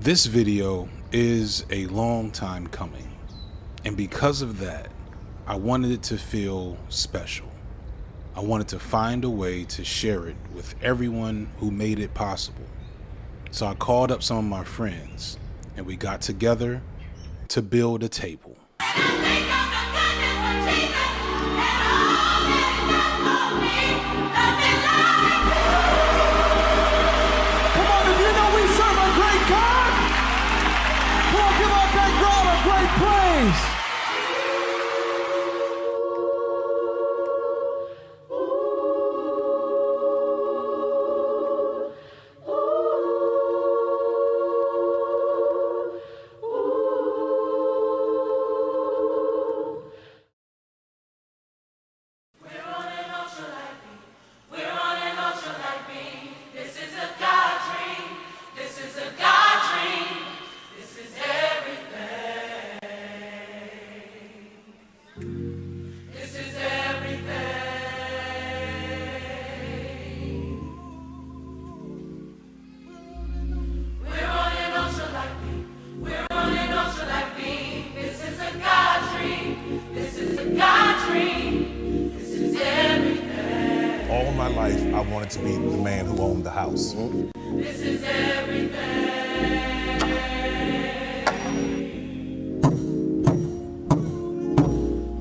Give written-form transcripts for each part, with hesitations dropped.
This video is a long time coming, and because of that, I wanted it to feel special. I wanted to find a way to share it with everyone who made it possible. So I called up some of my friends, and we got together to build a table. All my life, I wanted to be the man who owned the house. This is everything.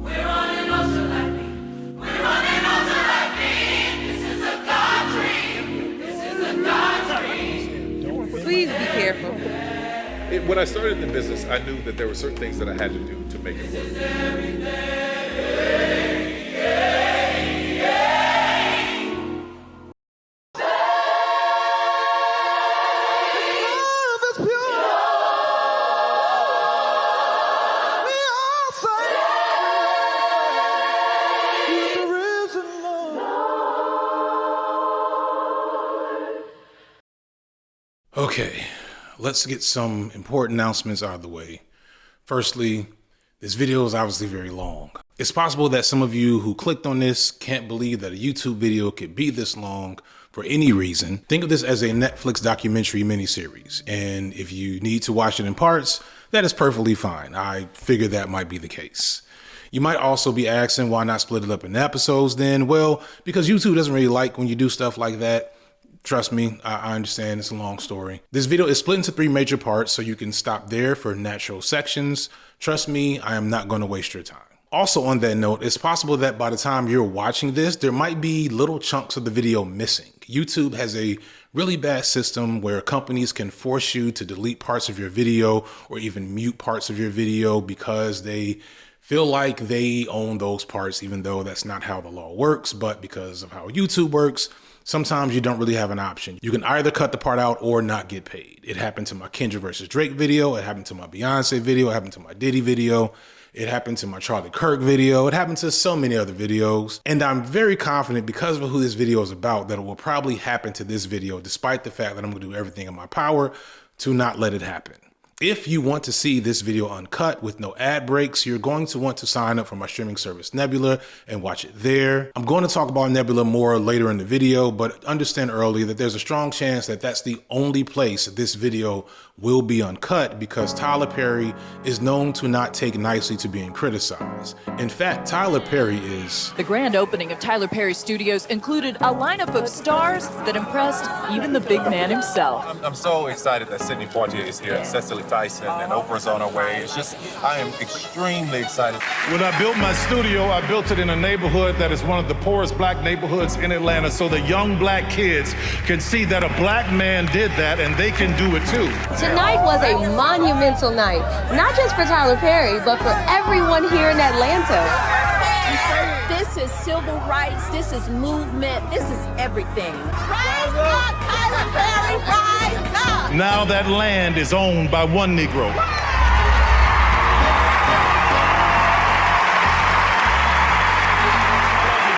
We're on an ocean like me. We're on an ocean like me. This is a God dream. This is a God dream. Please be careful. When I started the business, I knew that there were certain things that I had to do to make it work. Okay, let's get some important announcements out of the way. Firstly, this video is obviously very long. It's possible that some of you who clicked on this can't believe that a YouTube video could be this long for any reason. Think of this as a Netflix documentary miniseries, and if you need to watch it in parts, that is perfectly fine. I figured that might be the case. You might also be asking why not split it up in episodes then? Well, because YouTube doesn't really like when you do stuff like that. Trust me, I understand it's a long story. This video is split into 3 major parts, so you can stop there for natural sections. Trust me, I am not going to waste your time. Also on that note, it's possible that by the time you're watching this, there might be little chunks of the video missing. YouTube has a really bad system where companies can force you to delete parts of your video or even mute parts of your video because they feel like they own those parts, even though that's not how the law works. But because of how YouTube works, sometimes you don't really have an option. You can either cut the part out or not get paid. It happened to my Kendra versus Drake video. It happened to my Beyonce video. It happened to my Diddy video. It happened to my Charlie Kirk video. It happened to so many other videos. And I'm very confident because of who this video is about that it will probably happen to this video, despite the fact that I'm gonna do everything in my power to not let it happen. If you want to see this video uncut with no ad breaks, you're going to want to sign up for my streaming service Nebula and watch it there. I'm going to talk about Nebula more later in the video, but understand early that there's a strong chance that that's the only place this video will be uncut because Tyler Perry is known to not take nicely to being criticized. In fact, Tyler Perry is... The grand opening of Tyler Perry Studios included a lineup of stars that impressed even the big man himself. I'm so excited that Sidney Poitier is here, Cecily Tyson, and Oprah's on her way. It's just, I am extremely excited. When I built my studio, I built it in a neighborhood that is one of the poorest black neighborhoods in Atlanta, so the young black kids can see that a black man did that and they can do it too. Tonight was a monumental night, not just for Tyler Perry, but for everyone here in Atlanta. This is civil rights, this is movement, this is everything. Rise up, Tyler Perry, rise up! Now that land is owned by one Negro.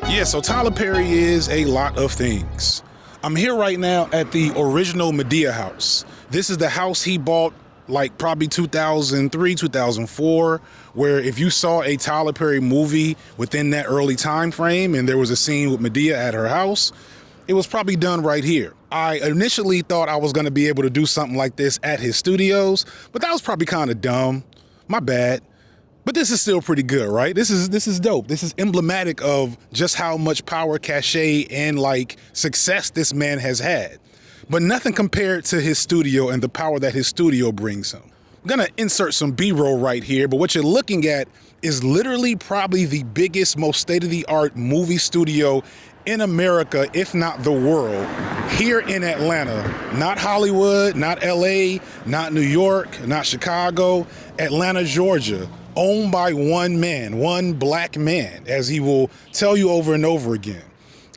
Yeah, so Tyler Perry is a lot of things. I'm here right now at the original Medea house. This is the house he bought like probably 2003, 2004, where if you saw a Tyler Perry movie within that early time frame and there was a scene with Medea at her house, it was probably done right here. I initially thought I was gonna be able to do something like this at his studios, but that was probably kind of dumb. My bad. But this is still pretty good, right? This is dope. This is emblematic of just how much power, cachet, and like success this man has had. But nothing compared to his studio and the power that his studio brings him. I'm gonna insert some B-roll right here, but what you're looking at is literally probably the biggest, most state-of-the-art movie studio in America, if not the world, here in Atlanta. Not Hollywood, not LA, not New York, not Chicago, Atlanta, Georgia. Owned by one man, one black man, as he will tell you over and over again.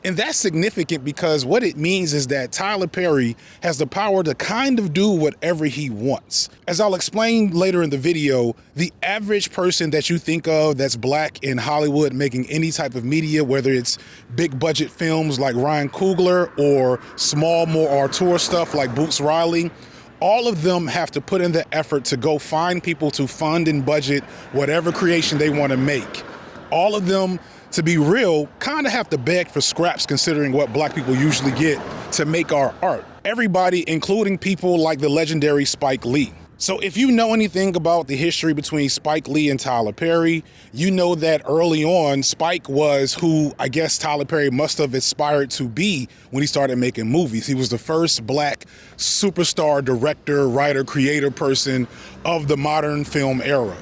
And that's significant because what it means is that Tyler Perry has the power to kind of do whatever he wants. As I'll explain later in the video, the average person that you think of that's black in Hollywood making any type of media, whether it's big budget films like Ryan Coogler or small, more auteur stuff like Boots Riley, all of them have to put in the effort to go find people to fund and budget whatever creation they want to make. All of them, to be real, kind of have to beg for scraps considering what black people usually get to make our art. Everybody, including people like the legendary Spike Lee. So if you know anything about the history between Spike Lee and Tyler Perry, you know that early on, Spike was who I guess Tyler Perry must have aspired to be when he started making movies. He was the first black superstar director, writer, creator person of the modern film era.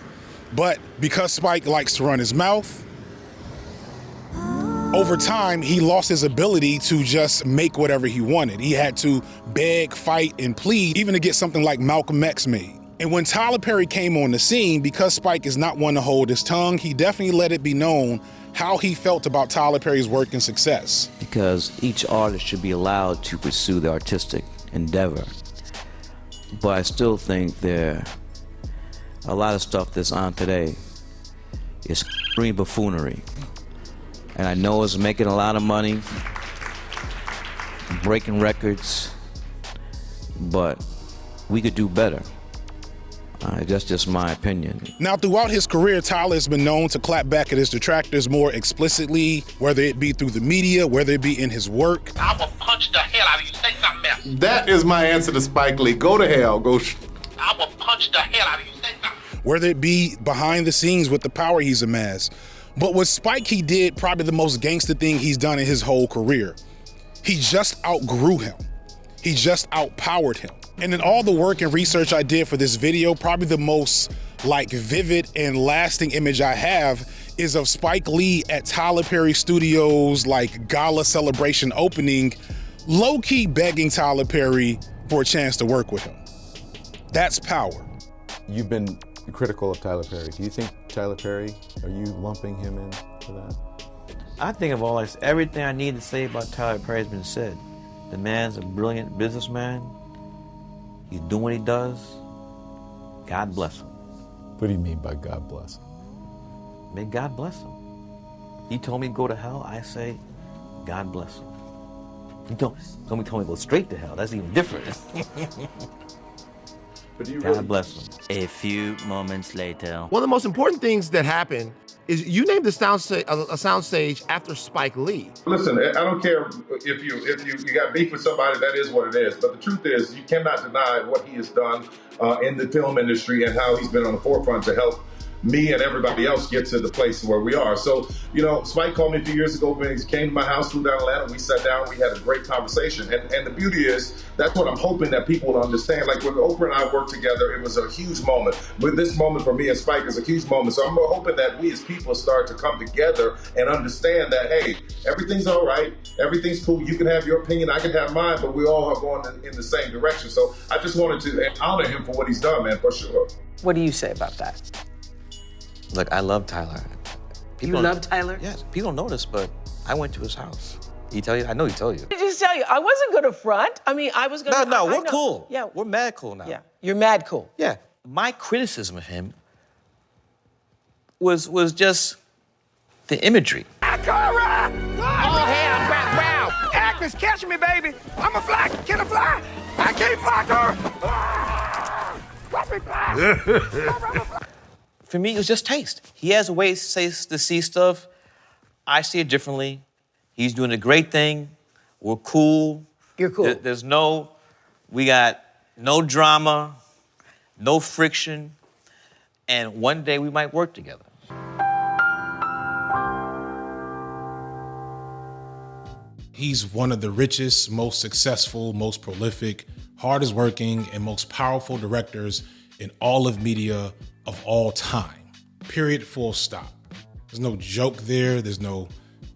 But because Spike likes to run his mouth, over time, he lost his ability to just make whatever he wanted. He had to beg, fight, and plead, even to get something like Malcolm X made. And when Tyler Perry came on the scene, because Spike is not one to hold his tongue, he definitely let it be known how he felt about Tyler Perry's work and success. Because each artist should be allowed to pursue the artistic endeavor. But I still think a lot of stuff that's on today is buffoonery. And I know it's making a lot of money, breaking records, but we could do better. That's just my opinion. Now, throughout his career, Tyler has been known to clap back at his detractors more explicitly, whether it be through the media, whether it be in his work. I will punch the hell out of you. Say something else. That is my answer to Spike Lee. Go to hell. I will punch the hell out of you. Say something. Whether it be behind the scenes with the power he's amassed. But with Spike, he did probably the most gangster thing he's done in his whole career. He just outgrew him. He just outpowered him. And in all the work and research I did for this video, probably the most vivid and lasting image I have is of Spike Lee at Tyler Perry Studios gala celebration opening, low-key begging Tyler Perry for a chance to work with him. That's power. You've been critical of Tyler Perry. Do you think Tyler Perry, are you lumping him in for that? I think of everything I need to say about Tyler Perry has been said. The man's a brilliant businessman. He's doing what he does. God bless him. What do you mean by God bless him? May God bless him. He told me to go to hell. I say, God bless him. He told me to go straight to hell. That's even different. God bless him. A few moments later. One of the most important things that happened is you named the soundstage after Spike Lee. Listen, I don't care if you got beef with somebody, that is what it is. But the truth is, you cannot deny what he has done in the film industry and how he's been on the forefront to help me and everybody else get to the place where we are. So, Spike called me a few years ago when he came to my house, flew down to Atlanta, we sat down, we had a great conversation. And the beauty is, that's what I'm hoping that people will understand. Like when Oprah and I worked together, it was a huge moment. But this moment for me and Spike is a huge moment. So I'm hoping that we as people start to come together and understand that, hey, everything's all right, everything's cool. You can have your opinion, I can have mine, but we all are going in the same direction. So I just wanted to honor him for what he's done, man, for sure. What do you say about that? Look, I love Tyler. You love Tyler? Yes. People don't know this, but I went to his house. He tell you? I know he told you. I just tell you, I wasn't gonna front. I mean, I was gonna. No, we're cool. Yeah, we're mad cool now. Yeah, you're mad cool. Yeah. My criticism of him was just the imagery. All hands back round. Actors, catch me, baby. I'm a fly. Can I fly? I can't fly, girl. Watch me fly. For me, it was just taste. He has a way to see stuff. I see it differently. He's doing a great thing. We're cool. You're cool. We got no drama, no friction, and one day we might work together. He's one of the richest, most successful, most prolific, hardest working, and most powerful directors in all of media of all time. Period, full stop. There's no joke there. There's no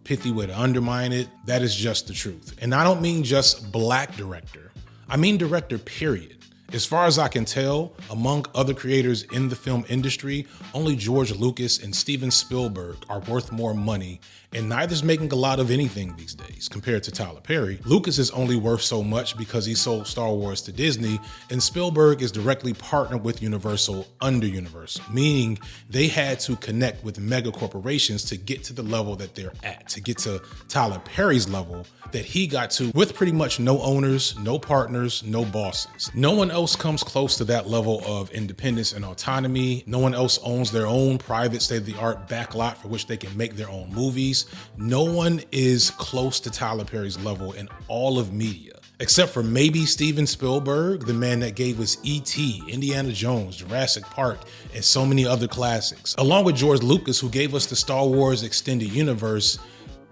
pithy way to undermine it. That is just the truth. And I don't mean just black director. I mean director, period. As far as I can tell, among other creators in the film industry, only George Lucas and Steven Spielberg are worth more money, and neither's making a lot of anything these days compared to Tyler Perry. Lucas is only worth so much because he sold Star Wars to Disney, and Spielberg is directly partnered with Universal under Universal, meaning they had to connect with mega corporations to get to the level that they're at, to get to Tyler Perry's level that he got to with pretty much no owners, no partners, no bosses. No one else comes close to that level of independence and autonomy. No one else owns their own private state-of-the-art backlot for which they can make their own movies. No one is close to Tyler Perry's level in all of media, except for maybe Steven Spielberg, the man that gave us E.T., Indiana Jones, Jurassic Park, and so many other classics, along with George Lucas, who gave us the Star Wars Extended Universe,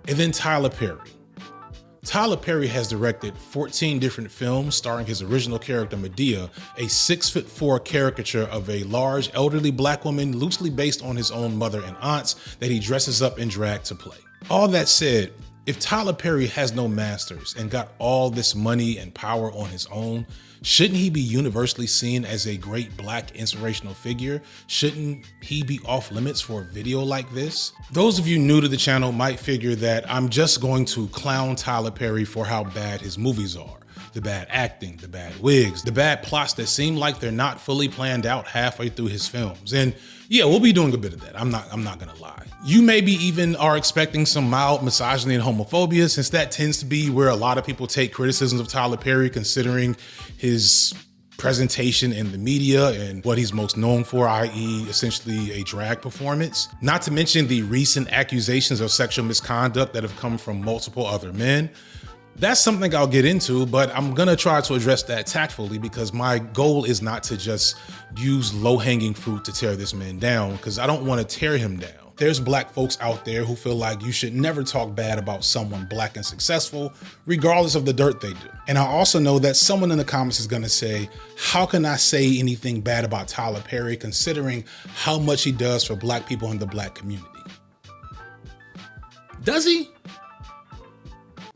and then Tyler Perry. Tyler Perry has directed 14 different films starring his original character Medea, a 6'4" caricature of a large elderly black woman loosely based on his own mother and aunts that he dresses up in drag to play. All that said, if Tyler Perry has no masters and got all this money and power on his own, shouldn't he be universally seen as a great black inspirational figure? Shouldn't he be off limits for a video like this? Those of you new to the channel might figure that I'm just going to clown Tyler Perry for how bad his movies are. The bad acting, the bad wigs, the bad plots that seem like they're not fully planned out halfway through his films. And yeah, we'll be doing a bit of that. I'm not gonna lie. You maybe even are expecting some mild misogyny and homophobia, since that tends to be where a lot of people take criticisms of Tyler Perry, considering his presentation in the media and what he's most known for, i.e. essentially a drag performance. Not to mention the recent accusations of sexual misconduct that have come from multiple other men. That's something I'll get into, but I'm gonna try to address that tactfully because my goal is not to just use low-hanging fruit to tear this man down, because I don't want to tear him down. There's black folks out there who feel like you should never talk bad about someone black and successful, regardless of the dirt they do. And I also know that someone in the comments is gonna say, how can I say anything bad about Tyler Perry considering how much he does for black people in the black community? Does he?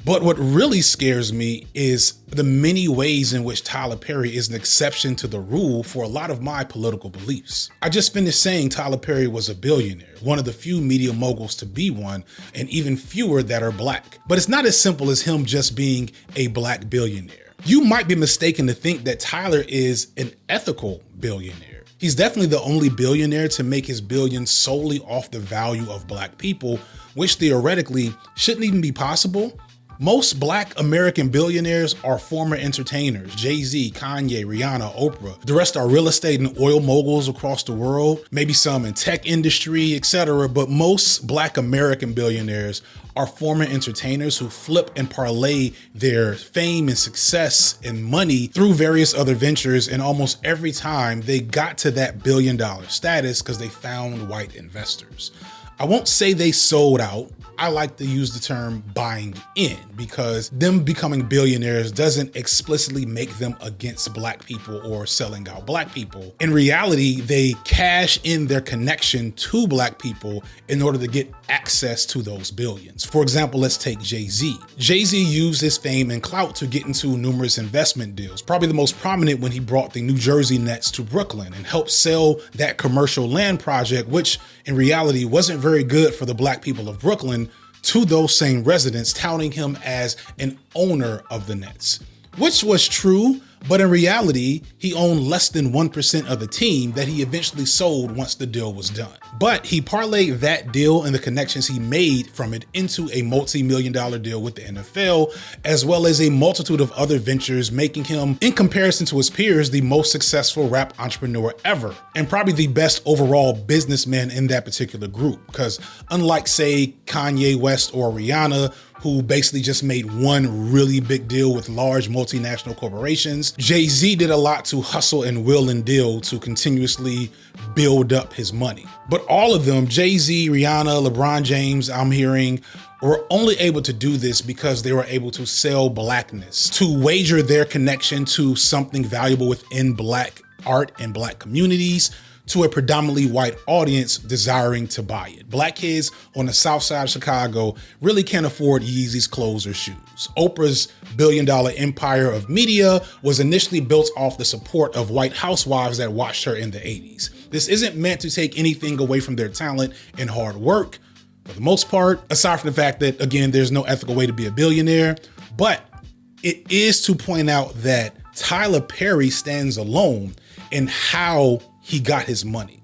But what really scares me is the many ways in which Tyler Perry is an exception to the rule for a lot of my political beliefs. I just finished saying Tyler Perry was a billionaire, one of the few media moguls to be one, and even fewer that are black. But it's not as simple as him just being a black billionaire. You might be mistaken to think that Tyler is an ethical billionaire. He's definitely the only billionaire to make his billions solely off the value of black people, which theoretically shouldn't even be possible. Most black American billionaires are former entertainers: Jay-Z, Kanye, Rihanna, Oprah. The rest are real estate and oil moguls across the world, maybe some in tech industry, etc. But most black American billionaires are former entertainers who flip and parlay their fame and success and money through various other ventures, and almost every time they got to that billion-dollar status because they found white investors. I won't say they sold out. I like to use the term buying in, because them becoming billionaires doesn't explicitly make them against black people or selling out black people. In reality, they cash in their connection to black people in order to get access to those billions. For example, let's take Jay-Z. Jay-Z used his fame and clout to get into numerous investment deals, probably the most prominent when he brought the New Jersey Nets to Brooklyn and helped sell that commercial land project, which in reality wasn't very good for the black people of Brooklyn, to those same residents, touting him as an owner of the Nets, which was true, but in reality, he owned less than 1% of the team that he eventually sold once the deal was done. But he parlayed that deal and the connections he made from it into a multi-million-dollar deal with the NFL, as well as a multitude of other ventures, making him, in comparison to his peers, the most successful rap entrepreneur ever, and probably the best overall businessman in that particular group. Because unlike, say, Kanye West or Rihanna, who basically just made one really big deal with large multinational corporations. Jay-Z did a lot to hustle and will and deal to continuously build up his money. But all of them, Jay-Z, Rihanna, LeBron James, I'm hearing, were only able to do this because they were able to sell blackness, to wager their connection to something valuable within black art and black communities to a predominantly white audience desiring to buy it. Black kids on the south side of Chicago really can't afford Yeezy's clothes or shoes. Oprah's billion-dollar empire of media was initially built off the support of white housewives that watched her in the 80s. This isn't meant to take anything away from their talent and hard work, for the most part, aside from the fact that, again, there's no ethical way to be a billionaire, but it is to point out that Tyler Perry stands alone in how he got his money.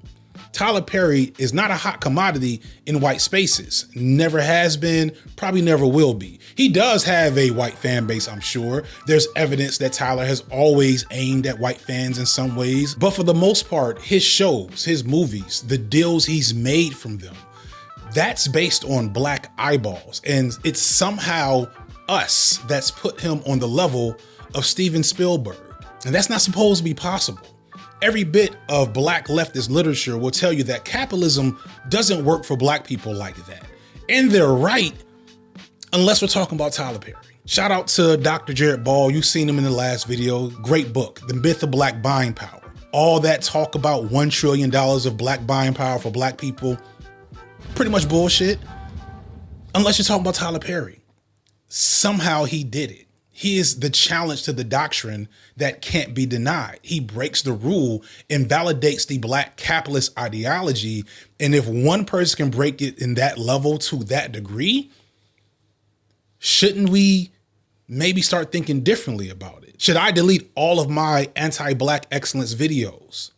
Tyler Perry is not a hot commodity in white spaces. Never has been, probably never will be. He does have a white fan base, I'm sure. There's evidence that Tyler has always aimed at white fans in some ways. But for the most part, his shows, his movies, the deals he's made from them, that's based on black eyeballs. And it's somehow us that's put him on the level of Steven Spielberg. And that's not supposed to be possible. Every bit of black leftist literature will tell you that capitalism doesn't work for black people like that. And they're right, unless we're talking about Tyler Perry. Shout out to Dr. Jared Ball. You've seen him in the last video. Great book, The Myth of Black Buying Power. All that talk about $1 trillion of black buying power for black people, pretty much bullshit. Unless you're talking about Tyler Perry. Somehow he did it. He is the challenge to the doctrine that can't be denied. He breaks the rule and validates the black capitalist ideology. And if one person can break it in that level to that degree, shouldn't we maybe start thinking differently about it? Should I delete all of my anti-black excellence videos?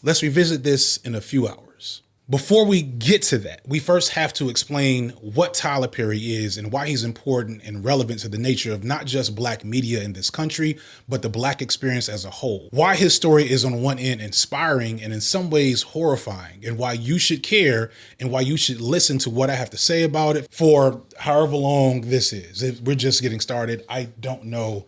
Let's revisit this in a few hours. Before we get to that, we first have to explain what Tyler Perry is and why he's important and relevant to the nature of not just black media in this country, but the black experience as a whole. Why his story is on one end inspiring and in some ways horrifying, and why you should care and why you should listen to what I have to say about it for however long this is. We're just getting started. I don't know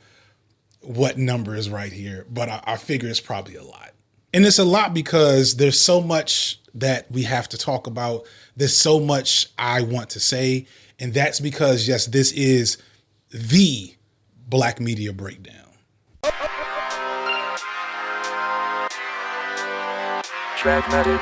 what number is right here, but I figure it's probably a lot. And it's a lot because there's so much that we have to talk about. There's so much I want to say. And that's because, yes, this is the Black Media Breakdown. Dragmatic.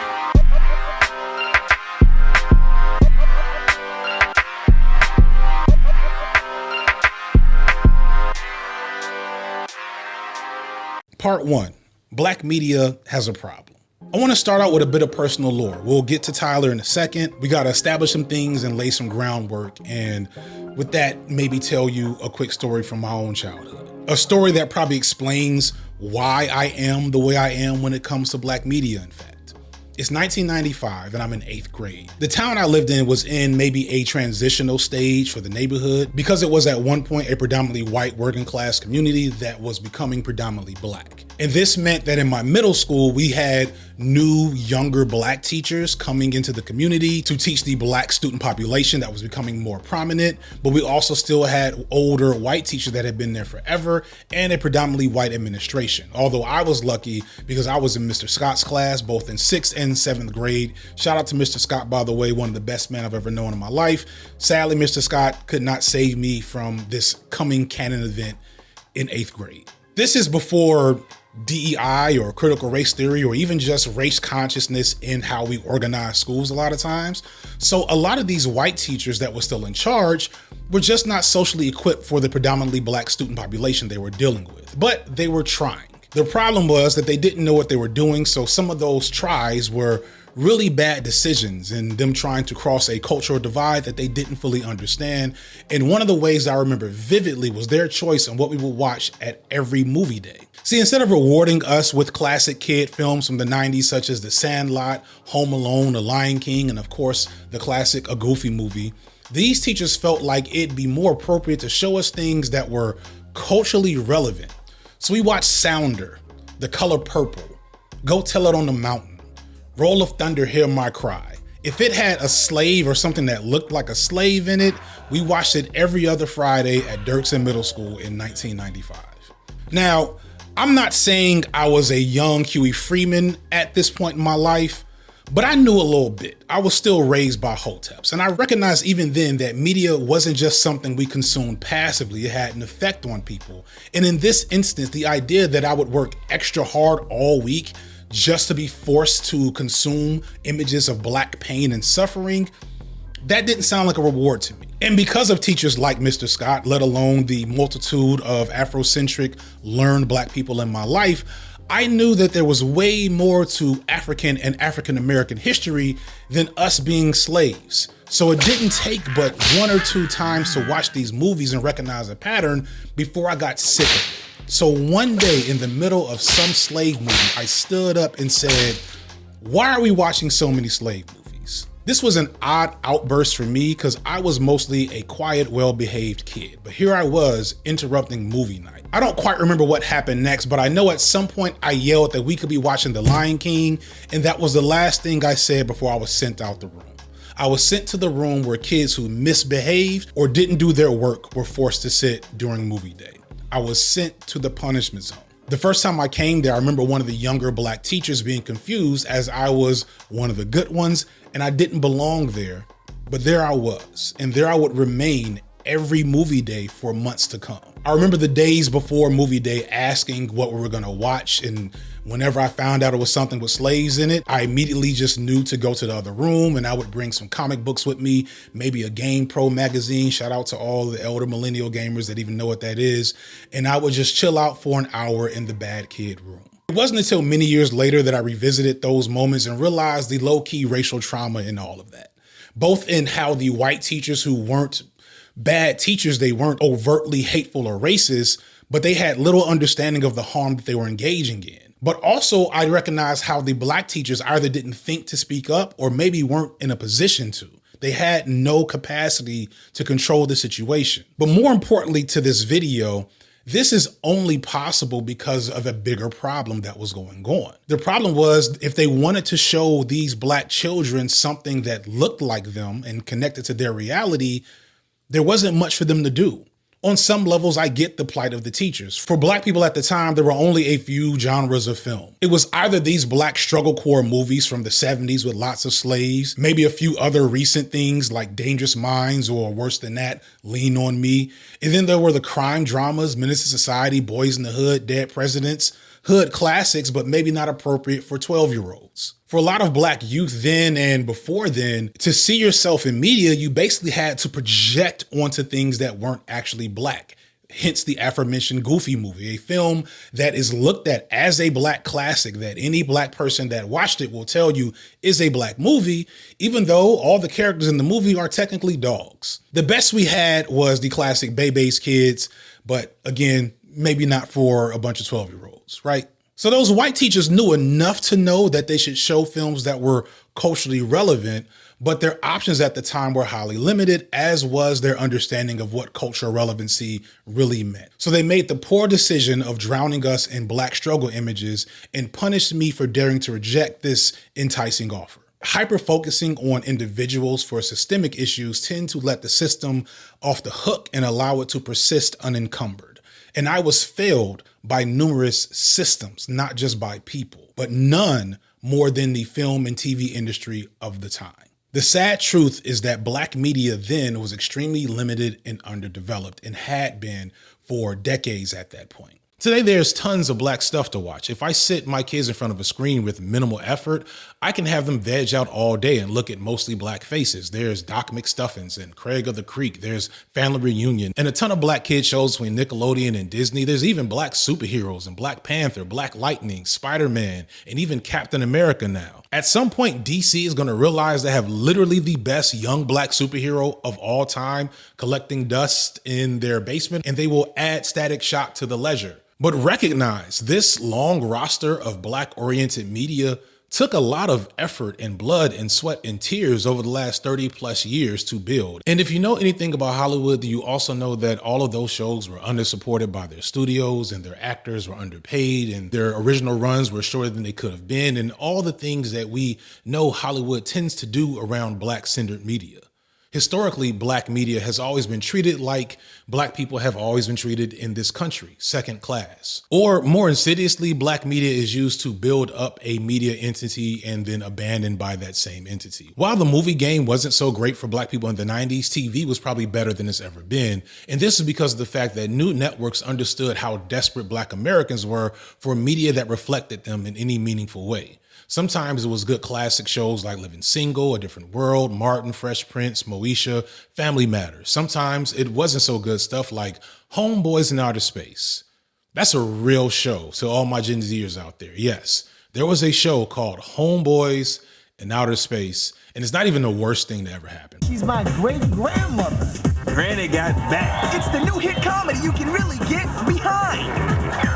Part 1. Black media has a problem. I want to start out with a bit of personal lore. We'll get to Tyler in a second. We got to establish some things and lay some groundwork. And with that, maybe tell you a quick story from my own childhood. A story that probably explains why I am the way I am when it comes to black media, in fact. It's 1995 and I'm in 8th grade. The town I lived in was in maybe a transitional stage for the neighborhood because it was at one point a predominantly white working class community that was becoming predominantly black. And this meant that in my middle school, we had new, younger black teachers coming into the community to teach the black student population that was becoming more prominent. But we also still had older white teachers that had been there forever and a predominantly white administration. Although I was lucky because I was in Mr. Scott's class, both in 6th and 7th grade. Shout out to Mr. Scott, by the way, one of the best men I've ever known in my life. Sadly, Mr. Scott could not save me from this coming canon event in 8th grade. This is before DEI or critical race theory or even just race consciousness in how we organize schools a lot of times. So a lot of these white teachers that were still in charge were just not socially equipped for the predominantly black student population they were dealing with, but they were trying. The problem was that they didn't know what they were doing, so some of those tries were really bad decisions and them trying to cross a cultural divide that they didn't fully understand. And one of the ways I remember vividly was their choice on what we would watch at every movie day. See, instead of rewarding us with classic kid films from the 90s, such as The Sandlot, Home Alone, The Lion King, and of course, the classic A Goofy Movie, these teachers felt like it'd be more appropriate to show us things that were culturally relevant. So we watched Sounder, The Color Purple, Go Tell It on the Mountain, Roll of Thunder, Hear My Cry, If it had a slave or something that looked like a slave in it, we watched it every other Friday at Dirksen Middle School in 1995. Now, I'm not saying I was a young Huey Freeman at this point in my life, but I knew a little bit. I was still raised by Hoteps, and I recognized even then that media wasn't just something we consumed passively, it had an effect on people. And in this instance, the idea that I would work extra hard all week just to be forced to consume images of Black pain and suffering, that didn't sound like a reward to me. And because of teachers like Mr. Scott, let alone the multitude of Afrocentric learned Black people in my life, I knew that there was way more to African and African American history than us being slaves. So it didn't take but 1 or 2 times to watch these movies and recognize a pattern before I got sick of it. So one day in the middle of some slave movie, I stood up and said, why are we watching so many slave movies? This was an odd outburst for me because I was mostly a quiet, well-behaved kid, but here I was interrupting movie night. I don't quite remember what happened next, but I know at some point I yelled that we could be watching The Lion King, and that was the last thing I said before I was sent out the room. I was sent to the room where kids who misbehaved or didn't do their work were forced to sit during movie day. I was sent to the punishment zone. The first time I came there, I remember one of the younger Black teachers being confused as I was one of the good ones and I didn't belong there, but there I was, and there I would remain every movie day for months to come. I remember the days before movie day asking what we were gonna watch, and whenever I found out it was something with slaves in it, I immediately just knew to go to the other room, and I would bring some comic books with me, maybe a Game Pro magazine, shout out to all the elder millennial gamers that even know what that is, and I would just chill out for an hour in the bad kid room. It wasn't until many years later that I revisited those moments and realized the low-key racial trauma in all of that, both in how the white teachers who weren't bad teachers, they weren't overtly hateful or racist, but they had little understanding of the harm that they were engaging in. But also I recognized how the Black teachers either didn't think to speak up or maybe weren't in a position to. They had no capacity to control the situation. But more importantly to this video, this is only possible because of a bigger problem that was going on. The problem was if they wanted to show these Black children something that looked like them and connected to their reality, there wasn't much for them to do. On some levels, I get the plight of the teachers. For Black people at the time, there were only a few genres of film. It was either these Black struggle core movies from the 70s with lots of slaves, maybe a few other recent things like Dangerous Minds or worse than that, Lean on Me. And then there were the crime dramas, Menace to Society, Boys in the Hood, Dead Presidents, hood classics, but maybe not appropriate for 12-year-olds. For a lot of Black youth then and before then, to see yourself in media, you basically had to project onto things that weren't actually Black. Hence the aforementioned Goofy movie, a film that is looked at as a Black classic that any Black person that watched it will tell you is a Black movie, even though all the characters in the movie are technically dogs. The best we had was the classic Bebe's Kids, but again, maybe not for a bunch of 12-year-olds, right? So those white teachers knew enough to know that they should show films that were culturally relevant, but their options at the time were highly limited, as was their understanding of what cultural relevancy really meant. So they made the poor decision of drowning us in Black struggle images and punished me for daring to reject this enticing offer. Hyper-focusing on individuals for systemic issues tend to let the system off the hook and allow it to persist unencumbered. And I was failed by numerous systems, not just by people, but none more than the film and TV industry of the time. The sad truth is that Black media then was extremely limited and underdeveloped and had been for decades at that point. Today, there's tons of Black stuff to watch. If I sit my kids in front of a screen with minimal effort, I can have them veg out all day and look at mostly Black faces. There's Doc McStuffins and Craig of the Creek. There's Family Reunion and a ton of Black kid shows between Nickelodeon and Disney. There's even Black superheroes and Black Panther, Black Lightning, Spider-Man, and even Captain America now. At some point, DC is going to realize they have literally the best young Black superhero of all time collecting dust in their basement, and they will add Static Shock to the ledger. But recognize this long roster of Black-oriented media took a lot of effort and blood and sweat and tears over the last 30 plus years to build. And if you know anything about Hollywood, you also know that all of those shows were undersupported by their studios, and their actors were underpaid, and their original runs were shorter than they could have been, and all the things that we know Hollywood tends to do around Black-centered media. Historically, Black media has always been treated like Black people have always been treated in this country, second class. Or more insidiously, Black media is used to build up a media entity and then abandoned by that same entity. While the movie game wasn't so great for Black people in the 90s, TV was probably better than it's ever been. And this is because of the fact that new networks understood how desperate Black Americans were for media that reflected them in any meaningful way. Sometimes it was good classic shows like Living Single, A Different World, Martin, Fresh Prince, Moesha, Family Matters. Sometimes it wasn't so good stuff like Homeboys in Outer Space. That's a real show to all my Gen Zers out there. Yes, there was a show called Homeboys in Outer Space, and it's not even the worst thing that ever happened. She's my great-grandmother. Granny got back. It's the new hit comedy you can really get behind.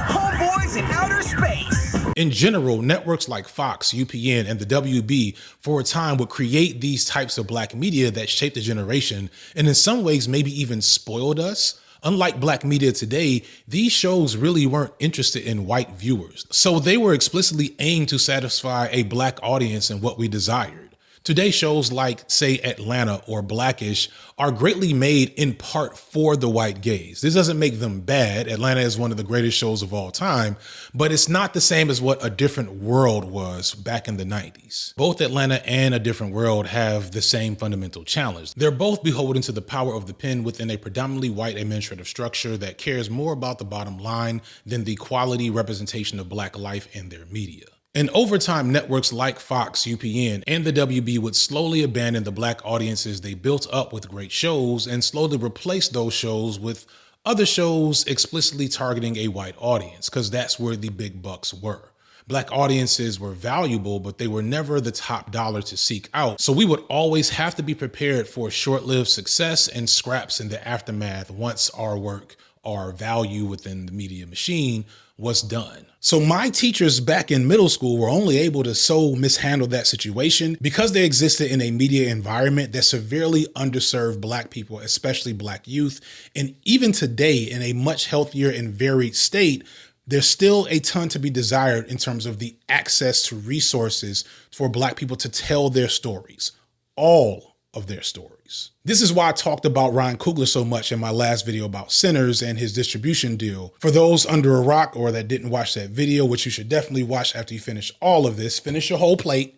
Homeboys in Outer Space. In general, networks like Fox, UPN, and the WB for a time would create these types of Black media that shaped a generation and in some ways maybe even spoiled us. Unlike Black media today, these shows really weren't interested in white viewers. So they were explicitly aimed to satisfy a Black audience and what we desired. Today, shows like, say, Atlanta or Blackish are greatly made in part for the white gaze. This doesn't make them bad. Atlanta is one of the greatest shows of all time, but it's not the same as what A Different World was back in the 90s. Both Atlanta and A Different World have the same fundamental challenge. They're both beholden to the power of the pen within a predominantly white administrative structure that cares more about the bottom line than the quality representation of Black life in their media. And over time, networks like Fox, UPN, and the WB would slowly abandon the Black audiences they built up with great shows and slowly replace those shows with other shows explicitly targeting a white audience, because that's where the big bucks were. Black audiences were valuable, but they were never the top dollar to seek out. So we would always have to be prepared for short-lived success and scraps in the aftermath once our work, our value within the media machine was done. So my teachers back in middle school were only able to so mishandle that situation because they existed in a media environment that severely underserved Black people, especially Black youth. And even today, in a much healthier and varied state, there's still a ton to be desired in terms of the access to resources for Black people to tell their stories, all of their stories. This is why I talked about Ryan Coogler so much in my last video about Sinners and his distribution deal. For those under a rock or that didn't watch that video, which you should definitely watch after you finish all of this, finish your whole plate.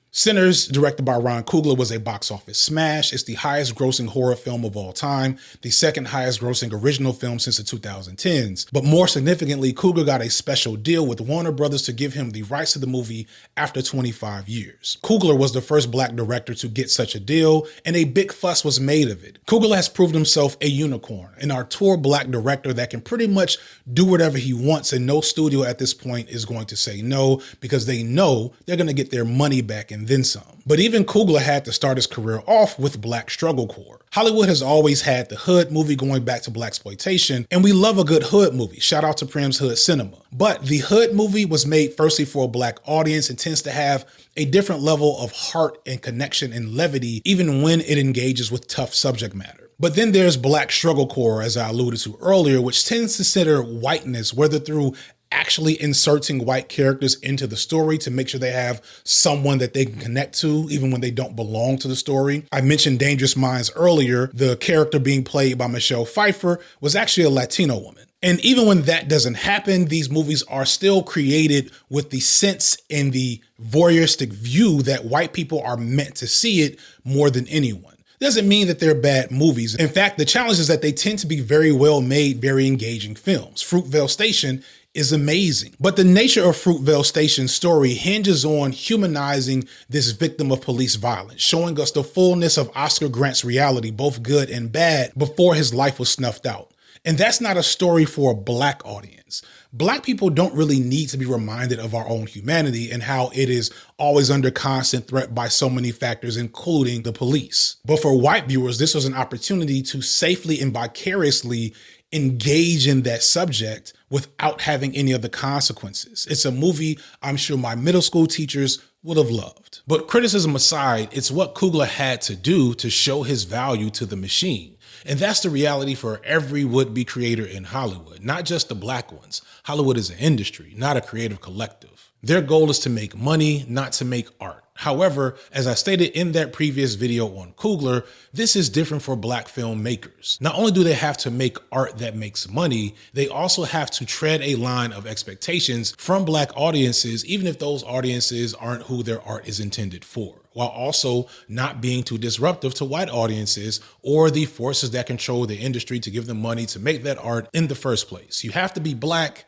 Sinners, directed by Ryan Coogler, was a box office smash. It's the highest grossing horror film of all time, the second highest grossing original film since the 2010s. But more significantly, Coogler got a special deal with Warner Brothers to give him the rights to the movie after 25 years. Coogler was the first Black director to get such a deal, and a big fuss was made of it. Coogler has proven himself a unicorn, an auteur Black director that can pretty much do whatever he wants, and no studio at this point is going to say no, because they know they're going to get their money back and then some. But even Coogler had to start his career off with Black strugglecore. Hollywood has always had the hood movie going back to Blaxploitation, and we love a good hood movie. Shout out to Prim's Hood Cinema. But the hood movie was made firstly for a Black audience and tends to have a different level of heart and connection and levity, even when it engages with tough subject matter. But then there's Black strugglecore, as I alluded to earlier, which tends to center whiteness, whether through actually inserting white characters into the story to make sure they have someone that they can connect to, even when they don't belong to the story. I mentioned Dangerous Minds earlier. The character being played by Michelle Pfeiffer was actually a Latino woman. And even when that doesn't happen, these movies are still created with the sense and the voyeuristic view that white people are meant to see it more than anyone. Doesn't mean that they're bad movies. In fact, the challenge is that they tend to be very well made, very engaging films. Fruitvale Station is amazing. But the nature of Fruitvale Station's story hinges on humanizing this victim of police violence, showing us the fullness of Oscar Grant's reality, both good and bad, before his life was snuffed out. And that's not a story for a Black audience. Black people don't really need to be reminded of our own humanity and how it is always under constant threat by so many factors, including the police. But for white viewers, this was an opportunity to safely and vicariously engage in that subject without having any of the consequences. It's a movie I'm sure my middle school teachers would have loved. But criticism aside, it's what Coogler had to do to show his value to the machine. And that's the reality for every would-be creator in Hollywood, not just the black ones. Hollywood is an industry, not a creative collective. Their goal is to make money, not to make art. However, as I stated in that previous video on Coogler, this is different for black filmmakers. Not only do they have to make art that makes money, they also have to tread a line of expectations from black audiences, even if those audiences aren't who their art is intended for, while also not being too disruptive to white audiences or the forces that control the industry to give them money to make that art in the first place. You have to be black,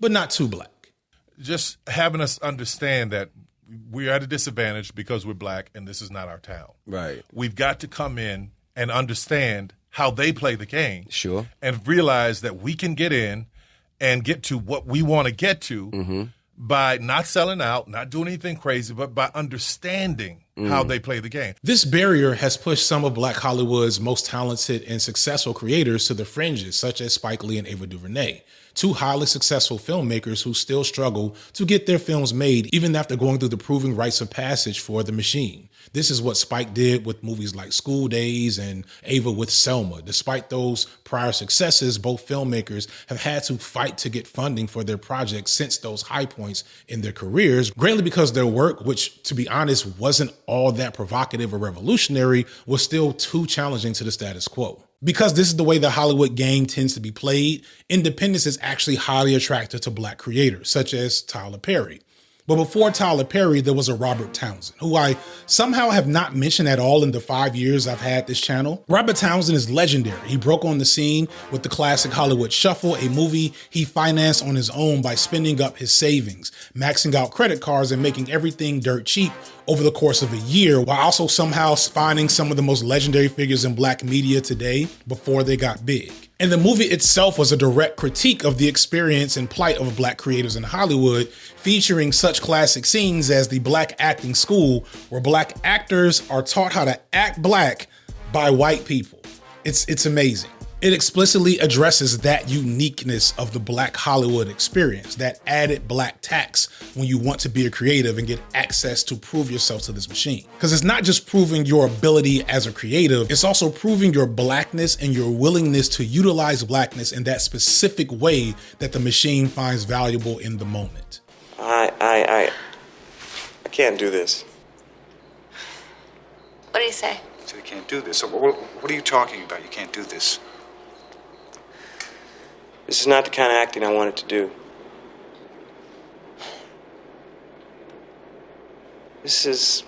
but not too black. Just having us understand that we're at a disadvantage because we're black and this is not our town. Right. We've got to come in and understand how they play the game. Sure. And realize that we can get in and get to what we want to get to by not selling out, not doing anything crazy, but by understanding how they play the game. This barrier has pushed some of Black Hollywood's most talented and successful creators to the fringes, such as Spike Lee and Ava DuVernay, two highly successful filmmakers who still struggle to get their films made even after going through the proving rites of passage for the machine. This is what Spike did with movies like School Days and Ava with Selma. Despite those prior successes, both filmmakers have had to fight to get funding for their projects since those high points in their careers, greatly because their work, which to be honest wasn't all that provocative or revolutionary, was still too challenging to the status quo. Because this is the way the Hollywood game tends to be played, independence is actually highly attractive to black creators, such as Tyler Perry. But before Tyler Perry, there was a Robert Townsend, who I somehow have not mentioned at all in the 5 years I've had this channel. Robert Townsend is legendary. He broke on the scene with the classic Hollywood Shuffle, a movie he financed on his own by spending up his savings, maxing out credit cards and making everything dirt cheap over the course of a year, while also somehow finding some of the most legendary figures in black media today before they got big. And the movie itself was a direct critique of the experience and plight of black creators in Hollywood, featuring such classic scenes as the Black Acting School, where black actors are taught how to act black by white people. It's amazing. It explicitly addresses that uniqueness of the black Hollywood experience, that added black tax when you want to be a creative and get access to prove yourself to this machine. Because it's not just proving your ability as a creative, it's also proving your blackness and your willingness to utilize blackness in that specific way that the machine finds valuable in the moment. I can't do this. What do you say? So you can't do this. So what are you talking about? You can't do this. This is not the kind of acting I wanted to do. This is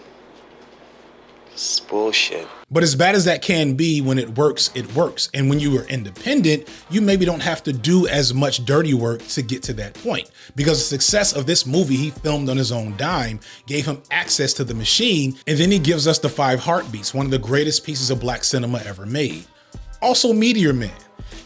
bullshit. But as bad as that can be, when it works, it works. And when you are independent, you maybe don't have to do as much dirty work to get to that point. Because the success of this movie he filmed on his own dime gave him access to the machine. And then he gives us The Five Heartbeats, one of the greatest pieces of black cinema ever made. Also Meteor Man.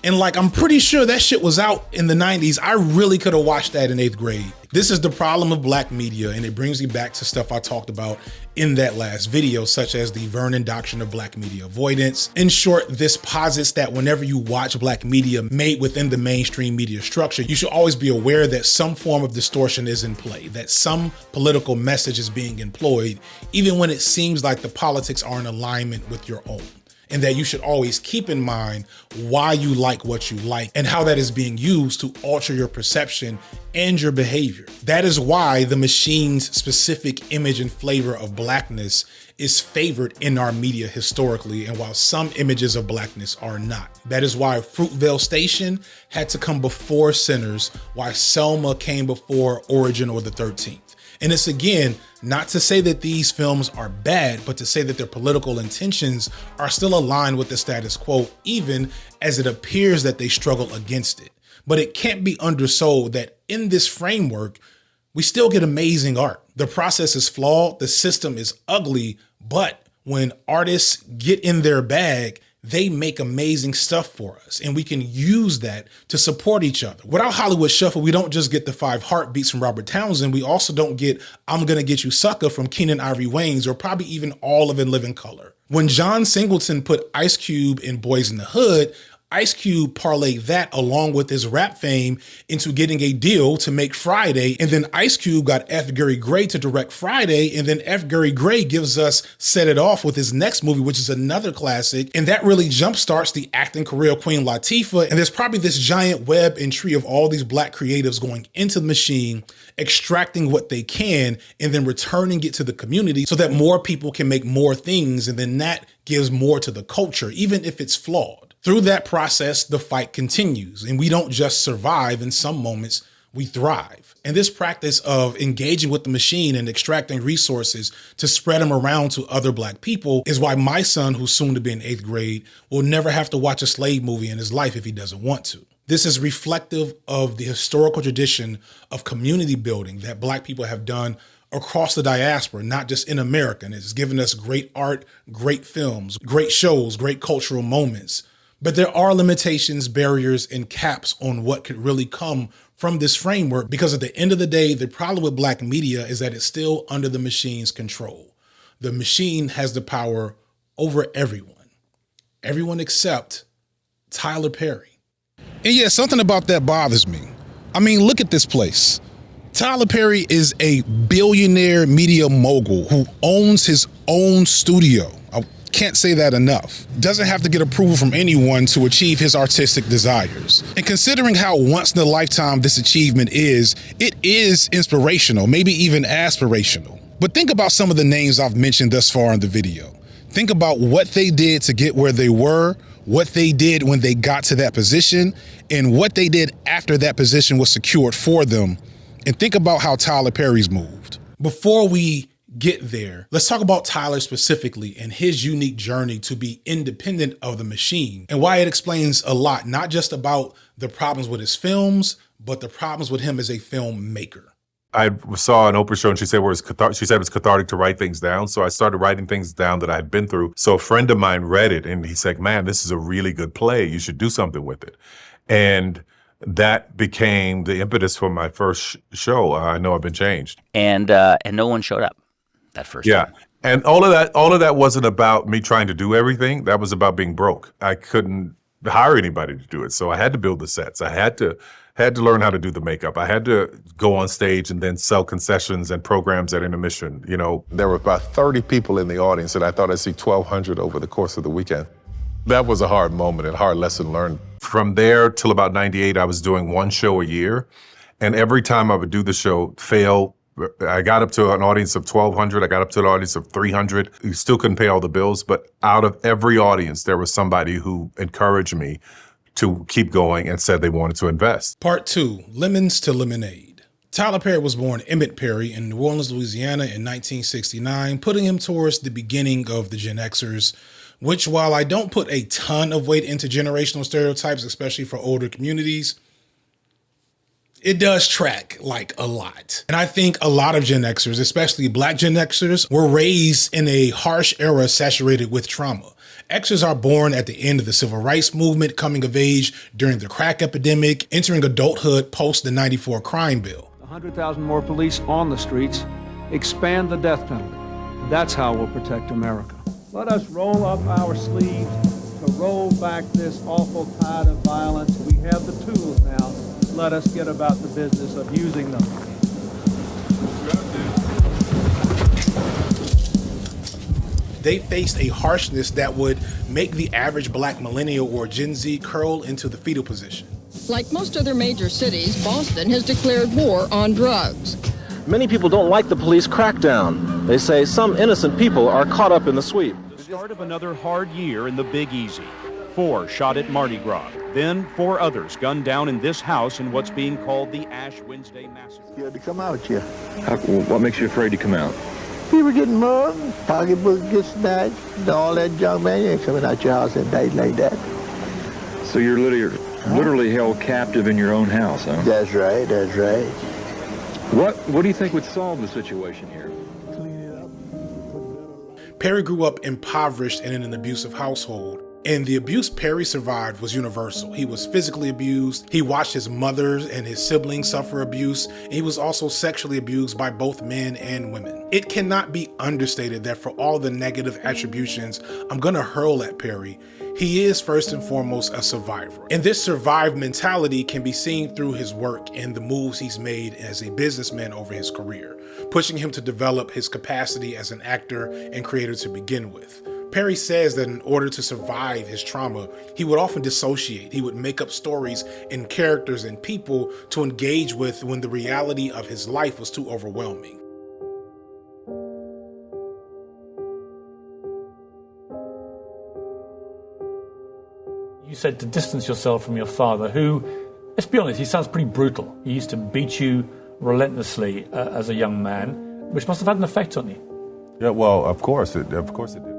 And I'm pretty sure that shit was out in the 90s. I really could have watched that in 8th grade. This is the problem of black media, and it brings me back to stuff I talked about in that last video, such as the Vernon doctrine of black media avoidance. In short, this posits that whenever you watch black media made within the mainstream media structure, you should always be aware that some form of distortion is in play, that some political message is being employed, even when it seems like the politics are in alignment with your own. And that you should always keep in mind why you like what you like and how that is being used to alter your perception and your behavior. That is why the machine's specific image and flavor of blackness is favored in our media historically, and while some images of blackness are not. That is why Fruitvale Station had to come before Sinners, why Selma came before Origin or the 13th. And it's again, not to say that these films are bad, but to say that their political intentions are still aligned with the status quo, even as it appears that they struggle against it. But it can't be undersold that in this framework, we still get amazing art. The process is flawed, the system is ugly, but when artists get in their bag, they make amazing stuff for us, and we can use that to support each other. Without Hollywood Shuffle, we don't just get The Five Heartbeats from Robert Townsend, we also don't get I'm Gonna Get You Sucker from Keenen Ivory Wayans, or probably even all of In Living Color. When John Singleton put Ice Cube in Boys in the Hood, Ice Cube parlayed that along with his rap fame into getting a deal to make Friday. And then Ice Cube got F. Gary Gray to direct Friday. And then F. Gary Gray gives us Set It Off with his next movie, which is another classic. And that really jumpstarts the acting career of Queen Latifah. And there's probably this giant web and tree of all these black creatives going into the machine, extracting what they can, and then returning it to the community so that more people can make more things. And then that gives more to the culture, even if it's flawed. Through that process, the fight continues, and we don't just survive. In some moments, we thrive. And this practice of engaging with the machine and extracting resources to spread them around to other black people is why my son, who's soon to be in 8th grade, will never have to watch a slave movie in his life if he doesn't want to. This is reflective of the historical tradition of community building that black people have done across the diaspora, not just in America. And it's given us great art, great films, great shows, great cultural moments. But there are limitations, barriers, and caps on what could really come from this framework, because at the end of the day, the problem with black media is that it's still under the machine's control. The machine has the power over everyone except Tyler Perry. And yeah, something about that bothers me. I mean, look at this place. Tyler Perry is a billionaire media mogul who owns his own studio. I can't say that enough. Doesn't have to get approval from anyone to achieve his artistic desires. And considering how once in a lifetime this achievement is, it is inspirational, maybe even aspirational. But think about some of the names I've mentioned thus far in the video. Think about what they did to get where they were, what they did when they got to that position, and what they did after that position was secured for them. And think about how Tyler Perry's moved. Before we get there, let's talk about Tyler specifically and his unique journey to be independent of the machine and why it explains a lot, not just about the problems with his films, but the problems with him as a filmmaker. I saw an Oprah show and she said it was cathartic to write things down. So I started writing things down that I had been through. So a friend of mine read it and he said, man, this is a really good play. You should do something with it. And that became the impetus for my first show, I Know I've Been Changed. And no one showed up that first time. And all of that wasn't about me trying to do everything. That was about being broke. I couldn't hire anybody to do it. So I had to build the sets. I had to learn how to do the makeup. I had to go on stage and then sell concessions and programs at intermission. You know, there were about 30 people in the audience, and I thought I'd see 1,200 over the course of the weekend. That was a hard moment and hard lesson learned. From there till about 98, I was doing one show a year. And every time I would do the show, fail. I got up to an audience of 1,200. I got up to an audience of 300. You still couldn't pay all the bills. But out of every audience, there was somebody who encouraged me to keep going and said they wanted to invest. Part 2, Lemons to Lemonade. Tyler Perry was born Emmett Perry in New Orleans, Louisiana in 1969, putting him towards the beginning of the Gen Xers, which, while I don't put a ton of weight into generational stereotypes, especially for older communities, it does track like a lot. And I think a lot of Gen Xers, especially Black Gen Xers, were raised in a harsh era saturated with trauma. Xers are born at the end of the civil rights movement, coming of age during the crack epidemic, entering adulthood post the 94 crime bill. 100,000 more police on the streets, expand the death penalty. That's how we'll protect America. Let us roll up our sleeves to roll back this awful tide of violence. We have the tools now. Let us get about the business of using them. They faced a harshness that would make the average Black millennial or Gen Z curl into the fetal position. Like most other major cities, Boston has declared war on drugs. Many people don't like the police crackdown. They say some innocent people are caught up in the sweep. The start of another hard year in the Big Easy. 4 shot at Mardi Gras. Then 4 others gunned down in this house in what's being called the Ash Wednesday Massacre. Scared to come out here. What makes you afraid to come out? People getting mugged, pocketbooks get snatched, all that junk, man. You ain't coming out your house at night like that. So you're literally held captive in your own house, huh? That's right, that's right. What do you think would solve the situation here? Perry grew up impoverished and in an abusive household. And the abuse Perry survived was universal. He was physically abused. He watched his mother and his siblings suffer abuse. And he was also sexually abused by both men and women. It cannot be understated that for all the negative attributions I'm gonna hurl at Perry, he is first and foremost a survivor. And this survive mentality can be seen through his work and the moves he's made as a businessman over his career, pushing him to develop his capacity as an actor and creator to begin with. Perry says that in order to survive his trauma, he would often dissociate. He would make up stories and characters and people to engage with when the reality of his life was too overwhelming. You said to distance yourself from your father, who, let's be honest, he sounds pretty brutal. He used to beat you relentlessly as a young man, which must have had an effect on you. Yeah, well, of course it did.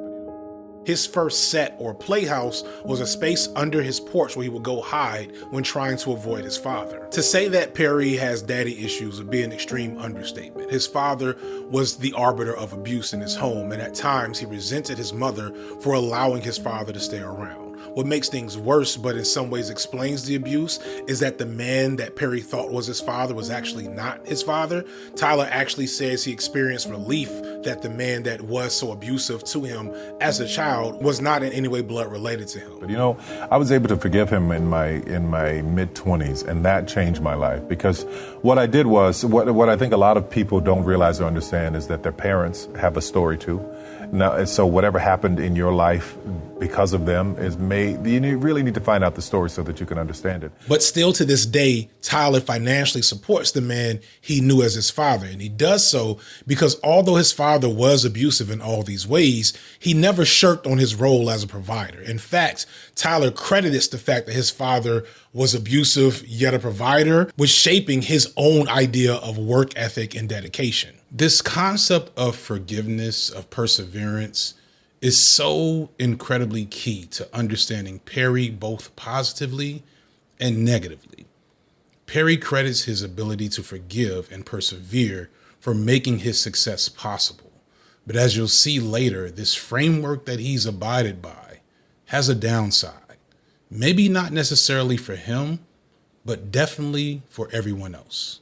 His first set or playhouse was a space under his porch where he would go hide when trying to avoid his father. To say that Perry has daddy issues would be an extreme understatement. His father was the arbiter of abuse in his home, and at times he resented his mother for allowing his father to stay around. What makes things worse, but in some ways explains the abuse, is that the man that Perry thought was his father was actually not his father. Tyler actually says he experienced relief that the man that was so abusive to him as a child was not in any way blood related to him. But you know, I was able to forgive him in my mid-20s, and that changed my life, because what I did was, what I think a lot of people don't realize or understand is that their parents have a story too. Now, so whatever happened in your life because of them you really need to find out the story so that you can understand it. But still to this day, Tyler financially supports the man he knew as his father. And he does so because although his father was abusive in all these ways, he never shirked on his role as a provider. In fact, Tyler credits the fact that his father was abusive yet a provider with shaping his own idea of work ethic and dedication. This concept of forgiveness, of perseverance, is so incredibly key to understanding Perry both positively and negatively. Perry credits his ability to forgive and persevere for making his success possible. But as you'll see later, this framework that he's abided by has a downside. Maybe not necessarily for him, but definitely for everyone else.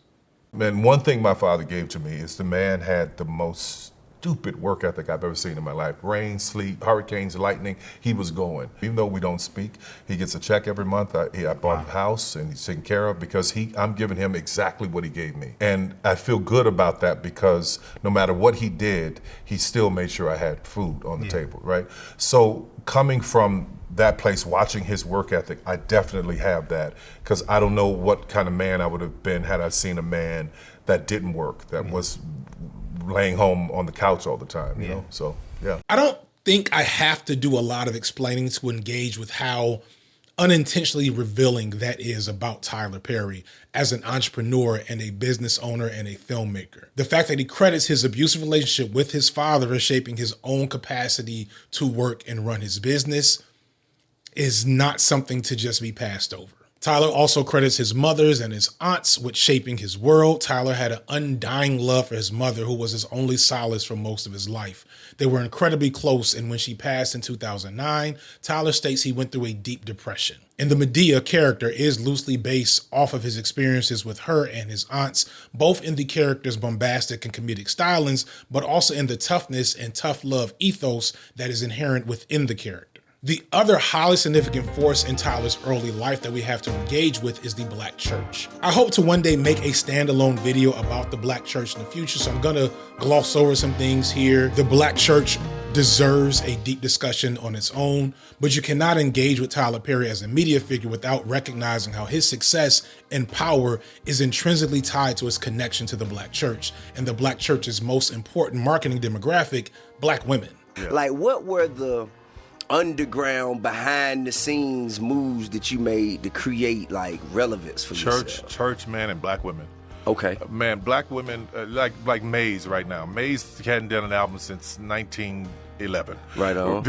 Man, one thing my father gave to me is the man had the most stupid work ethic I've ever seen in my life. Rain, sleet, hurricanes, lightning, he was going. Even though we don't speak, he gets a check every month. I bought a house and he's taken care of because I'm giving him exactly what he gave me. And I feel good about that because no matter what he did, he still made sure I had food on the table, right? So coming from that place, watching his work ethic, I definitely have that, because I don't know what kind of man I would have been had I seen a man that didn't work, that was laying home on the couch all the time, you know? So, yeah. I don't think I have to do a lot of explaining to engage with how unintentionally revealing that is about Tyler Perry as an entrepreneur and a business owner and a filmmaker. The fact that he credits his abusive relationship with his father as shaping his own capacity to work and run his business is not something to just be passed over. Tyler also credits his mothers and his aunts with shaping his world. Tyler had an undying love for his mother, who was his only solace for most of his life. They were incredibly close, and when she passed in 2009, Tyler states he went through a deep depression. And the Medea character is loosely based off of his experiences with her and his aunts, both in the character's bombastic and comedic stylings, but also in the toughness and tough love ethos that is inherent within the character. The other highly significant force in Tyler's early life that we have to engage with is the Black church. I hope to one day make a standalone video about the Black church in the future, so I'm gonna gloss over some things here. The Black church deserves a deep discussion on its own, but you cannot engage with Tyler Perry as a media figure without recognizing how his success and power is intrinsically tied to his connection to the Black church, and the Black church's most important marketing demographic, Black women. Like, what were the underground, behind the scenes moves that you made to create like relevance for yourself? Church, man, and Black women. Okay. Man, Black women, like Maze right now. Maze hadn't done an album since 11. Right on.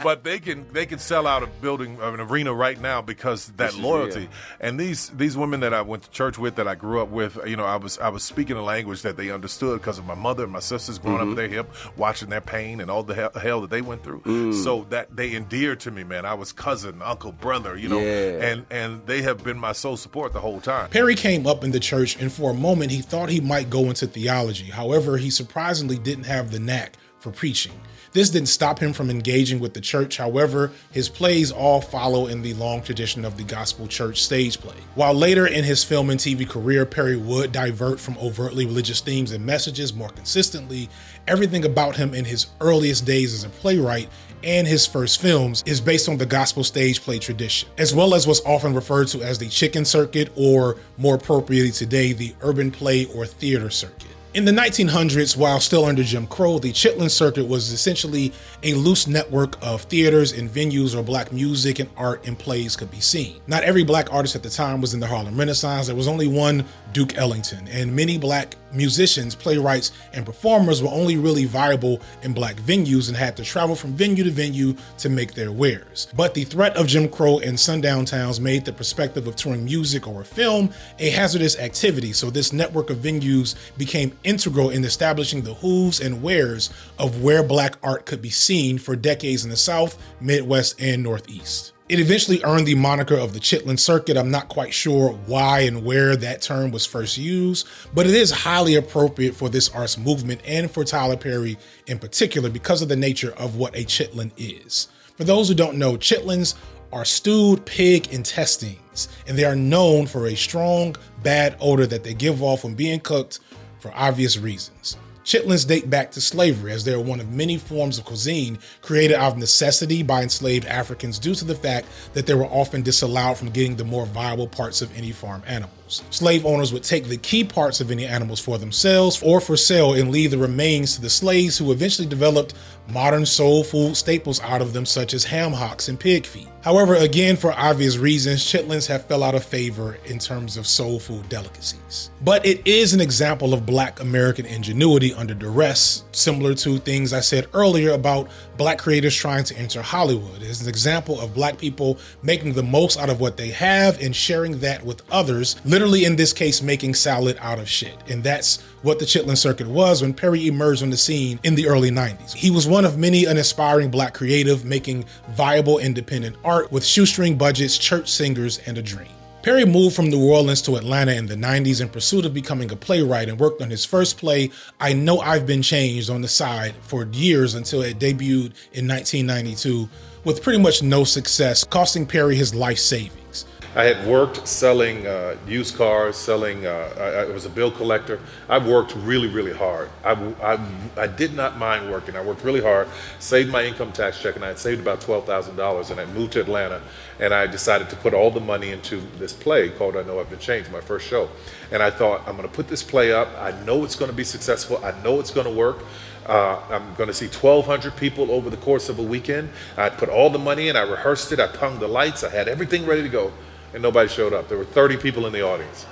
but they can sell out a building, an arena right now because that loyalty. And these women that I went to church with, that I grew up with, you know, I was speaking a language that they understood because of my mother and my sisters growing up with their hip, watching their pain and all the hell that they went through. So that they endeared to me, man. I was cousin, uncle, brother, you know, and they have been my sole support the whole time. Perry came up in the church, and for a moment he thought he might go into theology. However, he surprisingly didn't have the knack for preaching. This didn't stop him from engaging with the church. However, his plays all follow in the long tradition of the gospel church stage play. While later in his film and TV career, Perry would divert from overtly religious themes and messages more consistently, everything about him in his earliest days as a playwright and his first films is based on the gospel stage play tradition, as well as what's often referred to as the chicken circuit, or more appropriately today, the urban play or theater circuit. In the 1900s, while still under Jim Crow, the Chitlin Circuit was essentially a loose network of theaters and venues where black music and art and plays could be seen. Not every black artist at the time was in the Harlem Renaissance. There was only one Duke Ellington, and many black musicians, playwrights, and performers were only really viable in black venues and had to travel from venue to venue to make their wares. But the threat of Jim Crow and sundown towns made the perspective of touring music or film a hazardous activity, so this network of venues became integral in establishing the who's and where's of where black art could be seen for decades in the South, Midwest, and Northeast. It eventually earned the moniker of the Chitlin Circuit. I'm not quite sure why and where that term was first used, but it is highly appropriate for this arts movement and for Tyler Perry in particular because of the nature of what a chitlin is. For those who don't know, chitlins are stewed pig intestines, and they are known for a strong, bad odor that they give off when being cooked for obvious reasons. Chitlins date back to slavery, as they are one of many forms of cuisine created out of necessity by enslaved Africans due to the fact that they were often disallowed from getting the more viable parts of any farm animals. Slave owners would take the key parts of any animals for themselves or for sale and leave the remains to the slaves, who eventually developed modern soul food staples out of them, such as ham hocks and pig feet. However, again, for obvious reasons, chitlins have fell out of favor in terms of soul food delicacies. But it is an example of black American ingenuity under duress, similar to things I said earlier about black creators trying to enter Hollywood. It is an example of black people making the most out of what they have and sharing that with others, literally in this case, making salad out of shit. And that's what the Chitlin Circuit was when Perry emerged on the scene in the early 90s. He was one of many an aspiring black creative making viable independent art with shoestring budgets, church singers, and a dream. Perry moved from New Orleans to Atlanta in the 90s in pursuit of becoming a playwright and worked on his first play, I Know I've Been Changed, on the side for years until it debuted in 1992 with pretty much no success, costing Perry his life savings. I had worked selling used cars, I was a bill collector. I worked really, really hard. I did not mind working. I worked really hard, saved my income tax check, and I had saved about $12,000, and I moved to Atlanta, and I decided to put all the money into this play called I Know I've Been Changed, my first show. And I thought, I'm gonna put this play up. I know it's gonna be successful. I know it's gonna work. I'm going to see 1,200 people over the course of a weekend. I put all the money in, I rehearsed it, I hung the lights, I had everything ready to go, and nobody showed up. There were 30 people in the audience,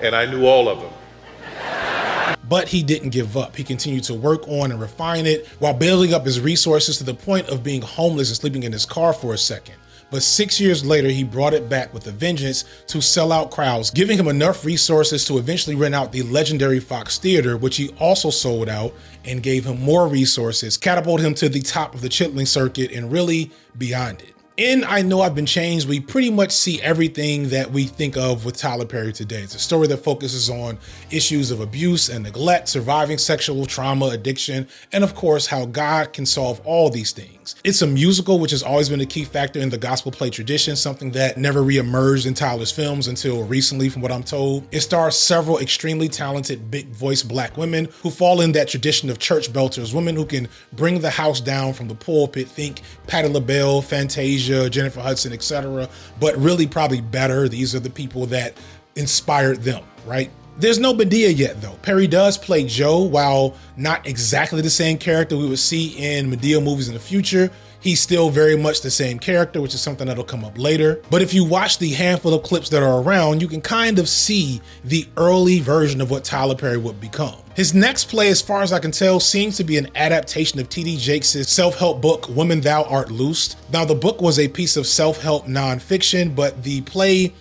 and I knew all of them. But he didn't give up. He continued to work on and refine it while building up his resources to the point of being homeless and sleeping in his car for a second. But 6 years later, he brought it back with a vengeance to sell out crowds, giving him enough resources to eventually rent out the legendary Fox Theater, which he also sold out, and gave him more resources, catapulted him to the top of the Chitlin Circuit and really beyond it. In I Know I've Been Changed, we pretty much see everything that we think of with Tyler Perry today. It's a story that focuses on issues of abuse and neglect, surviving sexual trauma, addiction, and of course, how God can solve all these things. It's a musical, which has always been a key factor in the gospel play tradition, something that never reemerged in Tyler's films until recently, from what I'm told. It stars several extremely talented, big-voiced black women who fall in that tradition of church belters, women who can bring the house down from the pulpit. Think Patti LaBelle, Fantasia, Jennifer Hudson, etc. But really probably better, these are the people that inspired them, right? There's no Medea yet though. Perry does play Joe, while not exactly the same character we would see in Medea movies in the future. He's still very much the same character, which is something that'll come up later. But if you watch the handful of clips that are around, you can kind of see the early version of what Tyler Perry would become. His next play, as far as I can tell, seems to be an adaptation of T.D. Jakes' self-help book, Woman Thou Art Loosed. Now, the book was a piece of self-help nonfiction, but the play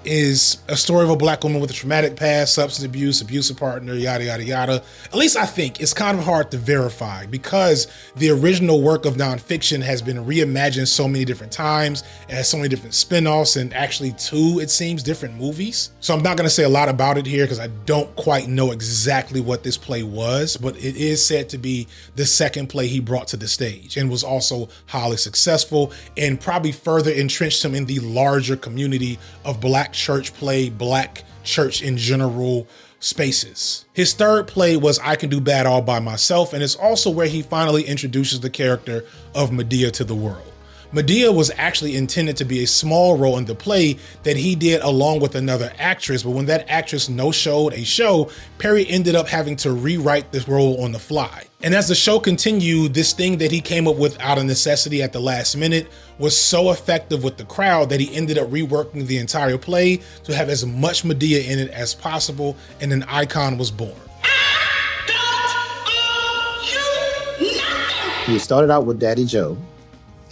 is a story of a black woman with a traumatic past, substance abuse, abusive partner, yada, yada, yada. At least I think it's kind of hard to verify because the original work of nonfiction has been reimagined so many different times. It has so many different spin-offs and actually 2, it seems, different movies. So I'm not going to say a lot about it here because I don't quite know exactly what this play was, but it is said to be the second play he brought to the stage and was also highly successful and probably further entrenched him in the larger community of black church play, black church in general spaces. His third play was I Can Do Bad All By Myself, and it's also where he finally introduces the character of Medea to the world. Medea was actually intended to be a small role in the play that he did along with another actress, but when that actress no-showed a show, Perry ended up having to rewrite this role on the fly. And as the show continued, this thing that he came up with out of necessity at the last minute was so effective with the crowd that he ended up reworking the entire play to have as much Medea in it as possible, and an icon was born. You started out with Daddy Joe,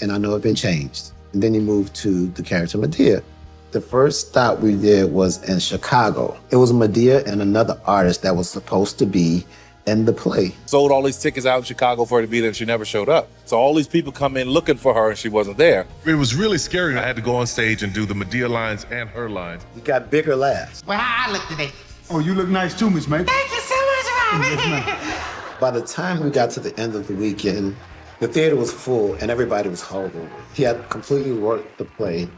and I know it's been changed. And then you moved to the character Medea. The first stop we did was in Chicago. It was Medea and another artist that was supposed to be in the play. Sold all these tickets out in Chicago for her to be there, and she never showed up. So all these people come in looking for her, and she wasn't there. It was really scary. I had to go on stage and do the Medea lines and her lines. You got bigger laughs. Well, how I look today? Oh, you look nice too, Miss May. Thank you so much, Robert. By the time we got to the end of the weekend, the theater was full and everybody was hungover. He had completely worked the play.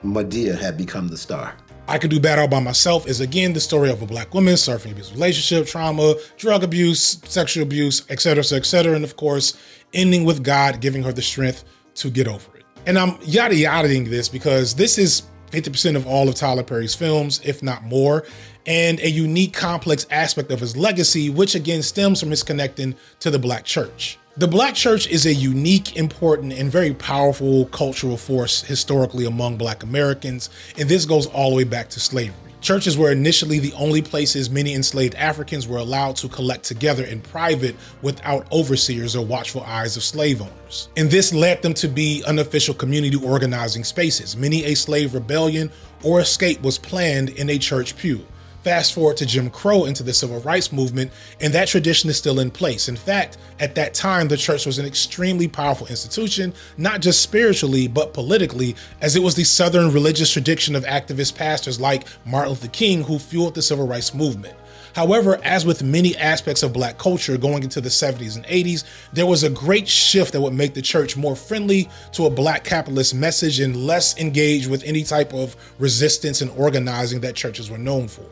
Medea had become the star. I Could Do Bad All By Myself is again the story of a black woman suffering abusive relationship, trauma, drug abuse, sexual abuse, etc., and of course, ending with God giving her the strength to get over it. And I'm yada-yadaing this because this is 50% of all of Tyler Perry's films, if not more, and a unique, complex aspect of his legacy, which again stems from his connecting to the black church. The black church is a unique, important, and very powerful cultural force historically among black Americans, and this goes all the way back to slavery. Churches were initially the only places many enslaved Africans were allowed to collect together in private without overseers or watchful eyes of slave owners. And this led them to be unofficial community organizing spaces. Many a slave rebellion or escape was planned in a church pew. Fast forward to Jim Crow into the civil rights movement, and that tradition is still in place. In fact, at that time, the church was an extremely powerful institution, not just spiritually, but politically, as it was the Southern religious tradition of activist pastors like Martin Luther King who fueled the civil rights movement. However, as with many aspects of black culture going into the 70s and 80s, there was a great shift that would make the church more friendly to a black capitalist message and less engaged with any type of resistance and organizing that churches were known for.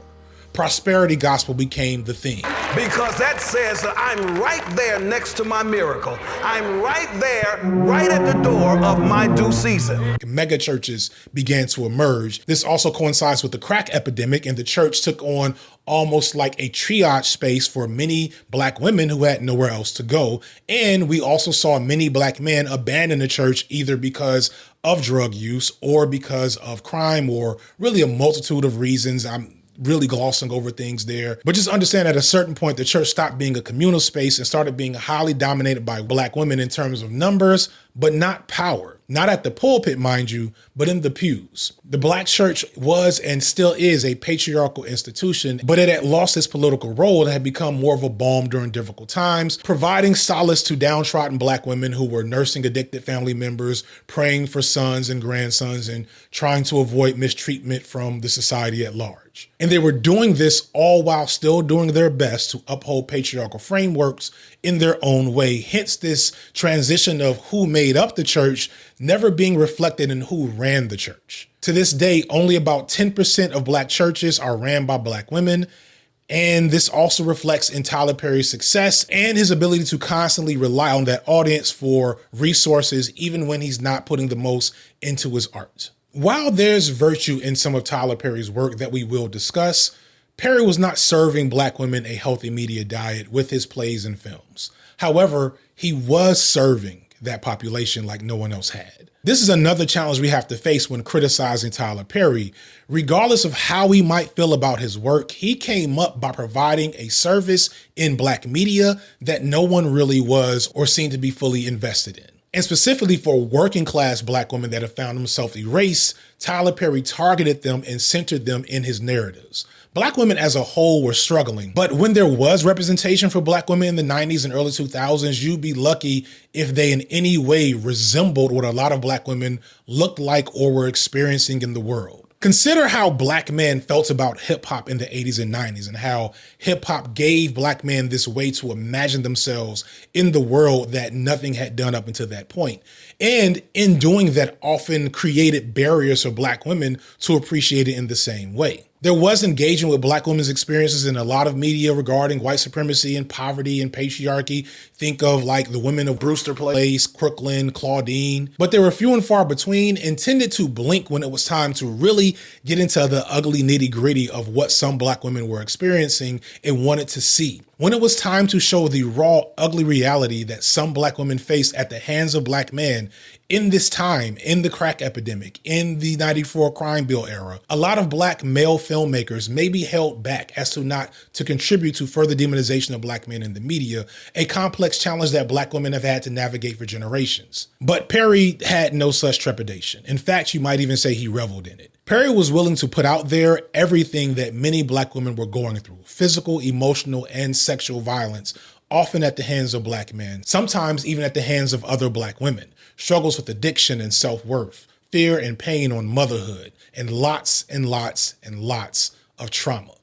Prosperity gospel became the theme. Because that says that I'm right there next to my miracle. I'm right there, right at the door of my due season. Mega churches began to emerge. This also coincides with the crack epidemic, and the church took on almost like a triage space for many black women who had nowhere else to go. And we also saw many black men abandon the church either because of drug use or because of crime, or really a multitude of reasons. I'm really glossing over things there. But just understand at a certain point, the church stopped being a communal space and started being highly dominated by black women in terms of numbers, but not power. Not at the pulpit, mind you, but in the pews. The black church was and still is a patriarchal institution, but it had lost its political role and had become more of a balm during difficult times, providing solace to downtrodden black women who were nursing addicted family members, praying for sons and grandsons, and trying to avoid mistreatment from the society at large. And they were doing this all while still doing their best to uphold patriarchal frameworks in their own way. Hence this transition of who made up the church never being reflected in who ran the church. To this day, only about 10% of black churches are ran by black women. And this also reflects in Tyler Perry's success and his ability to constantly rely on that audience for resources, even when he's not putting the most into his art. While there's virtue in some of Tyler Perry's work that we will discuss, Perry was not serving black women a healthy media diet with his plays and films. However, he was serving that population like no one else had. This is another challenge we have to face when criticizing Tyler Perry. Regardless of how we might feel about his work, he came up by providing a service in Black media that no one really was or seemed to be fully invested in. And specifically for working class Black women that have found themselves erased, Tyler Perry targeted them and centered them in his narratives. Black women as a whole were struggling, but when there was representation for Black women in the 90s and early 2000s, you'd be lucky if they in any way resembled what a lot of Black women looked like or were experiencing in the world. Consider how Black men felt about hip hop in the 80s and 90s and how hip hop gave Black men this way to imagine themselves in the world that nothing had done up until that point. And in doing that, often created barriers for Black women to appreciate it in the same way. There was engagement with Black women's experiences in a lot of media regarding white supremacy and poverty and patriarchy. Think of like the women of Brewster Place, Crooklyn, Claudine. But they were few and far between and tended to blink when it was time to really get into the ugly nitty gritty of what some Black women were experiencing and wanted to see. When it was time to show the raw, ugly reality that some Black women faced at the hands of Black men in this time, in the crack epidemic, in the 94 crime bill era, a lot of Black male filmmakers may be held back as to not to contribute to further demonization of Black men in the media, a complex challenge that Black women have had to navigate for generations. But Perry had no such trepidation. In fact, you might even say he reveled in it. Perry was willing to put out there everything that many Black women were going through: physical, emotional, and sexual violence, often at the hands of Black men, sometimes even at the hands of other Black women, struggles with addiction and self-worth, fear and pain on motherhood, and lots and lots and lots of trauma.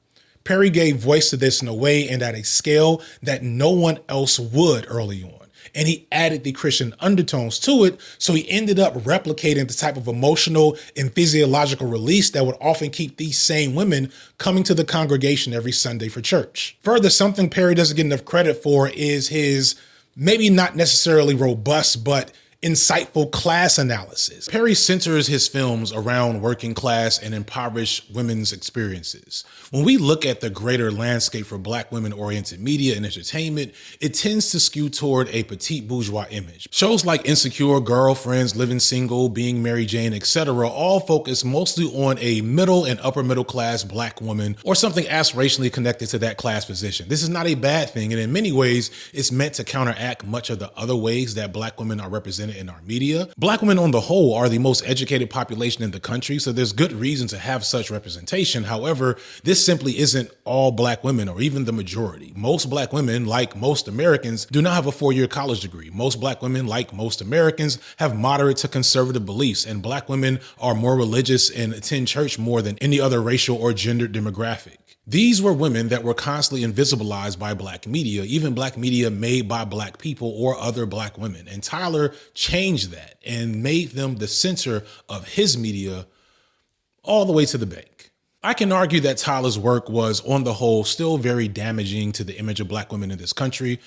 Perry gave voice to this in a way and at a scale that no one else would early on. And he added the Christian undertones to it, so he ended up replicating the type of emotional and physiological release that would often keep these same women coming to the congregation every Sunday for church. Further, something Perry doesn't get enough credit for is his maybe not necessarily robust, but insightful class analysis. Perry centers his films around working class and impoverished women's experiences. When we look at the greater landscape for Black women-oriented media and entertainment, it tends to skew toward a petite bourgeois image. Shows like Insecure, Girlfriends, Living Single, Being Mary Jane, etc. all focus mostly on a middle and upper middle class Black woman or something aspirationally connected to that class position. This is not a bad thing, and in many ways, it's meant to counteract much of the other ways that Black women are represented in our media. Black women on the whole are the most educated population in the country, so there's good reason to have such representation. However, this simply isn't all Black women or even the majority. Most Black women, like most Americans, do not have a 4-year college degree. Most Black women, like most Americans, have moderate to conservative beliefs, and Black women are more religious and attend church more than any other racial or gender demographic. These were women that were constantly invisibilized by Black media, even Black media made by Black people or other Black women. And Tyler changed that and made them the center of his media all the way to the bank. I can argue that Tyler's work was, on the whole, still very damaging to the image of Black women in this country,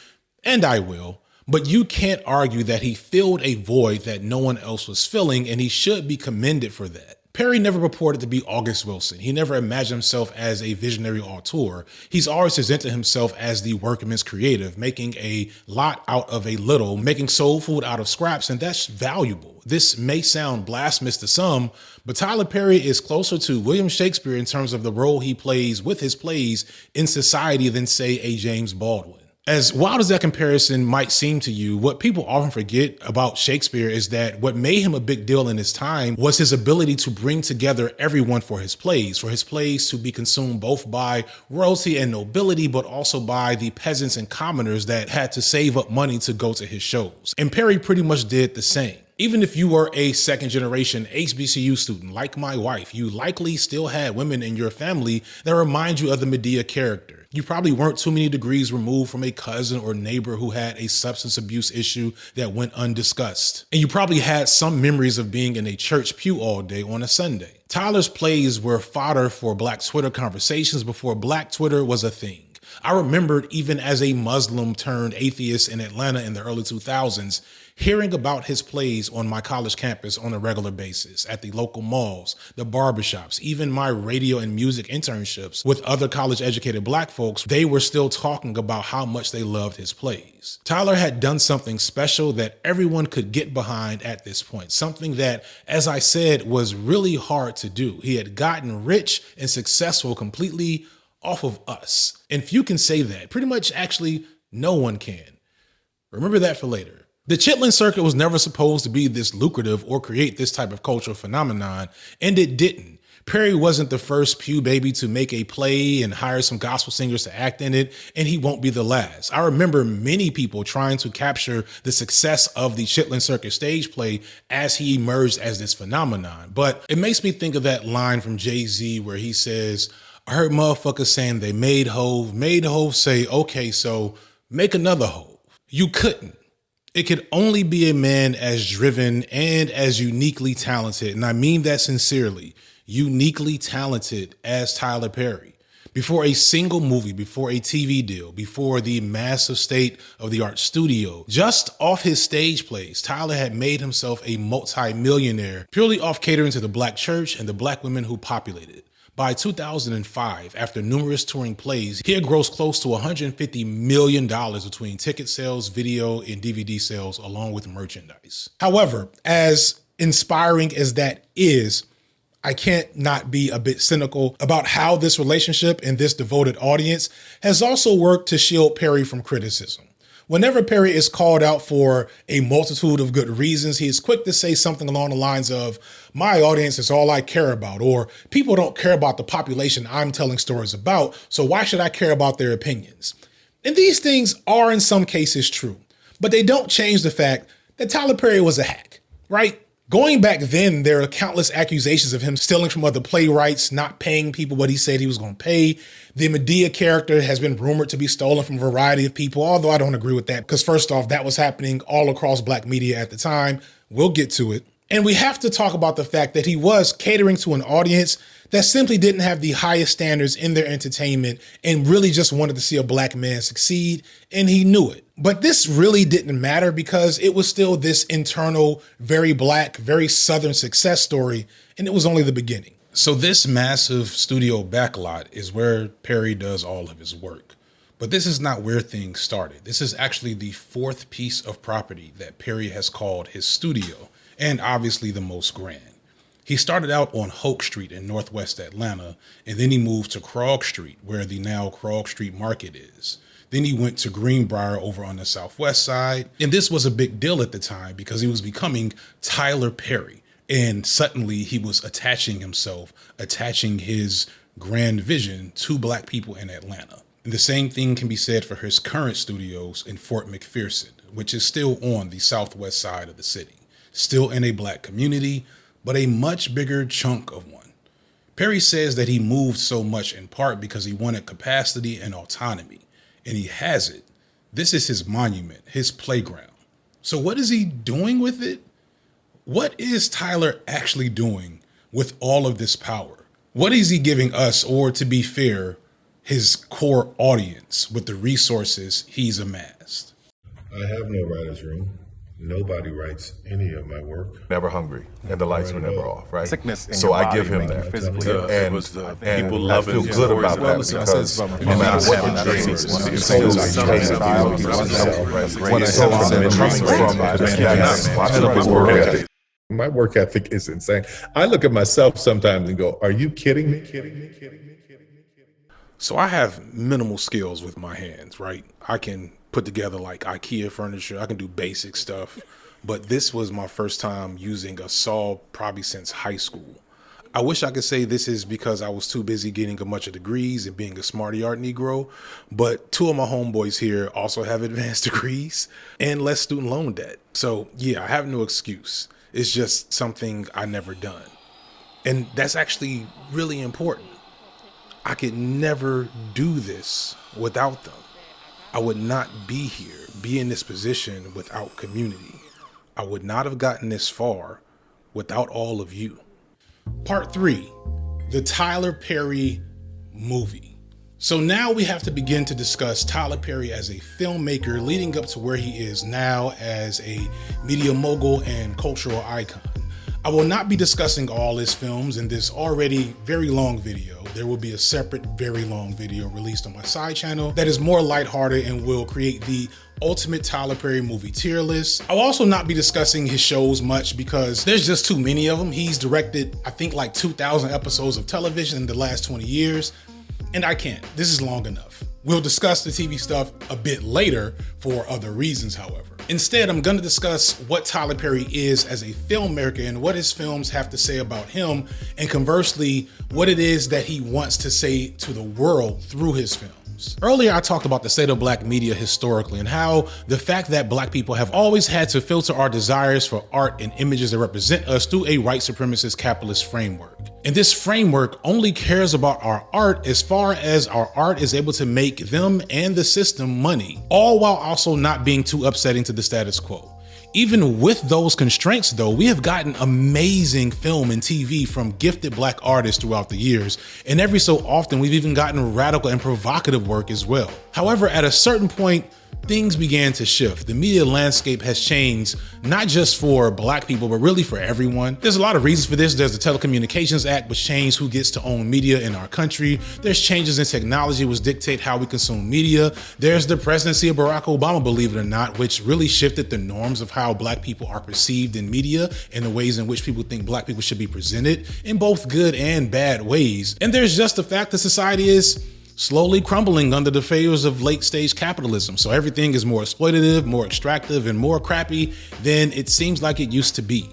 and I will. But you can't argue that he filled a void that no one else was filling, and he should be commended for that. Perry never purported to be August Wilson. He never imagined himself as a visionary auteur. He's always presented himself as the workman's creative, making a lot out of a little, making soul food out of scraps, and that's valuable. This may sound blasphemous to some, but Tyler Perry is closer to William Shakespeare in terms of the role he plays with his plays in society than, say, a James Baldwin. As wild as that comparison might seem to you, what people often forget about Shakespeare is that what made him a big deal in his time was his ability to bring together everyone for his plays to be consumed both by royalty and nobility, but also by the peasants and commoners that had to save up money to go to his shows. And Perry pretty much did the same. Even if you were a second generation HBCU student like my wife, you likely still had women in your family that remind you of the Medea character. You probably weren't too many degrees removed from a cousin or neighbor who had a substance abuse issue that went undiscussed. And you probably had some memories of being in a church pew all day on a Sunday. Tyler's plays were fodder for Black Twitter conversations before Black Twitter was a thing. I remembered even as a Muslim turned atheist in Atlanta in the early 2000s, hearing about his plays on my college campus on a regular basis, at the local malls, the barbershops, even my radio and music internships with other college educated black folks, they were still talking about how much they loved his plays. Tyler had done something special that everyone could get behind at this point, something that, as I said, was really hard to do. He had gotten rich and successful completely off of us. And few can say that. Pretty much, actually, no one can. Remember that for later. The Chitlin circuit was never supposed to be this lucrative or create this type of cultural phenomenon, and it didn't. Perry wasn't the first Pew baby to make a play and hire some gospel singers to act in it, and he won't be the last. I remember many people trying to capture the success of the Chitlin circuit stage play as he emerged as this phenomenon. But it makes me think of that line from Jay-Z where he says, I heard motherfuckers saying they made Hov say, okay, so make another Hov. You couldn't. It could only be a man as driven and as uniquely talented, and I mean that sincerely, uniquely talented as Tyler Perry. Before a single movie, before a TV deal, before the massive state-of-the-art studio, just off his stage plays, Tyler had made himself a multi-millionaire purely off catering to the black church and the black women who populated it. By 2005, after numerous touring plays, he had grossed close to $150 million between ticket sales, video, and DVD sales, along with merchandise. However, as inspiring as that is, I can't not be a bit cynical about how this relationship and this devoted audience has also worked to shield Perry from criticism. Whenever Perry is called out for a multitude of good reasons, he is quick to say something along the lines of, my audience is all I care about, or people don't care about the population I'm telling stories about, so why should I care about their opinions? And these things are in some cases true, but they don't change the fact that Tyler Perry was a hack, right? Going back then, there are countless accusations of him stealing from other playwrights, not paying people what he said he was going to pay. The Medea character has been rumored to be stolen from a variety of people, although I don't agree with that, because first off, that was happening all across black media at the time. We'll get to it. And we have to talk about the fact that he was catering to an audience that simply didn't have the highest standards in their entertainment and really just wanted to see a black man succeed, and he knew it. But this really didn't matter because it was still this internal, very black, very Southern success story, and it was only the beginning. So this massive studio backlot is where Perry does all of his work. But this is not where things started. This is actually the fourth piece of property that Perry has called his studio, and obviously the most grand. He started out on Hoke Street in Northwest Atlanta, and then he moved to Krog Street, where the now Krog Street Market is. Then he went to Greenbrier over on the Southwest side. And this was a big deal at the time because he was becoming Tyler Perry. And suddenly he was attaching his grand vision to black people in Atlanta. And the same thing can be said for his current studios in Fort McPherson, which is still on the southwest side of the city. Still in a black community, but a much bigger chunk of one. Perry says that he moved so much in part because he wanted capacity and autonomy, and he has it. This is his monument, his playground. So what is he doing with it? What is Tyler actually doing with all of this power? What is he giving us, or to be fair, his core audience with the resources he's amassed? I have no writer's room. Nobody writes any of my work. Never hungry, and the lights were never off, right? Sickness in so your I body give him make you that. physically ill. And, It was the and people I love feel his good stories about that as well. because No no matter what the dream dreams, is, when it's I told something him that from the my work ethic is insane. I look at myself sometimes and go, are you kidding me? So I have minimal skills with my hands, right? I can put together like IKEA furniture. I can do basic stuff. But this was my first time using a saw probably since high school. I wish I could say this is because I was too busy getting a bunch of degrees and being a smarty art Negro. But two of my homeboys here also have advanced degrees and less student loan debt. So yeah, I have no excuse. It's just something I never done. And that's actually really important. I could never do this without them. I would not be here, be in this position without community. I would not have gotten this far without all of you. Part 3, the Tyler Perry movie. So now we have to begin to discuss Tyler Perry as a filmmaker leading up to where he is now as a media mogul and cultural icon. I will not be discussing all his films in this already very long video. There will be a separate, very long video released on my side channel that is more lighthearted and will create the ultimate Tyler Perry movie tier list. I'll also not be discussing his shows much because there's just too many of them. He's directed, I think, like 2,000 episodes of television in the last 20 years. And I can't. This is long enough. We'll discuss the TV stuff a bit later for other reasons, however. Instead, I'm going to discuss what Tyler Perry is as a filmmaker and what his films have to say about him, and conversely, what it is that he wants to say to the world through his films. Earlier, I talked about the state of black media historically and how the fact that black people have always had to filter our desires for art and images that represent us through a white supremacist capitalist framework. And this framework only cares about our art as far as our art is able to make them and the system money, all while also not being too upsetting to the status quo. Even with those constraints though, we have gotten amazing film and TV from gifted black artists throughout the years, and every so often we've even gotten radical and provocative work as well. However, at a certain point, things began to shift. The media landscape has changed, not just for black people, but really for everyone. There's a lot of reasons for this. There's the Telecommunications Act, which changed who gets to own media in our country. There's changes in technology, which dictate how we consume media. There's the presidency of Barack Obama, believe it or not, which really shifted the norms of how black people are perceived in media and the ways in which people think black people should be presented in both good and bad ways. And there's just the fact that society is slowly crumbling under the failures of late stage capitalism. So everything is more exploitative, more extractive, and more crappy than it seems like it used to be.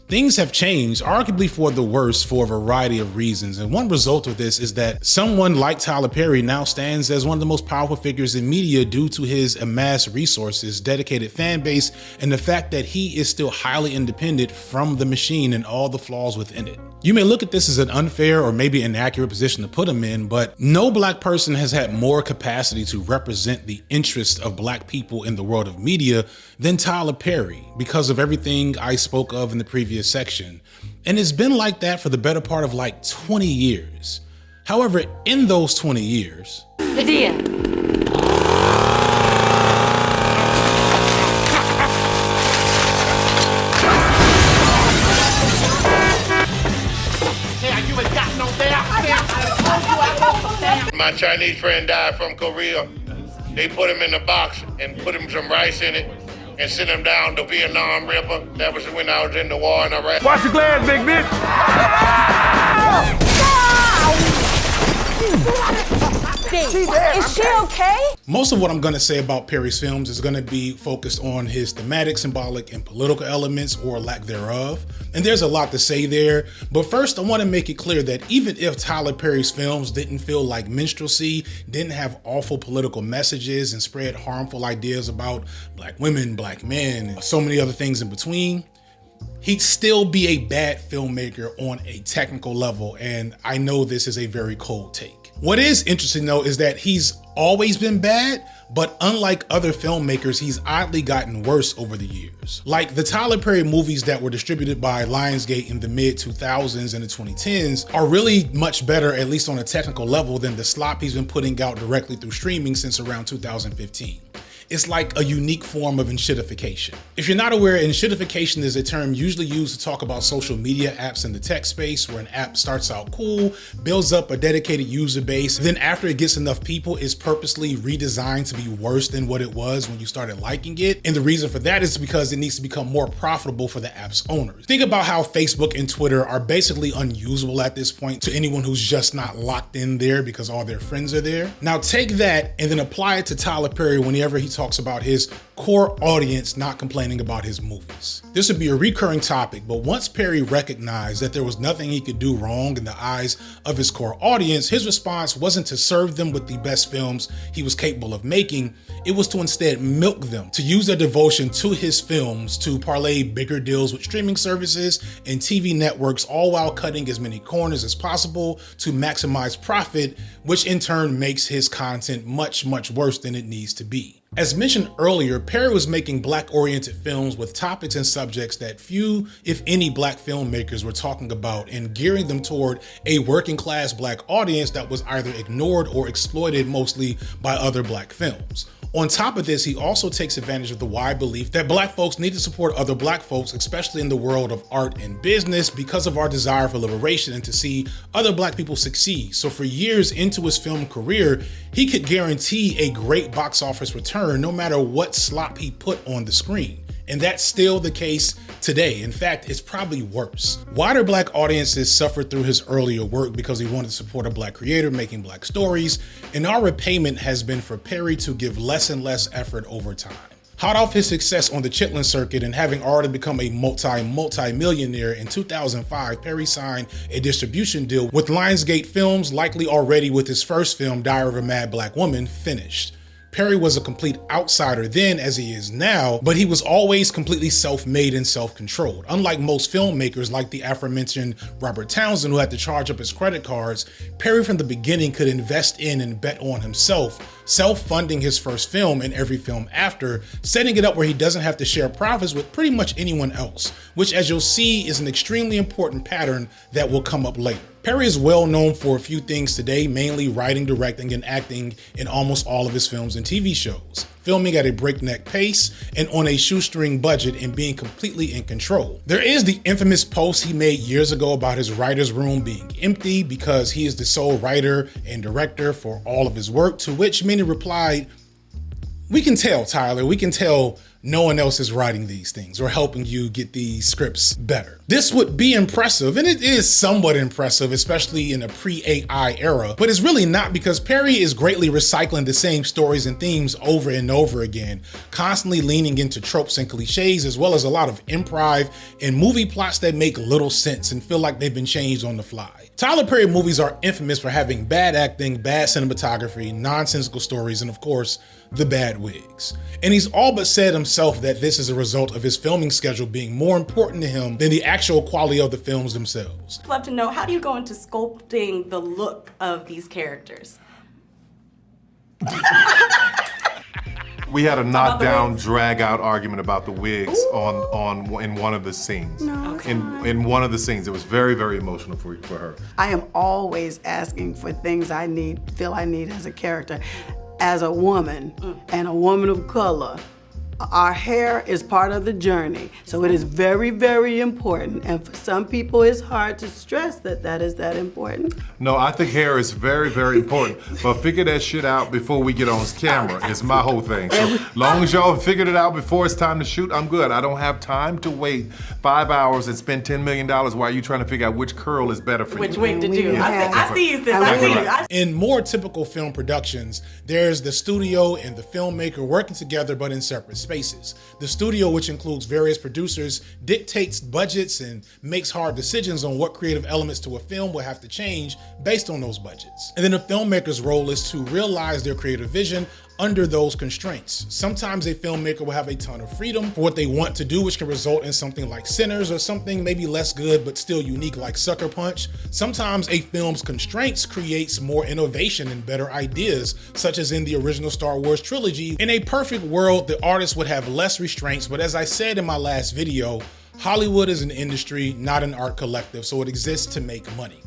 Things have changed, arguably for the worse, for a variety of reasons. And one result of this is that someone like Tyler Perry now stands as one of the most powerful figures in media due to his amassed resources, dedicated fan base, and the fact that he is still highly independent from the machine and all the flaws within it. You may look at this as an unfair or maybe inaccurate position to put him in, but no black person has had more capacity to represent the interests of black people in the world of media than Tyler Perry, because of everything I spoke of in the previous section. And it's been like that for the better part of like 20 years. However, in those 20 years, Lydia. My Chinese friend died from Korea. They put him in a box and put him some rice in it and sent him down the Vietnam River. That was when I was in the war in Iraq. Watch your glass, big bitch. Is she okay? most of what I'm gonna say about Perry's films is gonna be focused on his thematic, symbolic, and political elements, or lack thereof. And there's a lot to say there, but first I wanna make it clear that even if Tyler Perry's films didn't feel like minstrelsy, didn't have awful political messages, and spread harmful ideas about black women, black men, and so many other things in between, he'd still be a bad filmmaker on a technical level, and I know this is a very cold take. What is interesting though is that he's always been bad, but unlike other filmmakers, he's oddly gotten worse over the years. Like the Tyler Perry movies that were distributed by Lionsgate in the mid-2000s and the 2010s are really much better, at least on a technical level, than the slop he's been putting out directly through streaming since around 2015. It's like a unique form of enshittification. If you're not aware, enshittification is a term usually used to talk about social media apps in the tech space, where an app starts out cool, builds up a dedicated user base, then after it gets enough people, it's purposely redesigned to be worse than what it was when you started liking it. And the reason for that is because it needs to become more profitable for the app's owners. Think about how Facebook and Twitter are basically unusable at this point to anyone who's just not locked in there because all their friends are there. Now take that and then apply it to Tyler Perry whenever he talks about his core audience not complaining about his movies. This would be a recurring topic, but once Perry recognized that there was nothing he could do wrong in the eyes of his core audience, his response wasn't to serve them with the best films he was capable of making. It was to instead milk them, to use their devotion to his films to parlay bigger deals with streaming services and TV networks, all while cutting as many corners as possible to maximize profit, which in turn makes his content much, much worse than it needs to be. As mentioned earlier, Perry was making black-oriented films with topics and subjects that few, if any, black filmmakers were talking about and gearing them toward a working-class black audience that was either ignored or exploited mostly by other black films. On top of this, he also takes advantage of the wide belief that black folks need to support other black folks, especially in the world of art and business, because of our desire for liberation and to see other black people succeed. So for years into his film career, he could guarantee a great box office return no matter what slop he put on the screen. And that's still the case today. In fact, it's probably worse. Wider black audiences suffered through his earlier work because he wanted to support a black creator making black stories, and our repayment has been for Perry to give less and less effort over time. Hot off his success on the Chitlin circuit and having already become a multi-millionaire in 2005, Perry signed a distribution deal with Lionsgate Films, likely already with his first film, Diary of a Mad Black Woman, finished. Perry was a complete outsider then as he is now, but he was always completely self-made and self-controlled. Unlike most filmmakers like the aforementioned Robert Townsend who had to charge up his credit cards, Perry from the beginning could invest in and bet on himself, self-funding his first film and every film after, setting it up where he doesn't have to share profits with pretty much anyone else, which as you'll see is an extremely important pattern that will come up later. Perry is well known for a few things today, mainly writing, directing, and acting in almost all of his films and TV shows, filming at a breakneck pace and on a shoestring budget and being completely in control. There is the infamous post he made years ago about his writer's room being empty because he is the sole writer and director for all of his work, to which many replied, "We can tell, Tyler, we can tell no one else is writing these things or helping you get these scripts better." This would be impressive, and it is somewhat impressive, especially in a pre-AI era, but it's really not because Perry is greatly recycling the same stories and themes over and over again, constantly leaning into tropes and cliches, as well as a lot of improv and movie plots that make little sense and feel like they've been changed on the fly. Tyler Perry movies are infamous for having bad acting, bad cinematography, nonsensical stories, and of course, the bad wigs. And he's all but said himself that this is a result of his filming schedule being more important to him than the actual quality of the films themselves. I'd love to know, how do you go into sculpting the look of these characters? We had a knockdown, drag-out argument about the wigs in one of the scenes. No, okay. In one of the scenes, it was very, very emotional for her. I am always asking for things I feel I need as a character. As a woman and a woman of color, our hair is part of the journey. So it is very, very important. And for some people, it's hard to stress that is that important. No, I think hair is very, very important. But figure that shit out before we get on camera is my whole thing. So long as y'all figured it out before it's time to shoot, I'm good. I don't have time to wait 5 hours and spend $10 million while you trying to figure out which curl is better for you. Which wig to do. I see you, sis. I see you. In more typical film productions, there's the studio and the filmmaker working together but in separate spaces. The studio, which includes various producers, dictates budgets and makes hard decisions on what creative elements to a film will have to change based on those budgets. And then the filmmaker's role is to realize their creative vision under those constraints. Sometimes a filmmaker will have a ton of freedom for what they want to do, which can result in something like Sinners or something maybe less good but still unique like Sucker Punch. Sometimes a film's constraints creates more innovation and better ideas, such as in the original Star Wars trilogy. In a perfect world, the artist would have less restraints, but as I said in my last video, Hollywood is an industry, not an art collective, so it exists to make money.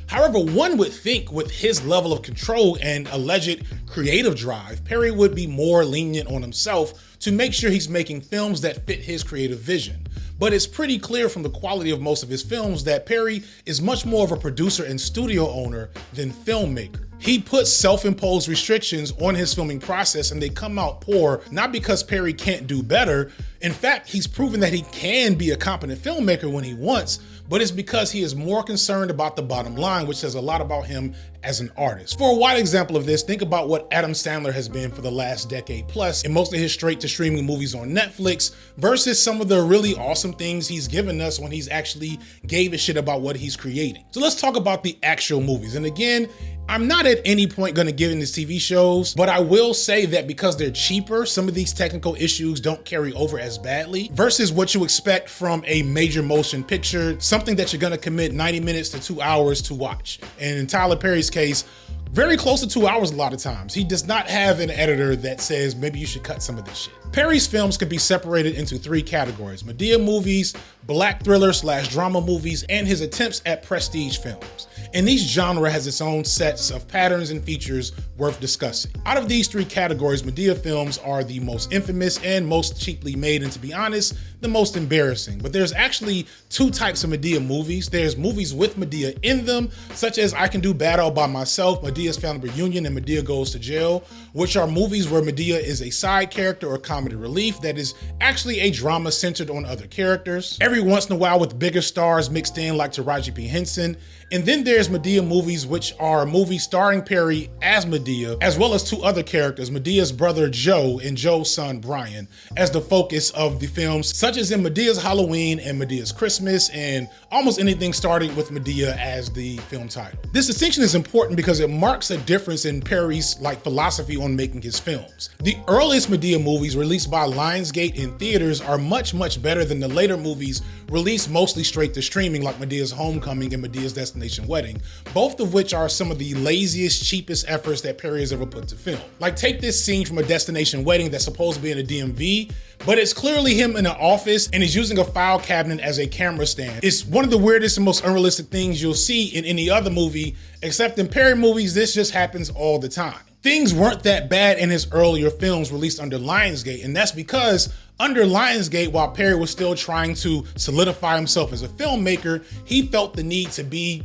However, one would think with his level of control and alleged creative drive, Perry would be more lenient on himself to make sure he's making films that fit his creative vision. But it's pretty clear from the quality of most of his films that Perry is much more of a producer and studio owner than filmmaker. He puts self-imposed restrictions on his filming process and they come out poor, not because Perry can't do better. In fact, he's proven that he can be a competent filmmaker when he wants, but it's because he is more concerned about the bottom line, which says a lot about him as an artist. For a wide example of this, think about what Adam Sandler has been for the last decade plus in most of his straight to streaming movies on Netflix versus some of the really awesome things he's given us when he's actually gave a shit about what he's creating. So let's talk about the actual movies. And again, I'm not at any point gonna give in these TV shows, but I will say that because they're cheaper, some of these technical issues don't carry over as badly versus what you expect from a major motion picture, something that you're gonna commit 90 minutes to 2 hours to watch. And in Tyler Perry's case, Very close to 2 hours a lot of times. He does not have an editor that says maybe you should cut some of this shit. Perry's films can be separated into 3 categories: Madea movies, black thriller/drama movies, and his attempts at prestige films. And each genre has its own sets of patterns and features worth discussing. Out of these 3 categories, Madea films are the most infamous and most cheaply made, and to be honest, the most embarrassing. But there's actually 2 types of Madea movies. There's movies with Madea in them, such as I Can Do Bad All By Myself, Medea's Family Reunion, and Madea Goes to Jail, which are movies where Madea is a side character or comedy relief that is actually a drama centered on other characters. Every once in a while with bigger stars mixed in like Taraji P. Henson. And then there's Madea movies, which are movies starring Perry as Madea, as well as 2 other characters, Medea's brother Joe and Joe's son Brian, as the focus of the films, such as in Medea's Halloween and Medea's Christmas, and almost anything starting with Madea as the film title. This distinction is important because it marks a difference in Perry's philosophy on making his films. The earliest Madea movies released by Lionsgate in theaters are much better than the later movies released mostly straight to streaming, like Medea's Homecoming and Medea's Destination Wedding, both of which are some of the laziest, cheapest efforts that Perry has ever put to film. Like, take this scene from A Destination Wedding that's supposed to be in a DMV, but it's clearly him in an office and he's using a file cabinet as a camera stand. It's one of the weirdest and most unrealistic things you'll see in any other movie, except in Perry movies, this just happens all the time. Things weren't that bad in his earlier films released under Lionsgate, and that's because under Lionsgate, while Perry was still trying to solidify himself as a filmmaker, he felt the need to be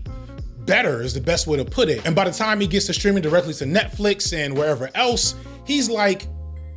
better, is the best way to put it. And by the time he gets to streaming directly to Netflix and wherever else, he's like,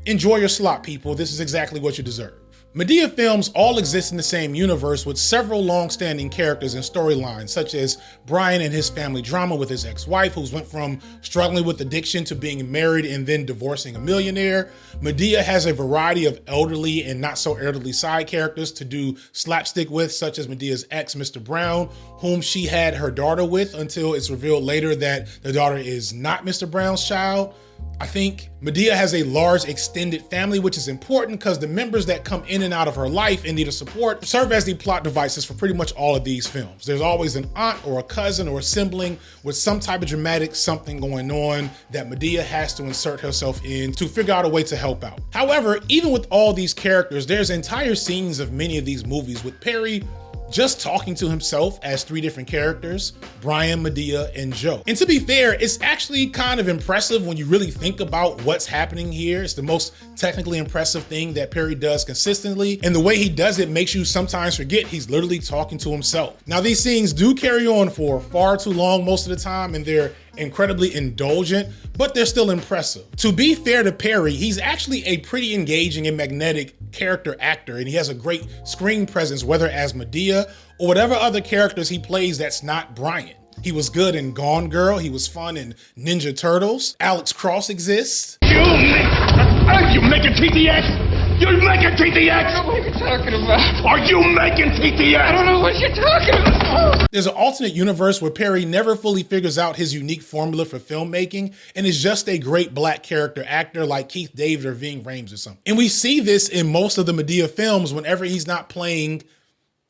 enjoy your slop, people. This is exactly what you deserve. Madea films all exist in the same universe with several long-standing characters and storylines, such as Brian and his family drama with his ex-wife, who's went from struggling with addiction to being married and then divorcing a millionaire. Madea has a variety of elderly and not so elderly side characters to do slapstick with, such as Medea's ex, Mr. Brown, whom she had her daughter with until it's revealed later that the daughter is not Mr. Brown's child. I think Madea has a large extended family, which is important because the members that come in and out of her life in need of support serve as the plot devices for pretty much all of these films. There's always an aunt or a cousin or a sibling with some type of dramatic something going on that Madea has to insert herself in to figure out a way to help out. However, even with all these characters, there's entire scenes of many of these movies with Perry just talking to himself as 3 different characters, Brian, Madea, and Joe. And to be fair, it's actually kind of impressive when you really think about what's happening here. It's the most technically impressive thing that Perry does consistently. And the way he does it makes you sometimes forget he's literally talking to himself. Now, these scenes do carry on for far too long most of the time, and they're incredibly indulgent, but they're still impressive. To be fair to Perry, he's actually a pretty engaging and magnetic character actor, and he has a great screen presence, whether as Madea or whatever other characters he plays that's not Brian. He was good in Gone Girl, he was fun in Ninja Turtles, Alex Cross exists. Are you making TTX? You're making TTX? I don't know what you're talking about. Are you making TTX? I don't know what you're talking about. There's an alternate universe where Perry never fully figures out his unique formula for filmmaking and is just a great black character actor like Keith David or Ving Rhames or something. And we see this in most of the Madea films whenever he's not playing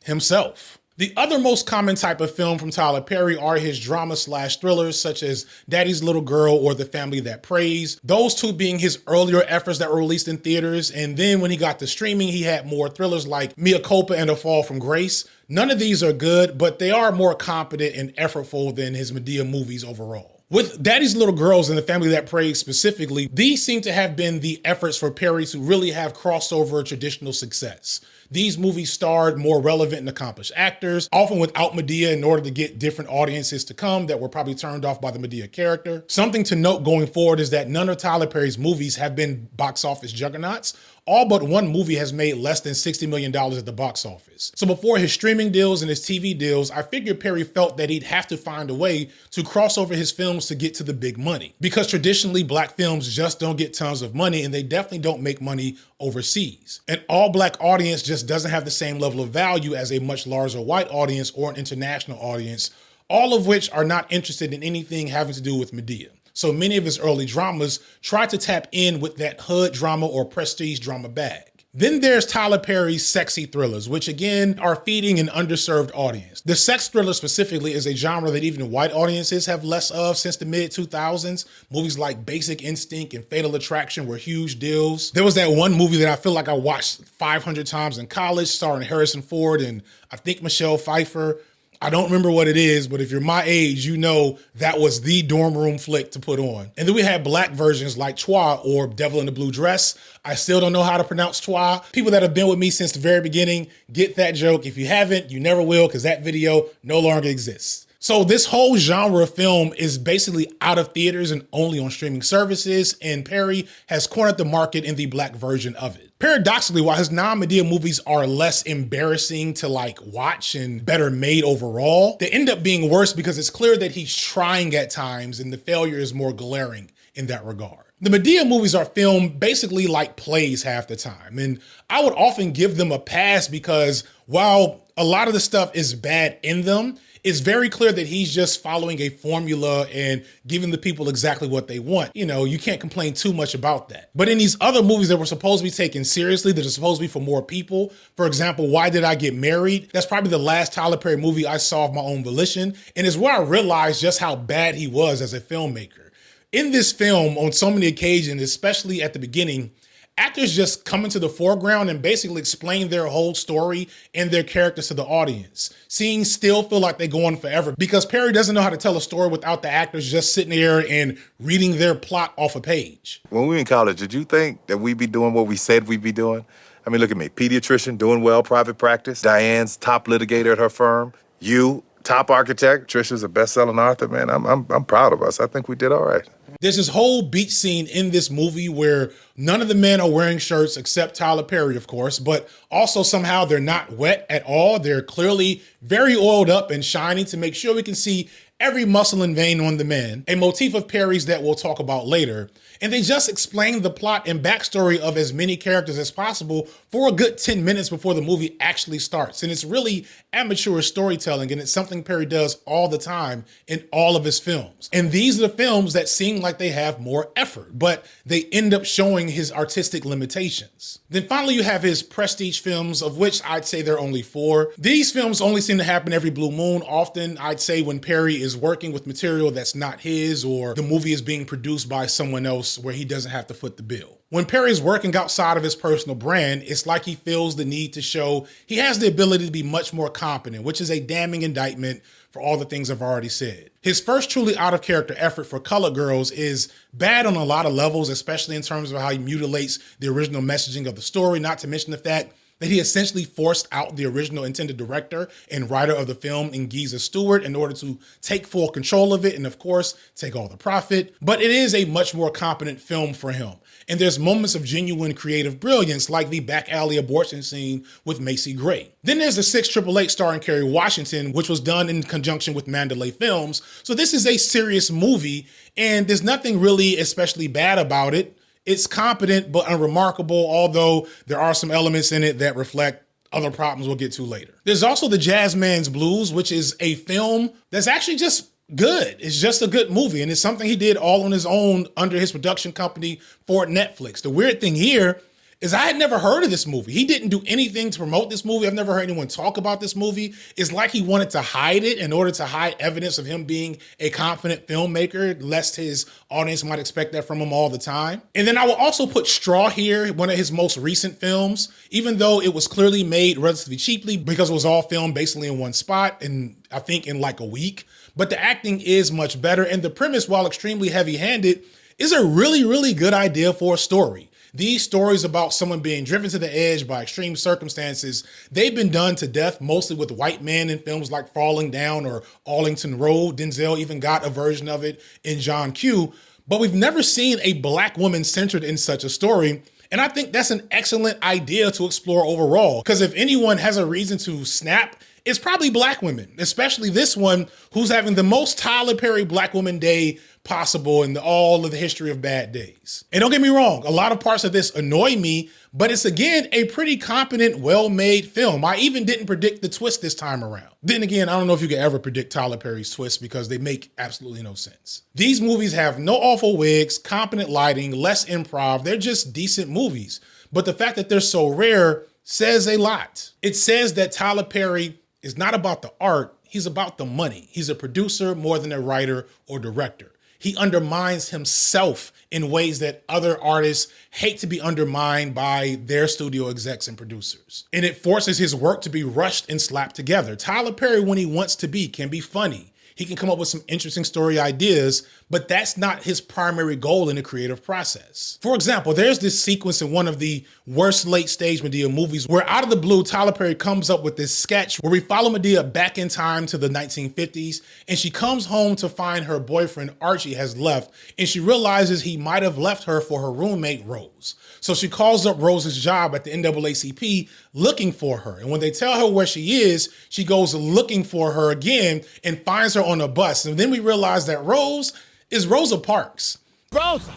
himself. The other most common type of film from Tyler Perry are his drama/thrillers such as Daddy's Little Girl or The Family That Prays, those 2 being his earlier efforts that were released in theaters. And then when he got to streaming, he had more thrillers like Mea Culpa and A Fall from Grace. None of these are good, but they are more competent and effortful than his Madea movies overall. With Daddy's Little Girls and The Family That Prays specifically, these seem to have been the efforts for Perry to really have crossover traditional success. These movies starred more relevant and accomplished actors, often without Madea in order to get different audiences to come that were probably turned off by the Madea character. Something to note going forward is that none of Tyler Perry's movies have been box office juggernauts. All but one movie has made less than $60 million at the box office. So before his streaming deals and his TV deals, I figured Perry felt that he'd have to find a way to cross over his films to get to the big money. Because traditionally, black films just don't get tons of money, and they definitely don't make money overseas. An all-black audience just doesn't have the same level of value as a much larger white audience or an international audience, all of which are not interested in anything having to do with Madea. So many of his early dramas tried to tap in with that hood drama or prestige drama bag. Then there's Tyler Perry's sexy thrillers, which again are feeding an underserved audience. The sex thriller specifically is a genre that even white audiences have less of since the mid-2000s. Movies like Basic Instinct and Fatal Attraction were huge deals. There was that one movie that I feel like I watched 500 times in college, starring Harrison Ford and I think Michelle Pfeiffer. I don't remember what it is, but if you're my age, you know that was the dorm room flick to put on. And then we had black versions like Twa or Devil in the Blue Dress. I still don't know how to pronounce Twa. People that have been with me since the very beginning get that joke. If you haven't, you never will, because that video no longer exists. So this whole genre of film is basically out of theaters and only on streaming services, and Perry has cornered the market in the black version of it. Paradoxically, while his non-Madea movies are less embarrassing to like watch and better made overall, they end up being worse because it's clear that he's trying at times and the failure is more glaring in that regard. The Madea movies are filmed basically like plays half the time, and I would often give them a pass because while a lot of the stuff is bad in them, it's very clear that he's just following a formula and giving the people exactly what they want. You know, you can't complain too much about that. But in these other movies that were supposed to be taken seriously, that are supposed to be for more people, for example, Why Did I Get Married? That's probably the last Tyler Perry movie I saw of my own volition, and it's where I realized just how bad he was as a filmmaker. In this film, on so many occasions, especially at the beginning, actors just come into the foreground and basically explain their whole story and their characters to the audience. Scenes still feel like they go on forever because Perry doesn't know how to tell a story without the actors just sitting there and reading their plot off a page. When we were in college, did you think that we'd be doing what we said we'd be doing? I mean, look at me, pediatrician, doing well, private practice. Diane's top litigator at her firm. You, top architect. Trisha's a best-selling author, man. I'm proud of us. I think we did all right. There's this whole beach scene in this movie where none of the men are wearing shirts except Tyler Perry, of course, but also somehow they're not wet at all. They're clearly very oiled up and shiny to make sure we can see every muscle and vein on the men, a motif of Perry's that we'll talk about later. And they just explain the plot and backstory of as many characters as possible for a good 10 minutes before the movie actually starts. And it's really amateur storytelling, and it's something Perry does all the time in all of his films. And these are the films that seem like they have more effort, but they end up showing his artistic limitations. Then finally, you have his prestige films, of which I'd say there are only 4. These films only seem to happen every blue moon. Often, I'd say when Perry is working with material that's not his, or the movie is being produced by someone else where he doesn't have to foot the bill. When Perry's working outside of his personal brand, it's like he feels the need to show he has the ability to be much more competent, which is a damning indictment for all the things I've already said. His first truly out-of-character effort for Color Girls is bad on a lot of levels, especially in terms of how he mutilates the original messaging of the story, not to mention the fact that he essentially forced out the original intended director and writer of the film in Giza Stewart in order to take full control of it and, of course, take all the profit. But it is a much more competent film for him. And there's moments of genuine creative brilliance, like the back alley abortion scene with Macy Gray. Then there's the 688 starring Kerry Washington, which was done in conjunction with Mandalay Films. So this is a serious movie, and there's nothing really especially bad about it. It's competent but unremarkable, although there are some elements in it that reflect other problems we'll get to later. There's also The Jazzman's Blues, which is a film that's actually just good. It's just a good movie, and it's something he did all on his own under his production company for Netflix. The weird thing here is I had never heard of this movie. He didn't do anything to promote this movie. I've never heard anyone talk about this movie. It's like he wanted to hide it in order to hide evidence of him being a confident filmmaker, lest his audience might expect that from him all the time. And then I will also put Straw here, one of his most recent films, even though it was clearly made relatively cheaply because it was all filmed basically in one spot, and I think in like a week. But the acting is much better, and the premise, while extremely heavy-handed, is a really, really good idea for a story. These stories about someone being driven to the edge by extreme circumstances, they've been done to death, mostly with white men in films like Falling Down or Arlington Road. Denzel even got a version of it in John Q. But we've never seen a black woman centered in such a story. And I think that's an excellent idea to explore overall, because if anyone has a reason to snap, it's probably black women, especially this one who's having the most Tyler Perry Black Woman Day possible in all of the history of bad days. And don't get me wrong, a lot of parts of this annoy me, but it's again a pretty competent, well-made film. I even didn't predict the twist this time around. Then again, I don't know if you could ever predict Tyler Perry's twists because they make absolutely no sense. These movies have no awful wigs, competent lighting, less improv. They're just decent movies. but the fact that they're so rare says a lot. It says that Tyler Perry is not about the art, he's about the money. He's a producer more than a writer or director. He undermines himself in ways that other artists hate to be undermined by their studio execs and producers. And it forces his work to be rushed and slapped together. Tyler Perry, when he wants to be, can be funny. He can come up with some interesting story ideas, but that's not his primary goal in the creative process. For example, there's this sequence in one of the worst late stage Madea movies where out of the blue, Tyler Perry comes up with this sketch where we follow Madea back in time to the 1950s, and she comes home to find her boyfriend Archie has left, and she realizes he might have left her for her roommate Rose. So she calls up Rose's job at the NAACP looking for her. And when they tell her where she is, she goes looking for her again and finds her on a bus. And then we realize that Rose is Rosa Parks. Rosa,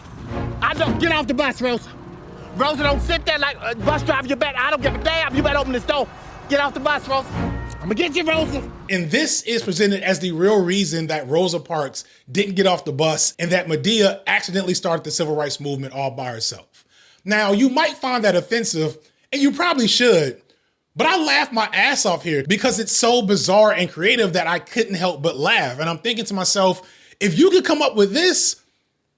I don't get off the bus, Rosa. Rosa, don't sit there like a bus driver. You better, I don't give a damn. You better open this door. Get off the bus, Rosa. I'm gonna get you, Rosa. And this is presented as the real reason that Rosa Parks didn't get off the bus and that Madea accidentally started the civil rights movement all by herself. Now, you might find that offensive, and you probably should, but I laughed my ass off here because it's so bizarre and creative that I couldn't help but laugh. And I'm thinking to myself, if you could come up with this,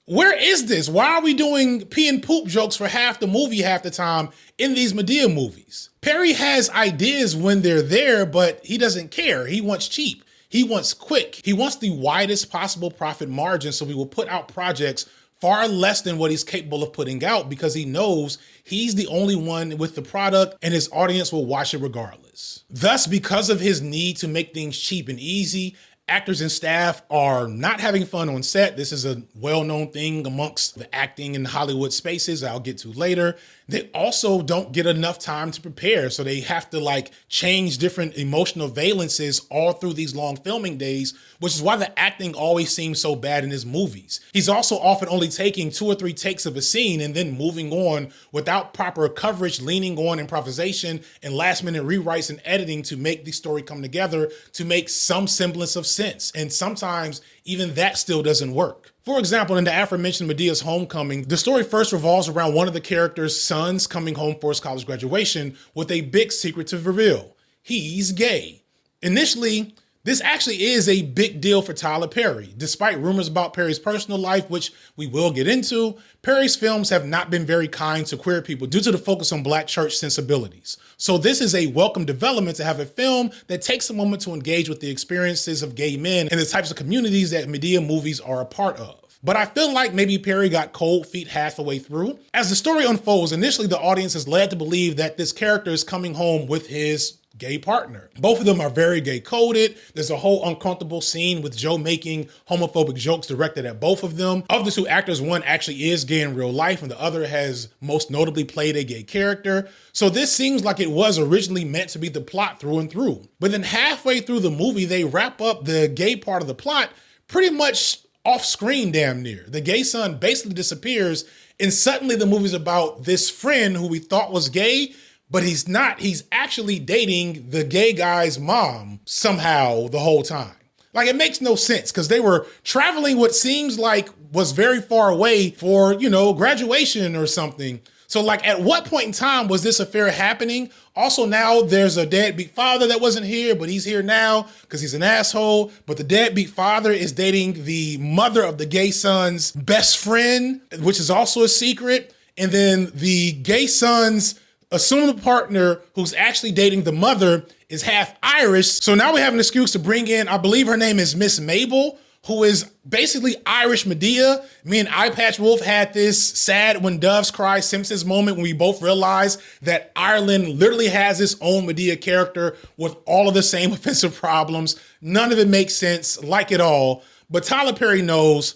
where is this? Why are we doing pee and poop jokes for half the movie half the time in these Madea movies? Perry has ideas when they're there, but he doesn't care. He wants cheap. He wants quick. He wants the widest possible profit margin, so he will put out projects far less than what he's capable of putting out because he knows he's the only one with the product and his audience will watch it regardless. Thus, because of his need to make things cheap and easy, actors and staff are not having fun on set. This is a well-known thing amongst the acting in Hollywood spaces I'll get to later. They also don't get enough time to prepare, so they have to change different emotional valences all through these long filming days, which is why the acting always seems so bad in his movies. He's also often only taking 2 or 3 takes of a scene and then moving on without proper coverage, leaning on improvisation and last-minute rewrites and editing to make the story come together to make some semblance of sense. And sometimes even that still doesn't work. For example, in the aforementioned Medea's Homecoming, the story first revolves around one of the character's sons coming home for his college graduation with a big secret to reveal. He's gay. Initially, this actually is a big deal for Tyler Perry. Despite rumors about Perry's personal life, which we will get into, Perry's films have not been very kind to queer people due to the focus on Black church sensibilities. So this is a welcome development to have a film that takes a moment to engage with the experiences of gay men and the types of communities that Madea movies are a part of. But I feel like maybe Perry got cold feet half the way through. As the story unfolds, initially the audience is led to believe that this character is coming home with his gay partner. Both of them are very gay coded. There's a whole uncomfortable scene with Joe making homophobic jokes directed at both of them. Of the 2 actors, one actually is gay in real life and the other has most notably played a gay character. So this seems like it was originally meant to be the plot through and through. But then halfway through the movie, they wrap up the gay part of the plot pretty much off screen damn near. The gay son basically disappears and suddenly the movie's about this friend who we thought was gay, but he's not. He's actually dating the gay guy's mom somehow the whole time. It makes no sense because they were traveling what seems like was very far away for, graduation or something. So at what point in time was this affair happening? Also now there's a deadbeat father that wasn't here, but he's here now because he's an asshole. But the deadbeat father is dating the mother of the gay son's best friend, which is also a secret. And then the gay son's assumed partner who's actually dating the mother is half Irish. So now we have an excuse to bring in, I believe her name is Miss Mabel, who is basically Irish Madea. Me and Eye Patch Wolf had this sad when doves cry Simpsons moment when we both realized that Ireland literally has its own Madea character with all of the same offensive problems. None of it makes sense, at all. But Tyler Perry knows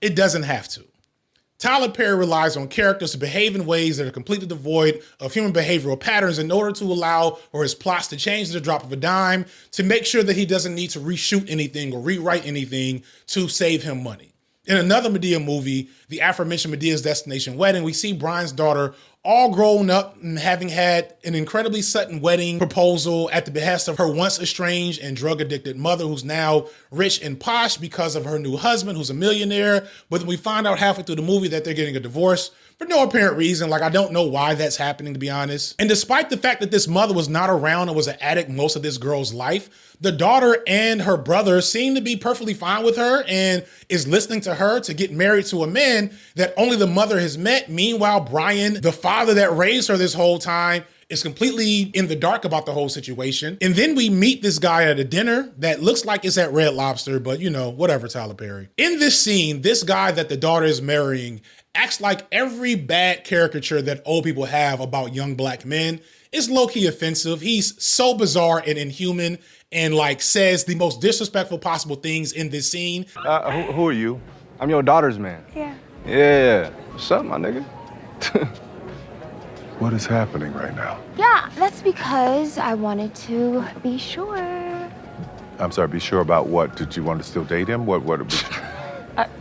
it doesn't have to. Tyler Perry relies on characters to behave in ways that are completely devoid of human behavioral patterns in order to allow for his plots to change at the drop of a dime to make sure that he doesn't need to reshoot anything or rewrite anything to save him money. In another Madea movie, the aforementioned Medea's Destination Wedding, we see Brian's daughter all grown up and having had an incredibly sudden wedding proposal at the behest of her once estranged and drug addicted mother, who's now rich and posh because of her new husband, who's a millionaire. But then we find out halfway through the movie that they're getting a divorce for no apparent reason. Like, I don't know why that's happening, to be honest. And despite the fact that this mother was not around and was an addict most of this girl's life, the daughter and her brother seem to be perfectly fine with her and is listening to her to get married to a man that only the mother has met. Meanwhile, Brian, the father that raised her this whole time, is completely in the dark about the whole situation. And then we meet this guy at a dinner that looks like it's at Red Lobster, but you know, whatever, Tyler Perry. In this scene, this guy that the daughter is marrying acts like every bad caricature that old people have about young black men. It's low-key offensive. He's so bizarre and inhuman and like says the most disrespectful possible things in this scene. Who are you? I'm your daughter's man. Yeah. Yeah. What's up, my nigga? What is happening right now? Yeah, that's because I wanted to be sure. I'm sorry, be sure about what? Did you want to still date him? What?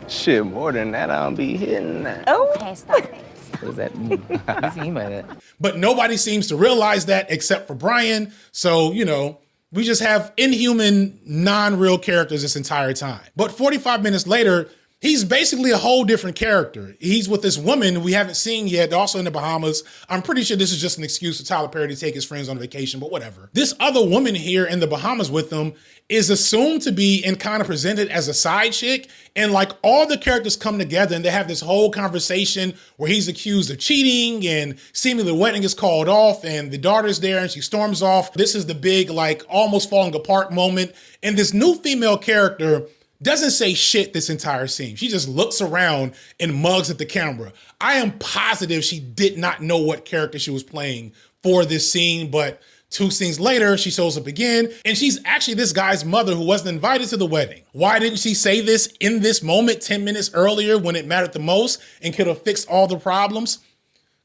Shit, more than that, I'll be hitting that. Oh. Okay, stop it. What does that mean? What does he mean by that? But nobody seems to realize that except for Brian. So, you know, we just have inhuman, non-real characters this entire time. But 45 minutes later, he's basically a whole different character. He's with this woman we haven't seen yet, also in the Bahamas. I'm pretty sure this is just an excuse for Tyler Perry to take his friends on vacation, but whatever. This other woman here in the Bahamas with him is assumed to be and kind of presented as a side chick. And like all the characters come together and they have this whole conversation where he's accused of cheating and seemingly the wedding is called off and the daughter's there and she storms off. This is the big, like almost falling apart moment. And this new female character doesn't say shit this entire scene. She just looks around and mugs at the camera. I am positive she did not know what character she was playing for this scene, but 2 scenes later, she shows up again, and she's actually this guy's mother who wasn't invited to the wedding. Why didn't she say this in this moment 10 minutes earlier when it mattered the most and could have fixed all the problems?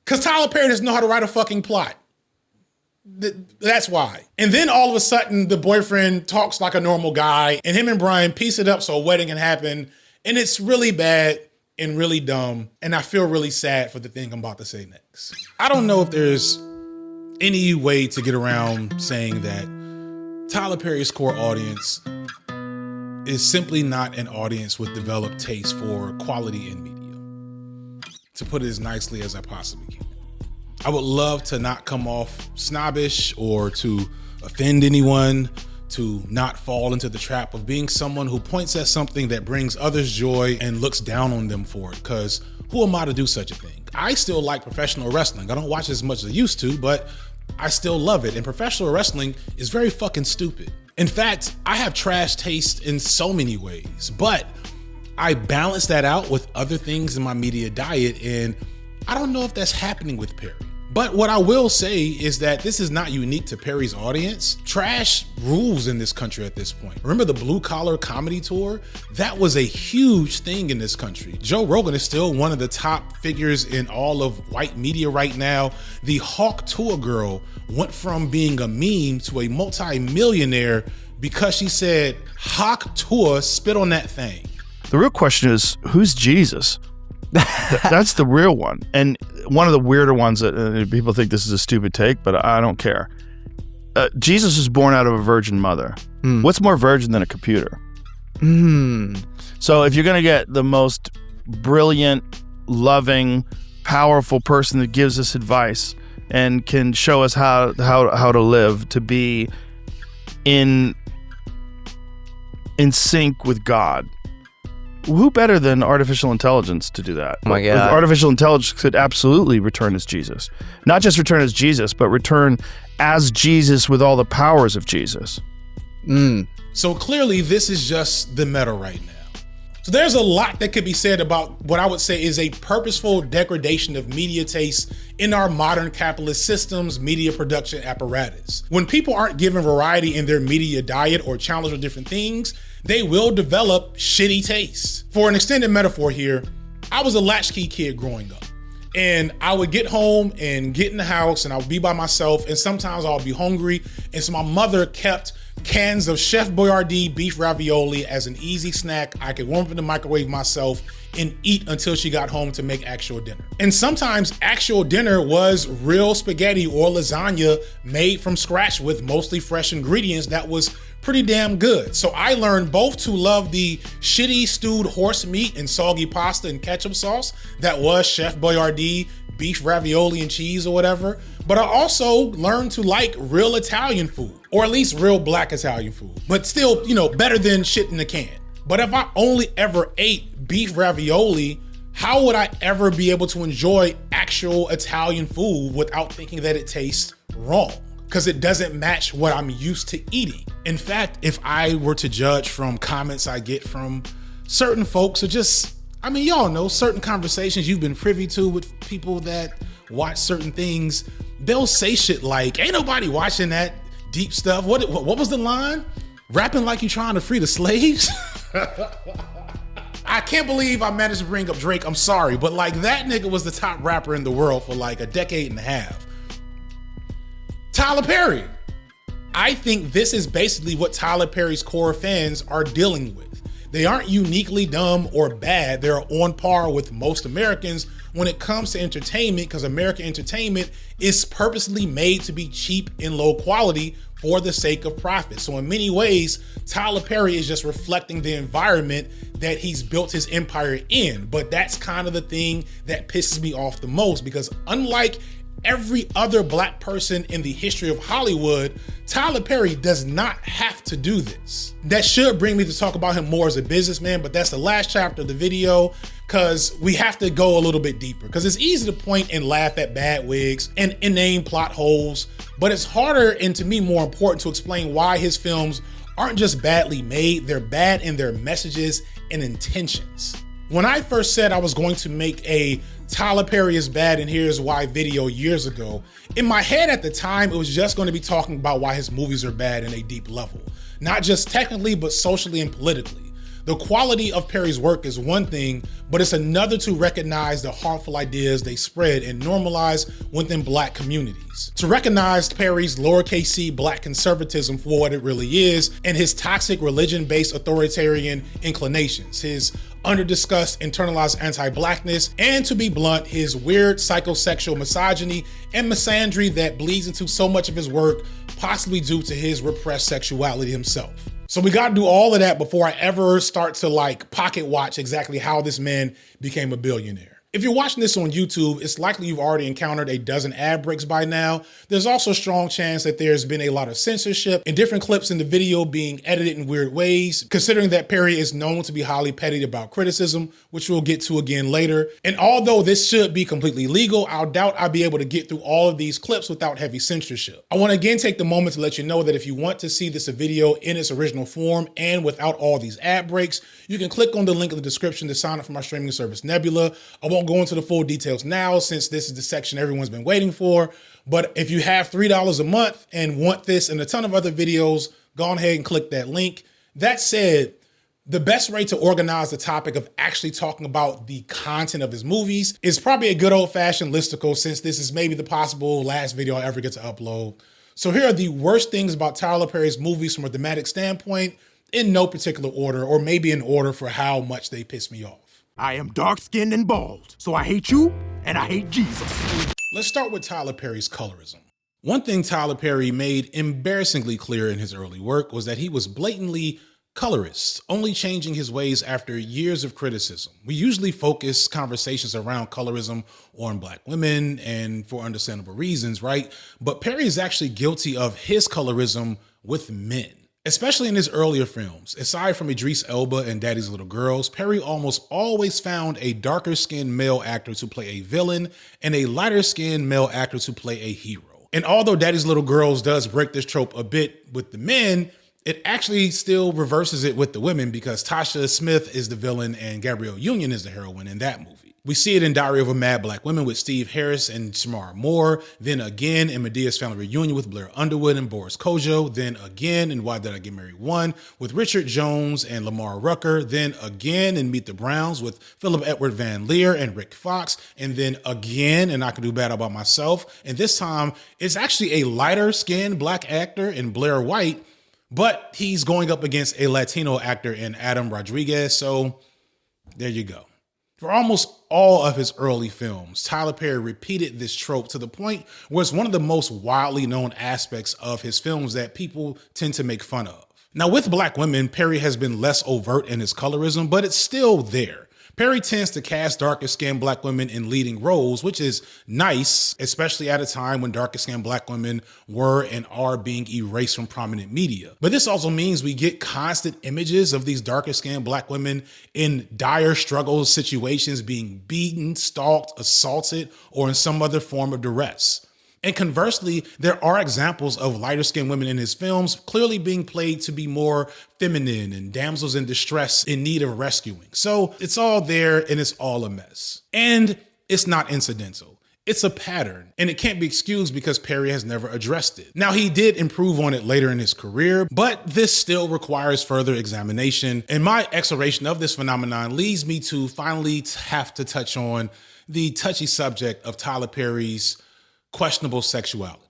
Because Tyler Perry doesn't know how to write a fucking plot. That's why. And then all of a sudden, the boyfriend talks like a normal guy, and him and Brian piece it up so a wedding can happen, and it's really bad and really dumb, and I feel really sad for the thing I'm about to say next. I don't know if there's any way to get around saying that Tyler Perry's core audience is simply not an audience with developed taste for quality in media, to put it as nicely as I possibly can. I would love to not come off snobbish or to offend anyone, to not fall into the trap of being someone who points at something that brings others joy and looks down on them for it, because who am I to do such a thing? I still like professional wrestling. I don't watch as much as I used to, but I still love it. And professional wrestling is very fucking stupid. In fact, I have trash taste in so many ways, but I balance that out with other things in my media diet, and I don't know if that's happening with Perry. But what I will say is that this is not unique to Perry's audience. Trash rules in this country at this point. Remember the Blue Collar Comedy Tour? That was a huge thing in this country. Joe Rogan is still one of the top figures in all of white media right now. The Hawk Tour girl went from being a meme to a multi-millionaire because she said, Hawk Tour, spit on that thing. The real question is, who's Jesus? That's the real one. And one of the weirder ones that people think this is a stupid take, but I don't care. Jesus was born out of a virgin mother. What's more virgin than a computer? So if you're going to get the most brilliant, loving, powerful person that gives us advice and can show us how to live, to be in sync with God, who better than artificial intelligence to do that? Oh my God. Artificial intelligence could absolutely return as Jesus. Not just return as Jesus, but return as Jesus with all the powers of Jesus. So clearly this is just the meta right now. So there's a lot that could be said about what I would say is a purposeful degradation of media taste in our modern capitalist systems, media production apparatus. When people aren't given variety in their media diet or challenged with different things, they will develop shitty tastes. For an extended metaphor here, I was a latchkey kid growing up. And I would get home and get in the house and I would be by myself, and sometimes I'll be hungry. And so my mother kept cans of Chef Boyardee beef ravioli as an easy snack I could warm up in the microwave myself and eat until she got home to make actual dinner. And sometimes actual dinner was real spaghetti or lasagna made from scratch with mostly fresh ingredients that was pretty damn good. So I learned both to love the shitty stewed horse meat and soggy pasta and ketchup sauce that was Chef Boyardee beef ravioli and cheese or whatever, but I also learned to like real Italian food, or at least real black Italian food, but still, you know, better than shit in a can. But if I only ever ate beef ravioli, how would I ever be able to enjoy actual Italian food without thinking that it tastes wrong? Because it doesn't match what I'm used to eating. In fact, if I were to judge from comments I get from certain folks, or just, I mean, y'all know certain conversations you've been privy to with people that watch certain things, they'll say shit like, ain't nobody watching that deep stuff. What was the line? Rapping like you trying to free the slaves? I can't believe I managed to bring up Drake. I'm sorry, but like that nigga was the top rapper in the world for like a decade and a half. Tyler Perry. I think this is basically what Tyler Perry's core fans are dealing with. They aren't uniquely dumb or bad. They're on par with most Americans when it comes to entertainment, because American entertainment is purposely made to be cheap and low quality for the sake of profit. So in many ways, Tyler Perry is just reflecting the environment that he's built his empire in. But that's kind of the thing that pisses me off the most, because unlike every other black person in the history of Hollywood, Tyler Perry does not have to do this. That should bring me to talk about him more as a businessman, but that's the last chapter of the video, because we have to go a little bit deeper, because it's easy to point and laugh at bad wigs and inane plot holes, but it's harder and to me more important to explain why his films aren't just badly made, they're bad in their messages and intentions. When I first said I was going to make a Tyler Perry is bad and here's why video years ago, in my head at the time, it was just going to be talking about why his movies are bad in a deep level. Not just technically, but socially and politically. The quality of Perry's work is one thing, but it's another to recognize the harmful ideas they spread and normalize within black communities. To recognize Perry's lowercase c black conservatism for what it really is, and his toxic religion-based authoritarian inclinations, his under-discussed internalized anti-blackness, and to be blunt, his weird psychosexual misogyny and misandry that bleeds into so much of his work, possibly due to his repressed sexuality himself. So we gotta do all of that before I ever start to like pocket watch exactly how this man became a billionaire. If you're watching this on YouTube, it's likely you've already encountered a dozen ad breaks by now. There's also a strong chance that there's been a lot of censorship and different clips in the video being edited in weird ways, considering that Perry is known to be highly petty about criticism, which we'll get to again later. And although this should be completely legal, I doubt I'll be able to get through all of these clips without heavy censorship. I wanna again take the moment to let you know that if you want to see this video in its original form and without all these ad breaks, you can click on the link in the description to sign up for my streaming service, Nebula. I won't go into the full details now since this is the section everyone's been waiting for. But if you have $3 a month and want this and a ton of other videos, go ahead and click that link. That said, the best way to organize the topic of actually talking about the content of his movies is probably a good old-fashioned listicle, since this is maybe the possible last video I ever get to upload. So here are the worst things about Tyler Perry's movies from a thematic standpoint, in no particular order, or maybe in order for how much they piss me off. I am dark-skinned and bald, so I hate you, and I hate Jesus. Let's start with Tyler Perry's colorism. One thing Tyler Perry made embarrassingly clear in his early work was that he was blatantly colorist, only changing his ways after years of criticism. We usually focus conversations around colorism on black women, and for understandable reasons, right? But Perry is actually guilty of his colorism with men. Especially in his earlier films, aside from Idris Elba and Daddy's Little Girls, Perry almost always found a darker-skinned male actor to play a villain and a lighter-skinned male actor to play a hero. And although Daddy's Little Girls does break this trope a bit with the men, it actually still reverses it with the women, because Tasha Smith is the villain and Gabrielle Union is the heroine in that movie. We see it in Diary of a Mad Black Woman with Steve Harris and Shamar Moore, then again in Medea's Family Reunion with Blair Underwood and Boris Kodjoe, then again in Why Did I Get Married 1 with Richard Jones and Lamar Rucker, then again in Meet the Browns with Philip Edward Van Leer and Rick Fox, and then again in I Can Do Bad All By Myself, and this time it's actually a lighter-skinned black actor in Blair White, but he's going up against a Latino actor in Adam Rodriguez, so there you go. For almost all of his early films, Tyler Perry repeated this trope to the point where it's one of the most widely known aspects of his films that people tend to make fun of. Now, with Black Women, Perry has been less overt in his colorism, but it's still there. Perry tends to cast darker-skinned black women in leading roles, which is nice, especially at a time when darker-skinned black women were and are being erased from prominent media. But this also means we get constant images of these darker-skinned black women in dire struggle situations, being beaten, stalked, assaulted, or in some other form of duress. And conversely, there are examples of lighter-skinned women in his films clearly being played to be more feminine and damsels in distress in need of rescuing. So it's all there and it's all a mess. And it's not incidental. It's a pattern, and it can't be excused because Perry has never addressed it. Now, he did improve on it later in his career, but this still requires further examination. And my exploration of this phenomenon leads me to finally have to touch on the touchy subject of Tyler Perry's questionable sexuality.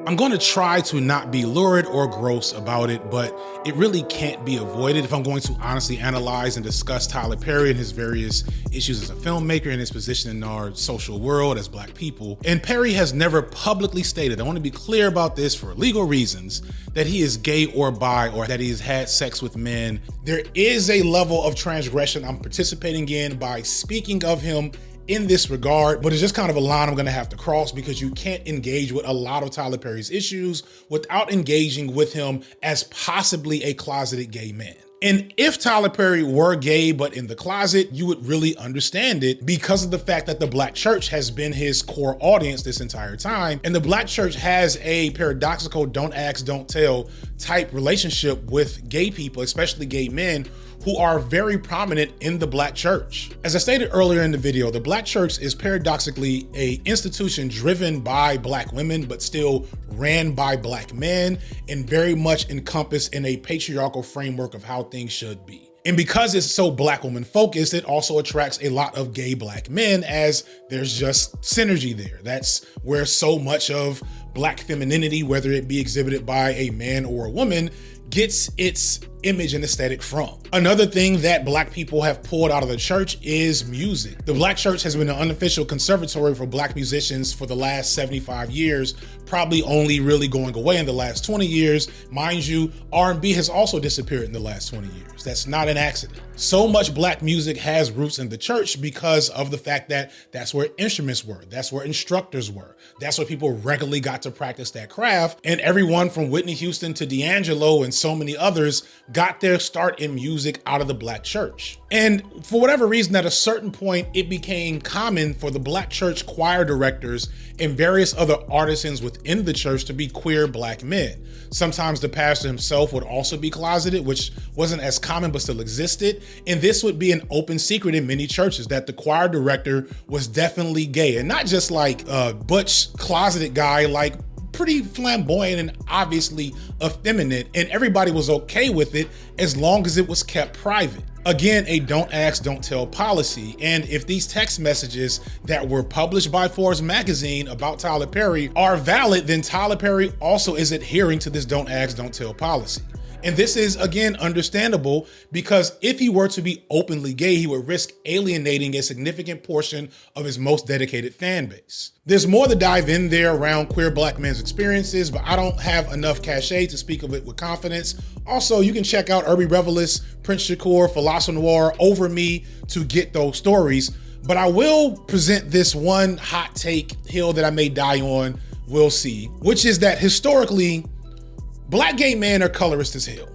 I'm going to try to not be lurid or gross about it, but it really can't be avoided if I'm going to honestly analyze and discuss Tyler Perry and his various issues as a filmmaker and his position in our social world as black people. And Perry has never publicly stated, I want to be clear about this for legal reasons, that he is gay or bi or that he has had sex with men. There is a level of transgression I'm participating in by speaking of him in this regard, but it's just kind of a line I'm gonna have to cross because you can't engage with a lot of Tyler Perry's issues without engaging with him as possibly a closeted gay man. And if Tyler Perry were gay but in the closet, you would really understand it because of the fact that the black church has been his core audience this entire time. And the black church has a paradoxical don't ask, don't tell type relationship with gay people, especially gay men, who are very prominent in the black church. As I stated earlier in the video, the black church is paradoxically an institution driven by black women, but still ran by black men and very much encompassed in a patriarchal framework of how things should be. And because it's so black woman focused, it also attracts a lot of gay black men as there's just synergy there. That's where so much of black femininity, whether it be exhibited by a man or a woman, gets its image and aesthetic from. Another thing that black people have pulled out of the church is music. The black church has been an unofficial conservatory for black musicians for the last 75 years, probably only really going away in the last 20 years. Mind you, R&B has also disappeared in the last 20 years. That's not an accident. So much black music has roots in the church because of the fact that that's where instruments were, that's where instructors were, that's where people regularly got to practice that craft. And everyone from Whitney Houston to D'Angelo and so many others got their start in music out of the black church. And for whatever reason, at a certain point, it became common for the black church choir directors and various other artisans within the church to be queer black men. Sometimes the pastor himself would also be closeted, which wasn't as common but still existed. And this would be an open secret in many churches that the choir director was definitely gay, and not just like a butch closeted guy, like pretty flamboyant and obviously effeminate, and everybody was okay with it as long as it was kept private. Again, a don't ask, don't tell policy. And if these text messages that were published by Forbes magazine about Tyler Perry are valid, then Tyler Perry also is adhering to this don't ask, don't tell policy. And this is, again, understandable because if he were to be openly gay, he would risk alienating a significant portion of his most dedicated fan base. There's more to dive in there around queer black men's experiences, but I don't have enough cachet to speak of it with confidence. Also, you can check out Urbi Revelis, Prince Shakur, Philosopher Noir, Over Me to get those stories. But I will present this one hot take hill that I may die on, we'll see, which is that historically, black gay men are colorist as hell.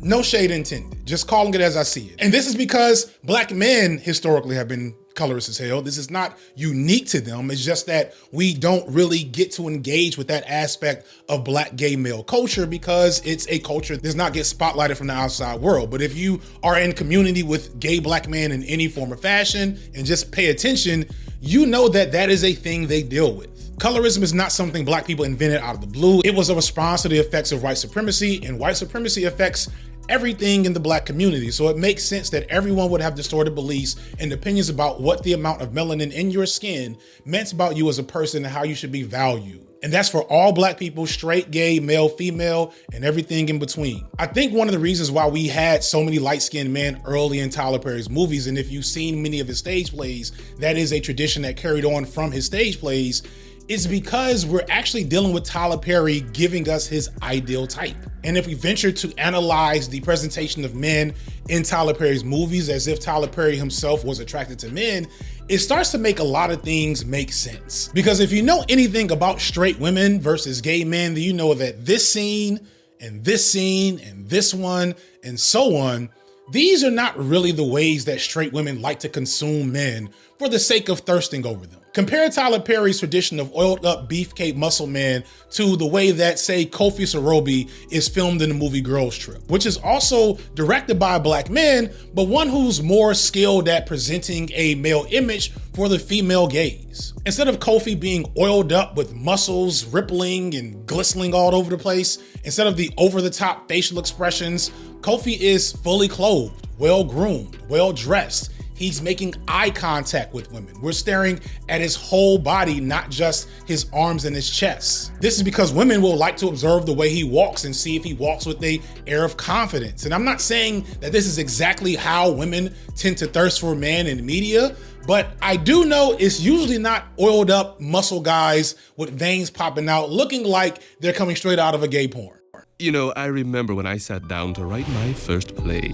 No shade intended, just calling it as I see it. And this is because black men historically have been colorist as hell. This is not unique to them. It's just that we don't really get to engage with that aspect of black gay male culture because it's a culture that does not get spotlighted from the outside world. But if you are in community with gay black men in any form or fashion and just pay attention, you know that that is a thing they deal with. Colorism is not something black people invented out of the blue. It was a response to the effects of white supremacy, and white supremacy affects everything in the black community. So it makes sense that everyone would have distorted beliefs and opinions about what the amount of melanin in your skin meant about you as a person and how you should be valued. And that's for all black people, straight, gay, male, female, and everything in between. I think one of the reasons why we had so many light-skinned men early in Tyler Perry's movies, and if you've seen many of his stage plays, that is a tradition that carried on from his stage plays, is because we're actually dealing with Tyler Perry giving us his ideal type. And if we venture to analyze the presentation of men in Tyler Perry's movies as if Tyler Perry himself was attracted to men, it starts to make a lot of things make sense. Because if you know anything about straight women versus gay men, then you know that this scene and this scene and this one and so on, these are not really the ways that straight women like to consume men for the sake of thirsting over them. Compare Tyler Perry's tradition of oiled up beefcake muscle man to the way that, say, Kofi Sorobi is filmed in the movie Girls Trip, which is also directed by black men, but one who's more skilled at presenting a male image for the female gaze. Instead of Kofi being oiled up with muscles rippling and glistening all over the place, instead of the over-the-top facial expressions, Kofi is fully clothed, well-groomed, well-dressed. He's making eye contact with women. We're staring at his whole body, not just his arms and his chest. This is because women will like to observe the way he walks and see if he walks with an air of confidence. And I'm not saying that this is exactly how women tend to thirst for men in media, but I do know it's usually not oiled up muscle guys with veins popping out looking like they're coming straight out of a gay porn. You know, I remember when I sat down to write my first play.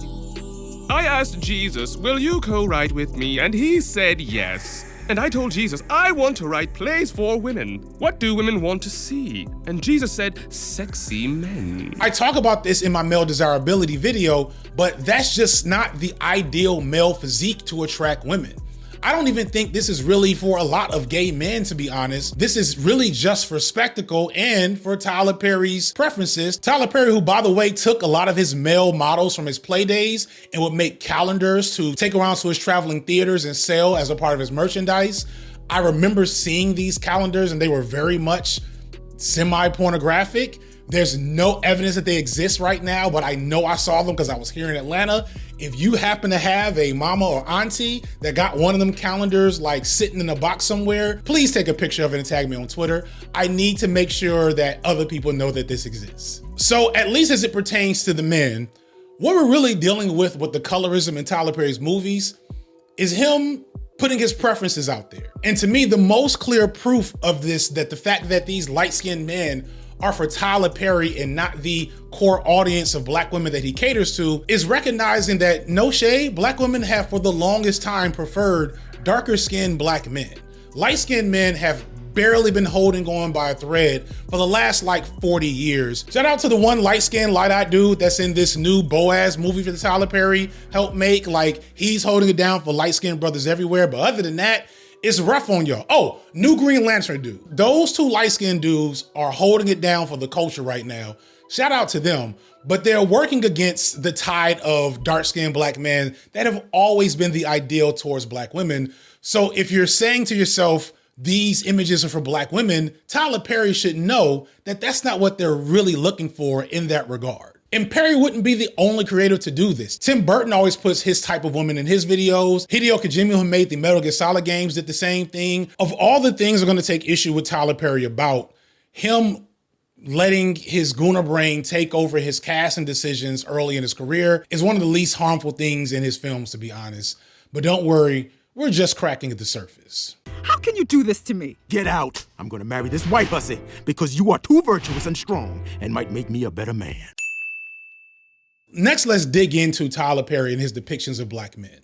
I asked Jesus, will you co-write with me? And he said yes. And I told Jesus, I want to write plays for women. What do women want to see? And Jesus said, sexy men. I talk about this in my male desirability video, but that's just not the ideal male physique to attract women. I don't even think this is really for a lot of gay men, to be honest. This is really just for spectacle and for Tyler Perry's preferences. Tyler Perry, who, by the way, took a lot of his male models from his play days and would make calendars to take around to his traveling theaters and sell as a part of his merchandise. I remember seeing these calendars and they were very much semi-pornographic. There's no evidence that they exist right now, but I know I saw them because I was here in Atlanta. If you happen to have a mama or auntie that got one of them calendars like sitting in a box somewhere, please take a picture of it and tag me on Twitter. I need to make sure that other people know that this exists. So at least as it pertains to the men, what we're really dealing with the colorism in Tyler Perry's movies is him putting his preferences out there. And to me, the most clear proof of this, that the fact that these light-skinned men are for Tyler Perry and not the core audience of black women that he caters to, is recognizing that, no shade, black women have for the longest time preferred darker skinned black men. Light skinned men have barely been holding on by a thread for the last like 40 years. Shout out to the one light skinned, light eyed dude that's in this new Boaz movie that Tyler Perry helped make. Like, he's holding it down for light skinned brothers everywhere. But other than that, it's rough on y'all. Oh, new Green Lantern dude. Those two light-skinned dudes are holding it down for the culture right now. Shout out to them. But they're working against the tide of dark-skinned black men that have always been the ideal towards black women. So if you're saying to yourself, these images are for black women, Tyler Perry should know that that's not what they're really looking for in that regard. And Perry wouldn't be the only creator to do this. Tim Burton always puts his type of woman in his videos. Hideo Kojima, who made the Metal Gear Solid games, did the same thing. Of all the things I'm gonna take issue with Tyler Perry about, him letting his Gooner brain take over his casting decisions early in his career is one of the least harmful things in his films, to be honest. But don't worry, we're just cracking at the surface. How can you do this to me? Get out. I'm gonna marry this white hussy because you are too virtuous and strong and might make me a better man. Next, let's dig into Tyler Perry and his depictions of black men.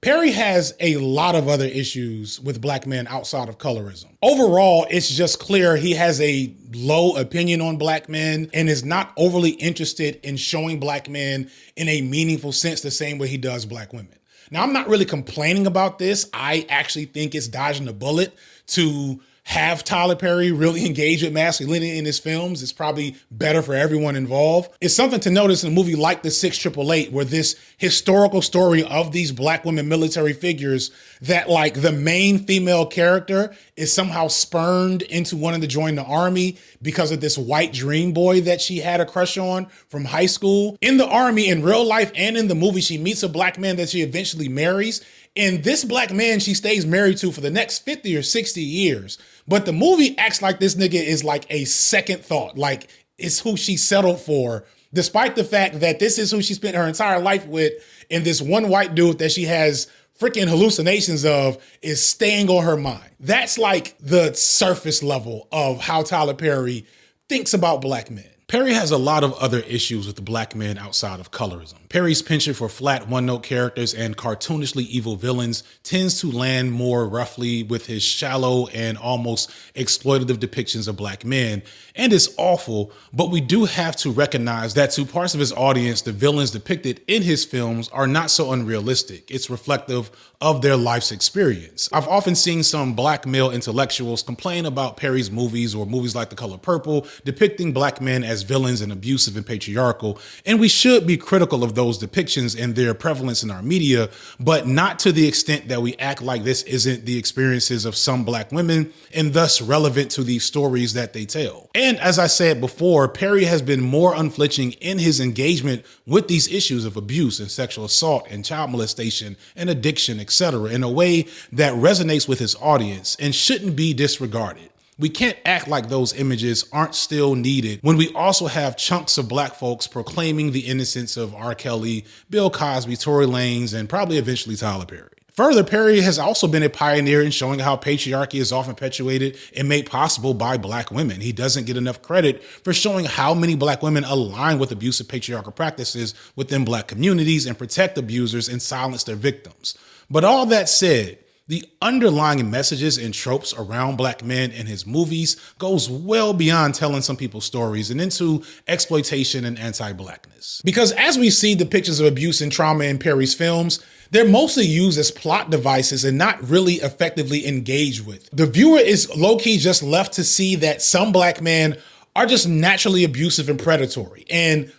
Perry has a lot of other issues with black men outside of colorism. Overall, it's just clear he has a low opinion on black men and is not overly interested in showing black men in a meaningful sense the same way he does black women. Now, I'm not really complaining about this. I actually think it's dodging a bullet to have Tyler Perry really engage with masculinity in his films. It's probably better for everyone involved. It's something to notice in a movie like The 688, where this historical story of these black women military figures, that like the main female character is somehow spurned into wanting to join the army because of this white dream boy that she had a crush on from high school. In the army, in real life and in the movie, she meets a black man that she eventually marries. And this black man she stays married to for the next 50 or 60 years. But the movie acts like this nigga is like a second thought, like it's who she settled for, despite the fact that this is who she spent her entire life with, and this one white dude that she has freaking hallucinations of is staying on her mind. That's like the surface level of how Tyler Perry thinks about black men. Perry has a lot of other issues with the black men outside of colorism. Perry's penchant for flat one-note characters and cartoonishly evil villains tends to land more roughly with his shallow and almost exploitative depictions of black men, and it's awful, but we do have to recognize that to parts of his audience, the villains depicted in his films are not so unrealistic. It's reflective of their life's experience. I've often seen some black male intellectuals complain about Perry's movies or movies like The Color Purple depicting black men as villains and abusive and patriarchal, and we should be critical of those depictions and their prevalence in our media, but not to the extent that we act like this isn't the experiences of some black women and thus relevant to these stories that they tell. And as I said before, Perry has been more unflinching in his engagement with these issues of abuse and sexual assault and child molestation and addiction, etc., in a way that resonates with his audience and shouldn't be disregarded. We can't act like those images aren't still needed when we also have chunks of black folks proclaiming the innocence of R. Kelly, Bill Cosby, Tory Lanez, and probably eventually Tyler Perry. Further, Perry has also been a pioneer in showing how patriarchy is often perpetuated and made possible by black women. He doesn't get enough credit for showing how many black women align with abusive patriarchal practices within black communities and protect abusers and silence their victims. But all that said, the underlying messages and tropes around black men in his movies goes well beyond telling some people's stories and into exploitation and anti-blackness. Because as we see the pictures of abuse and trauma in Perry's films, they're mostly used as plot devices and not really effectively engaged with. The viewer is low-key just left to see that some black men are just naturally abusive and predatory, and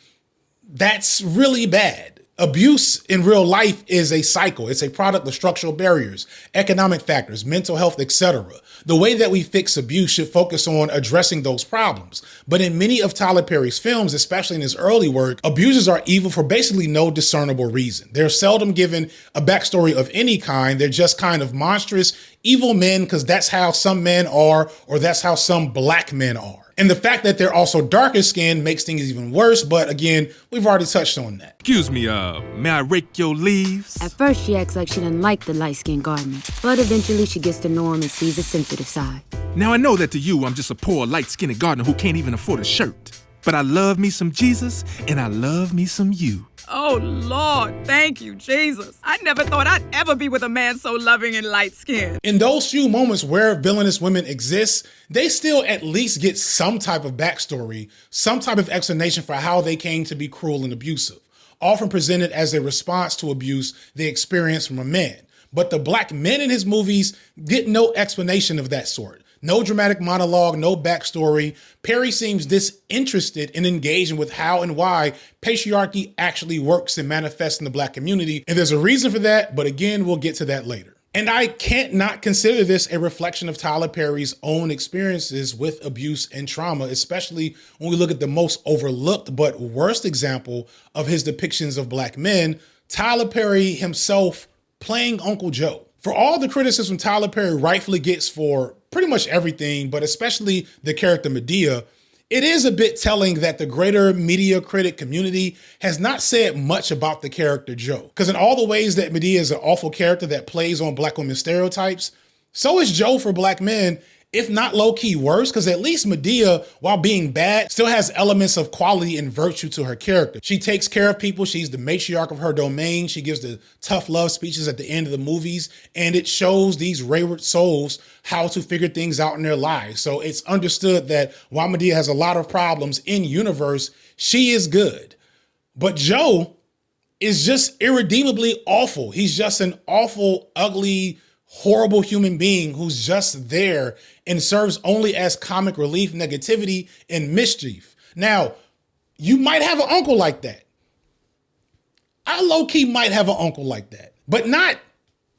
that's really bad. Abuse in real life is a cycle. It's a product of structural barriers, economic factors, mental health, etc. The way that we fix abuse should focus on addressing those problems. But in many of Tyler Perry's films, especially in his early work, abusers are evil for basically no discernible reason. They're seldom given a backstory of any kind. They're just kind of monstrous, evil men because that's how some men are, or that's how some black men are. And the fact that they're also darker skinned makes things even worse, but again, we've already touched on that. Excuse me, may I rake your leaves? At first, she acts like she didn't like the light-skinned gardener, but eventually she gets to know him and sees a sensitive side. Now, I know that to you, I'm just a poor, light-skinned gardener who can't even afford a shirt. But I love me some Jesus, and I love me some you. Oh, Lord, thank you, Jesus. I never thought I'd ever be with a man so loving and light-skinned. In those few moments where villainous women exist, they still at least get some type of backstory, some type of explanation for how they came to be cruel and abusive, often presented as a response to abuse they experienced from a man. But the black men in his movies get no explanation of that sort. No dramatic monologue, no backstory. Perry seems disinterested in engaging with how and why patriarchy actually works and manifests in the black community. And there's a reason for that, but again, we'll get to that later. And I can't not consider this a reflection of Tyler Perry's own experiences with abuse and trauma, especially when we look at the most overlooked but worst example of his depictions of black men, Tyler Perry himself playing Uncle Joe. For all the criticism Tyler Perry rightfully gets for pretty much everything, but especially the character Medea, it is a bit telling that the greater media critic community has not said much about the character Joe. Because in all the ways that Medea is an awful character that plays on black women stereotypes, so is Joe for black men, if not low-key worse, because at least Medea, while being bad, still has elements of quality and virtue to her character. She takes care of people. She's the matriarch of her domain. She gives the tough love speeches at the end of the movies, and it shows these wayward souls how to figure things out in their lives. So it's understood that while Medea has a lot of problems in universe, she is good. But Joe is just irredeemably awful. He's just an awful, ugly, horrible human being who's just there and serves only as comic relief, negativity, and mischief. Now, you might have an uncle like that. I low-key might have an uncle like that, but not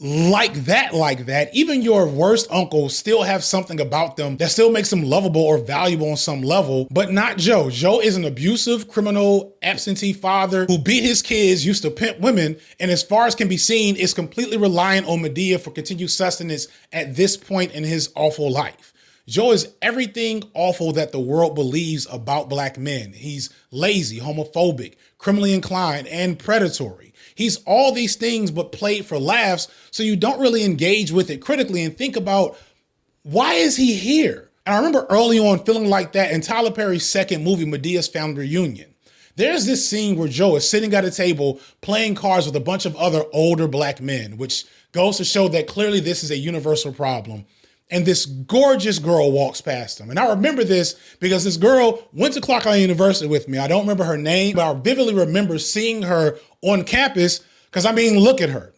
like that. Even your worst uncles still have something about them that still makes them lovable or valuable on some level, but not Joe. Joe is an abusive, criminal, absentee father who beat his kids, used to pimp women, and as far as can be seen, is completely reliant on Medea for continued sustenance at this point in his awful life. Joe is everything awful that the world believes about black men. He's lazy, homophobic, criminally inclined, and predatory. He's all these things but played for laughs, so you don't really engage with it critically and think about, why is he here? And I remember early on feeling like that in Tyler Perry's second movie, Medea's Family Reunion. There's this scene where Joe is sitting at a table playing cards with a bunch of other older black men, which goes to show that clearly this is a universal problem. And this gorgeous girl walks past him. And I remember this because this girl went to Clark Atlanta University with me. I don't remember her name, but I vividly remember seeing her on campus because, I mean, look at her.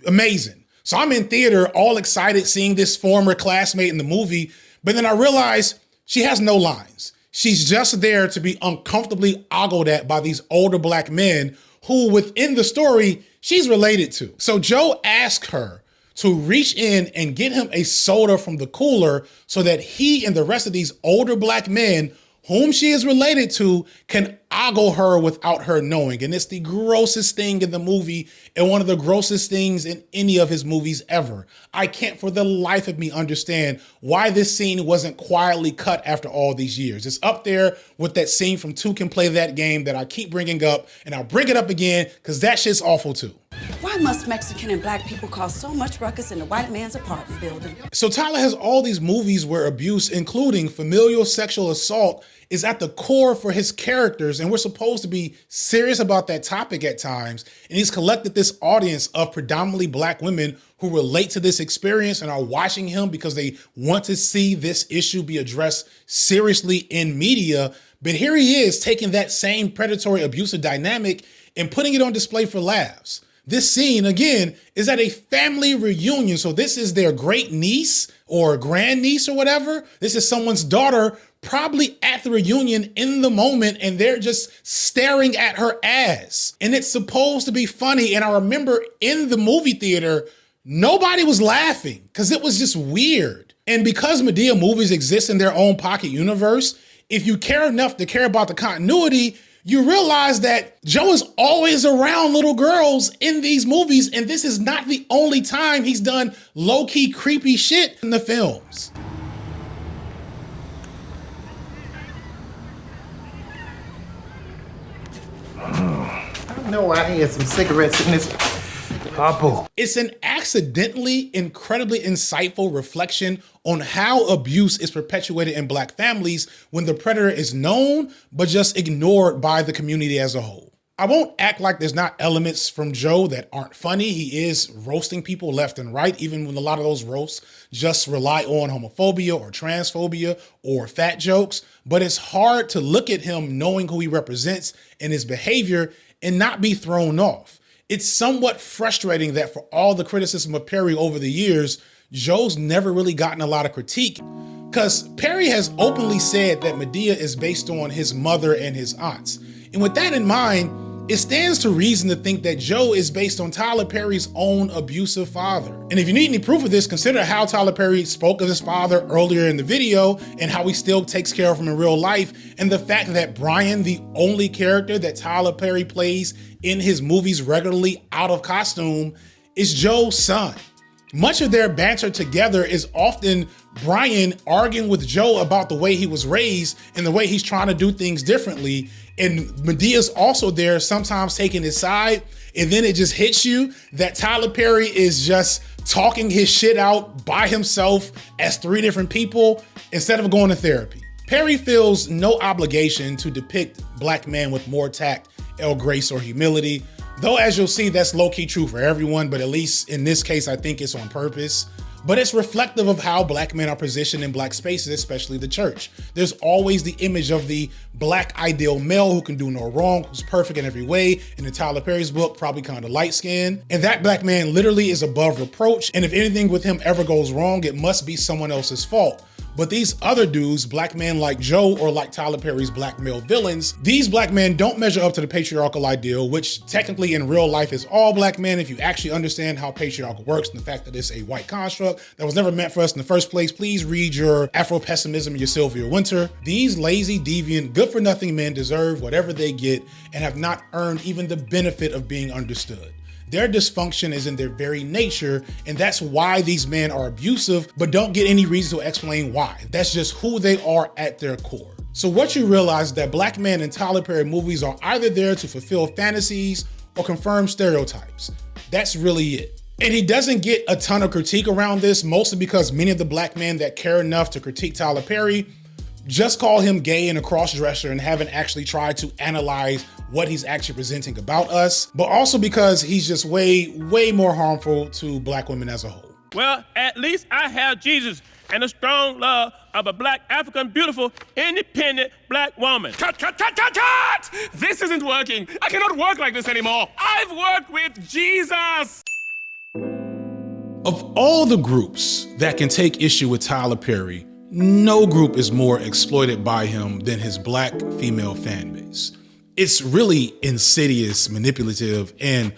Amazing. So I'm in theater all excited seeing this former classmate in the movie, but then I realized she has no lines. She's just there to be uncomfortably ogled at by these older black men who within the story she's related to. So Joe asked her to reach in and get him a soda from the cooler so that he and the rest of these older black men whom she is related to can ogle her without her knowing. And it's the grossest thing in the movie and one of the grossest things in any of his movies ever. I can't for the life of me understand why this scene wasn't quietly cut after all these years. It's up there with that scene from Two Can Play That Game that I keep bringing up, and I'll bring it up again because that shit's awful too. Why must Mexican and black people cause so much ruckus in the white man's apartment building? So Tyler has all these movies where abuse, including familial sexual assault, is at the core for his characters, and we're supposed to be serious about that topic at times. And he's collected this audience of predominantly black women who relate to this experience and are watching him because they want to see this issue be addressed seriously in media. But here he is taking that same predatory abusive dynamic and putting it on display for laughs. This scene, again, is at a family reunion. So this is their great niece or grandniece or whatever. This is someone's daughter probably at the reunion in the moment, and they're just staring at her ass. And it's supposed to be funny. And I remember in the movie theater, nobody was laughing because it was just weird. And because Medea movies exist in their own pocket universe, if you care enough to care about the continuity, you realize that Joe is always around little girls in these movies, and this is not the only time he's done low-key creepy shit in the films. I know I had some cigarettes in this Papa. It's an accidentally incredibly insightful reflection on how abuse is perpetuated in black families when the predator is known but just ignored by the community as a whole. I won't act like there's not elements from Joe that aren't funny. He is roasting people left and right, even when a lot of those roasts just rely on homophobia or transphobia or fat jokes. But it's hard to look at him knowing who he represents and his behavior and not be thrown off. It's somewhat frustrating that for all the criticism of Perry over the years, Joe's never really gotten a lot of critique, because Perry has openly said that Medea is based on his mother and his aunts. And with that in mind, it stands to reason to think that Joe is based on Tyler Perry's own abusive father. And if you need any proof of this, consider how Tyler Perry spoke of his father earlier in the video and how he still takes care of him in real life, and the fact that Brian, the only character that Tyler Perry plays in his movies regularly out of costume, is Joe's son. Much of their banter together is often Brian arguing with Joe about the way he was raised and the way he's trying to do things differently. And Medea's also there, sometimes taking his side. And then it just hits you that Tyler Perry is just talking his shit out by himself as 3 different people instead of going to therapy. Perry feels no obligation to depict black men with more tact, grace, or humility. Though, as you'll see, that's low-key true for everyone, but at least in this case, I think it's on purpose. But it's reflective of how black men are positioned in black spaces, especially the church. There's always the image of the black ideal male who can do no wrong, who's perfect in every way. In the Tyler Perry's book, probably kind of light-skinned. And that black man literally is above reproach. And if anything with him ever goes wrong, it must be someone else's fault. But these other dudes, black men like Joe or like Tyler Perry's black male villains, these black men don't measure up to the patriarchal ideal, which technically in real life is all black men if you actually understand how patriarchal works and the fact that it's a white construct that was never meant for us in the first place. Please read your Afro-pessimism, your Sylvia Winter. These lazy, deviant, good-for-nothing men deserve whatever they get and have not earned even the benefit of being understood. Their dysfunction is in their very nature, and that's why these men are abusive, but don't get any reason to explain why. That's just who they are at their core. So what you realize is that black men in Tyler Perry movies are either there to fulfill fantasies or confirm stereotypes. That's really it. And he doesn't get a ton of critique around this, mostly because many of the black men that care enough to critique Tyler Perry just call him gay and a cross-dresser and haven't actually tried to analyze what he's actually presenting about us, but also because he's just way more harmful to black women as a whole. Well, at least I have Jesus and a strong love of a black, African, beautiful, independent black woman. Cut! This isn't working. I cannot work like this anymore. I've worked with Jesus. Of all the groups that can take issue with Tyler Perry, no group is more exploited by him than his black female fan base. It's really insidious, manipulative, and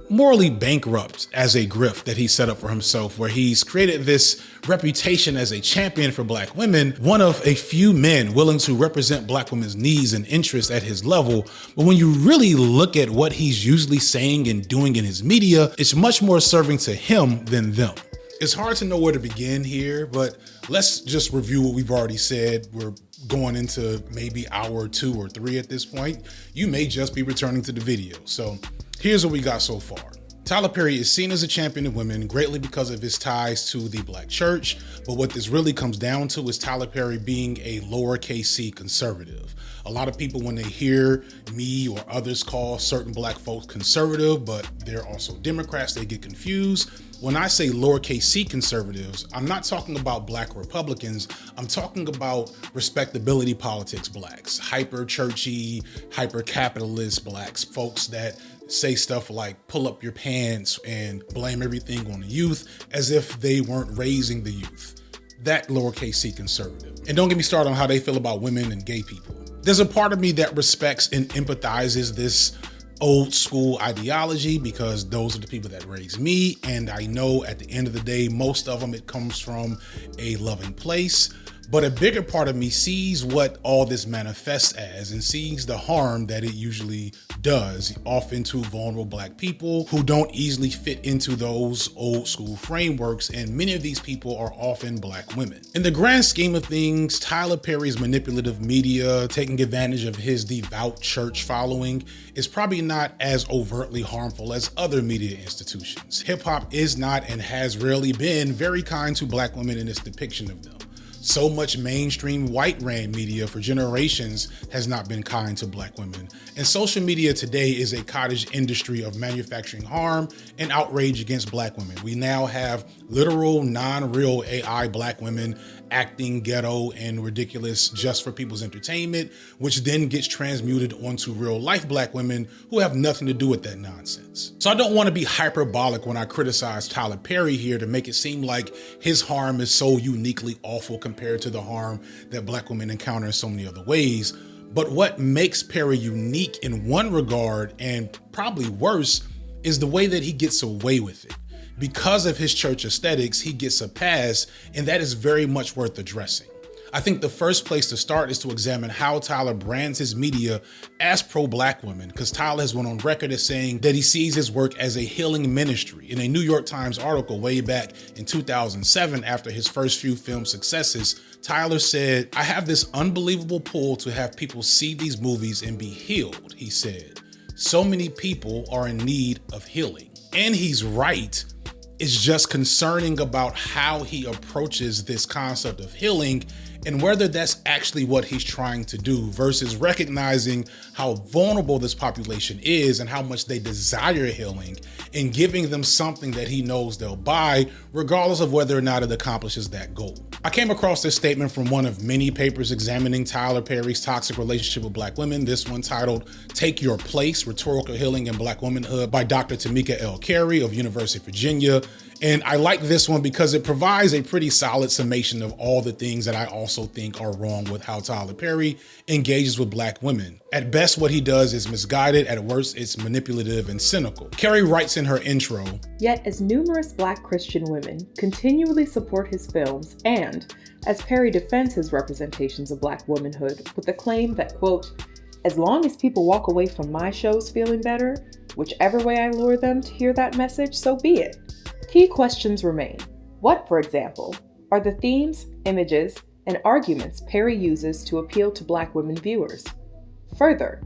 morally bankrupt as a grift that he set up for himself, where he's created this reputation as a champion for black women, one of a few men willing to represent black women's needs and interests at his level. But when you really look at what he's usually saying and doing in his media, it's much more serving to him than them. It's hard to know where to begin here, but let's just review what we've already said. We're going into maybe hour 2 or 3 at this point. You may just be returning to the video. So here's what we got so far. Tyler Perry is seen as a champion of women greatly because of his ties to the black church, but what this really comes down to is Tyler Perry being a lowercase c conservative. A lot of people, when they hear me or others call certain black folks conservative, but they're also Democrats, they get confused. When I say lowercase c conservatives, I'm not talking about black Republicans. I'm talking about respectability politics blacks, hyper churchy, hyper capitalist blacks, folks that say stuff like pull up your pants and blame everything on the youth as if they weren't raising the youth. That lowercase c conservative. And don't get me started on how they feel about women and gay people. There's a part of me that respects and empathizes this old school ideology because those are the people that raised me, and I know at the end of the day, most of them, it comes from a loving place. But a bigger part of me sees what all this manifests as and sees the harm that it usually does, often to vulnerable black people who don't easily fit into those old school frameworks, and many of these people are often black women. In the grand scheme of things, Tyler Perry's manipulative media, taking advantage of his devout church following, is probably not as overtly harmful as other media institutions. Hip hop is not and has rarely been very kind to black women in its depiction of them. So much mainstream white ran media for generations has not been kind to black women. And social media today is a cottage industry of manufacturing harm and outrage against black women. We now have literal, non-real AI black women acting ghetto and ridiculous just for people's entertainment, which then gets transmuted onto real life black women who have nothing to do with that nonsense. So I don't want to be hyperbolic when I criticize Tyler Perry here to make it seem like his harm is so uniquely awful compared to the harm that black women encounter in so many other ways. But what makes Perry unique in one regard, and probably worse, is the way that he gets away with it. Because of his church aesthetics, he gets a pass, and that is very much worth addressing. I think the first place to start is to examine how Tyler brands his media as pro-black women, because Tyler has went on record as saying that he sees his work as a healing ministry. In a New York Times article way back in 2007, after his first few film successes, Tyler said, "I have this unbelievable pull to have people see these movies and be healed," he said. "So many people are in need of healing." And he's right. is just concerning about how he approaches this concept of healing and whether that's actually what he's trying to do versus recognizing how vulnerable this population is and how much they desire healing and giving them something that he knows they'll buy regardless of whether or not it accomplishes that goal. I came across this statement from one of many papers examining Tyler Perry's toxic relationship with Black women, this one titled Take Your Place, Rhetorical Healing in Black Womanhood by Dr. Tamika L. Carey of University of Virginia. And I like this one because it provides a pretty solid summation of all the things that I also think are wrong with how Tyler Perry engages with Black women. At best, what he does is misguided. At worst, it's manipulative and cynical. Carey writes in her intro, "Yet as numerous Black Christian women continually support his films and as Perry defends his representations of Black womanhood with the claim that, quote, as long as people walk away from my shows feeling better, whichever way I lure them to hear that message, so be it. Key questions remain. What, for example, are the themes, images, and arguments Perry uses to appeal to Black women viewers? Further,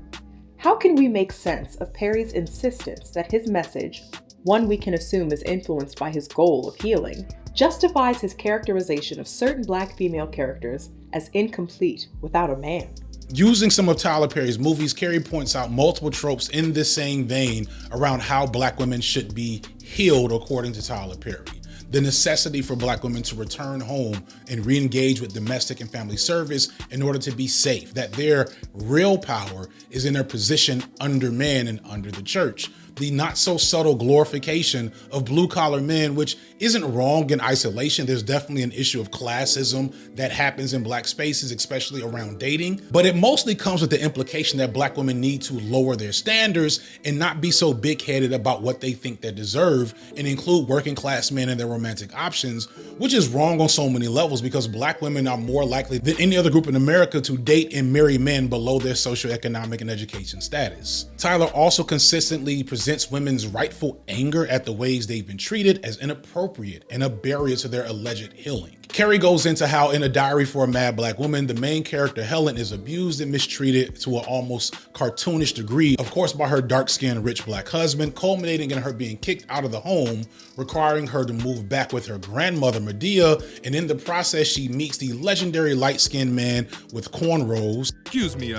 how can we make sense of Perry's insistence that his message, one we can assume is influenced by his goal of healing, justifies his characterization of certain Black female characters as incomplete without a man?" Using some of Tyler Perry's movies, Carey points out multiple tropes in this same vein around how Black women should be healed according to Tyler Perry. The necessity for Black women to return home and re-engage with domestic and family service in order to be safe, that their real power is in their position under men and under the church. The not so subtle glorification of blue collar men, which isn't wrong in isolation. There's definitely an issue of classism that happens in Black spaces, especially around dating. But it mostly comes with the implication that Black women need to lower their standards and not be so big-headed about what they think they deserve and include working class men in their romantic options, which is wrong on so many levels because Black women are more likely than any other group in America to date and marry men below their socioeconomic and education status. Tyler also consistently presents women's rightful anger at the ways they've been treated as inappropriate and a barrier to their alleged healing. Carey goes into how in A Diary for a Mad Black Woman, the main character Helen is abused and mistreated to an almost cartoonish degree, of course by her dark-skinned rich Black husband, culminating in her being kicked out of the home, requiring her to move back with her grandmother Medea, and in the process she meets the legendary light-skinned man with cornrows, excuse me,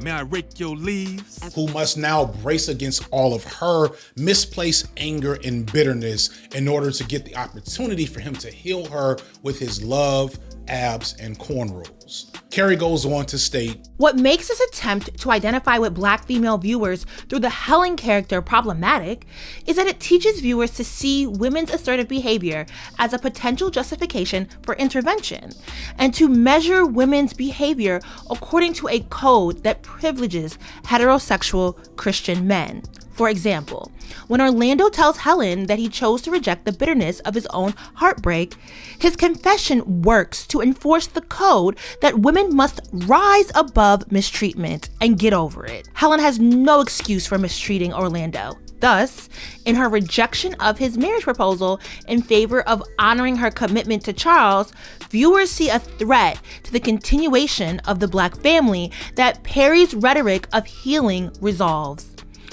may I rake your leaves? Who must now brace against all of her misplaced anger and bitterness in order to get the opportunity for him to heal her with his love, abs, and cornrows. Carey goes on to state, what makes this attempt to identify with Black female viewers through the Helen character problematic is that it teaches viewers to see women's assertive behavior as a potential justification for intervention, and to measure women's behavior according to a code that privileges heterosexual Christian men. For example, when Orlando tells Helen that he chose to reject the bitterness of his own heartbreak, his confession works to enforce the code that women must rise above mistreatment and get over it. Helen has no excuse for mistreating Orlando. Thus, in her rejection of his marriage proposal in favor of honoring her commitment to Charles, viewers see a threat to the continuation of the Black family that Perry's rhetoric of healing resolves.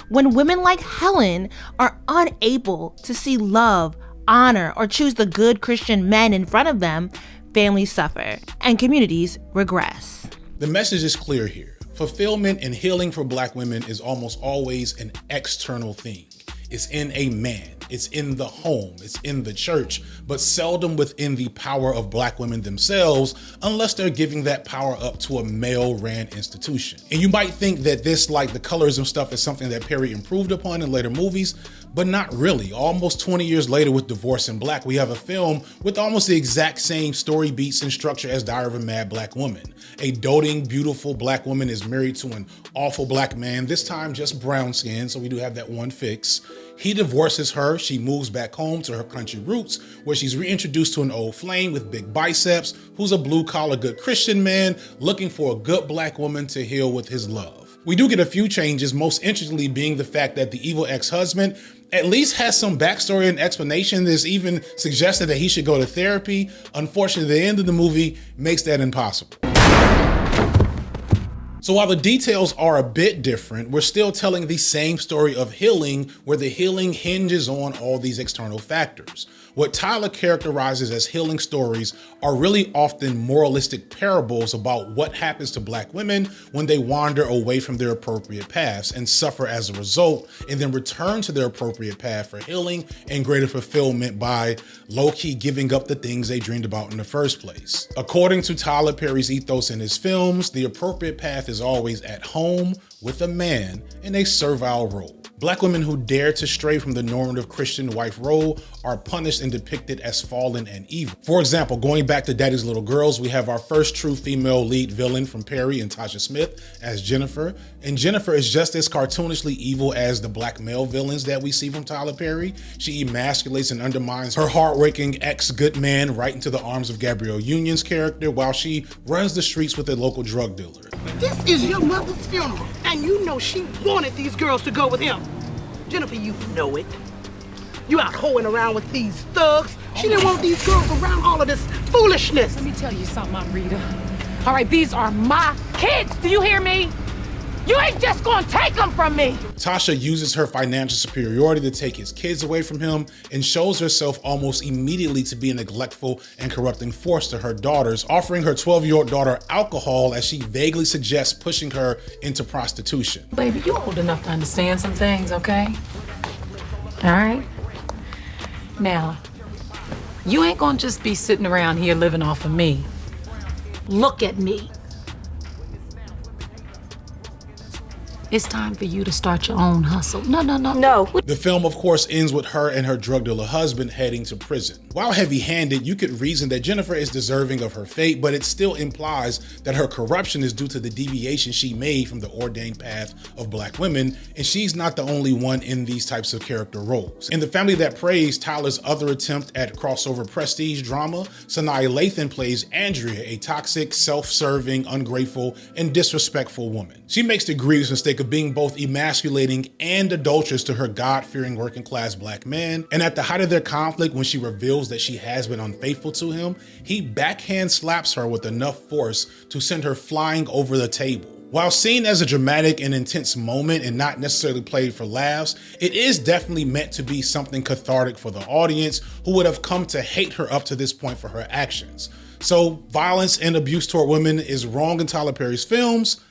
When women like Helen are unable to see love, honor, or choose the good Christian men in front of them, families suffer and communities regress. The message is clear here. Fulfillment and healing for Black women is almost always an external thing. It's in a man, it's in the home, it's in the church, but seldom within the power of Black women themselves, unless they're giving that power up to a male-ran institution. And you might think that this, like the colorism stuff, is something that Perry improved upon in later movies, but not really. Almost 20 years later with Divorce in Black, we have a film with almost the exact same story beats and structure as Diary of a Mad Black Woman. A doting, beautiful Black woman is married to an awful Black man, this time just brown skin, so we do have that one fix. He divorces her, she moves back home to her country roots, where she's reintroduced to an old flame with big biceps, who's a blue-collar good Christian man looking for a good Black woman to heal with his love. We do get a few changes, most interestingly being the fact that the evil ex-husband at least has some backstory and explanation. There's even suggested that he should go to therapy. Unfortunately, the end of the movie makes that impossible. So while the details are a bit different, we're still telling the same story of healing, where the healing hinges on all these external factors. What Tyler characterizes as healing stories are really often moralistic parables about what happens to Black women when they wander away from their appropriate paths and suffer as a result, and then return to their appropriate path for healing and greater fulfillment by low-key giving up the things they dreamed about in the first place. According to Tyler Perry's ethos in his films, the appropriate path is always at home with a man in a servile role. Black women who dare to stray from the normative Christian wife role are punished and depicted as fallen and evil. For example, going back to Daddy's Little Girls, we have our first true female lead villain from Perry and Tasha Smith as Jennifer. And Jennifer is just as cartoonishly evil as the Black male villains that we see from Tyler Perry. She emasculates and undermines her hardworking ex-good man right into the arms of Gabrielle Union's character while she runs the streets with a local drug dealer. This is your mother's funeral, and you know she wanted these girls to go with him. Jennifer, you know it. You out hoeing around with these thugs. She didn't want these girls around all of this foolishness. Let me tell you something, Rita. All right, these are my kids. Do you hear me? You ain't just gonna take them from me. Tasha uses her financial superiority to take his kids away from him and shows herself almost immediately to be a neglectful and corrupting force to her daughters, offering her 12-year-old daughter alcohol as she vaguely suggests pushing her into prostitution. Baby, you old enough to understand some things, okay? All right? Now, you ain't gonna just be sitting around here living off of me. Look at me. It's time for you to start your own hustle. No. The film, of course, ends with her and her drug dealer husband heading to prison. While heavy-handed, you could reason that Jennifer is deserving of her fate, but it still implies that her corruption is due to the deviation she made from the ordained path of Black women, and she's not the only one in these types of character roles. In The Family That Prays, Tyler's other attempt at crossover prestige drama, Sanaa Lathan plays Andrea, a toxic, self-serving, ungrateful, and disrespectful woman. She makes the grievous mistake of being both emasculating and adulterous to her God-fearing working-class Black man, and at the height of their conflict, when she reveals that she has been unfaithful to him, he backhand slaps her with enough force to send her flying over the table. While seen as a dramatic and intense moment and not necessarily played for laughs, it is definitely meant to be something cathartic for the audience who would have come to hate her up to this point for her actions. So violence and abuse toward women is wrong in Tyler Perry's films,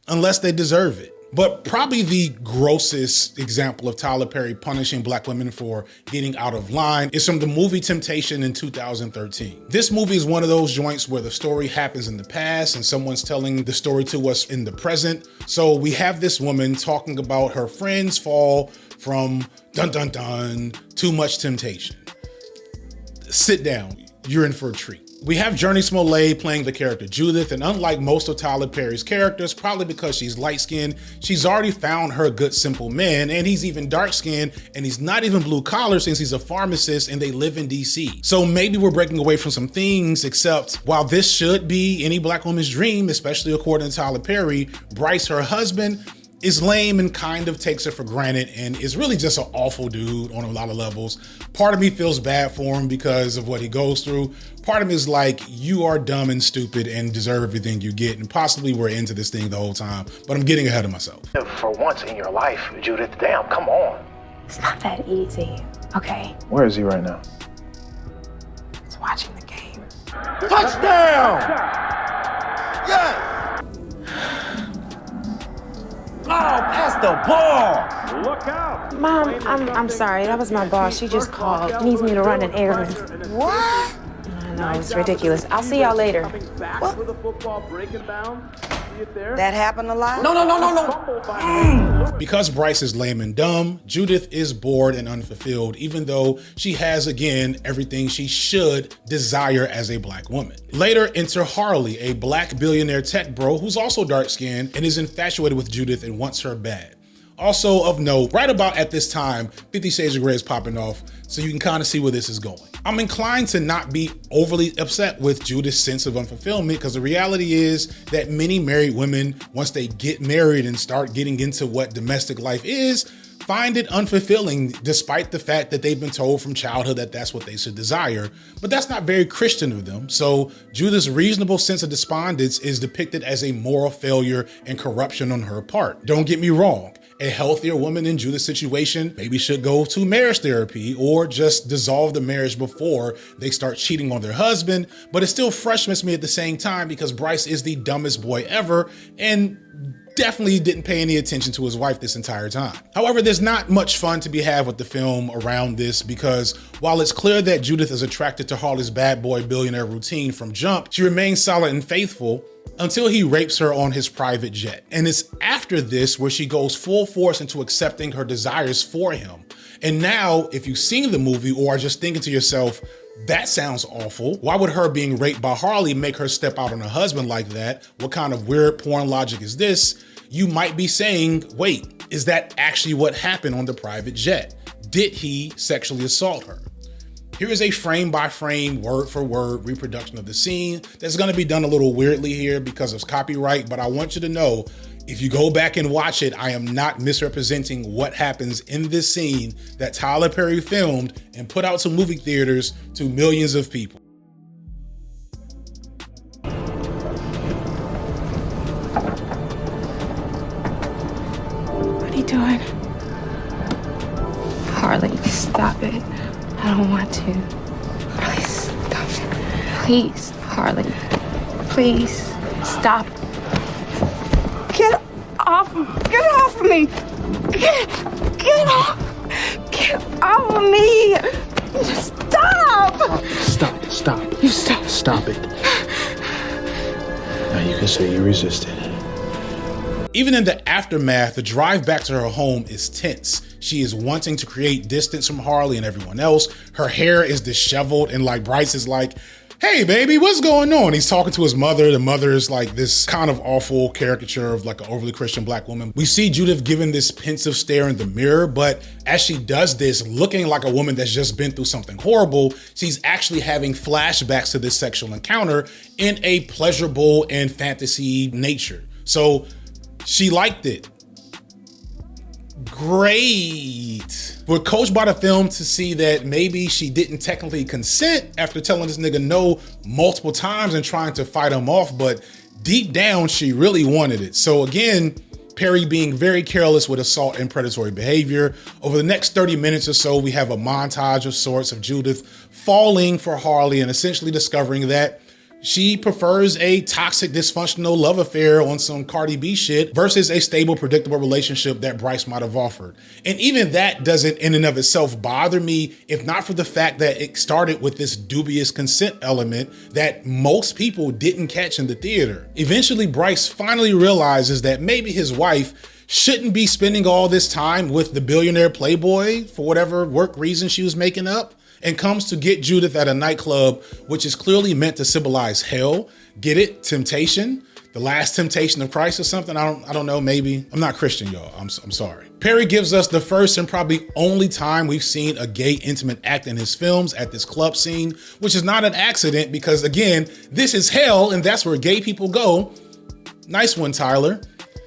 unless they deserve it. But probably the grossest example of Tyler Perry punishing Black women for getting out of line is from the movie Temptation in 2013. This movie is one of those joints where the story happens in the past and someone's telling the story to us in the present. So we have this woman talking about her friends fall from too much temptation. Sit down, you're in for a treat. We have Journey Smollett playing the character Judith, and unlike most of Tyler Perry's characters, probably because she's light-skinned, she's already found her good, simple man, and he's even dark-skinned, and he's not even blue-collar since he's a pharmacist and they live in DC. So maybe we're breaking away from some things, except while this should be any Black woman's dream, especially according to Tyler Perry, Bryce, her husband, is lame and kind of takes her for granted and is really just an awful dude on a lot of levels. Part of me feels bad for him because of what he goes through. Part of me is like, you are dumb and stupid and deserve everything you get, and possibly we're into this thing the whole time, but I'm getting ahead of myself. For once in your life, Judith, damn, come on. It's not that easy, okay? Where is he right now? It's watching the game. Touchdown! Yes! Oh, pass the ball! Look out! Mom, I'm sorry. That was my boss. She just called. Needs me to run an errand. What? I know, it's ridiculous. I'll see y'all later. What? That happened a lot? No. Because Bryce is lame and dumb, Judith is bored and unfulfilled, even though she has, again, everything she should desire as a Black woman. Later, enter Harley, a Black billionaire tech bro who's also dark-skinned and is infatuated with Judith and wants her bad. Also of note, right about at this time, 50 Shades of Grey is popping off, so you can kind of see where this is going. I'm inclined to not be overly upset with Judith's sense of unfulfillment, because the reality is that many married women, once they get married and start getting into what domestic life is, find it unfulfilling despite the fact that they've been told from childhood that that's what they should desire. But that's not very Christian of them. So Judith's reasonable sense of despondence is depicted as a moral failure and corruption on her part. Don't get me wrong. A healthier woman in Judith's situation maybe should go to marriage therapy or just dissolve the marriage before they start cheating on their husband. But it still frustrates me at the same time because Bryce is the dumbest boy ever and definitely didn't pay any attention to his wife this entire time. However, there's not much fun to be had with the film around this because while it's clear that Judith is attracted to Harley's bad boy billionaire routine from jump, she remains solid and faithful until he rapes her on his private jet. And it's after this where she goes full force into accepting her desires for him. And now, if you've seen the movie or are just thinking to yourself, that sounds awful. Why would her being raped by Harley make her step out on her husband like that? What kind of weird porn logic is this? You might be saying, wait, is that actually what happened on the private jet? Did he sexually assault her? Here is a frame by frame, word for word reproduction of the scene that's gonna be done a little weirdly here because of copyright, but I want you to know, if you go back and watch it, I am not misrepresenting what happens in this scene that Tyler Perry filmed and put out to movie theaters to millions of people. What are you doing? Harley, stop it. I don't want to. Please stop it. Please, Harley. Please stop. Get off of me. Get off of me. Stop. Stop. You stop. Stop it. Now you can say you resisted. Even in the aftermath, the drive back to her home is tense. She is wanting to create distance from Harley and everyone else. Her hair is disheveled and like Bryce is like, hey baby, what's going on? He's talking to his mother. The mother is like this kind of awful caricature of like an overly Christian black woman. We see Judith giving this pensive stare in the mirror, but as she does this, looking like a woman that's just been through something horrible, she's actually having flashbacks to this sexual encounter in a pleasurable and fantasy nature. So she liked it. Great. We're coached by the film to see that maybe she didn't technically consent after telling this nigga no multiple times and trying to fight him off, but deep down, she really wanted it. So again, Perry being very careless with assault and predatory behavior. Over the next 30 minutes or so, we have a montage of sorts of Judith falling for Harley and essentially discovering that she prefers a toxic, dysfunctional love affair on some Cardi B shit versus a stable, predictable relationship that Bryce might have offered. And even that doesn't in and of itself bother me, if not for the fact that it started with this dubious consent element that most people didn't catch in the theater. Eventually, Bryce finally realizes that maybe his wife shouldn't be spending all this time with the billionaire playboy for whatever work reason she was making up, and comes to get Judith at a nightclub, which is clearly meant to symbolize hell. Get it? Temptation? The last temptation of Christ or something? I don't know, maybe. I'm not Christian, y'all. I'm sorry. Perry gives us the first and probably only time we've seen a gay intimate act in his films at this club scene, which is not an accident because again, this is hell and that's where gay people go. Nice one, Tyler.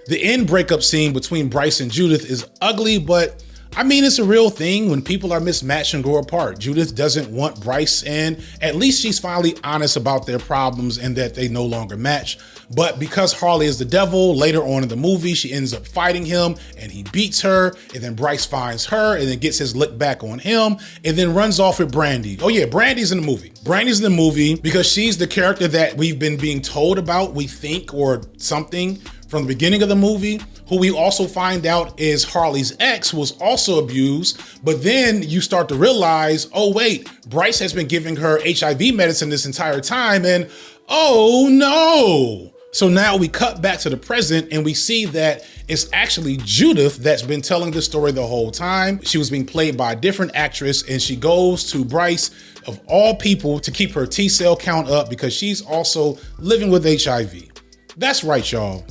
The end breakup scene between Bryce and Judith is ugly, but I mean, it's a real thing when people are mismatched and grow apart. Judith doesn't want Bryce, and at least she's finally honest about their problems and that they no longer match. But because Harley is the devil, later on in the movie, she ends up fighting him and he beats her, and then Bryce finds her and then gets his lick back on him and then runs off with Brandy. Oh yeah, Brandy's in the movie. Brandy's in the movie because she's the character that we've been being told about, we think, or something from the beginning of the movie, who we also find out is Harley's ex, who was also abused. But then you start to realize, oh wait, Bryce has been giving her HIV medicine this entire time, and oh no. So now we cut back to the present and we see that it's actually Judith that's been telling the story the whole time. She was being played by a different actress, and she goes to Bryce, of all people, to keep her T-cell count up because she's also living with HIV. That's right, y'all.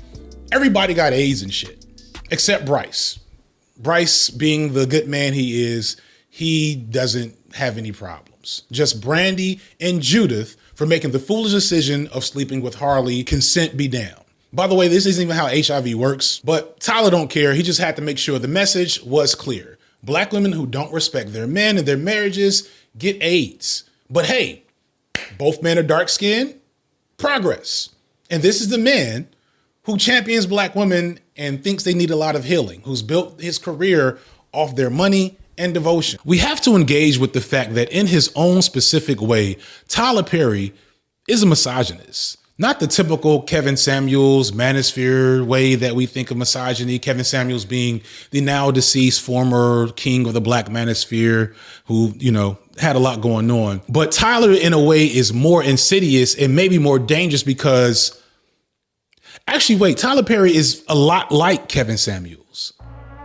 Everybody got AIDS and shit, except Bryce. Bryce, being the good man he is, he doesn't have any problems. Just Brandy and Judith for making the foolish decision of sleeping with Harley, consent be down. By the way, this isn't even how HIV works, but Tyler don't care. He just had to make sure the message was clear. Black women who don't respect their men and their marriages get AIDS. But hey, both men are dark-skinned, progress. And this is the man who champions black women and thinks they need a lot of healing, who's built his career off their money and devotion. We have to engage with the fact that in his own specific way, Tyler Perry is a misogynist. Not the typical Kevin Samuels manosphere way that we think of misogyny. Kevin Samuels being the now deceased former king of the black manosphere who, had a lot going on. But Tyler, in a way, is more insidious and maybe more dangerous because Tyler Perry is a lot like Kevin Samuels.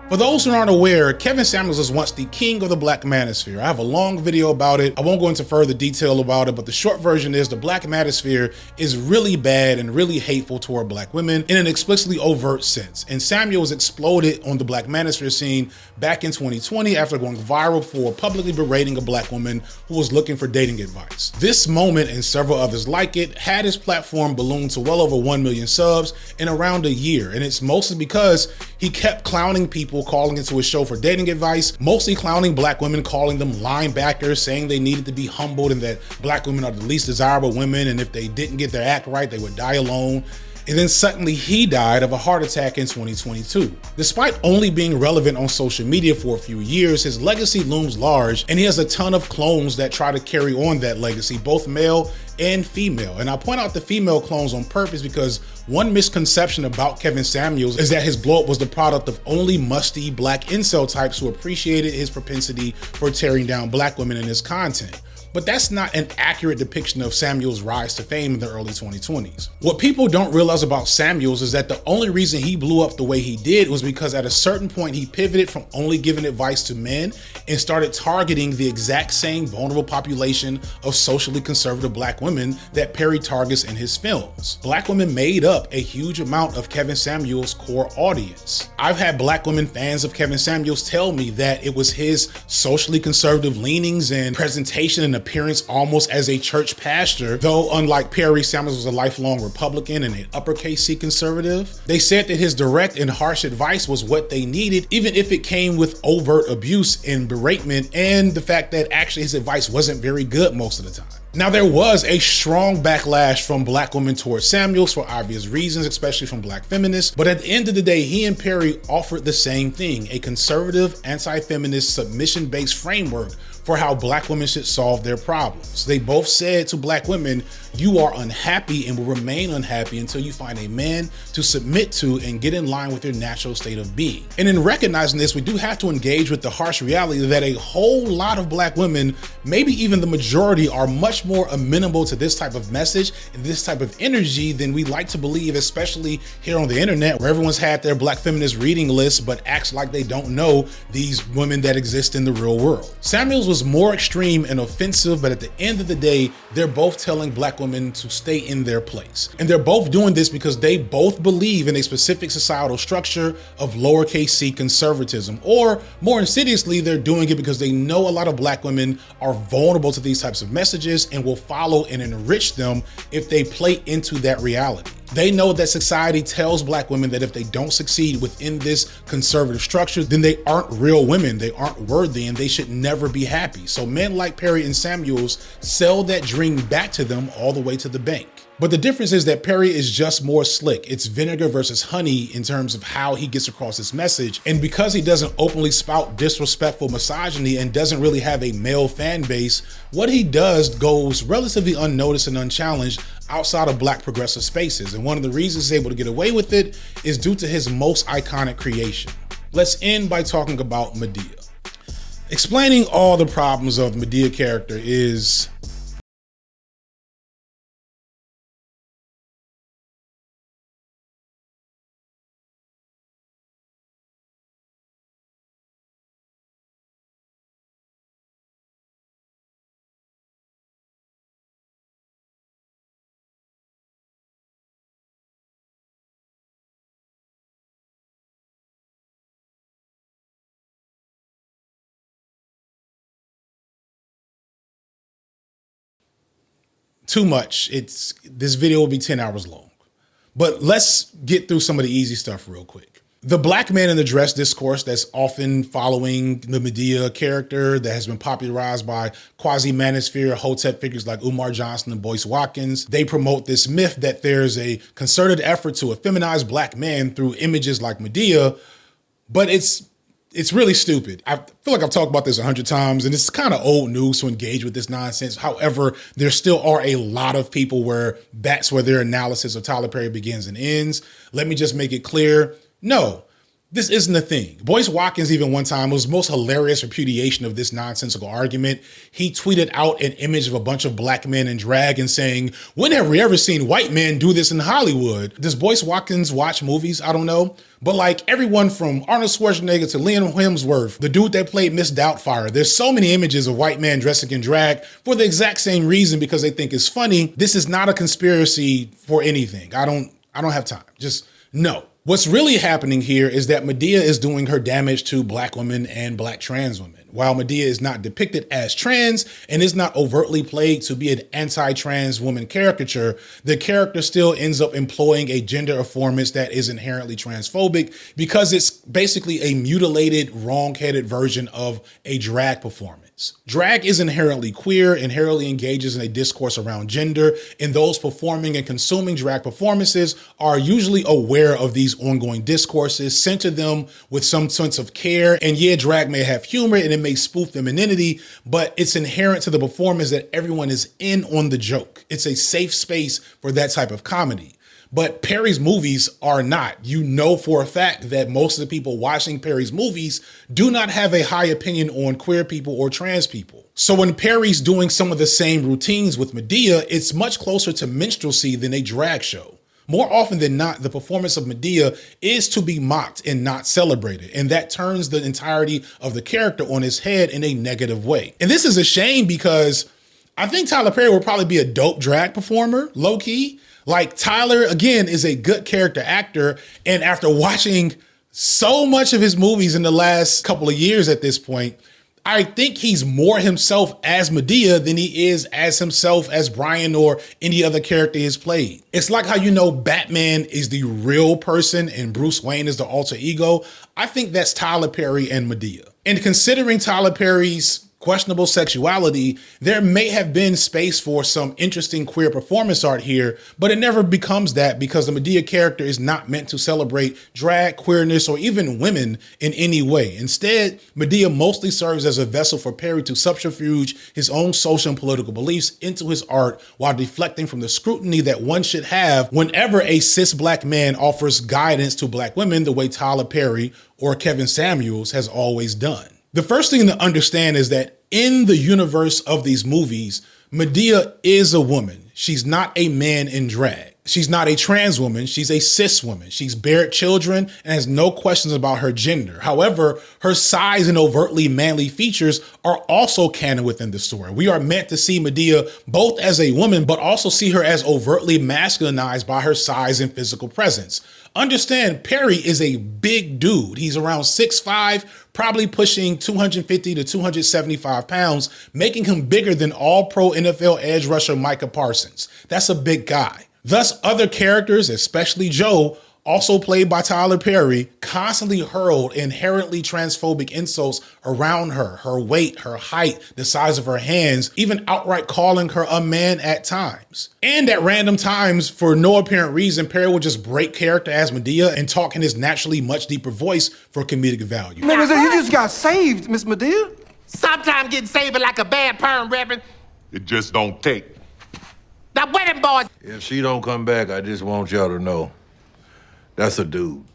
For those who aren't aware, Kevin Samuels was once the king of the black manosphere. I have a long video about it. I won't go into further detail about it, but the short version is the black manosphere is really bad and really hateful toward black women in an explicitly overt sense. And Samuels exploded on the black manosphere scene back in 2020 after going viral for publicly berating a black woman who was looking for dating advice. This moment and several others like it had his platform balloon to well over 1 million subs in around a year. And it's mostly because he kept clowning people calling into his show for dating advice, mostly clowning black women, calling them linebackers, saying they needed to be humbled and that black women are the least desirable women, and if they didn't get their act right, they would die alone. And then suddenly he died of a heart attack in 2022. Despite only being relevant on social media for a few years, his legacy looms large, and he has a ton of clones that try to carry on that legacy, both male and female. And I point out the female clones on purpose because one misconception about Kevin Samuels is that his blow up was the product of only musty black incel types who appreciated his propensity for tearing down black women in his content. But that's not an accurate depiction of Samuels' rise to fame in the early 2020s. What people don't realize about Samuels is that the only reason he blew up the way he did was because at a certain point he pivoted from only giving advice to men and started targeting the exact same vulnerable population of socially conservative black women that Perry targets in his films. Black women made up a huge amount of Kevin Samuels' core audience. I've had black women fans of Kevin Samuels tell me that it was his socially conservative leanings and presentation and appearance almost as a church pastor, though unlike Perry, Samuels was a lifelong Republican and an uppercase C conservative. They said that his direct and harsh advice was what they needed, even if it came with overt abuse and beratement, and the fact that actually his advice wasn't very good most of the time. Now, there was a strong backlash from black women towards Samuels for obvious reasons, especially from black feminists. But at the end of the day, he and Perry offered the same thing, a conservative, anti-feminist, submission-based framework for how black women should solve their problems. They both said to black women, you are unhappy and will remain unhappy until you find a man to submit to and get in line with your natural state of being. And in recognizing this, we do have to engage with the harsh reality that a whole lot of black women, maybe even the majority, are much more amenable to this type of message and this type of energy than we like to believe, especially here on the internet, where everyone's had their black feminist reading list but acts like they don't know these women that exist in the real world. Samuels was more extreme and offensive, but at the end of the day, they're both telling black women to stay in their place. And they're both doing this because they both believe in a specific societal structure of lowercase c conservatism, or more insidiously, they're doing it because they know a lot of black women are vulnerable to these types of messages and will follow and enrich them if they play into that reality. They know that society tells black women that if they don't succeed within this conservative structure, then they aren't real women, they aren't worthy, and they should never be happy. So men like Perry and Samuels sell that dream back to them all the way to the bank. But the difference is that Perry is just more slick. It's vinegar versus honey in terms of how he gets across his message. And because he doesn't openly spout disrespectful misogyny and doesn't really have a male fan base, what he does goes relatively unnoticed and unchallenged outside of black progressive spaces. And one of the reasons he's able to get away with it is due to his most iconic creation. Let's end by talking about Medea. Explaining all the problems of the Medea character is too much. This video will be 10 hours long. But let's get through some of the easy stuff real quick. The black man in the dress discourse that's often following the Medea character that has been popularized by quasi-manosphere Hotep figures like Umar Johnson and Boyce Watkins. They promote this myth that there's a concerted effort to effeminize black men through images like Medea, but it's really stupid. I feel like I've talked about this 100 times, and it's kind of old news to engage with this nonsense. However, there still are a lot of people where that's where their analysis of Tyler Perry begins and ends. Let me just make it clear. No, this isn't a thing. Boyce Watkins even one time was the most hilarious repudiation of this nonsensical argument. He tweeted out an image of a bunch of black men in drag and saying, when have we ever seen white men do this in Hollywood? Does Boyce Watkins watch movies? I don't know. But like everyone from Arnold Schwarzenegger to Liam Hemsworth, the dude that played Miss Doubtfire, there's so many images of white men dressing in drag for the exact same reason, because they think it's funny. This is not a conspiracy for anything. I don't have time. Just no. What's really happening here is that Medea is doing her damage to black women and black trans women. While Medea is not depicted as trans and is not overtly played to be an anti-trans woman caricature, the character still ends up employing a gender affirmance that is inherently transphobic because it's basically a mutilated, wrong-headed version of a drag performance. Drag is inherently queer, inherently engages in a discourse around gender, and those performing and consuming drag performances are usually aware of these ongoing discourses, center them with some sense of care, and yeah, drag may have humor and it may spoof femininity, but it's inherent to the performance that everyone is in on the joke. It's a safe space for that type of comedy. But Perry's movies are not. You know for a fact that most of the people watching Perry's movies do not have a high opinion on queer people or trans people. So when Perry's doing some of the same routines with Medea, it's much closer to minstrelsy than a drag show. More often than not, the performance of Medea is to be mocked and not celebrated, and that turns the entirety of the character on its head in a negative way. And this is a shame because I think Tyler Perry would probably be a dope drag performer, low-key. Like, Tyler, again, is a good character actor, and after watching so much of his movies in the last couple of years at this point, I think he's more himself as Medea than he is as himself as Brian or any other character he's played. It's like how, you know, Batman is the real person and Bruce Wayne is the alter ego. I think that's Tyler Perry and Medea. And considering Tyler Perry's questionable sexuality, there may have been space for some interesting queer performance art here, but it never becomes that because the Medea character is not meant to celebrate drag, queerness, or even women in any way. Instead, Medea mostly serves as a vessel for Perry to subterfuge his own social and political beliefs into his art while deflecting from the scrutiny that one should have whenever a cis black man offers guidance to black women the way Tyler Perry or Kevin Samuels has always done. The first thing to understand is that in the universe of these movies, Medea is a woman. She's not a man in drag. She's not a trans woman. She's a cis woman. She's bared children and has no questions about her gender. However, her size and overtly manly features are also canon within the story. We are meant to see Medea both as a woman, but also see her as overtly masculinized by her size and physical presence. Understand, Perry is a big dude. He's around 6'5", probably pushing 250 to 275 pounds, making him bigger than all-pro NFL edge rusher Micah Parsons. That's a big guy. Thus, other characters, especially Joe, also played by Tyler Perry, constantly hurled inherently transphobic insults around her, her weight, her height, the size of her hands, even outright calling her a man at times. And at random times, for no apparent reason, Perry would just break character as Medea and talk in his naturally much deeper voice for comedic value. Man, you just got saved, Miss Medea. Sometimes getting saved like a bad perm, Reverend. It just don't take. Now, wedding boys. If she don't come back, I just want y'all to know. That's a dude.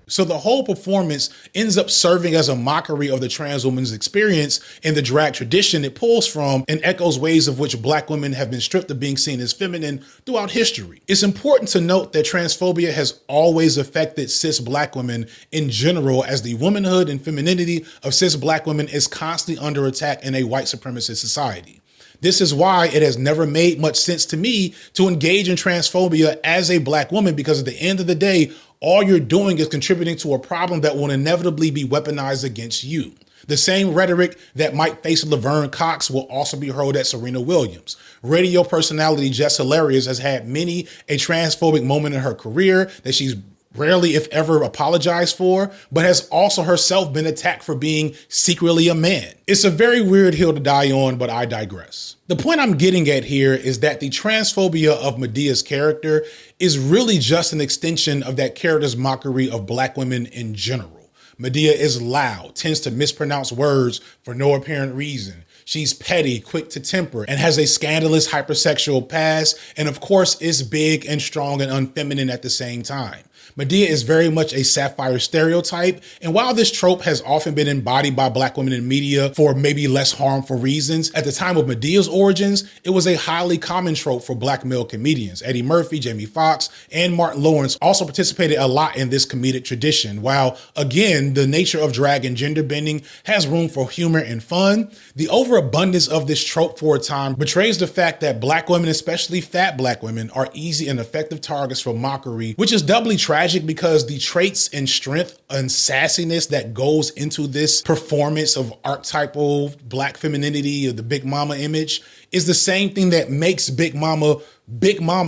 So the whole performance ends up serving as a mockery of the trans woman's experience in the drag tradition it pulls from and echoes ways of which black women have been stripped of being seen as feminine throughout history. It's important to note that transphobia has always affected cis black women in general, as the womanhood and femininity of cis black women is constantly under attack in a white supremacist society. This is why it has never made much sense to me to engage in transphobia as a black woman, because at the end of the day, all you're doing is contributing to a problem that will inevitably be weaponized against you. The same rhetoric that might face Laverne Cox will also be hurled at Serena Williams. Radio personality Jess Hilarious has had many a transphobic moment in her career that she's rarely, if ever, apologized for, but has also herself been attacked for being secretly a man. It's a very weird hill to die on, but I digress. The point I'm getting at here is that the transphobia of Medea's character is really just an extension of that character's mockery of Black women in general. Medea is loud, tends to mispronounce words for no apparent reason. She's petty, quick to temper, and has a scandalous hypersexual past, and of course is big and strong and unfeminine at the same time. Medea is very much a sapphire stereotype, and while this trope has often been embodied by Black women in media for maybe less harmful reasons, at the time of Medea's origins, it was a highly common trope for Black male comedians. Eddie Murphy, Jamie Foxx, and Martin Lawrence also participated a lot in this comedic tradition. While, again, the nature of drag and gender bending has room for humor and fun, the overabundance of this trope for a time betrays the fact that Black women, especially fat Black women, are easy and effective targets for mockery, which is doubly tragic because the traits and strength and sassiness that goes into this performance of archetypal Black femininity, of the Big Mama image, is the same thing that makes Big Mama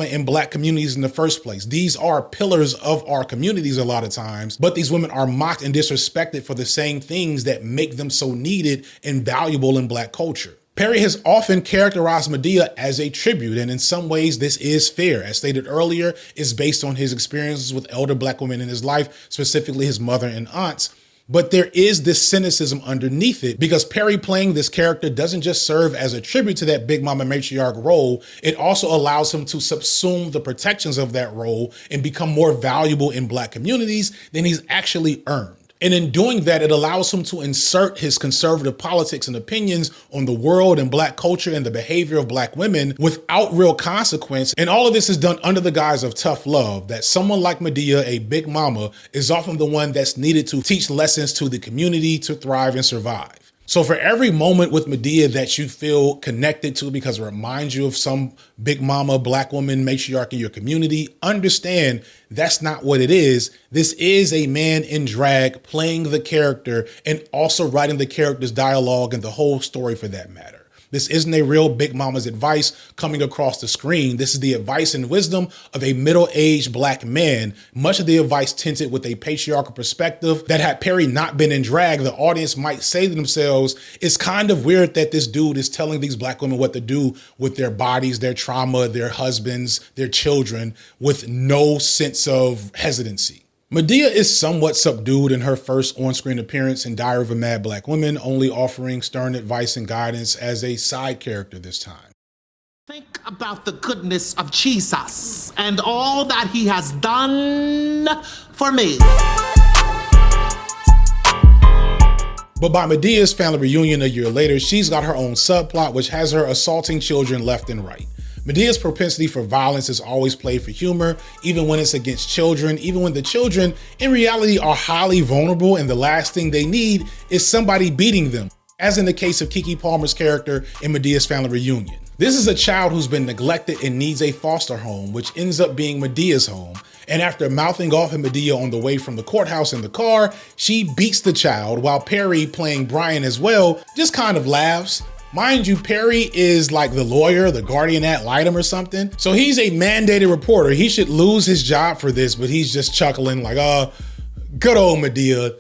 in Black communities in the first place. These are pillars of our communities a lot of times, but these women are mocked and disrespected for the same things that make them so needed and valuable in Black culture. Perry has often characterized Medea as a tribute, and in some ways this is fair. As stated earlier, it's based on his experiences with elder Black women in his life, specifically his mother and aunts. But there is this cynicism underneath it, because Perry playing this character doesn't just serve as a tribute to that Big Mama matriarch role, it also allows him to subsume the protections of that role and become more valuable in Black communities than he's actually earned. And in doing that, it allows him to insert his conservative politics and opinions on the world and Black culture and the behavior of Black women without real consequence. And all of this is done under the guise of tough love, that someone like Medea, a Big Mama, is often the one that's needed to teach lessons to the community to thrive and survive. So for every moment with Medea that you feel connected to because it reminds you of some Big Mama, Black woman, matriarch in your community, understand that's not what it is. This is a man in drag playing the character and also writing the character's dialogue and the whole story for that matter. This isn't a real Big Mama's advice coming across the screen. This is the advice and wisdom of a middle-aged Black man, much of the advice tinted with a patriarchal perspective that had Perry not been in drag, the audience might say to themselves, it's kind of weird that this dude is telling these Black women what to do with their bodies, their trauma, their husbands, their children, with no sense of hesitancy. Medea is somewhat subdued in her first on-screen appearance in Diary of a Mad Black Woman, only offering stern advice and guidance as a side character this time. Think about the goodness of Jesus and all that he has done for me. But by Medea's family reunion a year later, she's got her own subplot, which has her assaulting children left and right. Medea's propensity for violence is always played for humor, even when it's against children, even when the children in reality are highly vulnerable and the last thing they need is somebody beating them, as in the case of Keke Palmer's character in Medea's family reunion. This is a child who's been neglected and needs a foster home, which ends up being Medea's home. And after mouthing off at Medea on the way from the courthouse in the car, she beats the child while Perry, playing Brian as well, just kind of laughs. Mind you, Perry is like the lawyer, the guardian ad litem or something. So he's a mandated reporter. He should lose his job for this, but he's just chuckling like, good old Medea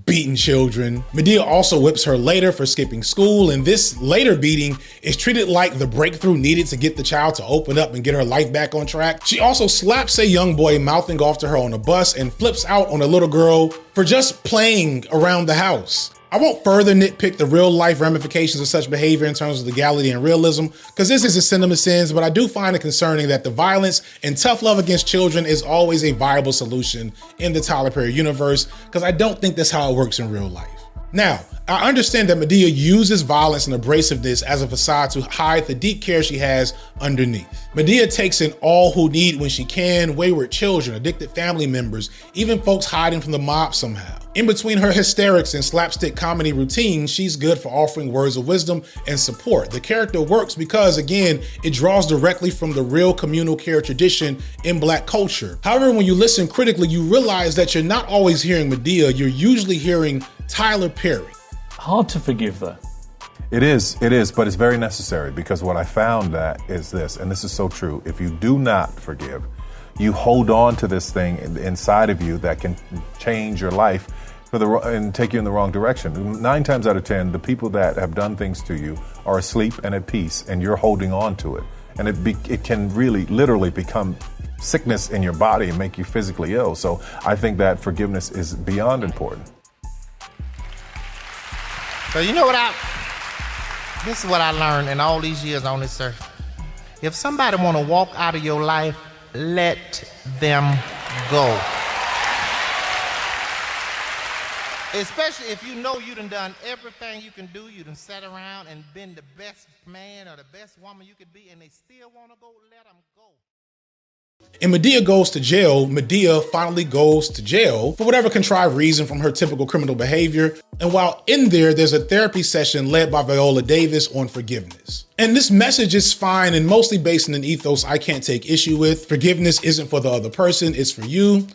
beating children. Medea also whips her later for skipping school, and this later beating is treated like the breakthrough needed to get the child to open up and get her life back on track. She also slaps a young boy mouthing off to her on a bus and flips out on a little girl for just playing around the house. I won't further nitpick the real life ramifications of such behavior in terms of legality and realism, because this isn't Cinema Sins, but I do find it concerning that the violence and tough love against children is always a viable solution in the Tyler Perry universe, because I don't think that's how it works in real life. Now, I understand that Medea uses violence and abrasiveness as a facade to hide the deep care she has underneath. Medea takes in all who need when she can, wayward children, addicted family members, even folks hiding from the mob somehow. In between her hysterics and slapstick comedy routines, she's good for offering words of wisdom and support. The character works because, again, it draws directly from the real communal care tradition in Black culture. However, when you listen critically, you realize that you're not always hearing Medea, you're usually hearing Tyler Perry. Hard to forgive, though. It is, but it's very necessary, because what I found that is this, and this is so true. If you do not forgive, you hold on to this thing inside of you that can change your life and take you in the wrong direction. 9 times out of 10, the people that have done things to you are asleep and at peace, and you're holding on to it. And it can really, literally become sickness in your body and make you physically ill. So I think that forgiveness is beyond important. So you know what this is what I learned in all these years on this earth. If somebody want to walk out of your life, let them go. Especially if you know you done everything you can do, you done sat around and been the best man or the best woman you could be, and they still want to go, let them go. In Medea Goes to Jail, Medea finally goes to jail for whatever contrived reason from her typical criminal behavior. And while in there's a therapy session led by Viola Davis on forgiveness. And this message is fine and mostly based in an ethos I can't take issue with. Forgiveness isn't for the other person, it's for you.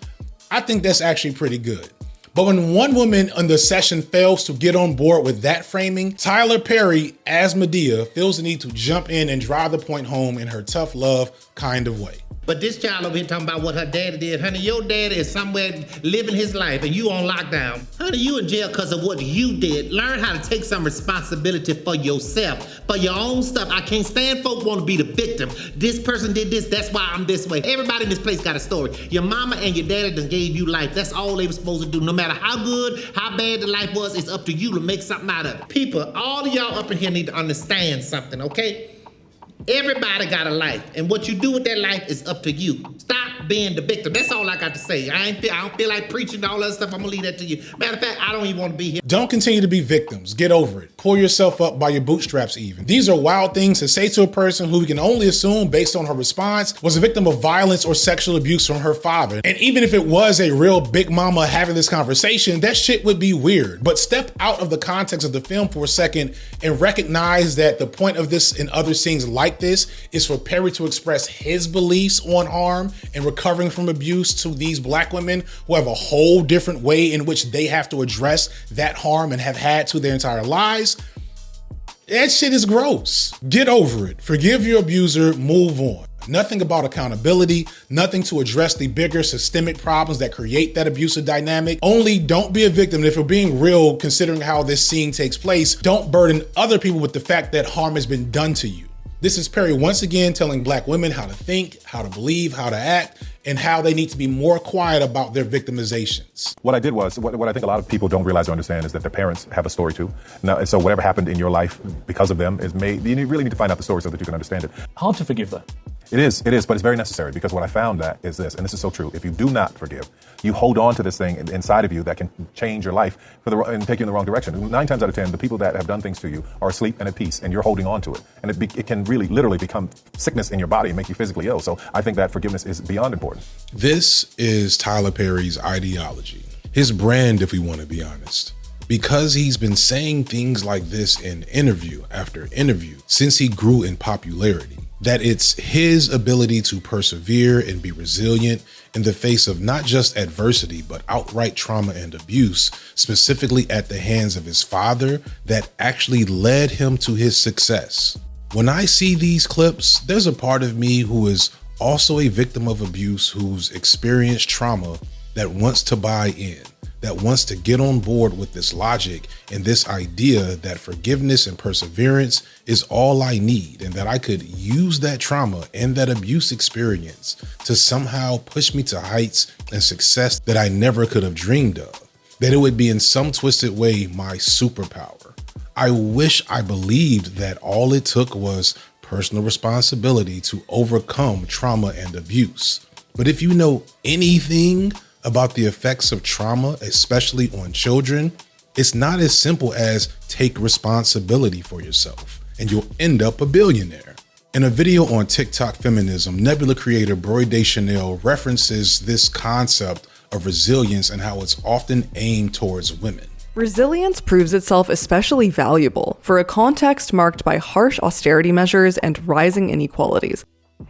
I think that's actually pretty good. But when one woman on the session fails to get on board with that framing, Tyler Perry, as Medea, feels the need to jump in and drive the point home in her tough love kind of way. But this child over here talking about what her daddy did. Honey, your daddy is somewhere living his life and you on lockdown. Honey, you in jail because of what you did. Learn how to take some responsibility for yourself, for your own stuff. I can't stand folk want to be the victim. This person did this, that's why I'm this way. Everybody in this place got a story. Your mama and your daddy done gave you life. That's all they were supposed to do. No matter how good, how bad the life was, it's up to you to make something out of it. People, all of y'all up in here need to understand something, okay? Everybody got a life, and what you do with that life is up to you. Stop being the victim. That's all I got to say. I don't feel like preaching all that stuff. I'm gonna leave that to you. Matter of fact, I don't even want to be here. Don't continue to be victims. Get over it. Pull yourself up by your bootstraps even. These are wild things to say to a person who we can only assume, based on her response, was a victim of violence or sexual abuse from her father. And even if it was a real big mama having this conversation, that shit would be weird. But step out of the context of the film for a second and recognize that the point of this and other scenes like this is for Perry to express his beliefs on harm and recovering from abuse to these Black women who have a whole different way in which they have to address that harm and have had to their entire lives. That shit is gross. Get over it. Forgive your abuser, move on. Nothing about accountability, nothing to address the bigger systemic problems that create that abusive dynamic. Only don't be a victim. And if we're being real, considering how this scene takes place, don't burden other people with the fact that harm has been done to you. This is Perry once again telling Black women how to think, how to believe, how to act, and how they need to be more quiet about their victimizations. What I did was, what I think a lot of people don't realize or understand is that their parents have a story too. Now, and so whatever happened in your life because of them you really need to find out the story so that you can understand it. Hard to forgive, though. It is, but it's very necessary, because what I found that is this, and this is so true. If you do not forgive, you hold on to this thing inside of you that can change your life and take you in the wrong direction. 9 times out of 10, the people that have done things to you are asleep and at peace, and you're holding on to it. And it can really, literally become sickness in your body and make you physically ill. So I think that forgiveness is beyond important. This is Tyler Perry's ideology, his brand, if we want to be honest. Because he's been saying things like this in interview after interview since he grew in popularity, that it's his ability to persevere and be resilient in the face of not just adversity, but outright trauma and abuse, specifically at the hands of his father, that actually led him to his success. When I see these clips, there's a part of me who is also a victim of abuse, who's experienced trauma, that wants to buy in, that wants to get on board with this logic and this idea that forgiveness and perseverance is all I need, and that I could use that trauma and that abuse experience to somehow push me to heights and success that I never could have dreamed of, that it would be in some twisted way my superpower. I wish I believed that all it took was personal responsibility to overcome trauma and abuse. But if you know anything about the effects of trauma, especially on children, it's not as simple as take responsibility for yourself and you'll end up a billionaire. In a video on TikTok feminism, Nebula creator Broy Deschanel references this concept of resilience and how it's often aimed towards women. Resilience proves itself especially valuable for a context marked by harsh austerity measures and rising inequalities.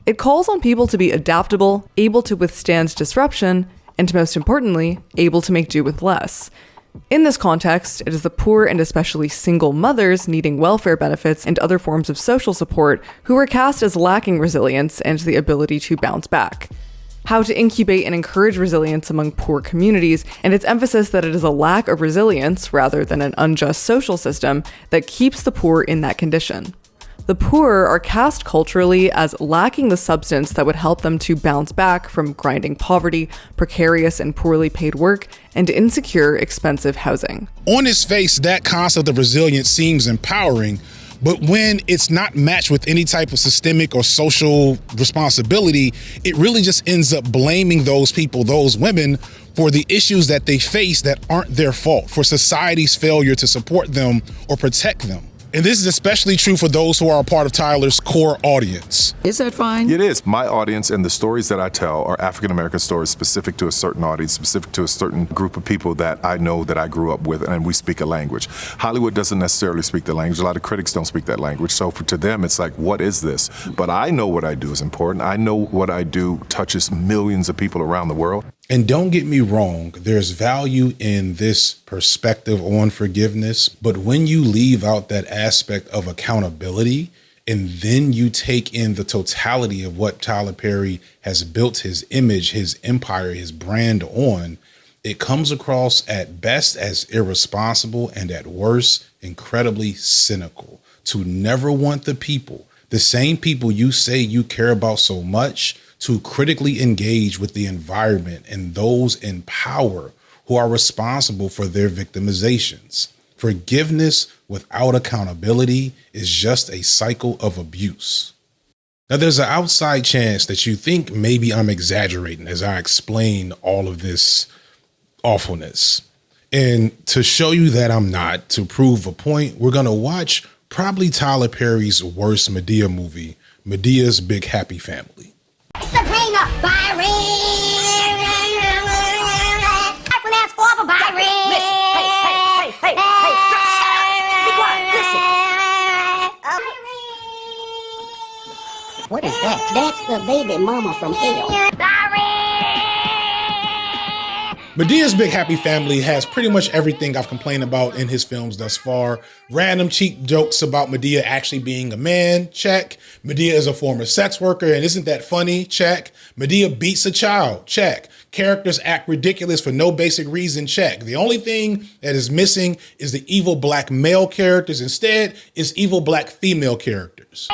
It calls on people to be adaptable, able to withstand disruption, and most importantly, able to make do with less. In this context, it is the poor and especially single mothers needing welfare benefits and other forms of social support who are cast as lacking resilience and the ability to bounce back. How to incubate and encourage resilience among poor communities, and its emphasis that it is a lack of resilience rather than an unjust social system that keeps the poor in that condition. The poor are cast culturally as lacking the substance that would help them to bounce back from grinding poverty, precarious and poorly paid work, and insecure, expensive housing. On its face, that concept of resilience seems empowering, but when it's not matched with any type of systemic or social responsibility, it really just ends up blaming those people, those women, for the issues that they face that aren't their fault, for society's failure to support them or protect them. And this is especially true for those who are a part of Tyler's core audience. Is that fine? It is. My audience and the stories that I tell are African-American stories specific to a certain audience, specific to a certain group of people that I know that I grew up with, and we speak a language. Hollywood doesn't necessarily speak the language. A lot of critics don't speak that language. So to them, it's like, what is this? But I know what I do is important. I know what I do touches millions of people around the world. And don't get me wrong, there's value in this perspective on forgiveness, but when you leave out that aspect of accountability and then you take in the totality of what Tyler Perry has built his image, his empire, his brand on, it comes across at best as irresponsible and at worst, incredibly cynical. To never want the people, the same people you say you care about so much, to critically engage with the environment and those in power who are responsible for their victimizations. Forgiveness without accountability is just a cycle of abuse. Now, there's an outside chance that you think maybe I'm exaggerating as I explain all of this awfulness. And to show you that I'm not, to prove a point, we're going to watch probably Tyler Perry's worst Madea movie, Madea's Big Happy Family. Sabrina, Byron. That's for Byron. Listen, hey. Be quiet, listen. What is that? That's the baby mama from hell. Madea's Big Happy Family has pretty much everything I've complained about in his films thus far. Random cheap jokes about Madea actually being a man, check. Madea is a former sex worker, and isn't that funny, check. Madea beats a child, check. Characters act ridiculous for no basic reason, check. The only thing that is missing is the evil black male characters. Instead, it's evil black female characters.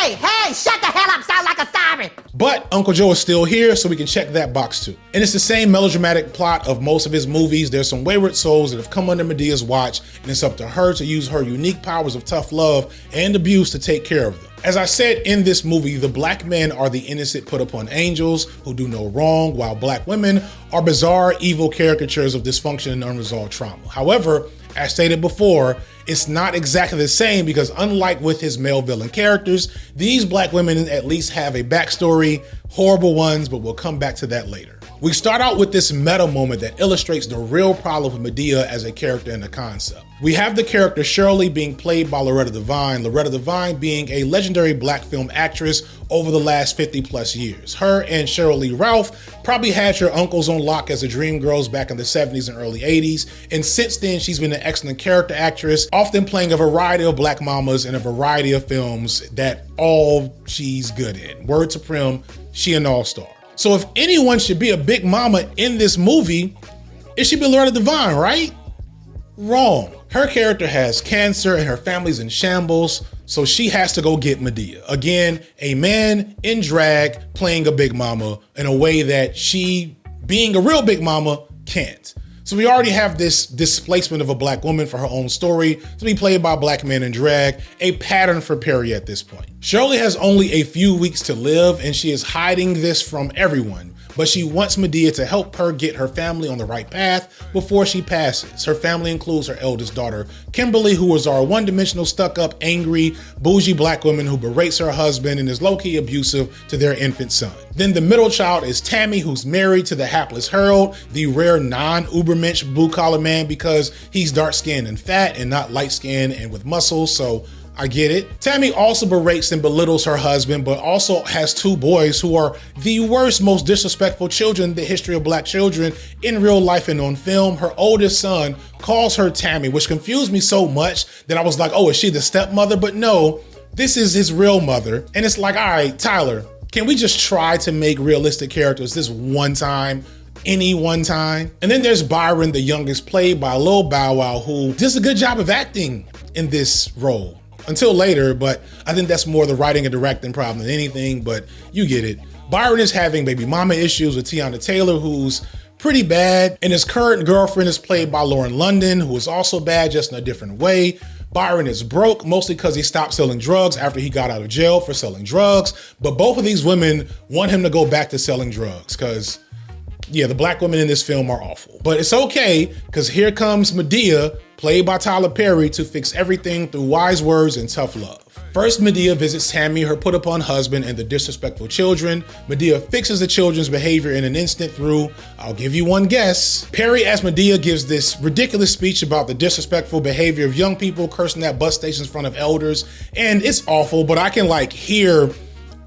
Hey, shut the hell up, sound like a siren. But Uncle Joe is still here, so we can check that box too. And it's the same melodramatic plot of most of his movies. There's some wayward souls that have come under Madea's watch, and it's up to her to use her unique powers of tough love and abuse to take care of them. As I said in this movie, the black men are the innocent put upon angels who do no wrong, while black women are bizarre, evil caricatures of dysfunction and unresolved trauma. However, as stated before, it's not exactly the same because unlike with his male villain characters, these black women at least have a backstory, horrible ones, but we'll come back to that later. We start out with this meta moment that illustrates the real problem with Madea as a character and a concept. We have the character Shirley being played by Loretta Devine being a legendary black film actress over the last 50 plus years. Her and Cheryl Lee Ralph probably had your uncles on lock as the Dream Girls back in the 70s and early 80s, and since then she's been an excellent character actress, often playing a variety of black mamas in a variety of films that all she's good in. Word to Prim, she an all-star. So if anyone should be a big mama in this movie, it should be Loretta Devine, right? Wrong. Her character has cancer and her family's in shambles, so she has to go get Madea. Again, a man in drag playing a big mama in a way that she, being a real big mama, can't. So we already have this displacement of a black woman for her own story to be played by black men in drag, a pattern for Perry at this point. Shirley has only a few weeks to live and she is hiding this from everyone, but she wants Madea to help her get her family on the right path before she passes. Her family includes her eldest daughter, Kimberly, who is our one-dimensional, stuck-up, angry, bougie black woman who berates her husband and is low-key abusive to their infant son. Then the middle child is Tammy, who's married to the hapless Harold, the rare non-ubermensch blue-collar man because he's dark-skinned and fat and not light-skinned and with muscles, so I get it. Tammy also berates and belittles her husband, but also has two boys who are the worst, most disrespectful children in the history of black children in real life and on film. Her oldest son calls her Tammy, which confused me so much that I was like, oh, is she the stepmother? But no, this is his real mother. And it's like, all right, Tyler, can we just try to make realistic characters this one time? Any one time? And then there's Byron, the youngest, played by Lil Bow Wow, who does a good job of acting in this role. Until later, but I think that's more the writing and directing problem than anything, but you get it. Byron is having baby mama issues with Tiana Taylor, who's pretty bad, and his current girlfriend is played by Lauren London, who is also bad, just in a different way. Byron is broke, mostly because he stopped selling drugs after he got out of jail for selling drugs, but both of these women want him to go back to selling drugs, because yeah, the black women in this film are awful. But it's okay, because here comes Madea, played by Tyler Perry, to fix everything through wise words and tough love. First, Madea visits Tammy, her put-upon husband, and the disrespectful children. Madea fixes the children's behavior in an instant through, I'll give you one guess. Perry, as Madea, gives this ridiculous speech about the disrespectful behavior of young people cursing at bus stations in front of elders, and it's awful, but I can like hear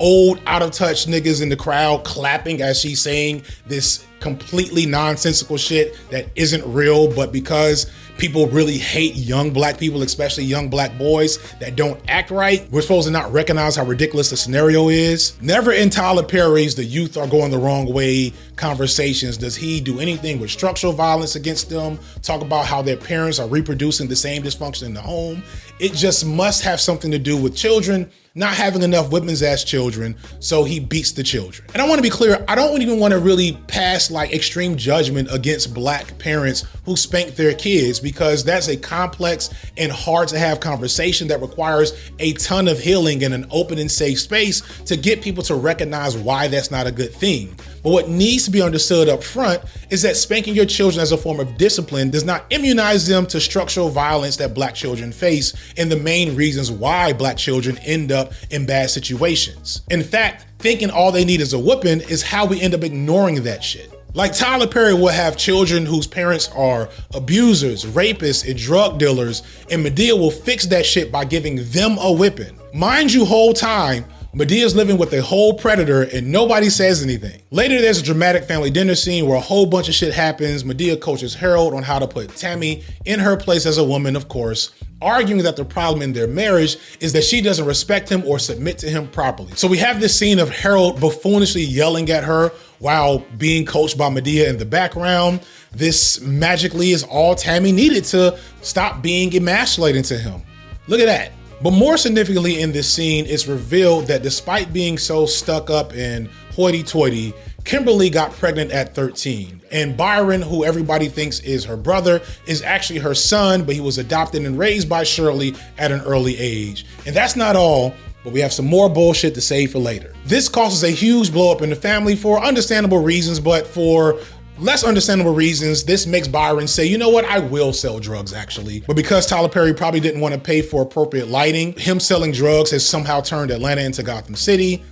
old, out-of-touch niggas in the crowd clapping as she's saying this completely nonsensical shit that isn't real, but because people really hate young black people, especially young black boys that don't act right, we're supposed to not recognize how ridiculous the scenario is. Never in Tyler Perry's "the youth are going the wrong way" conversations does he do anything with structural violence against them, talk about how their parents are reproducing the same dysfunction in the home. It just must have something to do with children not having enough whippings as children, so he beats the children. And I want to be clear, I don't even want to really pass like extreme judgment against black parents who spank their kids, because that's a complex and hard to have conversation that requires a ton of healing in an open and safe space to get people to recognize why that's not a good thing. But what needs to be understood up front is that spanking your children as a form of discipline does not immunize them to structural violence that black children face and the main reasons why black children end up in bad situations. In fact, thinking all they need is a whooping is how we end up ignoring that shit. Like Tyler Perry will have children whose parents are abusers, rapists, and drug dealers, and Madea will fix that shit by giving them a whipping. Mind you, whole time, Medea's living with a whole predator and nobody says anything. Later, there's a dramatic family dinner scene where a whole bunch of shit happens. Madea coaches Harold on how to put Tammy in her place as a woman, of course, arguing that the problem in their marriage is that she doesn't respect him or submit to him properly. So we have this scene of Harold buffoonishly yelling at her while being coached by Madea in the background. This magically is all Tammy needed to stop being emasculating to him. Look at that. But more significantly in this scene, it's revealed that despite being so stuck up and hoity-toity, Kimberly got pregnant at 13. And Byron, who everybody thinks is her brother, is actually her son, but he was adopted and raised by Shirley at an early age. And that's not all, but we have some more bullshit to save for later. This causes a huge blow up in the family for understandable reasons, but for less understandable reasons, this makes Byron say, you know what, I will sell drugs actually. But because Tyler Perry probably didn't want to pay for appropriate lighting, him selling drugs has somehow turned Atlanta into Gotham City.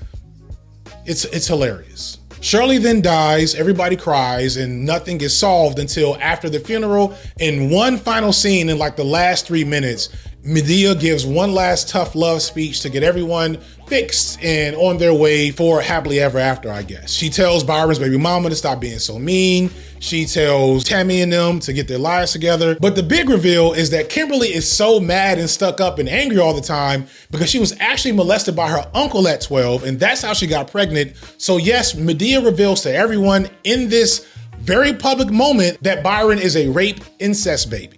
It's hilarious. Shirley then dies, everybody cries, and nothing is solved until after the funeral. In one final scene in like the last 3 minutes, Madea gives one last tough love speech to get everyone fixed and on their way for happily ever after, I guess. She tells Byron's baby mama to stop being so mean. She tells Tammy and them to get their lives together. But the big reveal is that Kimberly is so mad and stuck up and angry all the time because she was actually molested by her uncle at 12, and that's how she got pregnant. So yes, Madea reveals to everyone in this very public moment that Byron is a rape incest baby.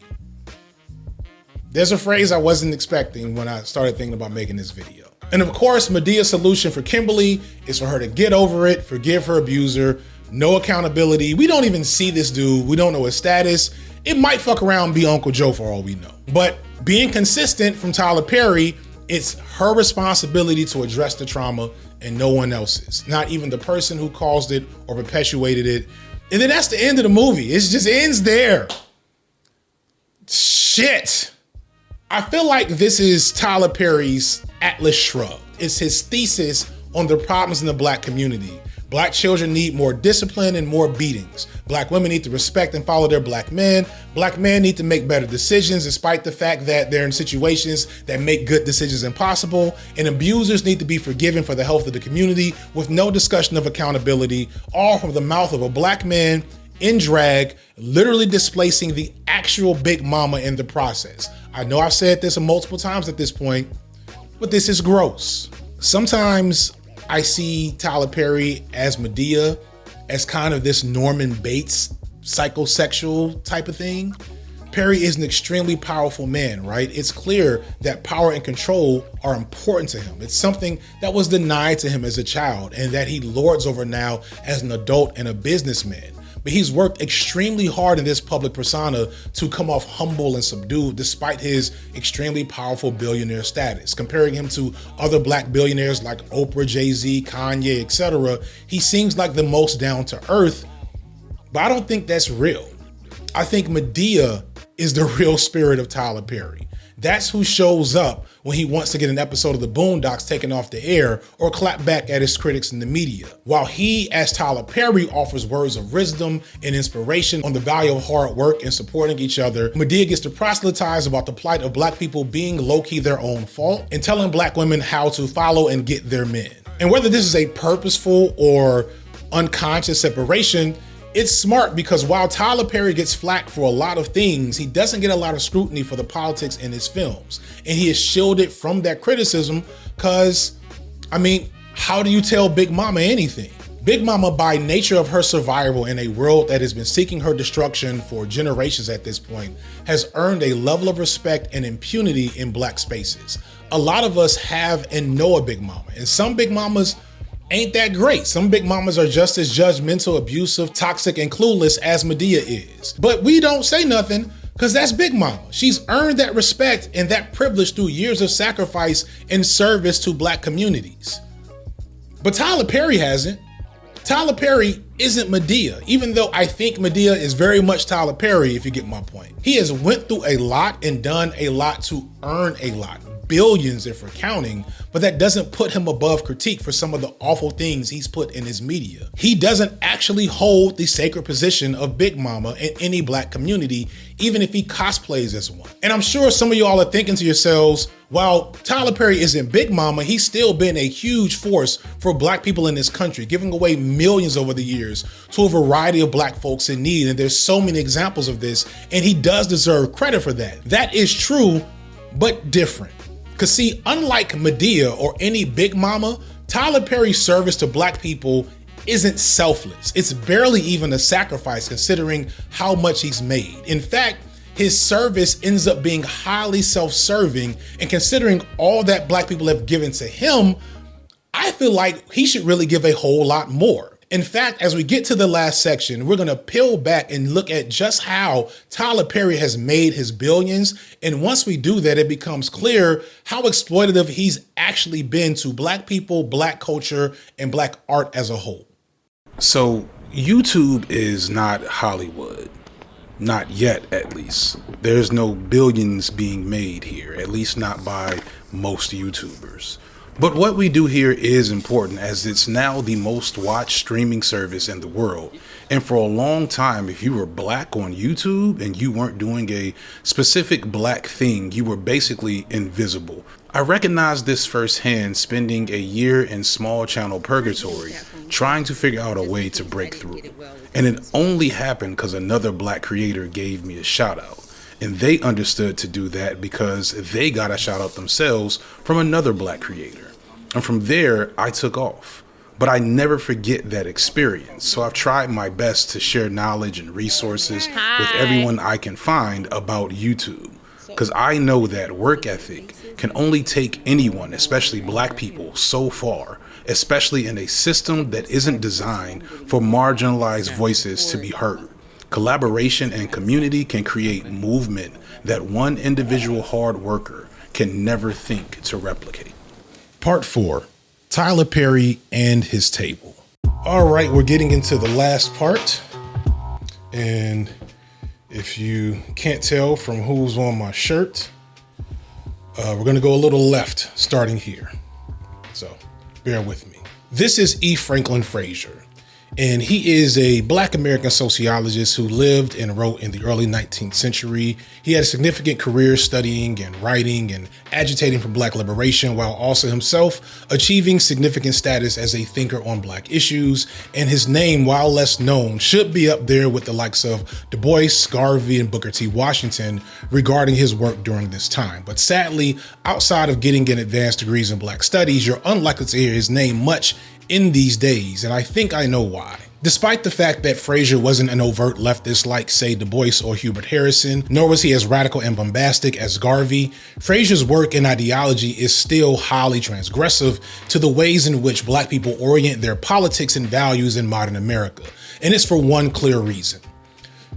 There's a phrase I wasn't expecting when I started thinking about making this video. And of course, Medea's solution for Kimberly is for her to get over it, forgive her abuser, no accountability. We don't even see this dude. We don't know his status. It might fuck around and be Uncle Joe for all we know. But being consistent from Tyler Perry, it's her responsibility to address the trauma and no one else's, not even the person who caused it or perpetuated it. And then that's the end of the movie. It just ends there. Shit. I feel like this is Tyler Perry's Atlas Shrugged. It's his thesis on the problems in the black community. Black children need more discipline and more beatings. Black women need to respect and follow their black men. Black men need to make better decisions despite the fact that they're in situations that make good decisions impossible. And abusers need to be forgiven for the health of the community with no discussion of accountability, all from the mouth of a black man in drag, literally displacing the actual Big Mama in the process. I know I've said this multiple times at this point, but this is gross. Sometimes I see Tyler Perry as Madea as kind of this Norman Bates psychosexual type of thing. Perry is an extremely powerful man, right? It's clear that power and control are important to him. It's something that was denied to him as a child and that he lords over now as an adult and a businessman. But he's worked extremely hard in this public persona to come off humble and subdued despite his extremely powerful billionaire status. Comparing him to other black billionaires like Oprah, Jay-Z, Kanye, etc., he seems like the most down to earth, but I don't think that's real. I think Madea is the real spirit of Tyler Perry. That's who shows up when he wants to get an episode of the Boondocks taken off the air or clap back at his critics in the media. While he, as Tyler Perry, offers words of wisdom and inspiration on the value of hard work and supporting each other, Madea gets to proselytize about the plight of black people being low-key their own fault and telling black women how to follow and get their men. And whether this is a purposeful or unconscious separation, it's smart because while Tyler Perry gets flack for a lot of things, he doesn't get a lot of scrutiny for the politics in his films. And he is shielded from that criticism because, I mean, how do you tell Big Mama anything? Big Mama, by nature of her survival in a world that has been seeking her destruction for generations at this point, has earned a level of respect and impunity in black spaces. A lot of us have and know a Big Mama, and some Big Mamas ain't that great. Some Big Mamas are just as judgmental, abusive, toxic, and clueless as Madea is. But we don't say nothing because that's Big Mama. She's earned that respect and that privilege through years of sacrifice and service to black communities. But Tyler Perry hasn't. Tyler Perry isn't Madea, even though I think Madea is very much Tyler Perry, if you get my point. He has went through a lot and done a lot to earn a lot. Billions if we're counting, but that doesn't put him above critique for some of the awful things he's put in his media. He doesn't actually hold the sacred position of Big Mama in any black community, even if he cosplays as one. And I'm sure some of y'all are thinking to yourselves, while Tyler Perry isn't Big Mama, he's still been a huge force for black people in this country, giving away millions over the years to a variety of black folks in need. And there's so many examples of this, and he does deserve credit for that. That is true, but different. Because see, unlike Madea or any Big Mama, Tyler Perry's service to black people isn't selfless. It's barely even a sacrifice considering how much he's made. In fact, his service ends up being highly self-serving, and considering all that black people have given to him, I feel like he should really give a whole lot more. In fact, as we get to the last section, we're gonna peel back and look at just how Tyler Perry has made his billions. And once we do that, it becomes clear how exploitative he's actually been to black people, black culture, and black art as a whole. So YouTube is not Hollywood. Not yet, at least. There's no billions being made here, at least not by most YouTubers. But what we do here is important, as it's now the most watched streaming service in the world. And for a long time, if you were black on YouTube and you weren't doing a specific black thing, you were basically invisible. I recognized this firsthand spending a year in small channel purgatory, trying to figure out a way to break through. And it only happened because another black creator gave me a shout out. And they understood to do that because they got a shout out themselves from another black creator. And from there, I took off. But I never forget that experience. So I've tried my best to share knowledge and resources with everyone I can find about YouTube. Because I know that work ethic can only take anyone, especially black people, so far, especially in a system that isn't designed for marginalized voices to be heard. Collaboration and community can create movement that one individual hard worker can never think to replicate. Part 4, Tyler Perry and his table. All right, we're getting into the last part. And if you can't tell from who's on my shirt, we're gonna go a little left starting here. So bear with me. This is E. Franklin Frazier, And he is a Black American sociologist who lived and wrote in the early 19th century. He had a significant career studying and writing and agitating for Black liberation, while also himself achieving significant status as a thinker on Black issues. And his name, while less known, should be up there with the likes of Du Bois, Garvey, and Booker T. Washington regarding his work during this time. But sadly, outside of getting an advanced degrees in Black studies, you're unlikely to hear his name much in these days, and I think I know why. Despite the fact that Frazier wasn't an overt leftist like, say, Du Bois or Hubert Harrison, nor was he as radical and bombastic as Garvey, Frazier's work and ideology is still highly transgressive to the ways in which Black people orient their politics and values in modern America. And it's for one clear reason.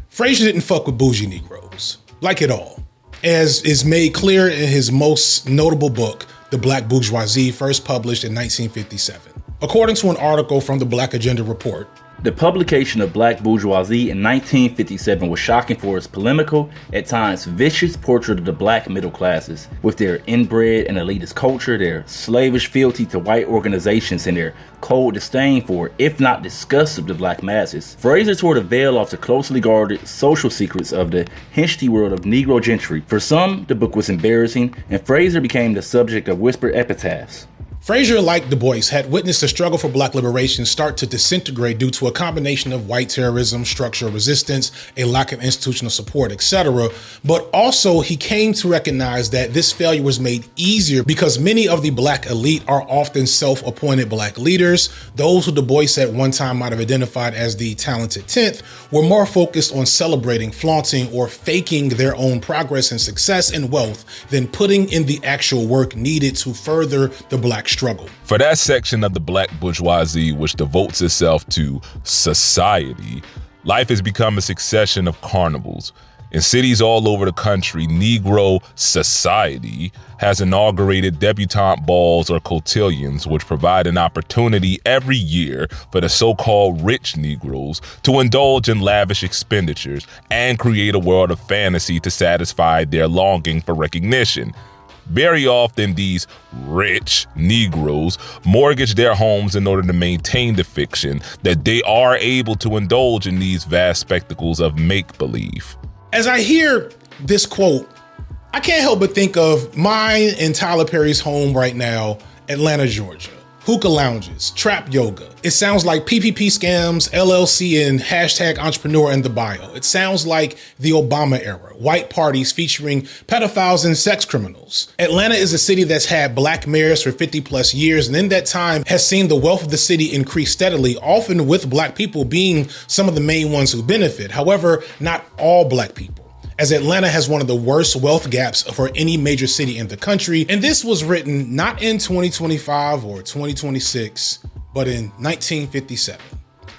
Frazier didn't fuck with bougie Negroes, like at all, as is made clear in his most notable book, The Black Bourgeoisie, first published in 1957. According to an article from the Black Agenda Report, the publication of Black Bourgeoisie in 1957 was shocking for its polemical, at times vicious portrait of the Black middle classes, with their inbred and elitist culture, their slavish fealty to white organizations, and their cold disdain for, if not disgust of, the Black masses. Frazier tore the veil off the closely guarded social secrets of the hinsty world of Negro gentry. For some, the book was embarrassing, and Frazier became the subject of whispered epitaphs. Frazier, like Du Bois, had witnessed the struggle for Black liberation start to disintegrate due to a combination of white terrorism, structural resistance, a lack of institutional support, etc. But also he came to recognize that this failure was made easier because many of the Black elite are often self-appointed Black leaders. Those who Du Bois at one time might have identified as the talented 10th were more focused on celebrating, flaunting, or faking their own progress and success and wealth than putting in the actual work needed to further the Black struggle. For that section of the Black bourgeoisie which devotes itself to society, life has become a succession of carnivals. In cities all over the country, Negro society has inaugurated debutante balls or cotillions, which provide an opportunity every year for the so-called rich Negroes to indulge in lavish expenditures and create a world of fantasy to satisfy their longing for recognition. Very often, these rich Negroes mortgage their homes in order to maintain the fiction that they are able to indulge in these vast spectacles of make-believe. As I hear this quote, I can't help but think of mine and Tyler Perry's home right now, Atlanta, Georgia. Hookah lounges, trap yoga. It sounds like PPP scams, LLC, and hashtag entrepreneur in the bio. It sounds like the Obama era, white parties featuring pedophiles and sex criminals. Atlanta is a city that's had Black mayors for 50 plus years, and in that time has seen the wealth of the city increase steadily, often with Black people being some of the main ones who benefit. However, not all Black people, as Atlanta has one of the worst wealth gaps for any major city in the country. And this was written not in 2025 or 2026, but in 1957.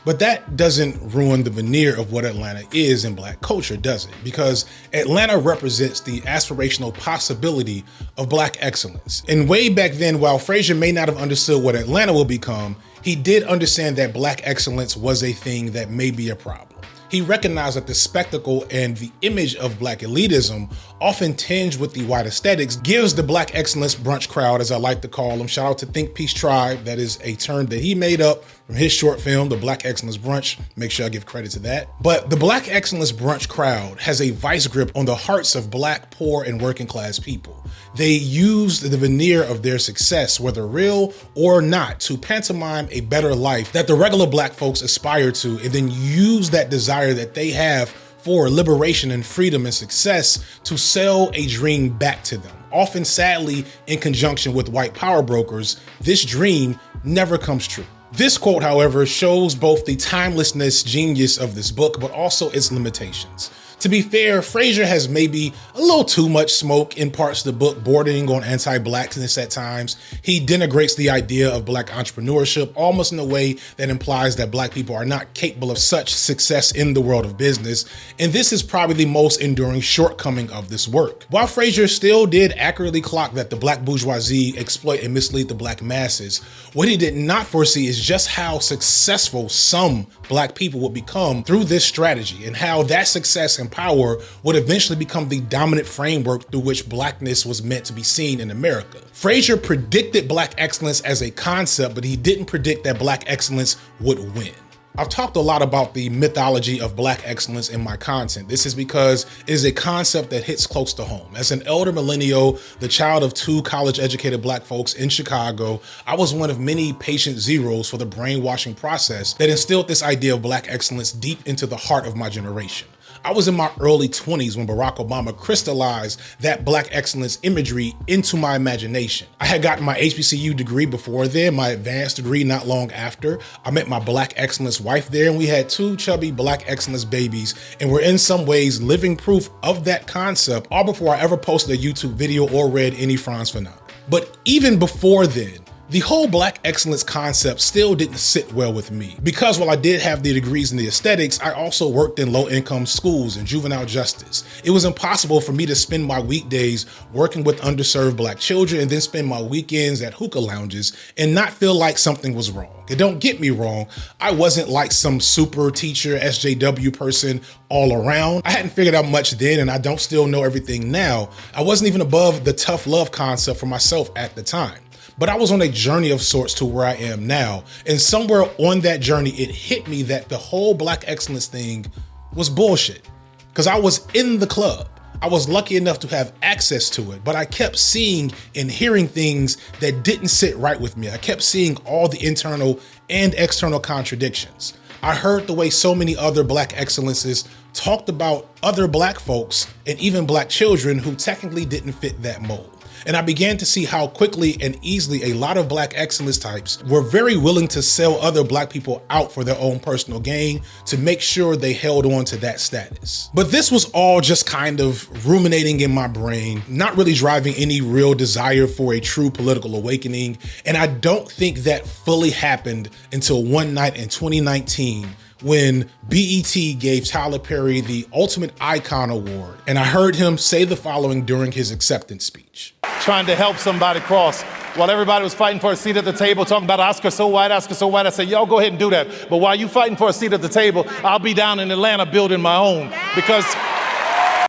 But that doesn't ruin the veneer of what Atlanta is in Black culture, does it? Because Atlanta represents the aspirational possibility of Black excellence. And way back then, while Frazier may not have understood what Atlanta will become, he did understand that Black excellence was a thing that may be a problem. He recognized that the spectacle and the image of Black elitism, often tinged with the white aesthetics, gives the Black excellence brunch crowd, as I like to call them, shout out to Think Peace Tribe, that is a term that he made up from his short film, The Black Excellence Brunch. Make sure I give credit to that. But the Black Excellence Brunch crowd has a vice grip on the hearts of Black, poor, and working class people. They use the veneer of their success, whether real or not, to pantomime a better life that the regular Black folks aspire to, and then use that desire that they have for liberation and freedom and success to sell a dream back to them. Often, sadly, in conjunction with white power brokers, this dream never comes true. This quote, however, shows both the timelessness genius of this book, but also its limitations. To be fair, Frazier has maybe a little too much smoke in parts of the book, bordering on anti-Blackness at times. He denigrates the idea of Black entrepreneurship almost in a way that implies that Black people are not capable of such success in the world of business. And this is probably the most enduring shortcoming of this work. While Frazier still did accurately clock that the Black bourgeoisie exploit and mislead the Black masses, what he did not foresee is just how successful some Black people would become through this strategy, and how that success and power would eventually become the dominant framework through which Blackness was meant to be seen in America. Frazier predicted Black excellence as a concept, but he didn't predict that Black excellence would win. I've talked a lot about the mythology of Black excellence in my content. This is because it is a concept that hits close to home. As an elder millennial, the child of 2 college-educated Black folks in Chicago, I was one of many patient zeros for the brainwashing process that instilled this idea of Black excellence deep into the heart of my generation. I was in my early 20s when Barack Obama crystallized that Black excellence imagery into my imagination. I had gotten my HBCU degree before then, my advanced degree not long after. I met my Black excellence wife there, and we had 2 chubby Black excellence babies, and we're in some ways living proof of that concept, all before I ever posted a YouTube video or read any Franz Fanon. But even before then, the whole Black excellence concept still didn't sit well with me, because while I did have the degrees in the aesthetics, I also worked in low-income schools and juvenile justice. It was impossible for me to spend my weekdays working with underserved Black children and then spend my weekends at hookah lounges and not feel like something was wrong. And don't get me wrong, I wasn't like some super teacher, SJW person all around. I hadn't figured out much then, and I don't still know everything now. I wasn't even above the tough love concept for myself at the time. But I was on a journey of sorts to where I am now. And somewhere on that journey, it hit me that the whole Black excellence thing was bullshit. Because I was in the club. I was lucky enough to have access to it, but I kept seeing and hearing things that didn't sit right with me. I kept seeing all the internal and external contradictions. I heard the way so many other Black excellences talked about other Black folks and even Black children who technically didn't fit that mold. And I began to see how quickly and easily a lot of Black excellence types were very willing to sell other Black people out for their own personal gain to make sure they held on to that status. But this was all just kind of ruminating in my brain, not really driving any real desire for a true political awakening. And I don't think that fully happened until one night in 2019, when BET gave Tyler Perry the Ultimate Icon Award. And I heard him say the following during his acceptance speech. Trying to help somebody cross. While everybody was fighting for a seat at the table, talking about Oscar so white, I said, y'all go ahead and do that. But while you fighting for a seat at the table, I'll be down in Atlanta building my own. Because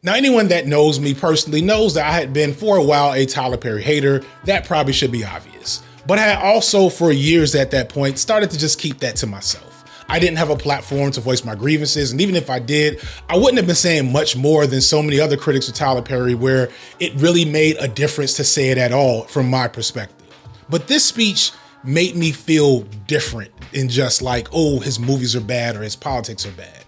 now, anyone that knows me personally knows that I had been for a while a Tyler Perry hater. That probably should be obvious. But I had also for years at that point started to just keep that to myself. I didn't have a platform to voice my grievances, and even if I did, I wouldn't have been saying much more than so many other critics of Tyler Perry, where it really made a difference to say it at all from my perspective. But this speech made me feel different in just like, oh, his movies are bad or his politics are bad.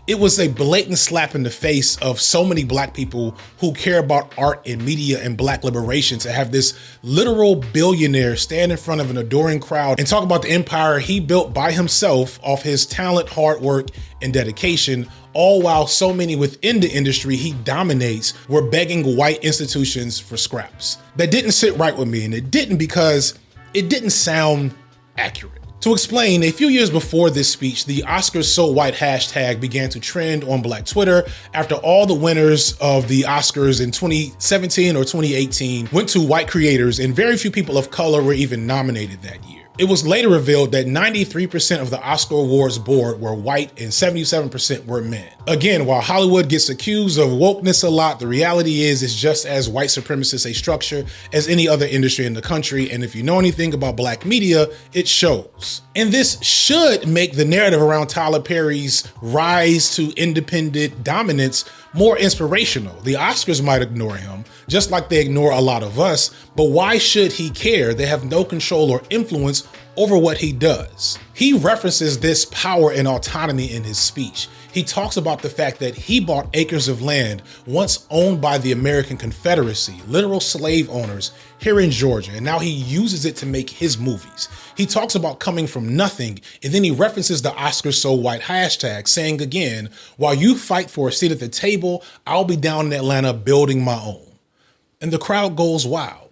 It was a blatant slap in the face of so many Black people who care about art and media and Black liberation to have this literal billionaire stand in front of an adoring crowd and talk about the empire he built by himself off his talent, hard work, and dedication, all while so many within the industry he dominates were begging white institutions for scraps. That didn't sit right with me, and it didn't because it didn't sound accurate. To explain, a few years before this speech, the Oscars So White hashtag began to trend on Black Twitter after all the winners of the Oscars in 2017 or 2018 went to white creators, and very few people of color were even nominated that year. It was later revealed that 93% of the Oscar Awards board were white and 77% were men. Again, while Hollywood gets accused of wokeness a lot, the reality is it's just as white supremacist a structure as any other industry in the country. And if you know anything about Black media, it shows. And this should make the narrative around Tyler Perry's rise to independent dominance more inspirational. The Oscars might ignore him, just like they ignore a lot of us, but why should he care? They have no control or influence over what he does. He references this power and autonomy in his speech. He talks about the fact that he bought acres of land once owned by the American Confederacy, literal slave owners here in Georgia, and now he uses it to make his movies. He talks about coming from nothing, and then he references the Oscars So White hashtag, saying again, while you fight for a seat at the table, I'll be down in Atlanta building my own. And the crowd goes wild.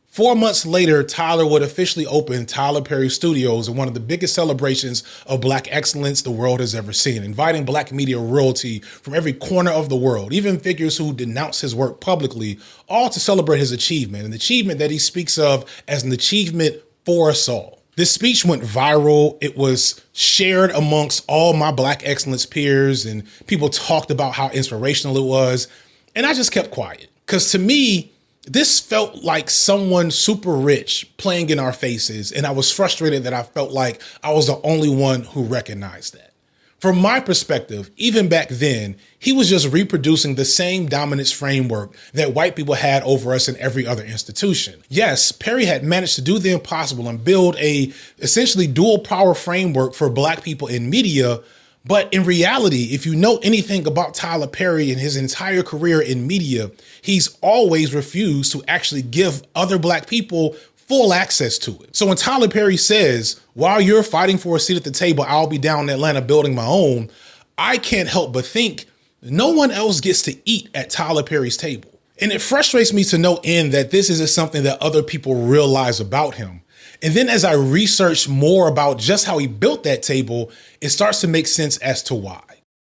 4 months later, Tyler would officially open Tyler Perry Studios in one of the biggest celebrations of Black excellence the world has ever seen, inviting Black media royalty from every corner of the world, even figures who denounce his work publicly, all to celebrate his achievement, an achievement that he speaks of as an achievement for us all. This speech went viral. It was shared amongst all my Black excellence peers, and people talked about how inspirational it was. And I just kept quiet, because to me, This felt like someone super rich playing in our faces, and I was frustrated that I felt like I was the only one who recognized that. From my perspective, even back then, he was just reproducing the same dominance framework that white people had over us in every other institution. Yes, Perry had managed to do the impossible and build a essentially dual power framework for black people in media. But in reality, if you know anything about Tyler Perry and his entire career in media, he's always refused to actually give other black people full access to it. So when Tyler Perry says, while you're fighting for a seat at the table, I'll be down in Atlanta building my own, I can't help but think no one else gets to eat at Tyler Perry's table. And it frustrates me to no end that this isn't something that other people realize about him. And then as I research more about just how he built that table, it starts to make sense as to why.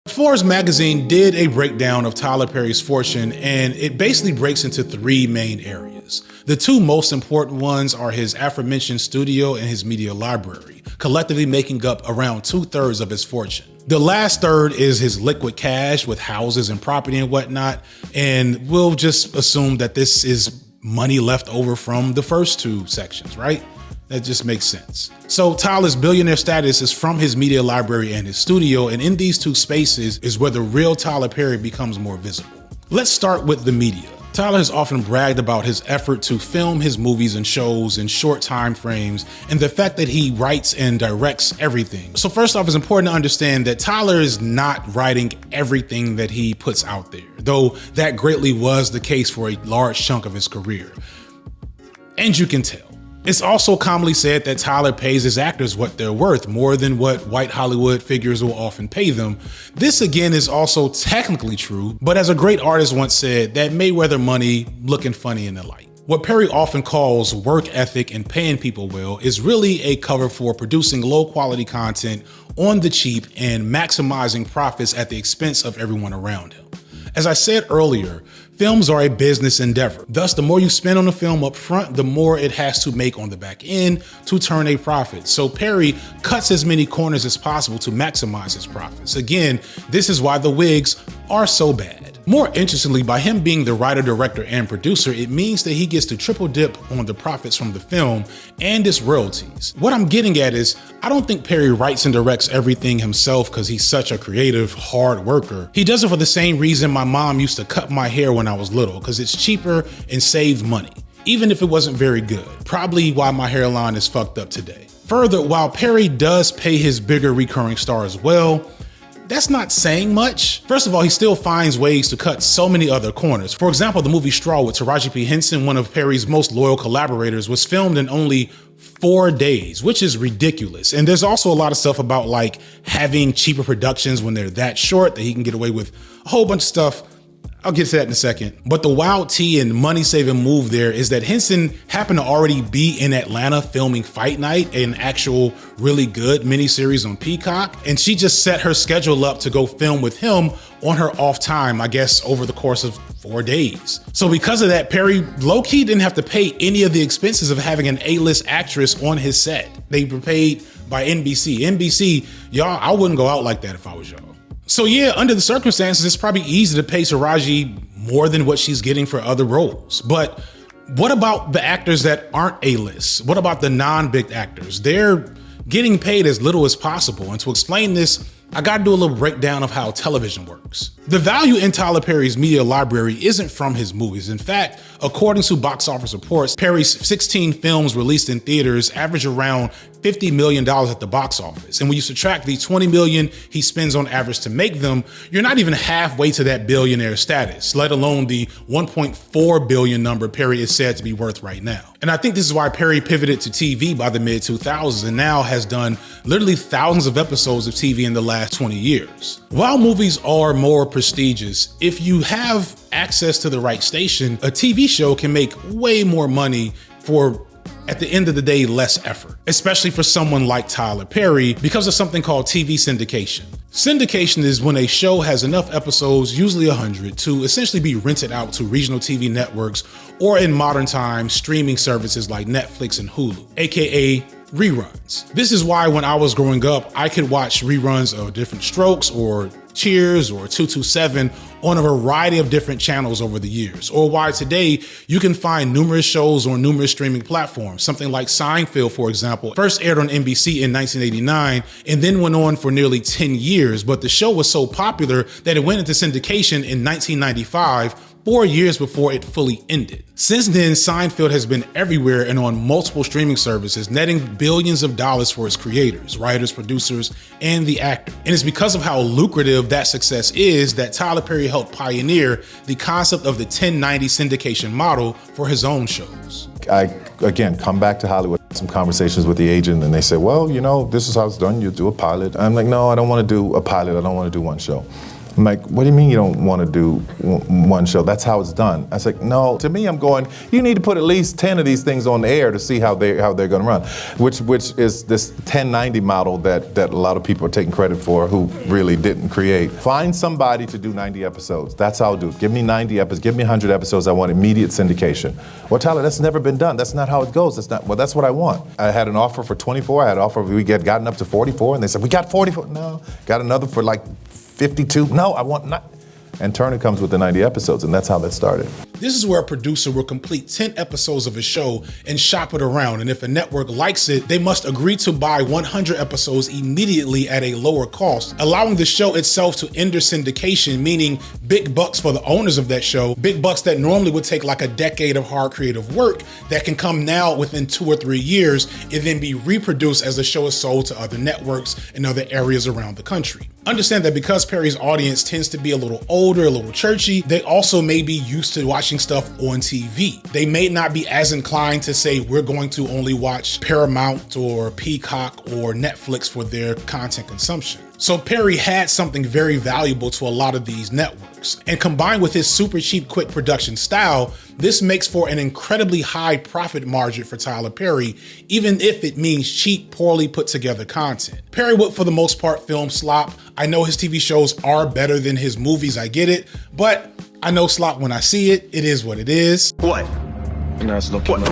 Forbes magazine did a breakdown of Tyler Perry's fortune, and it basically breaks into three main areas. The two most important ones are his aforementioned studio and his media library, collectively making up around 2/3 of his fortune. The last third is his liquid cash with houses and property and whatnot, and we'll just assume that this is money left over from the first two sections, right? That just makes sense. So Tyler's billionaire status is from his media library and his studio, and in these two spaces is where the real Tyler Perry becomes more visible. Let's start with the media. Tyler has often bragged about his effort to film his movies and shows in short time frames and the fact that he writes and directs everything. So first off, it's important to understand that Tyler is not writing everything that he puts out there, though that greatly was the case for a large chunk of his career. And you can tell. It's also commonly said that Tyler pays his actors what they're worth, more than what white Hollywood figures will often pay them. This again is also technically true, but as a great artist once said, that Mayweather money looking funny in the light. What Perry often calls work ethic and paying people well is really a cover for producing low quality content on the cheap and maximizing profits at the expense of everyone around him. As I said earlier, films are a business endeavor. Thus, the more you spend on a film up front, the more it has to make on the back end to turn a profit. So Perry cuts as many corners as possible to maximize his profits. Again, this is why the wigs are so bad. More interestingly, by him being the writer, director, and producer, it means that he gets to triple dip on the profits from the film and its royalties. What I'm getting at is, I don't think Perry writes and directs everything himself because he's such a creative, hard worker. He does it for the same reason my mom used to cut my hair when I was little, because it's cheaper and saved money, even if it wasn't very good. Probably why my hairline is fucked up today. Further, while Perry does pay his bigger recurring stars well, that's not saying much. First of all, he still finds ways to cut so many other corners. For example, the movie Straw with Taraji P. Henson, one of Perry's most loyal collaborators, was filmed in only 4 days, which is ridiculous. And there's also a lot of stuff about like having cheaper productions when they're that short that he can get away with a whole bunch of stuff. I'll get to that in a second. But the wild tea and money-saving move there is that Henson happened to already be in Atlanta filming Fight Night, an actual really good miniseries on Peacock. And she just set her schedule up to go film with him on her off time, I guess, over the course of 4 days. So because of that, Perry low-key didn't have to pay any of the expenses of having an A-list actress on his set. They were paid by NBC. NBC, y'all, I wouldn't go out like that if I was y'all. So yeah, under the circumstances, it's probably easy to pay Taraji more than what she's getting for other roles. But what about the actors that aren't A-list? What about the non-big actors? They're getting paid as little as possible. And to explain this, I gotta do a little breakdown of how television works. The value in Tyler Perry's media library isn't from his movies. In fact, according to box office reports, Perry's 16 films released in theaters average around $50 million at the box office. And when you subtract the $20 million he spends on average to make them, you're not even halfway to that billionaire status, let alone the $1.4 billion number Perry is said to be worth right now. And I think this is why Perry pivoted to TV by the mid-2000s and now has done literally thousands of episodes of TV in the last 20 years. While movies are more prestigious, if you have access to the right station, a TV show can make way more money for, at the end of the day, less effort, especially for someone like Tyler Perry, because of something called TV syndication. Syndication is when a show has enough episodes, usually 100, to essentially be rented out to regional TV networks or in modern times, streaming services like Netflix and Hulu, aka reruns. This is why when I was growing up, I could watch reruns of Different Strokes or Cheers or 227 on a variety of different channels over the years, or why today you can find numerous shows on numerous streaming platforms. Something like Seinfeld, for example, first aired on NBC in 1989 and then went on for nearly 10 years, but the show was so popular that it went into syndication in 1995, 4 years before it fully ended. Since then, Seinfeld has been everywhere and on multiple streaming services, netting billions of dollars for its creators, writers, producers, and the actor. And it's because of how lucrative that success is that Tyler Perry helped pioneer the concept of the 1090 syndication model for his own shows. I, again, come back to Hollywood, some conversations with the agent, and they say, well, you know, this is how it's done. You do a pilot. I'm like, no, I don't want to do a pilot. I don't want to do one show. I'm like, what do you mean you don't want to do one show? That's how it's done. I was like, no. To me, I'm going, you need to put at least 10 of these things on the air to see how they're going to run, which is this 1090 model that a lot of people are taking credit for who really didn't create. Find somebody to do 90 episodes. That's how I'll do it. Give me 90 episodes. Give me 100 episodes. I want immediate syndication. Well, Tyler, that's never been done. That's not how it goes. That's what I want. I had an offer for 24. I had an offer, we had gotten up to 44, and they said, we got 44. No, got another for like 52. No, I want not. And Turner comes with the 90 episodes, and that's how that started. This is where a producer will complete 10 episodes of a show and shop it around. And if a network likes it, they must agree to buy 100 episodes immediately at a lower cost, allowing the show itself to enter syndication, meaning big bucks for the owners of that show, big bucks that normally would take like a decade of hard creative work that can come now within 2 or 3 years and then be reproduced as the show is sold to other networks in other areas around the country. Understand that because Perry's audience tends to be a little older, a little churchy, they also may be used to watching stuff on TV. They may not be as inclined to say, we're going to only watch Paramount or Peacock or Netflix for their content consumption. So Perry had something very valuable to a lot of these networks. And combined with his super cheap, quick production style, this makes for an incredibly high profit margin for Tyler Perry, even if it means cheap, poorly put together content. Perry would, for the most part, film slop. I know his TV shows are better than his movies, I get it, but I know slop when I see it. It is what it is. What? Nice looking.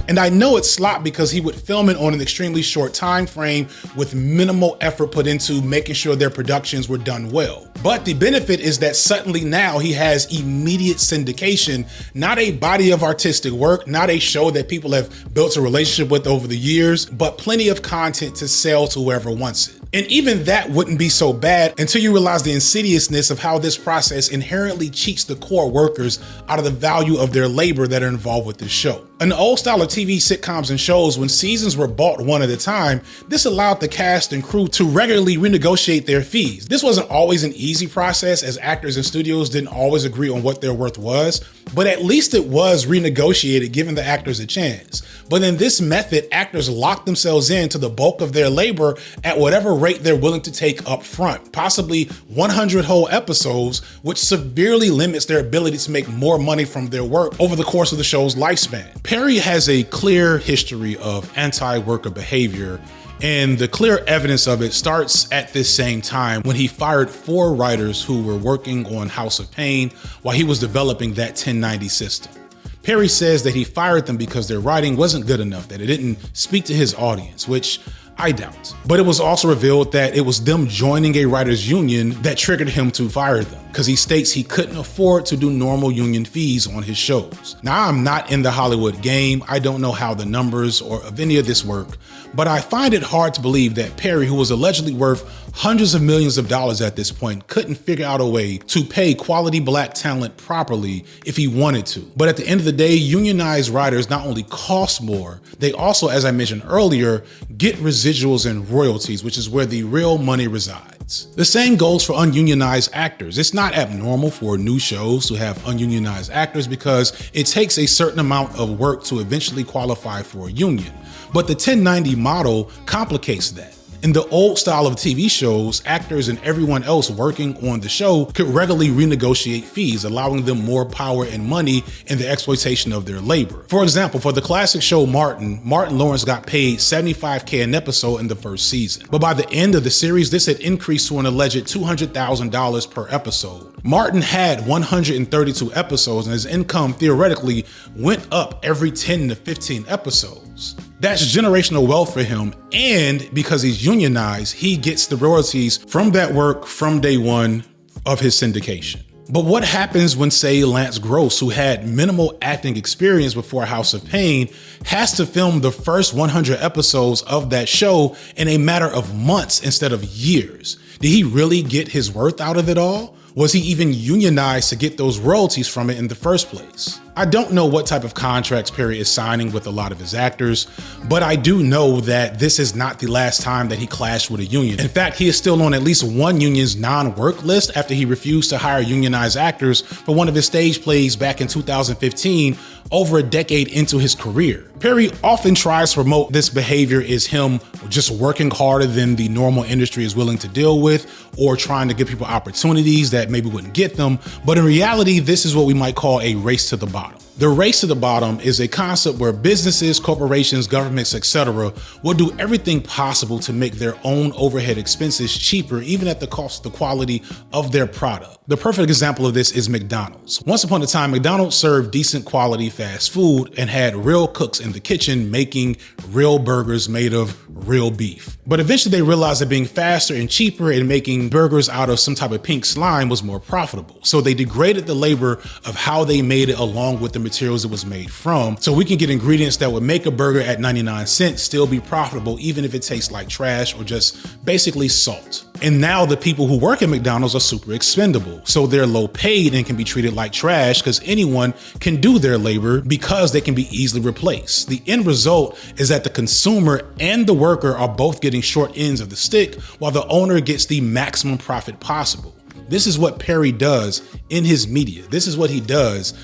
And I know it's slop because he would film it on an extremely short time frame with minimal effort put into making sure their productions were done well. But the benefit is that suddenly now he has immediate syndication, not a body of artistic work, not a show that people have built a relationship with over the years, but plenty of content to sell to whoever wants it. And even that wouldn't be so bad until you realize the insidiousness of how this process inherently cheats the core workers out of the value of their labor that are involved with this show. In the old style of TV sitcoms and shows, when seasons were bought one at a time, this allowed the cast and crew to regularly renegotiate their fees. This wasn't always an easy process, as actors and studios didn't always agree on what their worth was, but at least it was renegotiated, giving the actors a chance. But in this method, actors locked themselves into the bulk of their labor at whatever rate they're willing to take up front, possibly 100 whole episodes, which severely limits their ability to make more money from their work over the course of the show's lifespan. Perry has a clear history of anti-worker behavior, and the clear evidence of it starts at this same time when he fired 4 writers who were working on House of Pain while he was developing that 1090 system. Perry says that he fired them because their writing wasn't good enough, that it didn't speak to his audience, which I doubt. But it was also revealed that it was them joining a writers union that triggered him to fire them, because he states he couldn't afford to do normal union fees on his shows. Now, I'm not in the Hollywood game. I don't know how the numbers or of any of this work, but I find it hard to believe that Perry, who was allegedly worth hundreds of millions of dollars at this point, couldn't figure out a way to pay quality black talent properly if he wanted to. But at the end of the day, unionized writers not only cost more, they also, as I mentioned earlier, get residuals and royalties, which is where the real money resides. The same goes for ununionized actors. It's not abnormal for new shows to have ununionized actors because it takes a certain amount of work to eventually qualify for a union. But the 1090 model complicates that. In the old style of TV shows, actors and everyone else working on the show could regularly renegotiate fees, allowing them more power and money in the exploitation of their labor. For example, for the classic show Martin Lawrence got paid $75K an episode in the first season. But by the end of the series, this had increased increased to an alleged $200,000 per episode. Martin had 132 episodes, and his income theoretically went up every 10 to 15 episodes. That's generational wealth for him, and because he's unionized, he gets the royalties from that work from day one of his syndication. But what happens when, say, Lance Gross, who had minimal acting experience before House of Pain, has to film the first 100 episodes of that show in a matter of months instead of years? Did he really get his worth out of it all? Was he even unionized to get those royalties from it in the first place? I don't know what type of contracts Perry is signing with a lot of his actors, but I do know that this is not the last time that he clashed with a union. In fact, he is still on at least one union's non-work list after he refused to hire unionized actors for one of his stage plays back in 2015, over a decade into his career. Perry often tries to promote this behavior as him just working harder than the normal industry is willing to deal with, or trying to give people opportunities that maybe wouldn't get them. But in reality, this is what we might call a race to the bottom. The race to the bottom is a concept where businesses, corporations, governments, etc. will do everything possible to make their own overhead expenses cheaper, even at the cost of the quality of their product. The perfect example of this is McDonald's. Once upon a time, McDonald's served decent quality fast food and had real cooks in the kitchen making real burgers made of real beef. But eventually they realized that being faster and cheaper and making burgers out of some type of pink slime was more profitable. So they degraded the labor of how they made it along with the materials it was made from, so we can get ingredients that would make a burger at 99 cents still be profitable, even if it tastes like trash or just basically salt. And now the people who work at McDonald's are super expendable. So they're low paid and can be treated like trash because anyone can do their labor because they can be easily replaced. The end result is that the consumer and the worker are both getting short ends of the stick while the owner gets the maximum profit possible. This is what Perry does in his media. This is what he does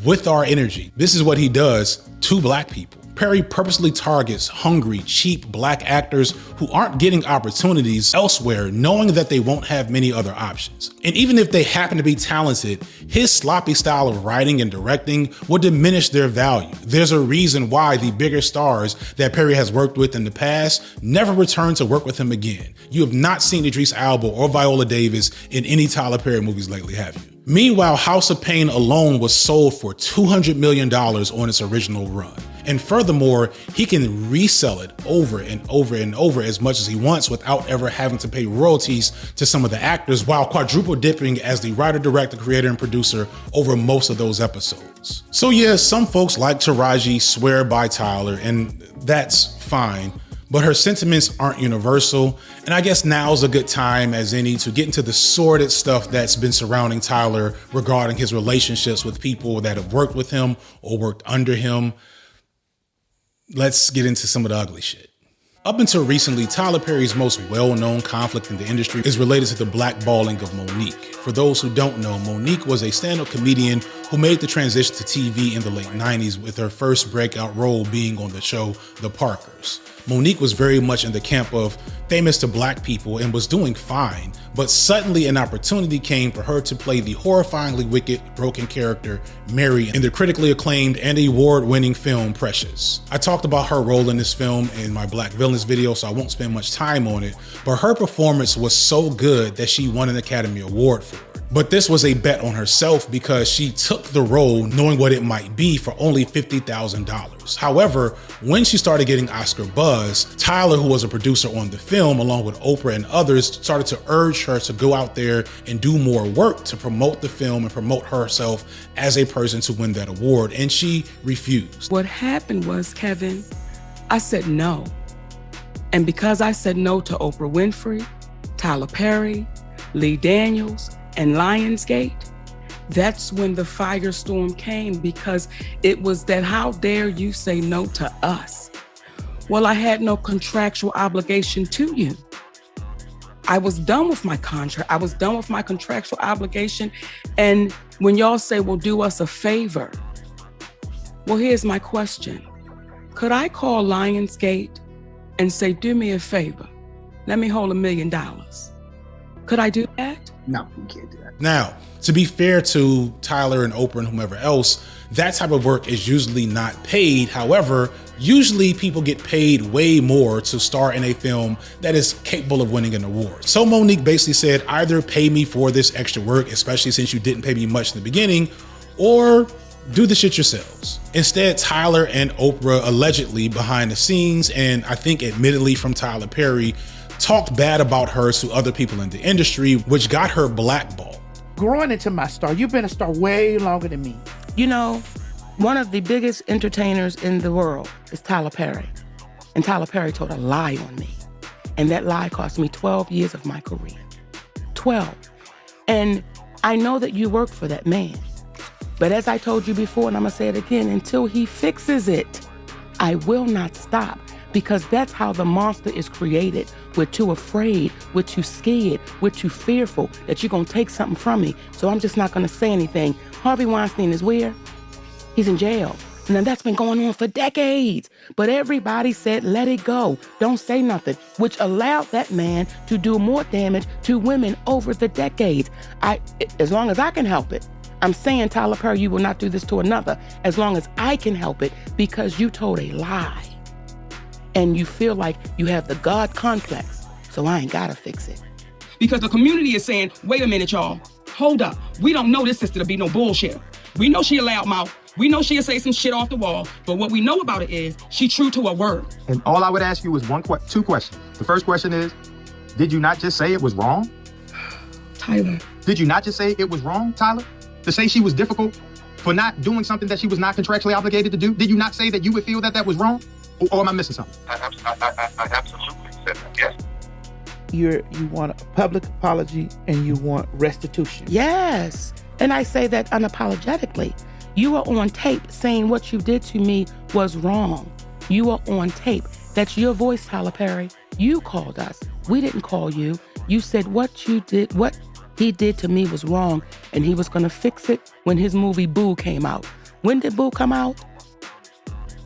with our energy. This is what he does to Black people. Perry purposely targets hungry, cheap Black actors who aren't getting opportunities elsewhere, knowing that they won't have many other options. And even if they happen to be talented, his sloppy style of writing and directing will diminish their value. There's a reason why the bigger stars that Perry has worked with in the past never returned to work with him again. You have not seen Idris Elba or Viola Davis in any Tyler Perry movies lately, have you? Meanwhile, House of Pain alone was sold for $200 million on its original run. And furthermore, he can resell it over and over and over as much as he wants without ever having to pay royalties to some of the actors, while quadruple dipping as the writer, director, creator, and producer over most of those episodes. So yeah, some folks like Taraji swear by Tyler, and that's fine, but her sentiments aren't universal. And I guess now's a good time as any to get into the sordid stuff that's been surrounding Tyler regarding his relationships with people that have worked with him or worked under him. Let's get into some of the ugly shit. Up until recently, Tyler Perry's most well-known conflict in the industry is related to the blackballing of Monique. For those who don't know, Monique was a stand-up comedian who made the transition to TV in the late 90s, with her first breakout role being on the show The Parkers. Monique was very much in the camp of famous to Black people and was doing fine, but suddenly an opportunity came for her to play the horrifyingly wicked, broken character Mary in the critically acclaimed and award-winning film Precious. I talked about her role in this film in my Black Villains video, so I won't spend much time on it, but her performance was so good that she won an Academy Award for it. But this was a bet on herself because she took the role knowing what it might be for only $50,000. However, when she started getting Oscar buzz, Tyler, who was a producer on the film, along with Oprah and others, started to urge her to go out there and do more work to promote the film and promote herself as a person to win that award, and she refused. What happened was, Kevin, I said no. And because I said no to Oprah Winfrey, Tyler Perry, Lee Daniels, and Lionsgate, that's when the firestorm came, because it was that, how dare you say no to us? Well, I had no contractual obligation to you. I was done with my contract. I was done with my contractual obligation. And when y'all say, well, do us a favor. Well, here's my question. Could I call Lionsgate and say, do me a favor? Let me hold $1 million. Could I do that? No, you can't do that. Now, to be fair to Tyler and Oprah and whomever else, that type of work is usually not paid. However, Usually people get paid way more to star in a film that is capable of winning an award. So Monique basically said, either pay me for this extra work, especially since you didn't pay me much in the beginning, or do the shit yourselves. Instead, Tyler and Oprah allegedly behind the scenes, and I think admittedly from Tyler Perry, talked bad about her to other people in the industry, which got her blackballed. Growing into my star, you've been a star way longer than me. You know, one of the biggest entertainers in the world is Tyler Perry. And Tyler Perry told a lie on me. And that lie cost me 12 years of my career. 12. And I know that you work for that man. But as I told you before, and I'm gonna say it again, until he fixes it, I will not stop. Because that's how the monster is created. We're too afraid, we're too scared, we're too fearful that you're gonna take something from me. So I'm just not gonna say anything. Harvey Weinstein is where? He's in jail. And that's been going on for decades. But everybody said, let it go. Don't say nothing, which allowed that man to do more damage to women over the decades. As long as I can help it, I'm saying, Tyler Perry, you will not do this to another, as long as I can help it, because you told a lie. And you feel like you have the God complex, so I ain't gotta fix it. Because the community is saying, wait a minute, y'all. Hold up. We don't know this sister to be no bullshit. We know she a loud mouth. We know she'll say some shit off the wall. But what we know about it is she true to her word. And all I would ask you is two questions. The first question is, did you not just say it was wrong? Tyler. Did you not just say it was wrong, Tyler? To say she was difficult for not doing something that she was not contractually obligated to do? Did you not say that you would feel that that was wrong? Or am I missing something? I absolutely said that, yes. You want a public apology and you want restitution. Yes. And I say that unapologetically. You are on tape saying what you did to me was wrong. You are on tape. That's your voice, Tyler Perry. You called us. We didn't call you. You said what he did to me was wrong, and he was gonna fix it when his movie Boo came out. When did Boo come out?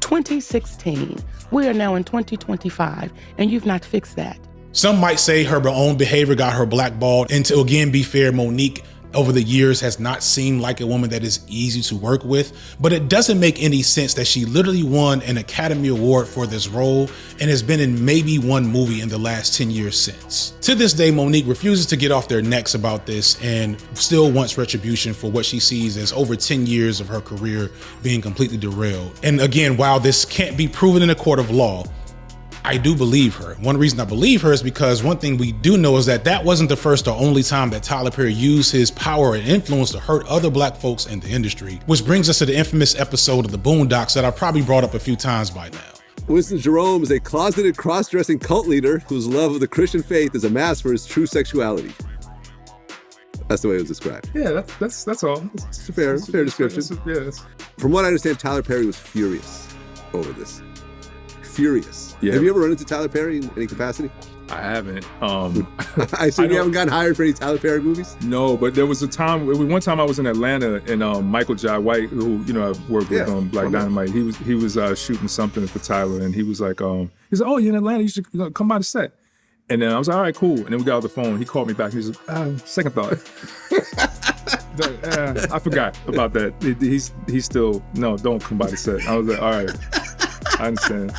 2016. We are now in 2025, and you've not fixed that. Some might say her own behavior got her blackballed, and to again be fair, Monique over the years has not seemed like a woman that is easy to work with, but it doesn't make any sense that she literally won an Academy Award for this role and has been in maybe one movie in the last 10 years since. To this day, Monique refuses to get off their necks about this and still wants retribution for what she sees as over 10 years of her career being completely derailed. And again, while this can't be proven in a court of law, I do believe her. One reason I believe her is because one thing we do know is that that wasn't the first or only time that Tyler Perry used his power and influence to hurt other black folks in the industry, which brings us to the infamous episode of the Boondocks that I've probably brought up a few times by now. Winston Jerome is a closeted cross-dressing cult leader whose love of the Christian faith is a mask for his true sexuality. That's the way it was described. Yeah, that's all. It's a fair description. From what I understand, Tyler Perry was furious over this. Furious. Yeah. Have you ever run into Tyler Perry in any capacity? I haven't. I assume you haven't gotten hired for any Tyler Perry movies? No, but there was one time I was in Atlanta and Michael Jai White, who I've worked with on Black Dynamite, he was shooting something for Tyler, and he was like, oh, you're in Atlanta, you should come by the set. And then I was like, all right, cool. And then we got off the phone. He called me back. He was like, second thought. I forgot about that. He's still, no, don't come by the set. I was like, all right, I understand.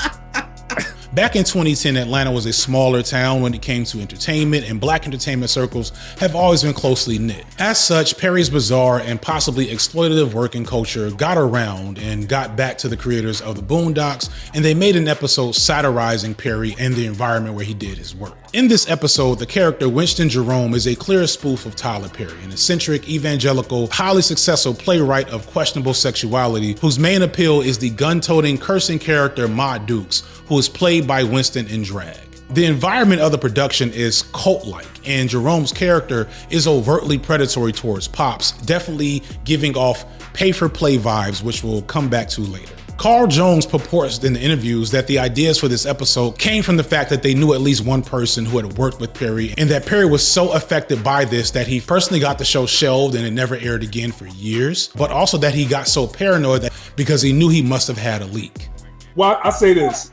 Back in 2010, Atlanta was a smaller town when it came to entertainment, and black entertainment circles have always been closely knit. As such, Perry's bizarre and possibly exploitative working culture got around and got back to the creators of the Boondocks, and they made an episode satirizing Perry and the environment where he did his work. In this episode, the character Winston Jerome is a clear spoof of Tyler Perry, an eccentric, evangelical, highly successful playwright of questionable sexuality, whose main appeal is the gun-toting, cursing character Ma Dukes, who is played by Winston in drag. The environment of the production is cult-like, and Jerome's character is overtly predatory towards Pops, definitely giving off pay-for-play vibes, which we'll come back to later. Carl Jones purports in the interviews that the ideas for this episode came from the fact that they knew at least one person who had worked with Perry, and that Perry was so affected by this that he personally got the show shelved and it never aired again for years, but also that he got so paranoid that because he knew he must have had a leak. Well, I say this.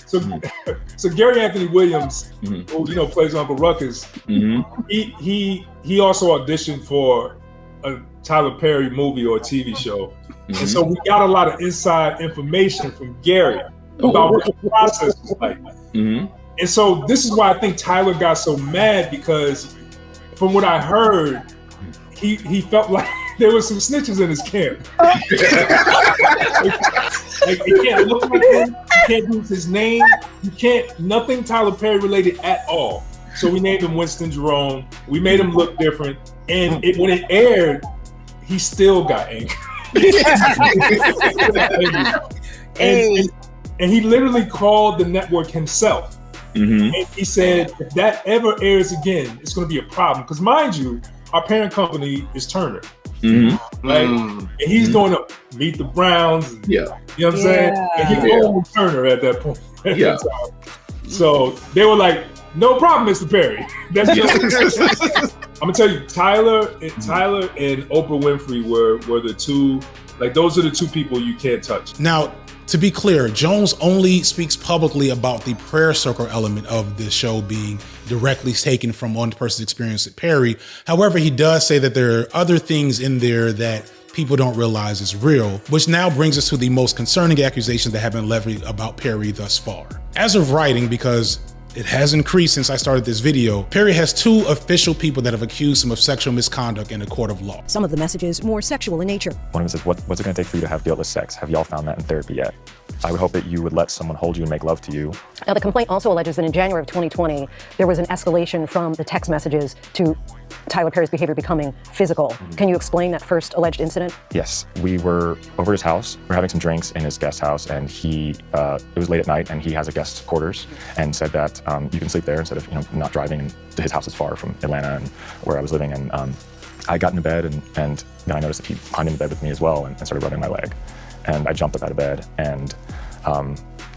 So Gary Anthony Williams, who plays Uncle Ruckus, he also auditioned for a Tyler Perry movie or a TV show. And so we got a lot of inside information from Gary. about what the process was like. And so this is why I think Tyler got so mad, because from what I heard, he felt like there was some snitches in his camp. Like, it can't look like him, you can't use his name, you can't, nothing Tyler Perry related at all. So we named him Winston Jerome. We made him look different. And when it aired, he still got angry. And he literally called the network himself. And he said, if that ever airs again, it's going to be a problem. Because mind you, our parent company is Turner. Right? And he's doing a Meet the Browns. And, you know what I'm saying? And he owned Turner at that point. So they were like, no problem, Mr. Perry. That's I'm gonna tell you, Tyler and Oprah Winfrey were the two, like those are the two people you can't touch. Now, to be clear, Jones only speaks publicly about the prayer circle element of the show being directly taken from one person's experience at Perry. However, he does say that there are other things in there that people don't realize is real, which now brings us to the most concerning accusations that have been levied about Perry thus far. As of writing, because it has increased since I started this video, Perry has 2 official people that have accused him of sexual misconduct in a court of law. Some of the messages more sexual in nature. One of them says, what's it going to take for you to have guiltless sex? Have y'all found that in therapy yet? I would hope that you would let someone hold you and make love to you. Now, the complaint also alleges that in January of 2020, there was an escalation from the text messages to Tyler Perry's behavior becoming physical. Can you explain that first alleged incident? Yes, we were over his house. We were having some drinks in his guest house, and it was late at night, and he has a guest quarters, and said that you can sleep there instead of not driving. And his house is far from Atlanta and where I was living, and I got into bed, and then I noticed that he climbed into bed with me as well and started rubbing my leg. And I jumped up out of bed, and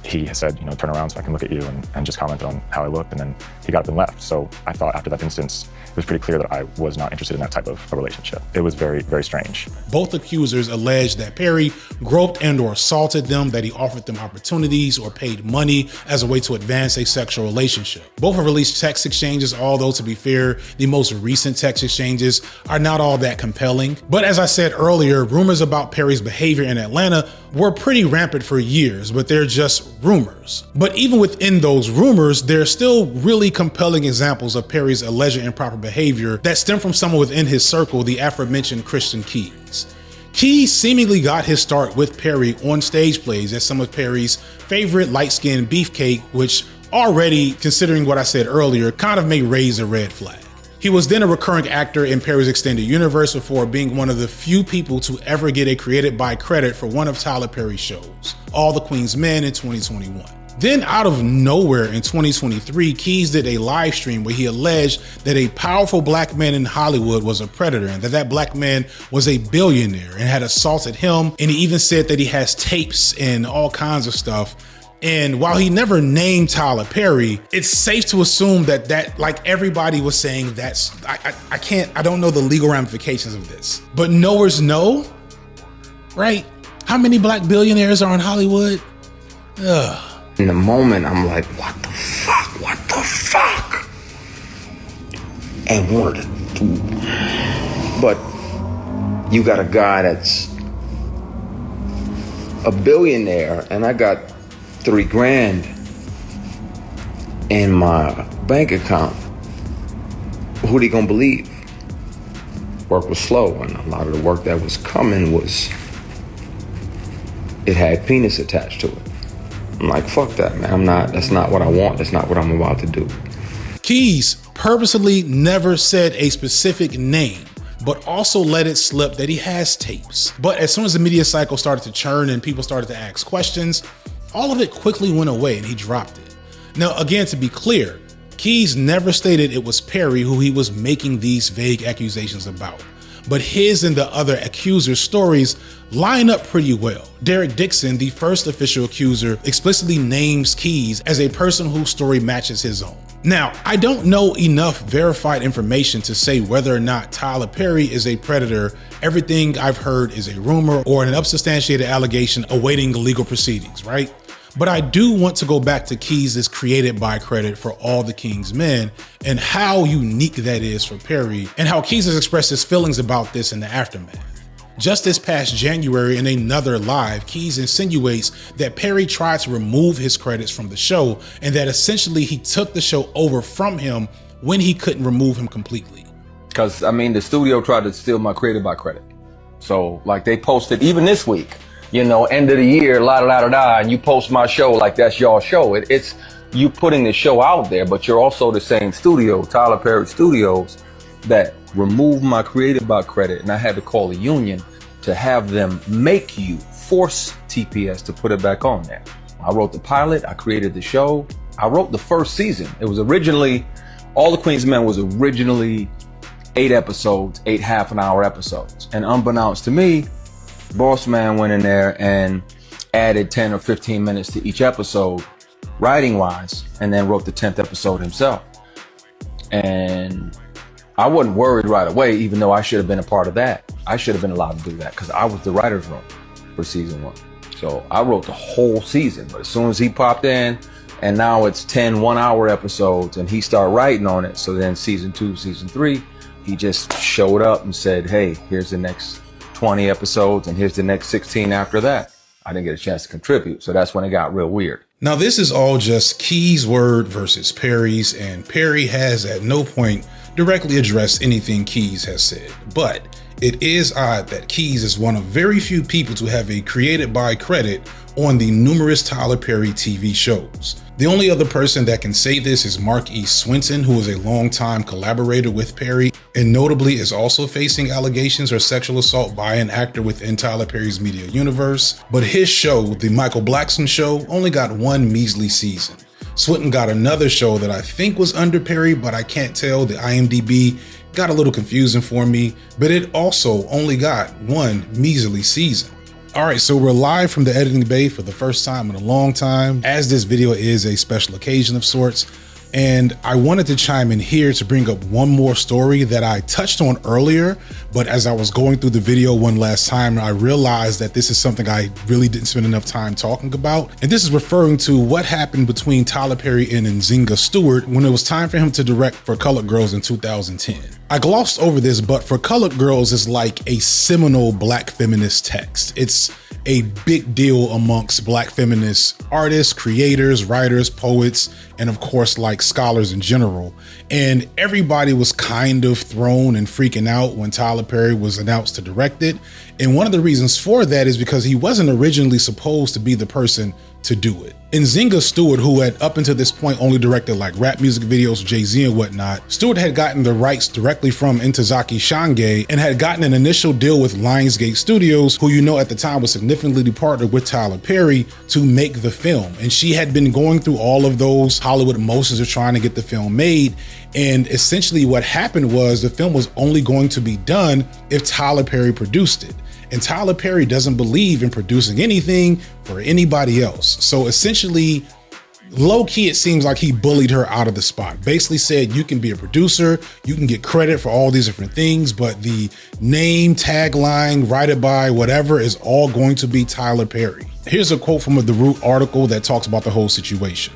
he said, turn around so I can look at you, and just commented on how I looked, and then he got up and left. So I thought after that instance, it was pretty clear that I was not interested in that type of a relationship. It was very, very strange. Both accusers alleged that Perry groped and or assaulted them, that he offered them opportunities or paid money as a way to advance a sexual relationship. Both have released text exchanges, although to be fair, the most recent text exchanges are not all that compelling. But as I said earlier, rumors about Perry's behavior in Atlanta were pretty rampant for years, but they're just rumors. But even within those rumors, there are still really compelling examples of Perry's alleged improper behavior that stem from someone within his circle, the aforementioned Christian Keys. Keys seemingly got his start with Perry on stage plays as some of Perry's favorite light-skinned beefcake, which already, considering what I said earlier, kind of may raise a red flag. He was then a recurring actor in Perry's extended universe before being one of the few people to ever get a created by credit for one of Tyler Perry's shows, All the Queen's Men in 2021. Then out of nowhere in 2023, Keys did a live stream where he alleged that a powerful black man in Hollywood was a predator and that black man was a billionaire and had assaulted him. And he even said that he has tapes and all kinds of stuff. And while he never named Tyler Perry, it's safe to assume that like everybody was saying I don't know the legal ramifications of this, but knowers know, right? How many black billionaires are in Hollywood? Ugh. In the moment, I'm like, what the fuck? And wanted to do. But you got a guy that's a billionaire, and I got $3,000 in my bank account. Who they gonna believe? Work was slow, and a lot of the work that was coming it had penis attached to it. I'm like, fuck that, man. That's not what I want. That's not what I'm about to do. Keys purposely never said a specific name, but also let it slip that he has tapes. But as soon as the media cycle started to churn and people started to ask questions, all of it quickly went away and he dropped it. Now, again, to be clear, Keys never stated it was Perry who he was making these vague accusations about. But his and the other accusers' stories line up pretty well. Derek Dixon, the first official accuser, explicitly names Keys as a person whose story matches his own. Now, I don't know enough verified information to say whether or not Tyler Perry is a predator. Everything I've heard is a rumor or an unsubstantiated allegation awaiting legal proceedings, right? But I do want to go back to Keys' created by credit for All the King's Men and how unique that is for Perry and how Keys has expressed his feelings about this in the aftermath. Just this past January in another live, Keys insinuates that Perry tried to remove his credits from the show and that essentially he took the show over from him when he couldn't remove him completely. Because, I mean, the studio tried to steal my created by credit. So, like, they posted, even this week, you know, end of the year, and you post my show like that's your show. It's you putting the show out there, but you're also the same studio, Tyler Perry Studios, that removed my created by credit, and I had to call a union to have them force TPS to put it back on there. I wrote the pilot, I created the show, I wrote the first season. It was originally, All the Queen's Men was originally 8 episodes, 8 half-an-hour episodes. And unbeknownst to me, Boss Man went in there and added 10 or 15 minutes to each episode, writing-wise, and then wrote the 10th episode himself. And I wasn't worried right away, even though I should have been a part of that. I should have been allowed to do that because I was the writer's room for season 1. So I wrote the whole season, but as soon as he popped in, and now it's 10 one-hour episodes, and he started writing on it, so then season 2, season 3, he just showed up and said, hey, here's the next 20 episodes, and here's the next 16 after that. I didn't get a chance to contribute, so that's when it got real weird. Now, this is all just Keys' word versus Perry's, and Perry has at no point directly addressed anything Keys has said. But it is odd that Keys is one of very few people to have a created by credit on the numerous Tyler Perry TV shows. The only other person that can say this is Mark E. Swinton, who is a longtime collaborator with Perry and notably is also facing allegations of sexual assault by an actor within Tyler Perry's media universe. But his show, The Michael Blackson Show, only got 1 measly season. Swinton got another show that I think was under Perry, but I can't tell. The IMDb got a little confusing for me, but it also only got 1 measly season. All right, so we're live from the editing bay for the first time in a long time, as this video is a special occasion of sorts. And I wanted to chime in here to bring up one more story that I touched on earlier, but as I was going through the video one last time, I realized that this is something I really didn't spend enough time talking about. And this is referring to what happened between Tyler Perry and Nzinga Stewart when it was time for him to direct For Colored Girls in 2010. I glossed over this, but For Colored Girls is like a seminal Black feminist text. It's a big deal amongst Black feminist artists, creators, writers, poets, and of course, like scholars in general. And everybody was kind of thrown and freaking out when Tyler Perry was announced to direct it. And one of the reasons for that is because he wasn't originally supposed to be the person to do it. Nzinga Stewart, who had up until this point only directed like rap music videos for Jay-Z and whatnot, Stewart had gotten the rights directly from Ntozake Shange and had gotten an initial deal with Lionsgate Studios, who you know at the time was significantly partnered with Tyler Perry to make the film. And she had been going through all of those Hollywood motions of trying to get the film made. And essentially what happened was the film was only going to be done if Tyler Perry produced it. And Tyler Perry doesn't believe in producing anything for anybody else. So essentially, low key, it seems like he bullied her out of the spot. Basically said, you can be a producer, you can get credit for all these different things, but the name, tagline, write it by, whatever is all going to be Tyler Perry. Here's a quote from The Root article that talks about the whole situation.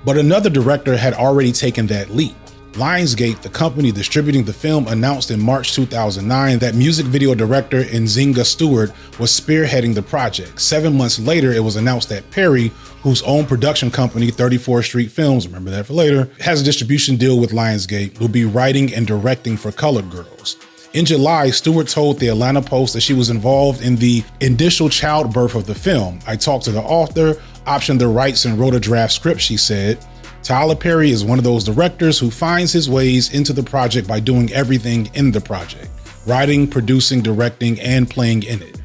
But another director had already taken that leap. Lionsgate, the company distributing the film, announced in March 2009 that music video director Nzinga Stewart was spearheading the project. 7 months later, it was announced that Perry, whose own production company, 34th Street Films, remember that for later, has a distribution deal with Lionsgate, will be writing and directing For Colored Girls. In July, Stewart told the Atlanta Post that she was involved in the initial childbirth of the film. I talked to the author, optioned the rights, and wrote a draft script, she said. Tyler Perry is one of those directors who finds his ways into the project by doing everything in the project: writing, producing, directing, and playing in it.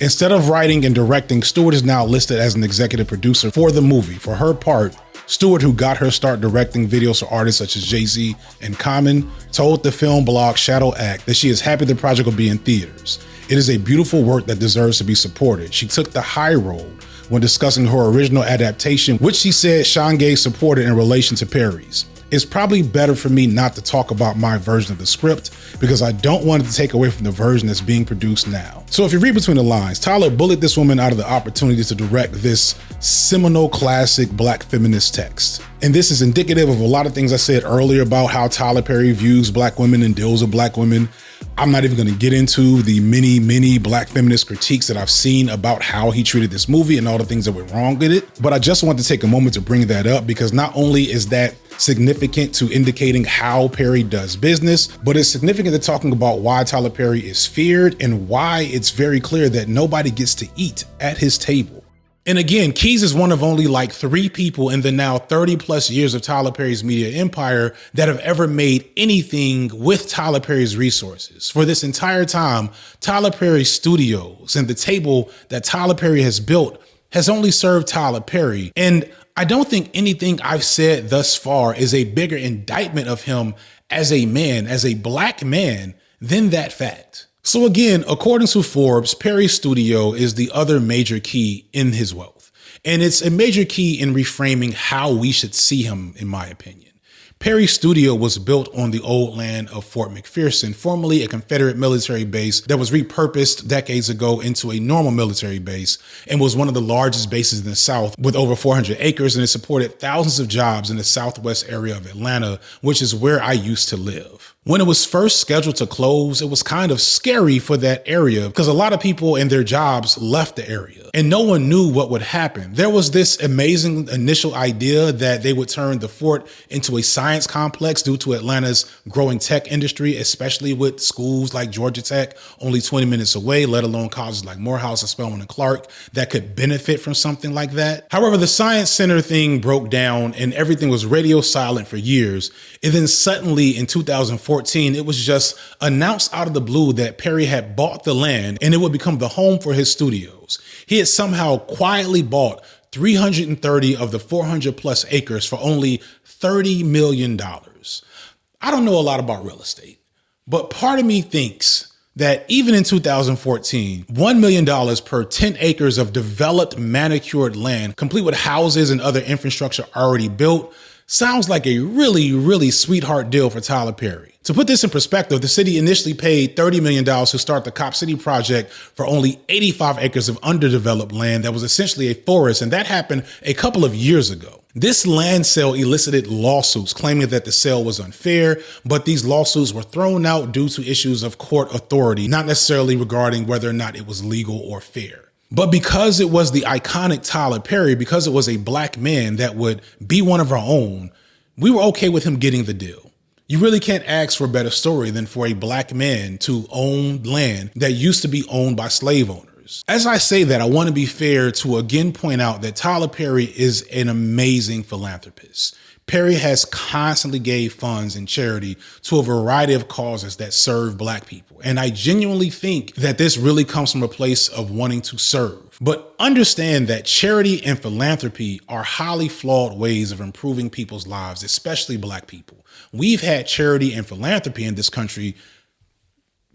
Instead of writing and directing, Stewart is now listed as an executive producer for the movie. For her part, Stewart, who got her start directing videos for artists such as Jay-Z and Common, told the film blog Shadow Act that she is happy the project will be in theaters. It is a beautiful work that deserves to be supported. She took the high road when discussing her original adaptation, which she said Shange supported in relation to Perry's. It's probably better for me not to talk about my version of the script because I don't want it to take away from the version that's being produced now. So if you read between the lines, Tyler bullied this woman out of the opportunity to direct this seminal classic Black feminist text. And this is indicative of a lot of things I said earlier about how Tyler Perry views Black women and deals with Black women. I'm not even going to get into the many black feminist critiques that I've seen about how he treated this movie and all the things that went wrong with it. But I just want to take a moment to bring that up because not only is that significant to indicating how Perry does business, but it's significant to talking about why Tyler Perry is feared and why it's very clear that nobody gets to eat at his table. And again, Keys is one of only like 3 people in the now 30 plus years of Tyler Perry's media empire that have ever made anything with Tyler Perry's resources. For this entire time, Tyler Perry Studios and the table that Tyler Perry has built has only served Tyler Perry. And I don't think anything I've said thus far is a bigger indictment of him as a man, as a black man, than that fact. So again, according to Forbes, Perry's studio is the other major key in his wealth. And it's a major key in reframing how we should see him, in my opinion. Perry's studio was built on the old land of Fort McPherson, formerly a Confederate military base that was repurposed decades ago into a normal military base and was one of the largest bases in the South with over 400 acres, and it supported thousands of jobs in the southwest area of Atlanta, which is where I used to live. When it was first scheduled to close, it was kind of scary for that area because a lot of people and their jobs left the area and no one knew what would happen. There was this amazing initial idea that they would turn the fort into a science complex due to Atlanta's growing tech industry, especially with schools like Georgia Tech only 20 minutes away, let alone colleges like Morehouse and Spelman and Clark that could benefit from something like that. However, the Science Center thing broke down and everything was radio silent for years. And then suddenly in 2014, it was just announced out of the blue that Perry had bought the land and it would become the home for his studios. He had somehow quietly bought 330 of the 400 plus acres for only $30 million. I don't know a lot about real estate, but part of me thinks that even in 2014, $1 million per 10 acres of developed manicured land, complete with houses and other infrastructure already built, sounds like a really sweetheart deal for Tyler Perry. To put this in perspective, the city initially paid $30 million to start the Cop City project for only 85 acres of underdeveloped land that was essentially a forest, and that happened a couple of years ago. This land sale elicited lawsuits claiming that the sale was unfair, but these lawsuits were thrown out due to issues of court authority, not necessarily regarding whether or not it was legal or fair. But because it was the iconic Tyler Perry, because it was a black man that would be one of our own, we were okay with him getting the deal. You really can't ask for a better story than for a black man to own land that used to be owned by slave owners. As I say that, I want to be fair to again point out that Tyler Perry is an amazing philanthropist. Perry has constantly gave funds and charity to a variety of causes that serve black people. And I genuinely think that this really comes from a place of wanting to serve. But understand that charity and philanthropy are highly flawed ways of improving people's lives, especially black people. We've had charity and philanthropy in this country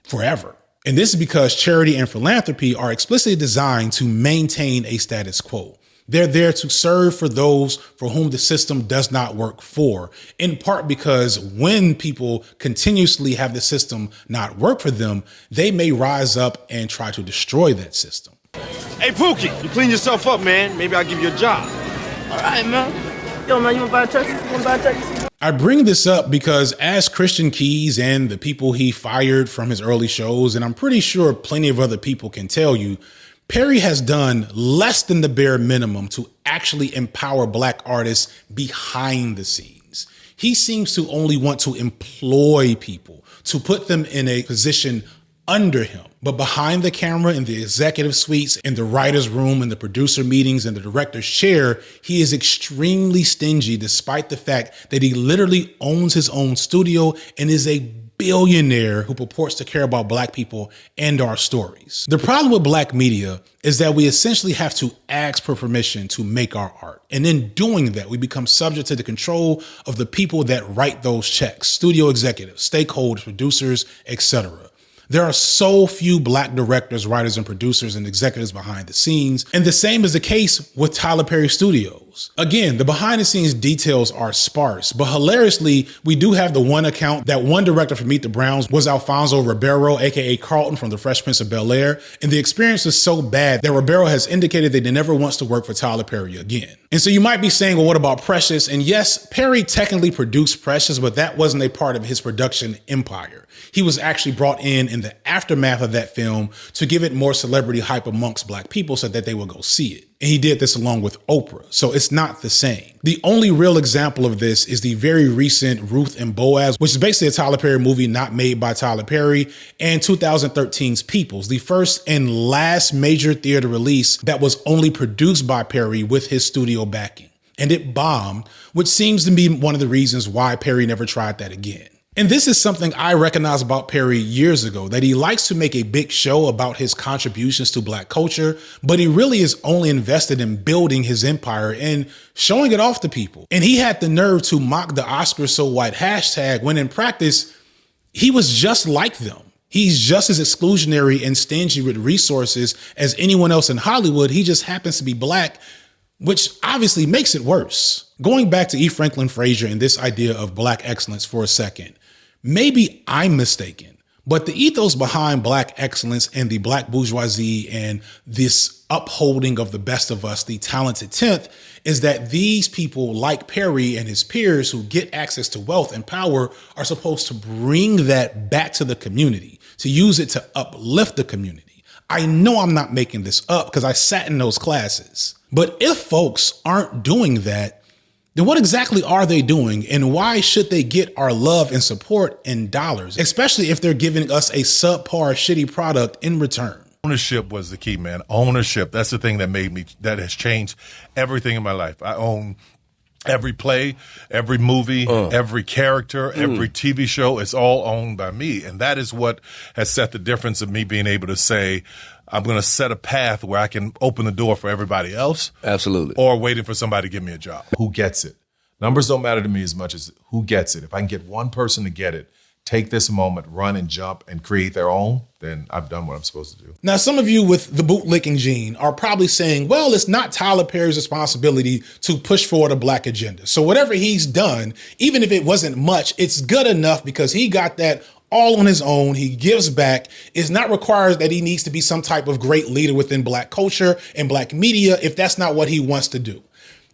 forever. And this is because charity and philanthropy are explicitly designed to maintain a status quo. They're there to serve for those for whom the system does not work for, in part because when people continuously have the system not work for them, they may rise up and try to destroy that system. Hey, Pookie, you clean yourself up, man. Maybe I'll give you a job. All right, man. Yo, man, you want to buy a turkey? You want to buy a turkey? I bring this up because as Christian Keys and the people he fired from his early shows, and I'm pretty sure plenty of other people can tell you, Perry has done less than the bare minimum to actually empower black artists behind the scenes. He seems to only want to employ people, to put them in a position under him. But behind the camera, in the executive suites, in the writer's room, in the producer meetings, in the director's chair, he is extremely stingy, despite the fact that he literally owns his own studio and is a billionaire who purports to care about black people and our stories. The problem with black media is that we essentially have to ask for permission to make our art. And in doing that, we become subject to the control of the people that write those checks, studio executives, stakeholders, producers, etc. There are so few black directors, writers, and producers and executives behind the scenes. And the same is the case with Tyler Perry Studios. videos. Again, the behind the scenes details are sparse, but hilariously, we do have the one account that one director from Meet the Browns was Alfonso Ribeiro, aka Carlton from The Fresh Prince of Bel-Air, and the experience is so bad that Ribeiro has indicated that he never wants to work for Tyler Perry again. And so you might be saying, well, what about Precious? And yes, Perry technically produced Precious, but that wasn't a part of his production empire. He was actually brought in the aftermath of that film to give it more celebrity hype amongst black people so that they would go see it. And he did this along with Oprah. So it's not the same. The only real example of this is the very recent Ruth and Boaz, which is basically a Tyler Perry movie not made by Tyler Perry, and 2013's Peoples, the first and last major theater release that was only produced by Perry with his studio backing. And it bombed, which seems to be one of the reasons why Perry never tried that again. And this is something I recognized about Perry years ago, that he likes to make a big show about his contributions to black culture, but he really is only invested in building his empire and showing it off to people. And he had the nerve to mock the Oscars so white hashtag when in practice, he was just like them. He's just as exclusionary and stingy with resources as anyone else in Hollywood. He just happens to be black, which obviously makes it worse. Going back to E. Franklin Frazier and this idea of black excellence for a second, maybe I'm mistaken, but the ethos behind black excellence and the black bourgeoisie and this upholding of the best of us, the talented 10th, is that these people like Perry and his peers who get access to wealth and power are supposed to bring that back to the community, to use it to uplift the community. I know I'm not making this up because I sat in those classes. But if folks aren't doing that, then what exactly are they doing, and why should they get our love and support in dollars, especially if they're giving us a subpar shitty product in return? Ownership was the key, man. Ownership. That's the thing that has changed everything in my life. I own every play, every movie, every character, every TV show. It's all owned by me. And that is what has set the difference of me being able to say, I'm going to set a path where I can open the door for everybody else. Absolutely. Or waiting for somebody to give me a job. Who gets it? Numbers don't matter to me as much as who gets it. If I can get one person to get it, take this moment, run and jump and create their own, then I've done what I'm supposed to do. Now, some of you with the bootlicking gene are probably saying, well, it's not Tyler Perry's responsibility to push forward a black agenda. So whatever he's done, even if it wasn't much, it's good enough because he got that all on his own. He gives back. It's not required that he needs to be some type of great leader within black culture and black media if that's not what he wants to do.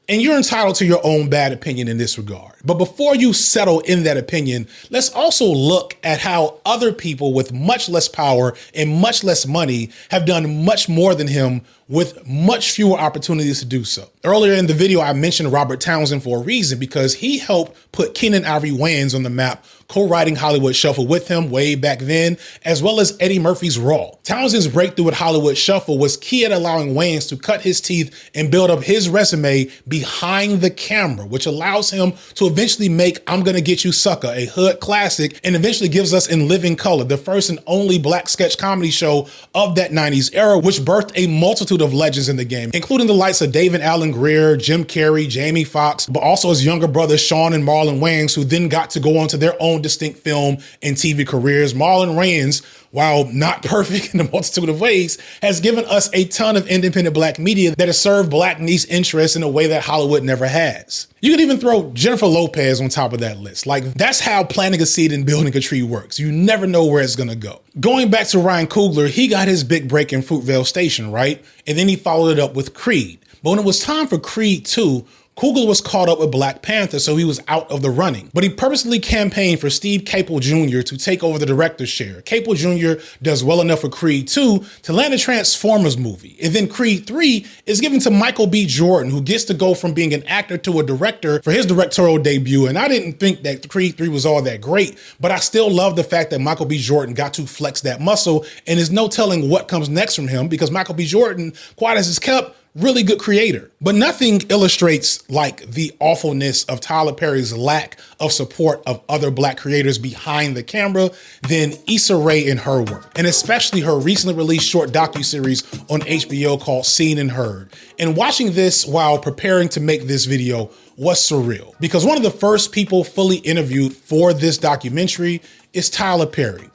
And you're entitled to your own bad opinion in this regard. But before you settle in that opinion, let's also look at how other people with much less power and much less money have done much more than him with much fewer opportunities to do so. Earlier in the video, I mentioned Robert Townsend for a reason, because he helped put Keenen Ivory Wayans on the map, co-writing Hollywood Shuffle with him way back then, as well as Eddie Murphy's Raw. Townsend's breakthrough with Hollywood Shuffle was key at allowing Wayans to cut his teeth and build up his resume behind the camera, which allows him to eventually make I'm Gonna Get You Sucker, a hood classic, and eventually gives us In Living Color, the first and only black sketch comedy show of that 90s era, which birthed a multitude of legends in the game, including the likes of David Alan Grier, Jim Carrey, Jamie Foxx, but also his younger brothers, Sean and Marlon Wayans, who then got to go on to their own distinct film and TV careers. Marlon Wayans, while not perfect in a multitude of ways, has given us a ton of independent black media that has served black niche interests in a way that Hollywood never has. You can even throw Jennifer Lopez on top of that list. Like, that's how planting a seed and building a tree works. You never know where it's gonna go. Going back to Ryan Coogler, he got his big break in Fruitvale Station, right? And then he followed it up with Creed. But when it was time for Creed 2, Coogler was caught up with Black Panther, so he was out of the running. But he purposely campaigned for Steve Caple Jr. to take over the director's chair. Caple Jr. does well enough for Creed 2 to land a Transformers movie. And then Creed 3 is given to Michael B. Jordan, who gets to go from being an actor to a director for his directorial debut. And I didn't think that Creed 3 was all that great, but I still love the fact that Michael B. Jordan got to flex that muscle, and there's no telling what comes next from him, because Michael B. Jordan, quiet as it's kept, really good creator. But nothing illustrates like the awfulness of Tyler Perry's lack of support of other black creators behind the camera than Issa Rae and her work, and especially her recently released short docuseries on HBO called Seen and Heard. And watching this while preparing to make this video was surreal, because one of the first people fully interviewed for this documentary is Tyler Perry.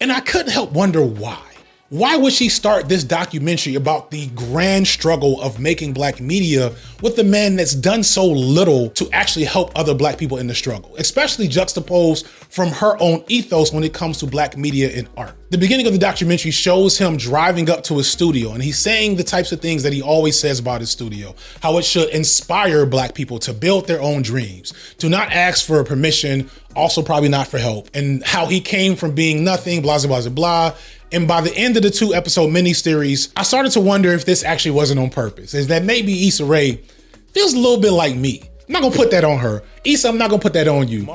And I couldn't help wonder why. Why would she start this documentary about the grand struggle of making black media with a man that's done so little to actually help other black people in the struggle, especially juxtaposed from her own ethos when it comes to black media and art? The beginning of the documentary shows him driving up to his studio, and he's saying the types of things that he always says about his studio, how it should inspire black people to build their own dreams, to not ask for permission, also probably not for help, and how he came from being nothing, blah, blah, blah, blah. And by the end of the 2-episode miniseries, I started to wonder if this actually wasn't on purpose, is that maybe Issa Rae feels a little bit like me. I'm not gonna put that on her. Issa, I'm not gonna put that on you.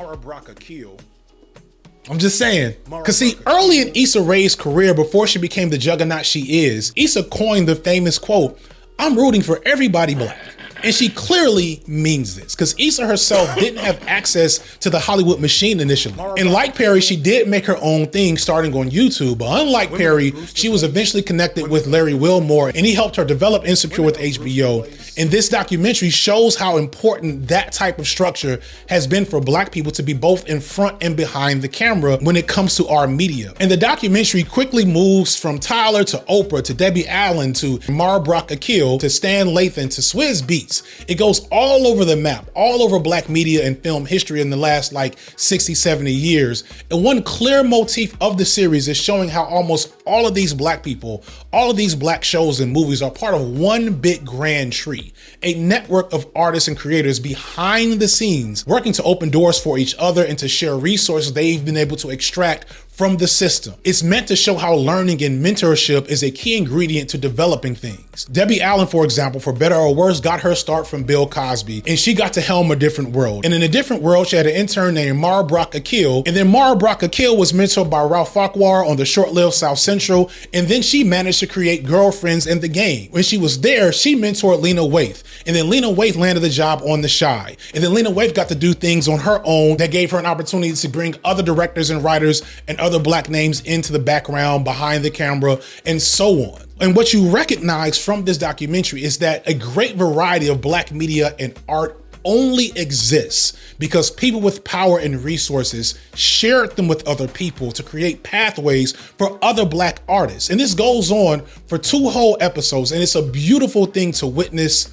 I'm just saying. Cause see, early in Issa Rae's career, before she became the juggernaut she is, Issa coined the famous quote, "I'm rooting for everybody black." And she clearly means this, because Issa herself didn't have access to the Hollywood machine initially. And like Perry, she did make her own thing starting on YouTube. But unlike Perry, she was eventually connected with Larry Wilmore, and he helped her develop Insecure with HBO. And this documentary shows how important that type of structure has been for black people to be both in front and behind the camera when it comes to our media. And the documentary quickly moves from Tyler to Oprah to Debbie Allen to Mara Brock Akil to Stan Lathan to Swizz Beatz. It goes all over the map, all over black media and film history in the last like 60, 70 years. And one clear motif of the series is showing how almost all of these black people, all of these black shows and movies are part of one big grand tree, a network of artists and creators behind the scenes working to open doors for each other and to share resources they've been able to extract from the system. It's meant to show how learning and mentorship is a key ingredient to developing things. Debbie Allen, for example, for better or worse, got her start from Bill Cosby, and she got to helm A Different World. And in A Different World, she had an intern named Mara Brock Akil, and then Mara Brock Akil was mentored by Ralph Farquhar on the short-lived South Central, and then she managed to create Girlfriends in the Game. When she was there, she mentored Lena Waithe, and then Lena Waithe landed the job on The Chi, and then Lena Waithe got to do things on her own that gave her an opportunity to bring other directors and writers and other black names into the background, behind the camera, and so on. And what you recognize from this documentary is that a great variety of black media and art only exists because people with power and resources shared them with other people to create pathways for other black artists. And this goes on for 2 whole episodes, and it's a beautiful thing to witness.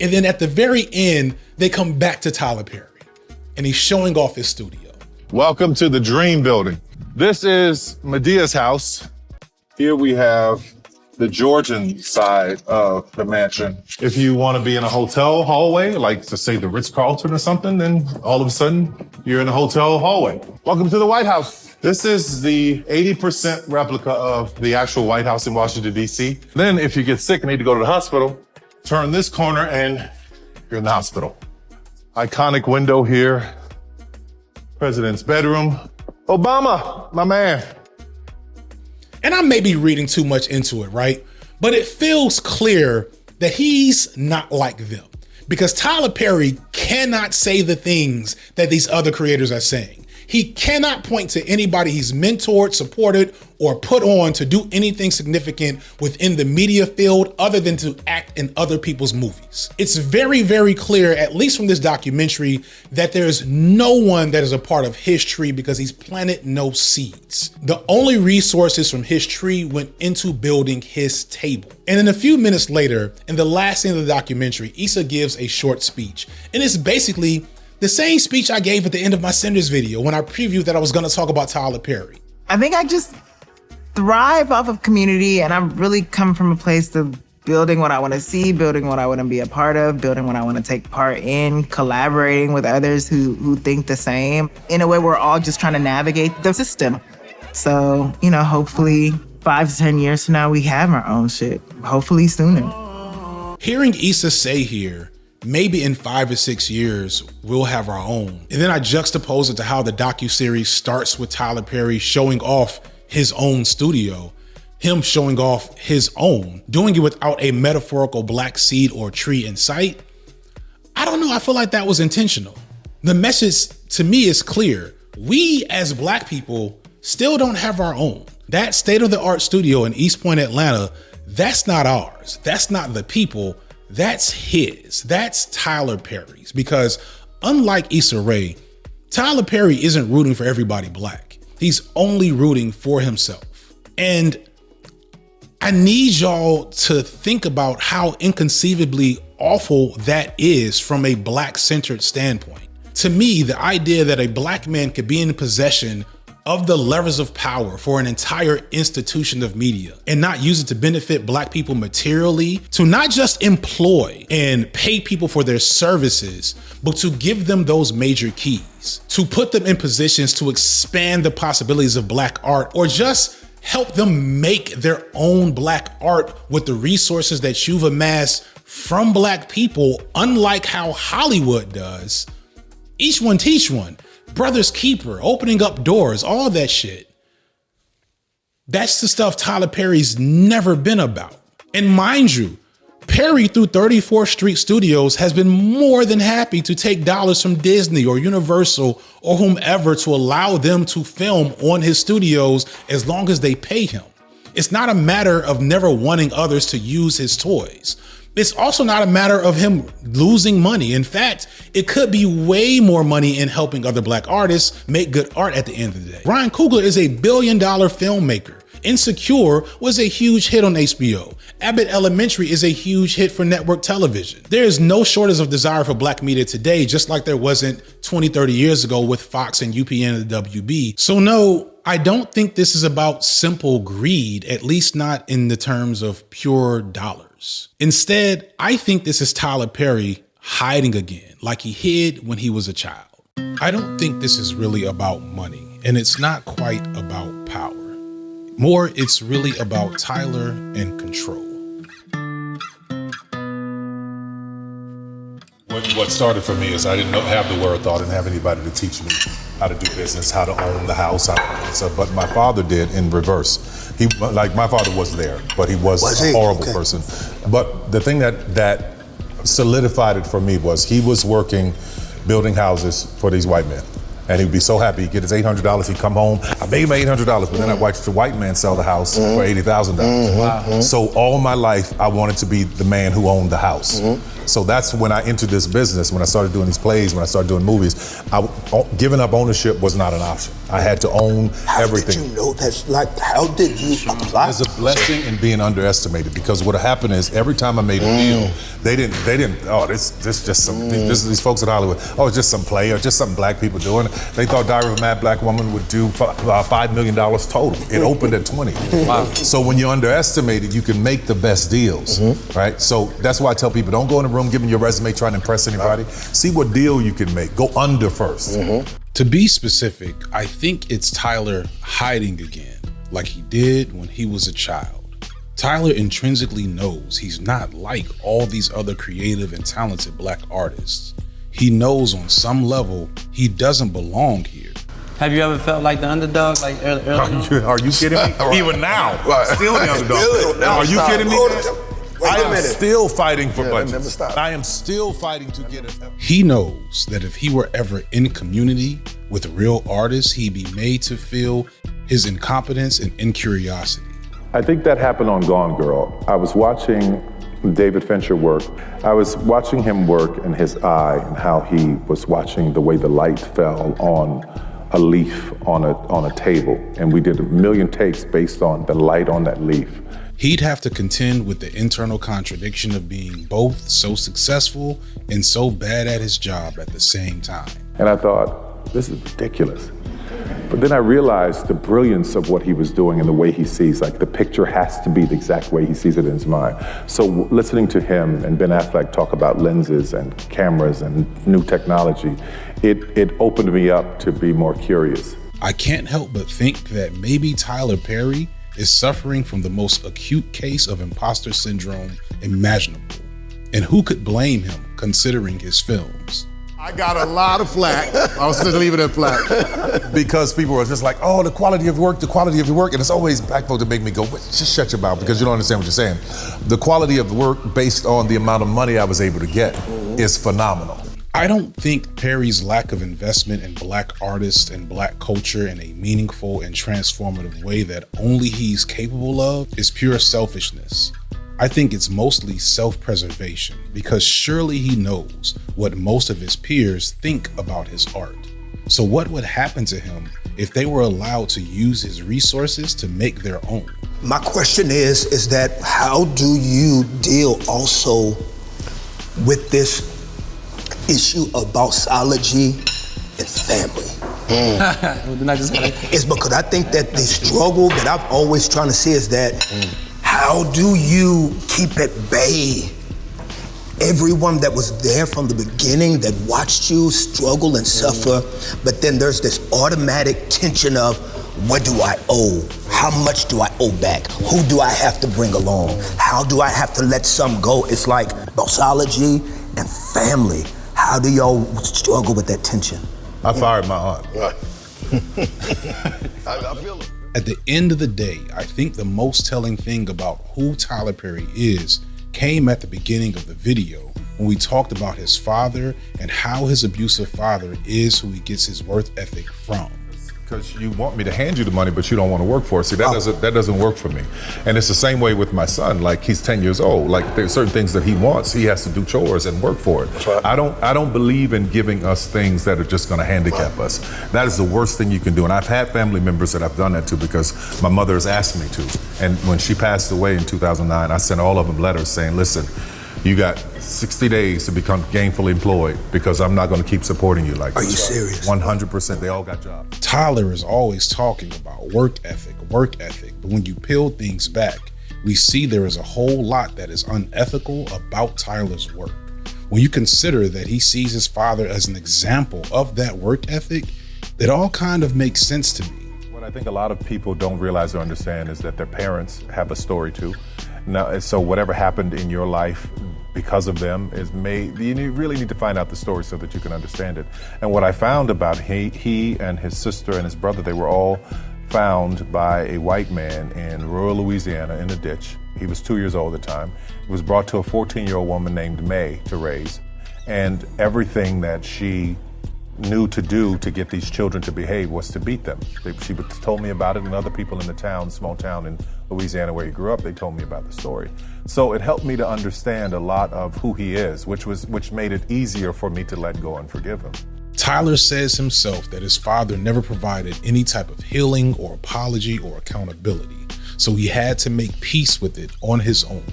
And then at the very end, they come back to Tyler Perry, and he's showing off his studio. Welcome to the Dream Building. This is Medea's house. Here we have the Georgian side of the mansion. If you want to be in a hotel hallway, like to say the Ritz-Carlton or something, then all of a sudden you're in a hotel hallway. Welcome to the White House. This is the 80% replica of the actual White House in Washington, D.C. Then if you get sick and need to go to the hospital, turn this corner and you're in the hospital. Iconic window here. President's bedroom. Obama, my man. And I may be reading too much into it, right? But it feels clear that he's not like them, because Tyler Perry cannot say the things that these other creators are saying. He cannot point to anybody he's mentored, supported, or put on to do anything significant within the media field other than to act in other people's movies. It's very, very clear, at least from this documentary, that there's no one that is a part of his tree because he's planted no seeds. The only resources from his tree went into building his table. And then a few minutes later, in the last scene of the documentary, Issa gives a short speech. And it's basically the same speech I gave at the end of my Cinders video when I previewed that I was gonna talk about Tyler Perry. I think I just thrive off of community, and I'm really come from a place of building what I want to see, building what I want to be a part of, building what I want to take part in, collaborating with others who think the same. In a way, we're all just trying to navigate the system. So, you know, hopefully 5 to 10 years from now, we have our own shit. Hopefully sooner. Hearing Issa say here, maybe in 5 or 6 years, we'll have our own. And then I juxtapose it to how the docuseries starts with Tyler Perry showing off his own studio, him showing off his own, doing it without a metaphorical black seed or tree in sight. I don't know, I feel like that was intentional. The message to me is clear. We as black people still don't have our own. That state-of-the-art studio in East Point, Atlanta, that's not ours. That's not the people. That's his. That's Tyler Perry's. Because unlike Issa Rae, Tyler Perry isn't rooting for everybody black. He's only rooting for himself. And I need y'all to think about how inconceivably awful that is from a Black-centered standpoint. To me, the idea that a Black man could be in possession of the levers of power for an entire institution of media and not use it to benefit Black people materially, to not just employ and pay people for their services, but to give them those major keys, to put them in positions to expand the possibilities of Black art, or just help them make their own Black art with the resources that you've amassed from Black people, unlike how Hollywood does. Each one teach one. Brother's keeper, opening up doors, all that shit. That's the stuff Tyler Perry's never been about. And mind you, Perry through 34th Street Studios has been more than happy to take dollars from Disney or Universal or whomever to allow them to film on his studios as long as they pay him. It's not a matter of never wanting others to use his toys. It's also not a matter of him losing money. In fact, it could be way more money in helping other Black artists make good art at the end of the day. Ryan Coogler is a $1 billion filmmaker. Insecure was a huge hit on HBO. Abbott Elementary is a huge hit for network television. There is no shortage of desire for Black media today, just like there wasn't 20, 30 years ago with Fox and UPN and the WB. So no, I don't think this is about simple greed, at least not in the terms of pure dollars. Instead, I think this is Tyler Perry hiding again, like he hid when he was a child. I don't think this is really about money, and it's not quite about power. More, it's really about Tyler and control. What started for me is I didn't have the wherewithal, I didn't have anybody to teach me how to do business, how to own the house. But my father did in reverse. My father was there, but he was a horrible person. But the thing that solidified it for me was he was working, building houses for these white men. And he'd be so happy. He'd get his $800. He'd come home. I made my $800, but then I watched the white man sell the house for $80,000. Wow. So all my life, I wanted to be the man who owned the house. So that's when I entered this business, when I started doing these plays, when I started doing movies. Giving up ownership was not an option. I had to own everything. How did you know that's like, how did you apply? There's a blessing in being underestimated, because what happened is every time I made a deal, they didn't, oh, this just some, these folks in Hollywood, oh, it's just some play or just something Black people doing. They thought Diary of a Mad Black Woman would do $5 million total. It opened at 20. Wow. So when you're underestimated, you can make the best deals, right? So that's why I tell people, don't go in a room giving your resume trying to impress anybody. See what deal you can make. Go under first. To be specific, I think it's Tyler hiding again, like he did when he was a child. Tyler intrinsically knows he's not like all these other creative and talented Black artists. He knows on some level he doesn't belong here. Have you ever felt like the underdog, like early? Are you kidding me? Even now, still the underdog. Are you kidding me? I am still fighting for budgets. I am still fighting to get it. He knows that if he were ever in community with real artists, he'd be made to feel his incompetence and incuriosity. I think that happened on Gone Girl. I was watching David Fincher work. I was watching him work in his eye and how he was watching the way the light fell on a leaf on a table. And we did 1 million takes based on the light on that leaf. He'd have to contend with the internal contradiction of being both so successful and so bad at his job at the same time. And I thought, this is ridiculous. But then I realized the brilliance of what he was doing and the way he sees, like the picture has to be the exact way he sees it in his mind. So listening to him and Ben Affleck talk about lenses and cameras and new technology, it opened me up to be more curious. I can't help but think that maybe Tyler Perry is suffering from the most acute case of imposter syndrome imaginable. And who could blame him considering his films? I got a lot of flack. I was just leaving it flack. Because people were just like, oh, the quality of work. And it's always Black folk that make me go, just shut your mouth, because you don't understand what you're saying. The quality of the work based on the amount of money I was able to get is phenomenal. I don't think Perry's lack of investment in Black artists and Black culture in a meaningful and transformative way that only he's capable of is pure selfishness. I think it's mostly self-preservation, because surely he knows what most of his peers think about his art. So what would happen to him if they were allowed to use his resources to make their own? My question is that how do you deal also with this issue of bossology and family? It's because I think that the struggle that I've always trying to see is that how do you keep at bay everyone that was there from the beginning that watched you struggle and suffer, but then there's this automatic tension of what do I owe? How much do I owe back? Who do I have to bring along? How do I have to let some go? It's like bossology and family. How do y'all struggle with that tension? I fired my aunt. I feel it. At the end of the day, I think the most telling thing about who Tyler Perry is came at the beginning of the video when we talked about his father and how his abusive father is who he gets his work ethic from. Because you want me to hand you the money, but you don't want to work for it. See, that doesn't work for me. And it's the same way with my son. Like, he's 10 years old. Like, there's certain things that he wants. He has to do chores and work for it. Right. I don't believe in giving us things that are just going to handicap us. That is the worst thing you can do. And I've had family members that I've done that to because my mother has asked me to. And when she passed away in 2009, I sent all of them letters saying, listen, you got 60 days to become gainfully employed because I'm not going to keep supporting you like this. Are you serious? 100%. They all got jobs. Tyler is always talking about work ethic, but when you peel things back, we see there is a whole lot that is unethical about Tyler's work. When you consider that he sees his father as an example of that work ethic, it all kind of makes sense to me. What I think a lot of people don't realize or understand is that their parents have a story too. Now, so whatever happened in your life because of them you really need to find out the story so that you can understand it. And what I found about he and his sister and his brother, they were all found by a white man in rural Louisiana in a ditch. He was 2 years old at the time. He was brought to a 14-year-old woman named May to raise. And everything that she knew to do to get these children to behave was to beat them. She told me about it, and other people in the town, small town in Louisiana where he grew up, they told me about the story. So it helped me to understand a lot of who he is, which made it easier for me to let go and forgive him. Tyler says himself that his father never provided any type of healing or apology or accountability, so he had to make peace with it on his own.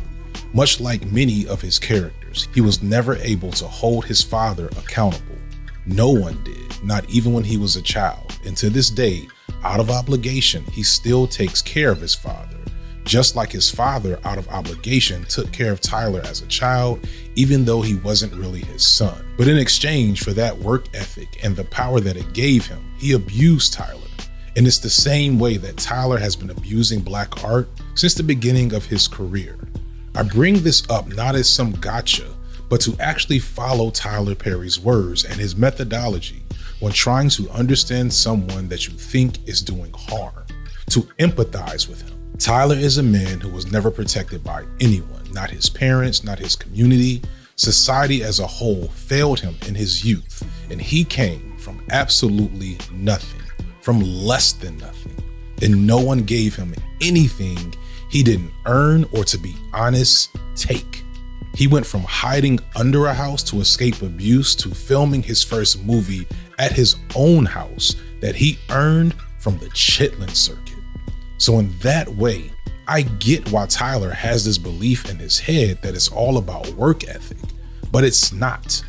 Much like many of his characters, he was never able to hold his father accountable. No one did, not even when he was a child. And to this day, out of obligation, he still takes care of his father, just like his father, out of obligation, took care of Tyler as a child, even though he wasn't really his son. But in exchange for that work ethic and the power that it gave him, he abused Tyler. And it's the same way that Tyler has been abusing Black art since the beginning of his career. I bring this up not as some gotcha, but to actually follow Tyler Perry's words and his methodology when trying to understand someone that you think is doing harm, to empathize with him. Tyler is a man who was never protected by anyone, not his parents, not his community. Society as a whole failed him in his youth, and he came from absolutely nothing, from less than nothing, and no one gave him anything he didn't earn or, to be honest, take. He went from hiding under a house to escape abuse to filming his first movie at his own house that he earned from the Chitlin circuit. So in that way, I get why Tyler has this belief in his head that it's all about work ethic, but it's not.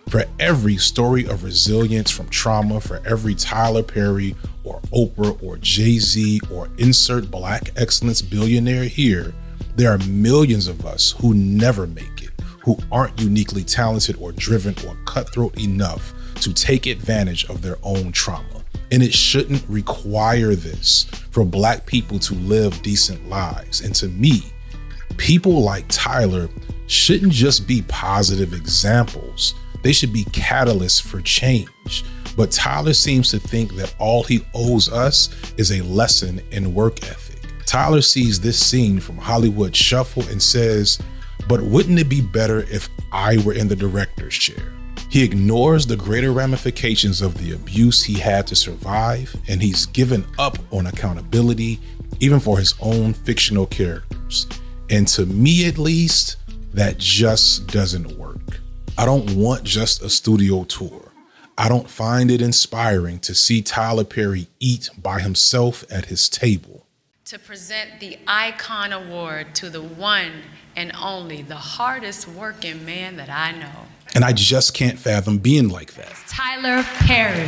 For every story of resilience from trauma, for every Tyler Perry or Oprah or Jay-Z or insert Black excellence billionaire here, there are millions of us who never make it, who aren't uniquely talented or driven or cutthroat enough to take advantage of their own trauma. And it shouldn't require this for Black people to live decent lives. And to me, people like Tyler shouldn't just be positive examples. They should be catalysts for change. But Tyler seems to think that all he owes us is a lesson in work ethic. Tyler sees this scene from Hollywood Shuffle and says, but wouldn't it be better if I were in the director's chair? He ignores the greater ramifications of the abuse he had to survive, and he's given up on accountability, even for his own fictional characters. And to me, at least, that just doesn't work. I don't want just a studio tour. I don't find it inspiring to see Tyler Perry eat by himself at his table. to present the Icon Award to the one and only, the hardest working man that I know. And I just can't fathom being like that. Tyler Perry.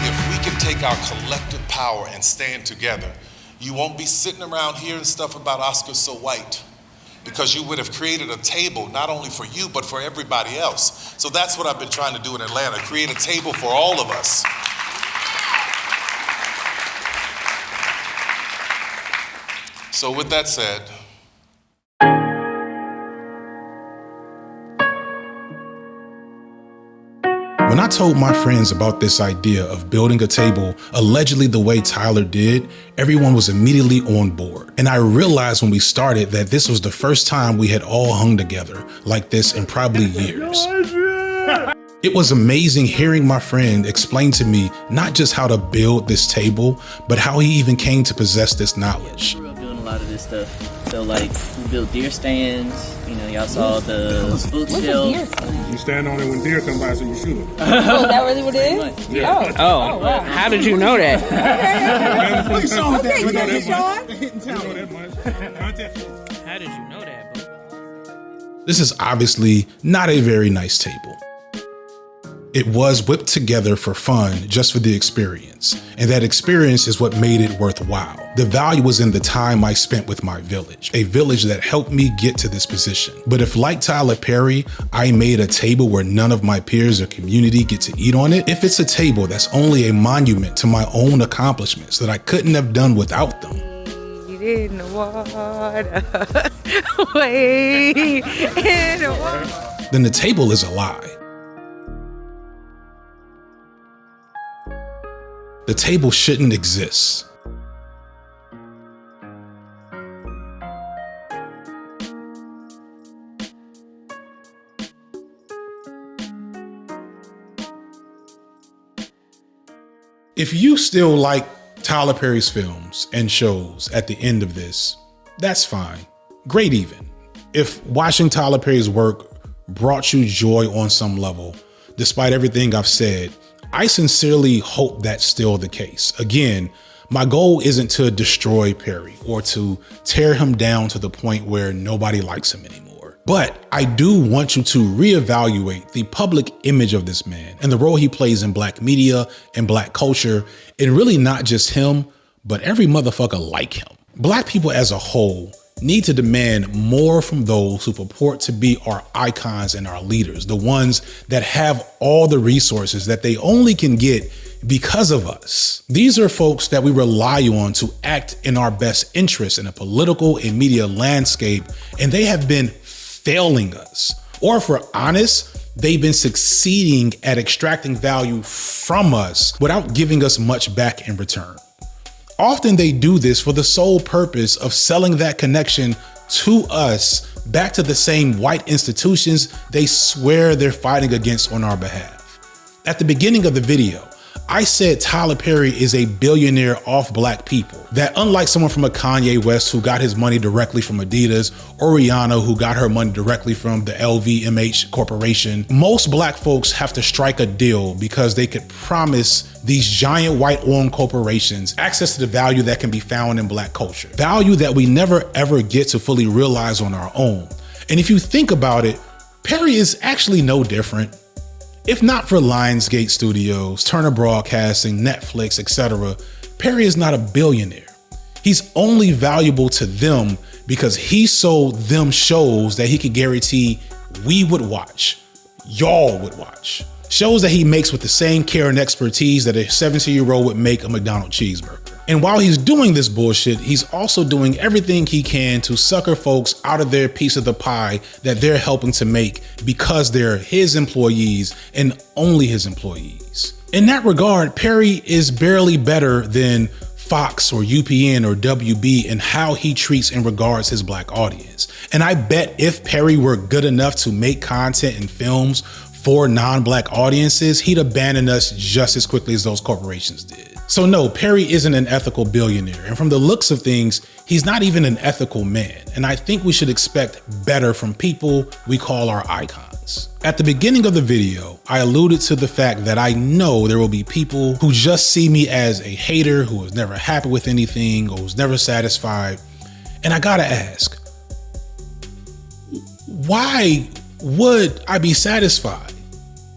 If we can take our collective power and stand together, you won't be sitting around hearing stuff about Oscar So White, because you would have created a table not only for you, but for everybody else. So that's what I've been trying to do in Atlanta, create a table for all of us. So with that said, when I told my friends about this idea of building a table allegedly the way Tyler did, everyone was immediately on board. And I realized when we started that this was the first time we had all hung together like this in probably years. It was amazing hearing my friend explain to me not just how to build this table, but how he even came to possess this knowledge. I grew up doing a lot of this stuff. So like, we built deer stands, you know, y'all saw the bookshelf. You stand on it when deer come by, so you shoot them. Oh, is that really what it is? Yeah. Oh, wow. How did you know that? Please show me that. Okay, You know Jesse that much. Sean. You know that much. How did you know that, bro? This is obviously not a very nice table. It was whipped together for fun, just for the experience. And that experience is what made it worthwhile. The value was in the time I spent with my village, a village that helped me get to this position. But if, like Tyler Perry, I made a table where none of my peers or community get to eat on it, if it's a table that's only a monument to my own accomplishments that I couldn't have done without them, In the water, wait in the water. then the table is a lie. The table shouldn't exist. If you still like Tyler Perry's films and shows at the end of this, that's fine. Great even. If watching Tyler Perry's work brought you joy on some level, despite everything I've said, I sincerely hope that's still the case. Again, my goal isn't to destroy Perry or to tear him down to the point where nobody likes him anymore. But I do want you to reevaluate the public image of this man and the role he plays in Black media and Black culture, and really not just him, but every motherfucker like him. Black people as a whole need to demand more from those who purport to be our icons and our leaders, the ones that have all the resources that they only can get because of us. These are folks that we rely on to act in our best interest in a political and media landscape, and they have been failing us. Or if we're honest, they've been succeeding at extracting value from us without giving us much back in return. Often they do this for the sole purpose of selling that connection to us back to the same white institutions they swear they're fighting against on our behalf. At the beginning of the video, I said Tyler Perry is a billionaire off Black people. That unlike someone from a Kanye West who got his money directly from Adidas, or Rihanna who got her money directly from the LVMH corporation, most Black folks have to strike a deal because they could promise these giant white-owned corporations access to the value that can be found in Black culture. Value that we never ever get to fully realize on our own. And if you think about it, Perry is actually no different. If not for Lionsgate Studios, Turner Broadcasting, Netflix, etc., Perry is not a billionaire. He's only valuable to them because he sold them shows that he could guarantee we would watch, y'all would watch. Shows that he makes with the same care and expertise that a 17-year-old would make a McDonald's cheeseburger. And while he's doing this bullshit, he's also doing everything he can to sucker folks out of their piece of the pie that they're helping to make because they're his employees and only his employees. In that regard, Perry is barely better than Fox or UPN or WB in how he treats and regards his Black audience. And I bet if Perry were good enough to make content and films for non-Black audiences, he'd abandon us just as quickly as those corporations did. So no, Perry isn't an ethical billionaire. And from the looks of things, he's not even an ethical man. And I think we should expect better from people we call our icons. audience. At the beginning of the video, I alluded to the fact that I know there will be people who just see me as a hater who is never happy with anything or who's never satisfied. And I gotta ask, why would I be satisfied?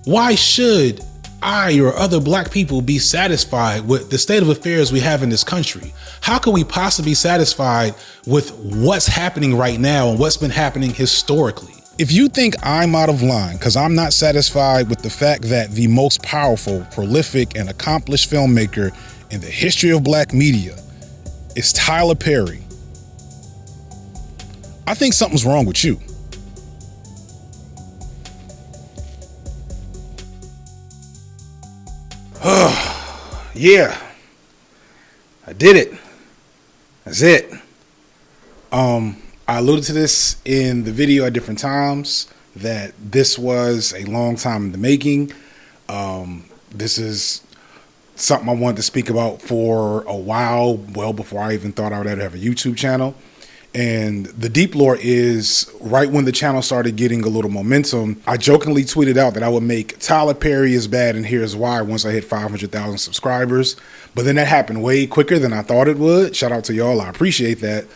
Why should I or other black people be satisfied with the state of affairs we have in this country? How can we possibly be satisfied with what's happening right now and what's been happening historically? If you think I'm out of line because I'm not satisfied with the fact that the most powerful, prolific, and accomplished filmmaker in the history of black media is Tyler Perry, I think something's wrong with you. Yeah, I did it. That's it. I alluded to this in the video at different times that this was a long time in the making. This is something I wanted to speak about for a while, well before I even thought I would ever have a YouTube channel. And the deep lore is right when the channel started getting a little momentum, I jokingly tweeted out that I would make Tyler Perry is bad and here's why once I hit 500,000 subscribers. But then that happened way quicker than I thought it would. Shout out to y'all. I appreciate that.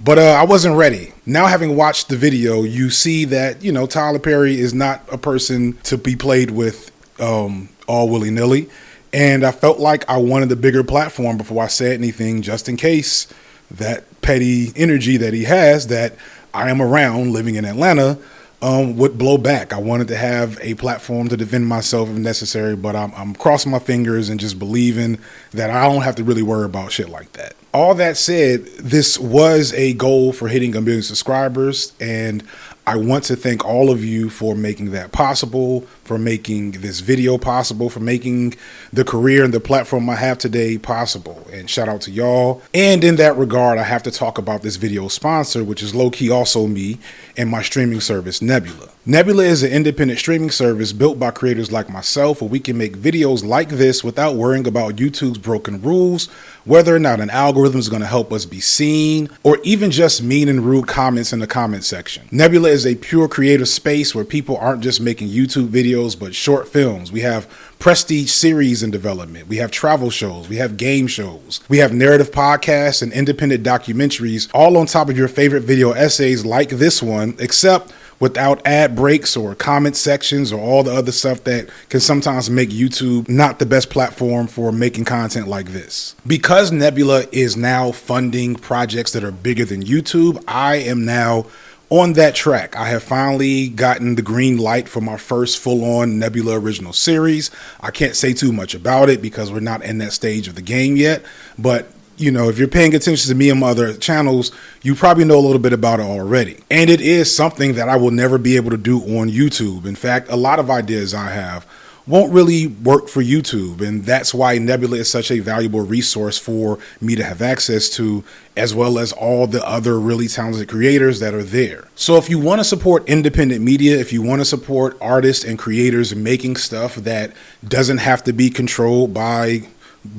But I wasn't ready. Now, having watched the video, you see that, you know, Tyler Perry is not a person to be played with all willy-nilly. And I felt like I wanted a bigger platform before I said anything, just in case that petty energy that he has that I am around living in Atlanta would blow back. I wanted to have a platform to defend myself if necessary, but I'm crossing my fingers and just believing that I don't have to really worry about shit like that. All that said, this was a goal for hitting 1 million subscribers, and I want to thank all of you for making that possible, for making this video possible, for making the career and the platform I have today possible. And shout out to y'all. And in that regard, I have to talk about this video sponsor, which is low-key also me and my streaming service, Nebula. Nebula is an independent streaming service built by creators like myself where we can make videos like this without worrying about YouTube's broken rules, whether or not an algorithm is going to help us be seen, or even just mean and rude comments in the comment section. Nebula is a pure creative space where people aren't just making YouTube videos, but short films. We have prestige series in development. We have travel shows. We have game shows. We have narrative podcasts and independent documentaries, all on top of your favorite video essays like this one, except without ad breaks or comment sections or all the other stuff that can sometimes make YouTube not the best platform for making content like this. Because Nebula is now funding projects that are bigger than YouTube, I am now on that track. I have finally gotten the green light for my first full-on Nebula original series. I can't say too much about it because we're not in that stage of the game yet, but you know, if you're paying attention to me and my other channels, you probably know a little bit about it already. And it is something that I will never be able to do on YouTube. In fact, a lot of ideas I have won't really work for YouTube. And that's why Nebula is such a valuable resource for me to have access to, as well as all the other really talented creators that are there. So if you want to support independent media, if you want to support artists and creators making stuff that doesn't have to be controlled by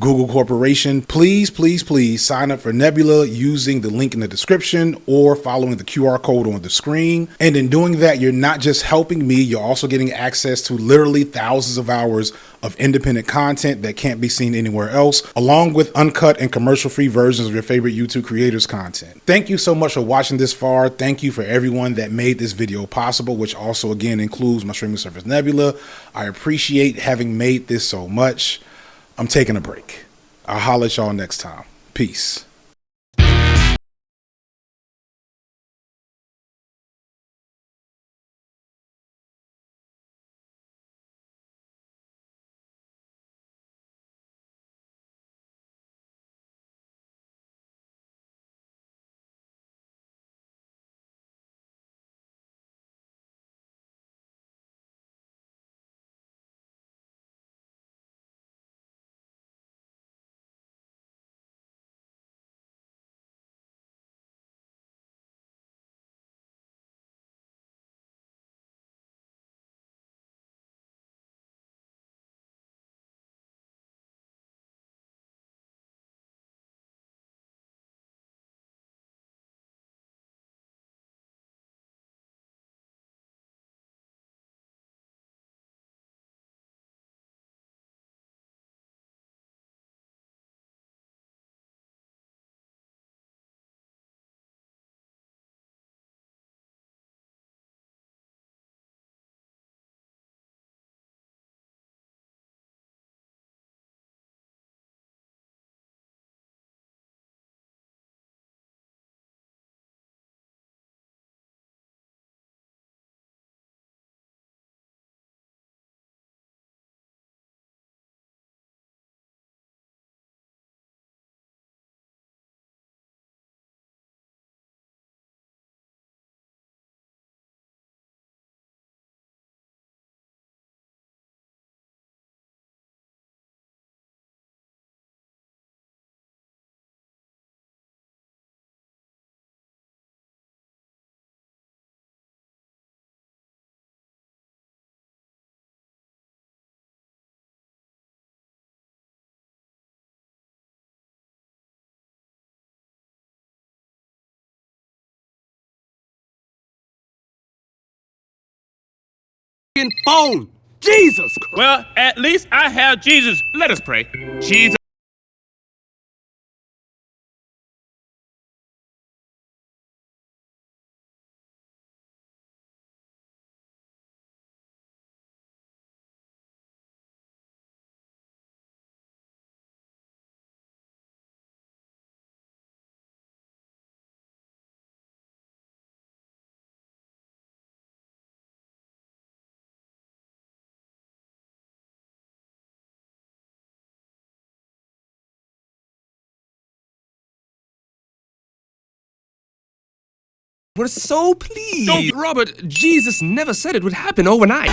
Google Corporation, please sign up for Nebula using the link in the description or following the QR code on the screen. And in doing that, you're not just helping me, you're also getting access to literally thousands of hours of independent content that can't be seen anywhere else, along with uncut and commercial-free versions of your favorite YouTube creators' content. Thank you so much for watching this far. Thank you for everyone that made this video possible, which also again includes my streaming service Nebula. I appreciate having made this so much. I'm taking a break. I'll holler at y'all next time. Peace. phone. Jesus Christ. Well, at least I have Jesus. Let us pray. Jesus. We're so pleased. Robert, Jesus never said it would happen overnight.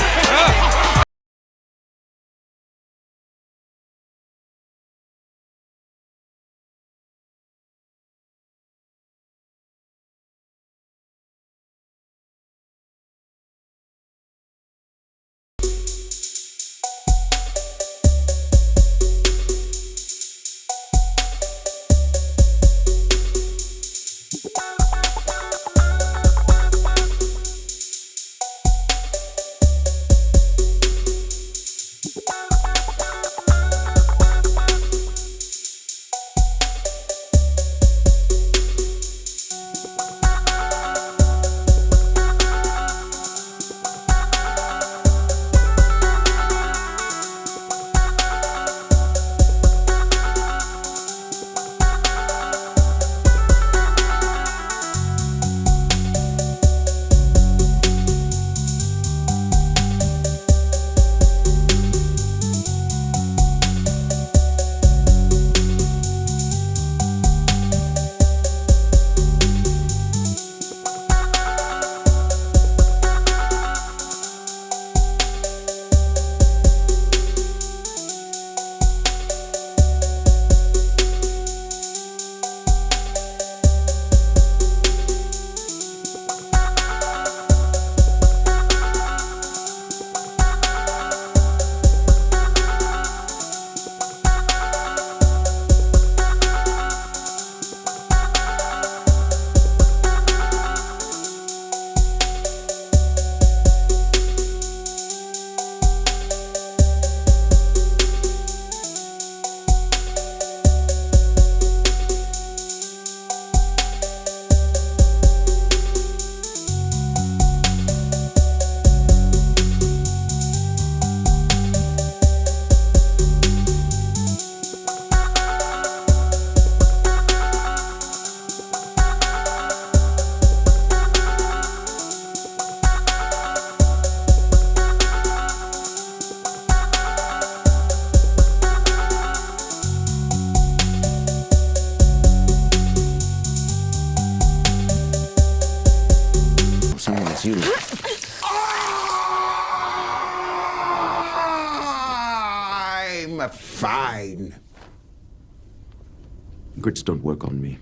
Someone that's you. I'm fine. Grits don't work on me.